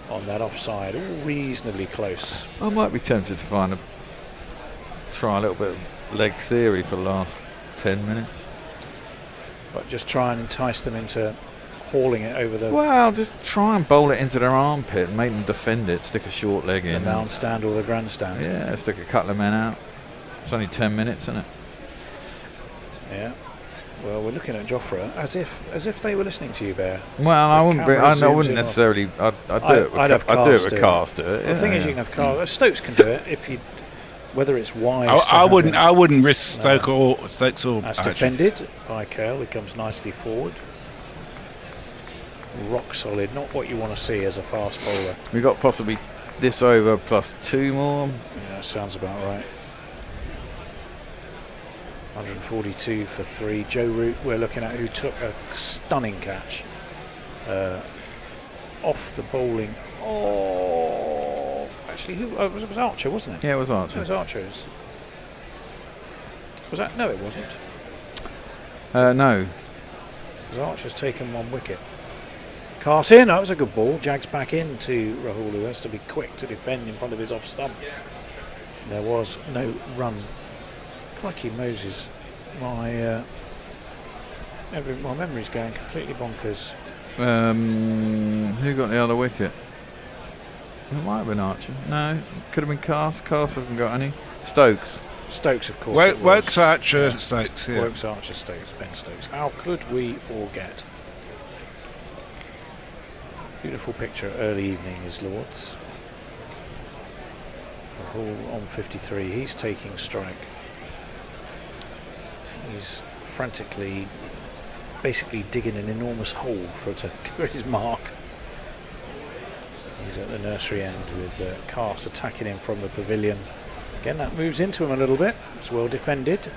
on that offside, all reasonably close. I might be tempted to find try a little bit of leg theory for the last 10 minutes. But just try and entice them into hauling it over the... Well, just try and bowl it into their armpit and make them defend it. Stick a short leg in. The mound stand or the grandstand. Yeah, stick a couple of men out. It's only 10 minutes, isn't it? Yeah. Well, we're looking at Jofra as if they were listening to you, Bear. Well, I wouldn't necessarily. I'd do it with Cast. The thing is, you can have Cast. Stokes can do it if you. Whether it's wise. I wouldn't risk Stokes or That's defended by Curl. He comes nicely forward. Rock solid. Not what you want to see as a fast bowler. We got possibly this over plus 2 more. Yeah, sounds about right. 142 for 3. Joe Root, we're looking at, who took a stunning catch off the bowling. Oh, actually, who it was Archer, wasn't it? Yeah, it was Archer. It was Archer. Was that? No, it wasn't. No. Because Archer's taken 1 wicket. Cast in. That was a good ball. Jags back into Rahul, who has to be quick to defend in front of his off stump. There was no run. Crikey Moses, my memory's going completely bonkers. Who got the other wicket? It might have been Archer. No, could have been Cast. Cast hasn't got any. Stokes. Stokes, of course. Woakes, Archer, Stokes. Yeah. Woakes, Archer, Stokes, Ben Stokes. How could we forget? Beautiful picture. Early evening is Lords. Rahul on 53. He's taking strike. He's frantically, basically digging an enormous hole for it to clear his mark. He's at the nursery end with Cast attacking him from the pavilion. Again, that moves into him a little bit. It's well defended.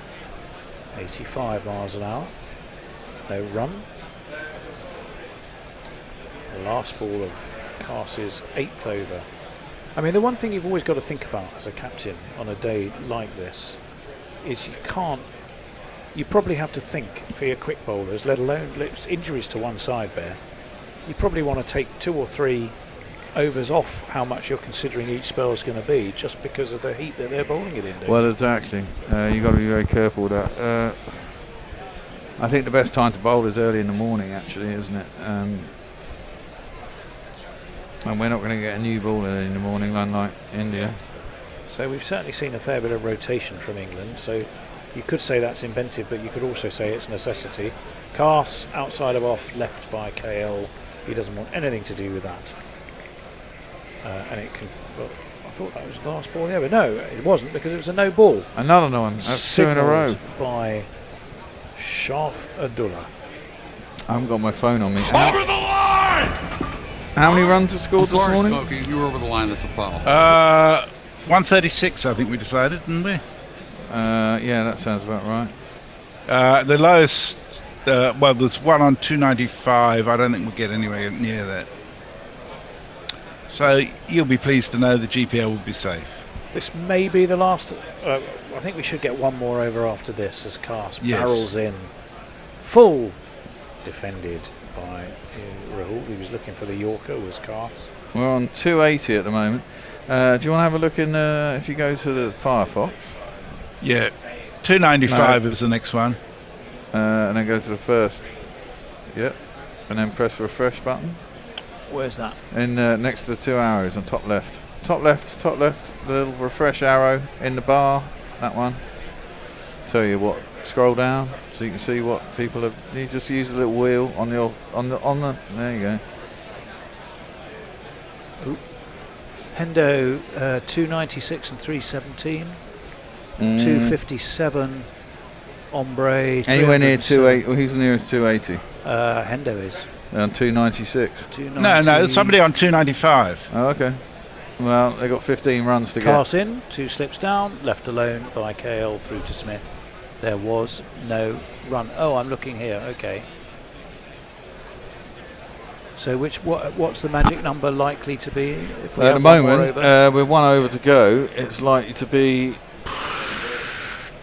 85 miles an hour. No run. The last ball of Cast's 8th over. I mean, the one thing you've always got to think about as a captain on a day like this is you probably have to think for your quick bowlers, let alone injuries to one side there. You probably want to take 2 or 3 overs off how much you're considering each spell is going to be, just because of the heat that they're bowling it in. Well, exactly. You've got to be very careful with that. I think the best time to bowl is early in the morning, actually, isn't it? And we're not going to get a new ball in the morning, unlike India. So we've certainly seen a fair bit of rotation from England. So you could say that's inventive, but you could also say it's necessity. Cast outside of off, left by KL. He doesn't want anything to do with that. And it can. Well, I thought that was the last ball there, but no, it wasn't, because it was a no ball. Another one. That's 2 in a row. By Shaf Abdullah. I haven't got my phone on me. Over the line! How many runs were scored this morning? Smokey, you were over the line. That's a foul. 136, I think we decided, didn't we? Yeah, that sounds about right. The lowest, well, there's one on 295. I don't think we'll get anywhere near that. So you'll be pleased to know the GPL will be safe. This may be the last. I think we should get one more over after this, as Cast barrels in. Full defended by Rahul. He was looking for the Yorker, was Cast. We're on 280 at the moment. Do you want to have a look in, if you go to the Firefox? Yeah, 295 is the next one. And then go to the first. Yep. And then press the refresh button. Where's that? In next to the 2 arrows on top left. Top left, top left. The little refresh arrow in the bar. That one. Tell you what. Scroll down so you can see what people have. You just use a little wheel on the. There you go. Oop. Hendo 296 and 317. 257. Ombre. Anywhere near 280. Well, who's the nearest 280? Hendo is. On 296. No, somebody on 295. Oh, okay. Well, they got 15 runs to Cast in, 2 slips down, left alone by KL through to Smith. There was no run. Oh, I'm looking here. Okay. So what's the magic number likely to be? If we at the moment, with 1 over to go, it's likely to be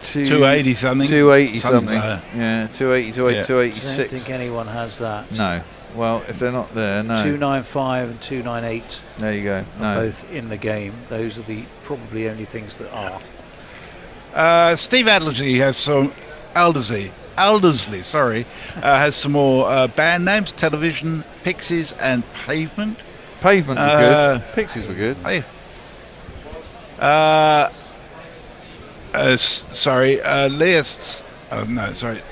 280 something. 280 something. Yeah, 280, 286. I don't think anyone has that. No. Well, if they're not there, no. 295 and 298. There you go. No. Both in the game. Those are the probably only things that are. Steve Aldersley has some Aldersley, has some more band names: Television, Pixies, and Pavement. Pavement were good. Pixies were good.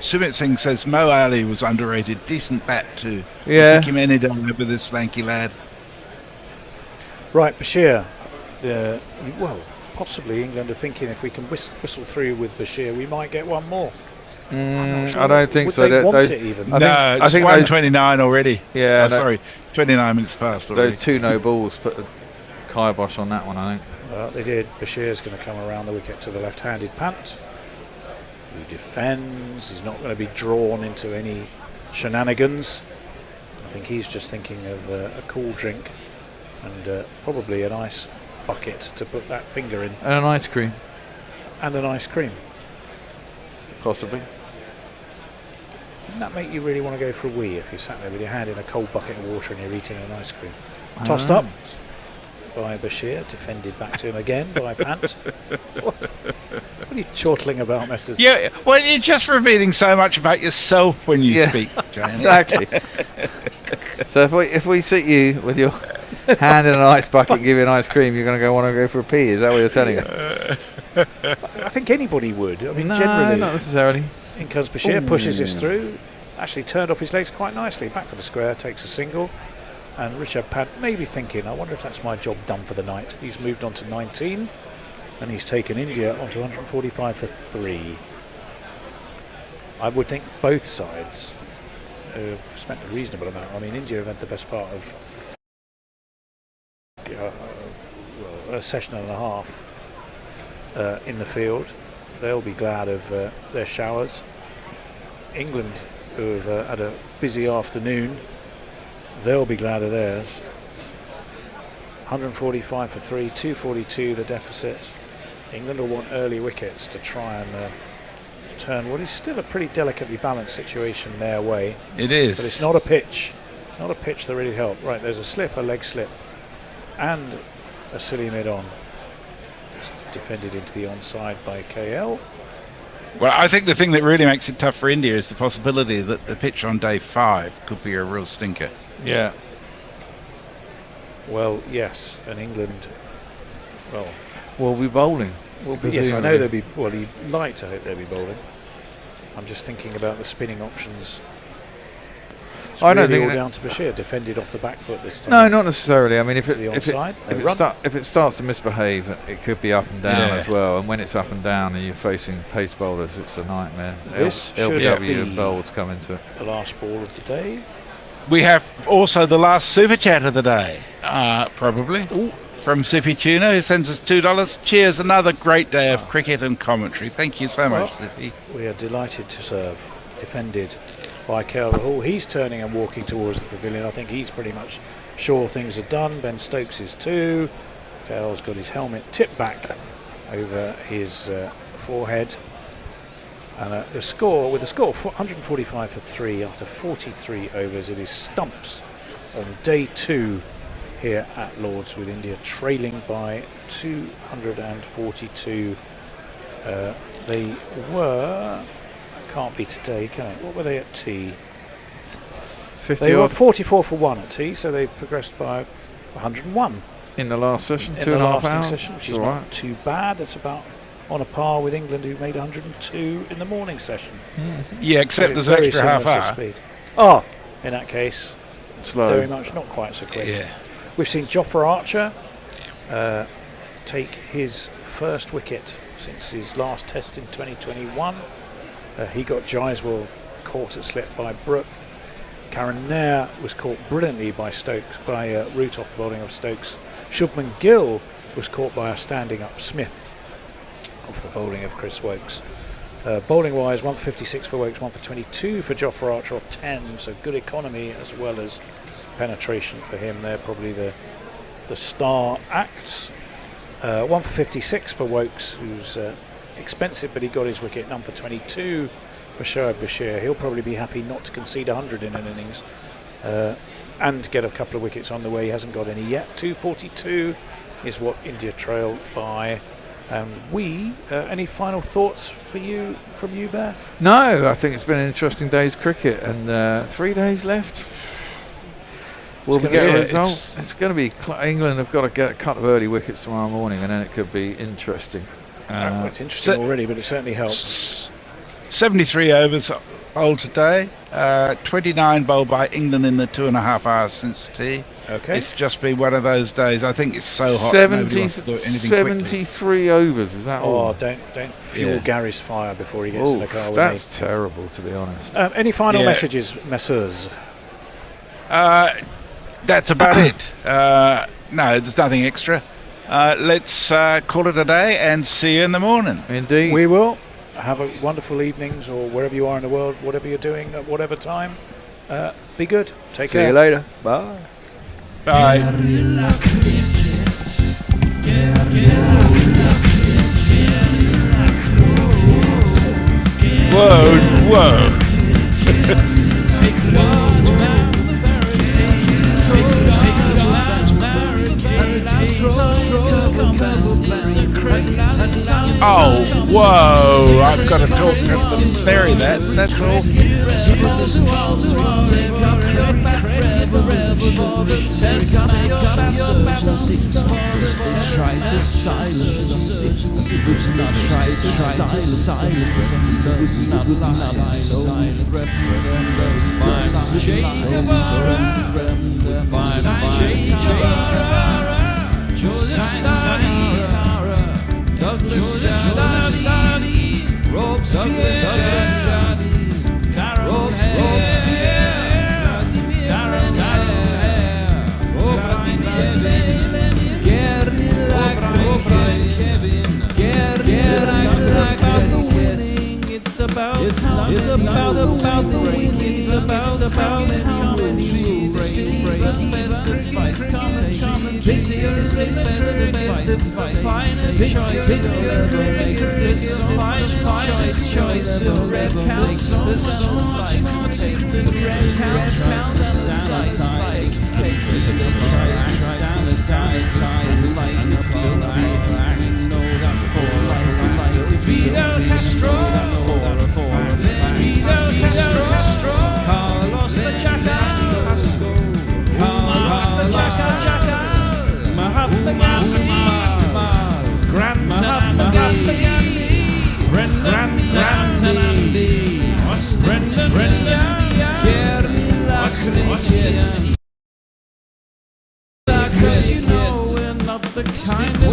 Sumit Singh says Mo Ali was underrated. Decent bat too. Yeah. Pick him any day over this lanky lad. Right, Bashir. Possibly England are thinking if we can whistle through with Bashir, we might get one more. Sure. I don't think Would so. They want it even? I think 1:29 already. Yeah. 29 minutes past already. Those 2 no balls put the kibosh on that one, I think. Well, they did. Bashir's going to come around the wicket to the left-handed Pant, who defends. He's not going to be drawn into any shenanigans. I think he's just thinking of a cool drink and probably an ice bucket to put that finger in. And an ice cream. Possibly. Wouldn't that make you really want to go for a wee if you sat there with your hand in a cold bucket of water and you're eating an ice cream? Tossed up by Bashir, defended back to him again by Pant. What are you chortling about, Messrs? Yeah, well, you're just revealing so much about yourself when you speak, Jamie. Exactly. So if we sit you with your hand in an ice bucket, give you an ice cream, you're going to want to go for a pee. Is that what you're telling us? I think anybody would. I mean, No, generally, not necessarily. Because Bashir pushes this through, actually turned off his legs quite nicely. Back of the square, takes a single. And Richard Pant may be thinking, I wonder if that's my job done for the night. He's moved on to 19, and he's taken India onto 145 for 3. I would think both sides have spent a reasonable amount. I mean, India have had the best part of a session and a half in the field. They'll be glad of their showers. England, who have had a busy afternoon, they'll be glad of theirs. 145 for 3, 242 the deficit. England will want early wickets to try and turn what is still a pretty delicately balanced situation their way. It is. But it's not a pitch. Not a pitch that really helped. Right, there's a slip, a leg slip, and a silly mid-on. Just defended into the onside by KL. Well, I think the thing that really makes it tough for India is the possibility that the pitch on day 5 could be a real stinker. Yeah. Well, yes, and England, will be bowling. Yes, I know they'll be. Well, you'd like to hope they'll be bowling. I'm just thinking about the spinning options. It's I don't really think all down to Bashir, defended off the back foot this time. No, not necessarily. I mean, if it it starts to misbehave, it could be up and down as well. And when it's up and down and you're facing pace bowlers, it's a nightmare. This LBW should bowls come into it. The last ball of the day. We have also the last super chat of the day, probably. Ooh. From Zippy Tuna, who sends us $2. Cheers, another great day of cricket and commentary. Thank you so much, Zippy. We are delighted to serve. Defended by Rahul. He's turning and walking towards the pavilion. I think he's pretty much sure things are done. Ben Stokes is too. KL's got his helmet tipped back over his forehead. And the score, with a score of 145 for 3 after 43 overs, it is stumps on day 2 here at Lord's, with India trailing by 242. They were, can't be today, can it? What were they at tea? 50 they were odd. 44 for 1 at tea, so they've progressed by 101. In the last session, in 2.5 the hours. session, which is not too bad. It's about on a par with England, who made 102 in the morning session. Yeah, except there's an extra half hour. Speed. Oh, in that case, slow. Very much not quite so quick. Yeah. We've seen Jofra Archer take his first wicket since his last test in 2021. He got Jaiswal caught at slip by Brooke. Karen Nair was caught brilliantly by Stokes, by Root off the bowling of Stokes. Shubman Gill was caught by a standing up Smith off the bowling of Chris Woakes. Bowling wise, 156 for Woakes, 1 for 22 for Jofra Archer off 10, so good economy as well as penetration for him. They're probably the star acts. 1 for 56 for Woakes, who's expensive, but he got his wicket. None for 22 for Shoaib Bashir. He'll probably be happy not to concede 100 in an innings and get a couple of wickets on the way. He hasn't got any yet. 242 is what India trail by Any final thoughts from you, Bear? No, I think it's been an interesting day's cricket, and 3 days left. We'll get a result. It's going to be England have got to get a couple of early wickets tomorrow morning, and then it could be interesting. It's interesting already, but it certainly helps. 73 overs bowled today. 29 bowled by England in the 2.5 hours since tea. Okay. It's just been one of those days. I think it's so hot. Nobody wants to do anything 73 overs. Is that all? Don't fuel Gary's fire before he gets in the car with me. That's terrible, to be honest. Any final messages, messieurs? That's about it. No, there's nothing extra. Let's call it a day and see you in the morning. Indeed. We will. Have a wonderful evenings, or wherever you are in the world, whatever you're doing at whatever time. Be good. Take care. See you later. Bye. Bye. Whoa. Oh, whoa! I've got to talk custom ferry that. That's all. It's about the winning, it's about how many this is the best advice. This is the best advice. Finest choice ever made. This is the finest choice ever. Red counts on the slice. Take the red counts on the slice. Take the down the size. Light the feel like know that for Fidel Castro. Carlos the Jackal, Mahatma Gandhi, Grand Mahatma Gandhi, Brendan Gandhi, Gary Because you know we're not the kind of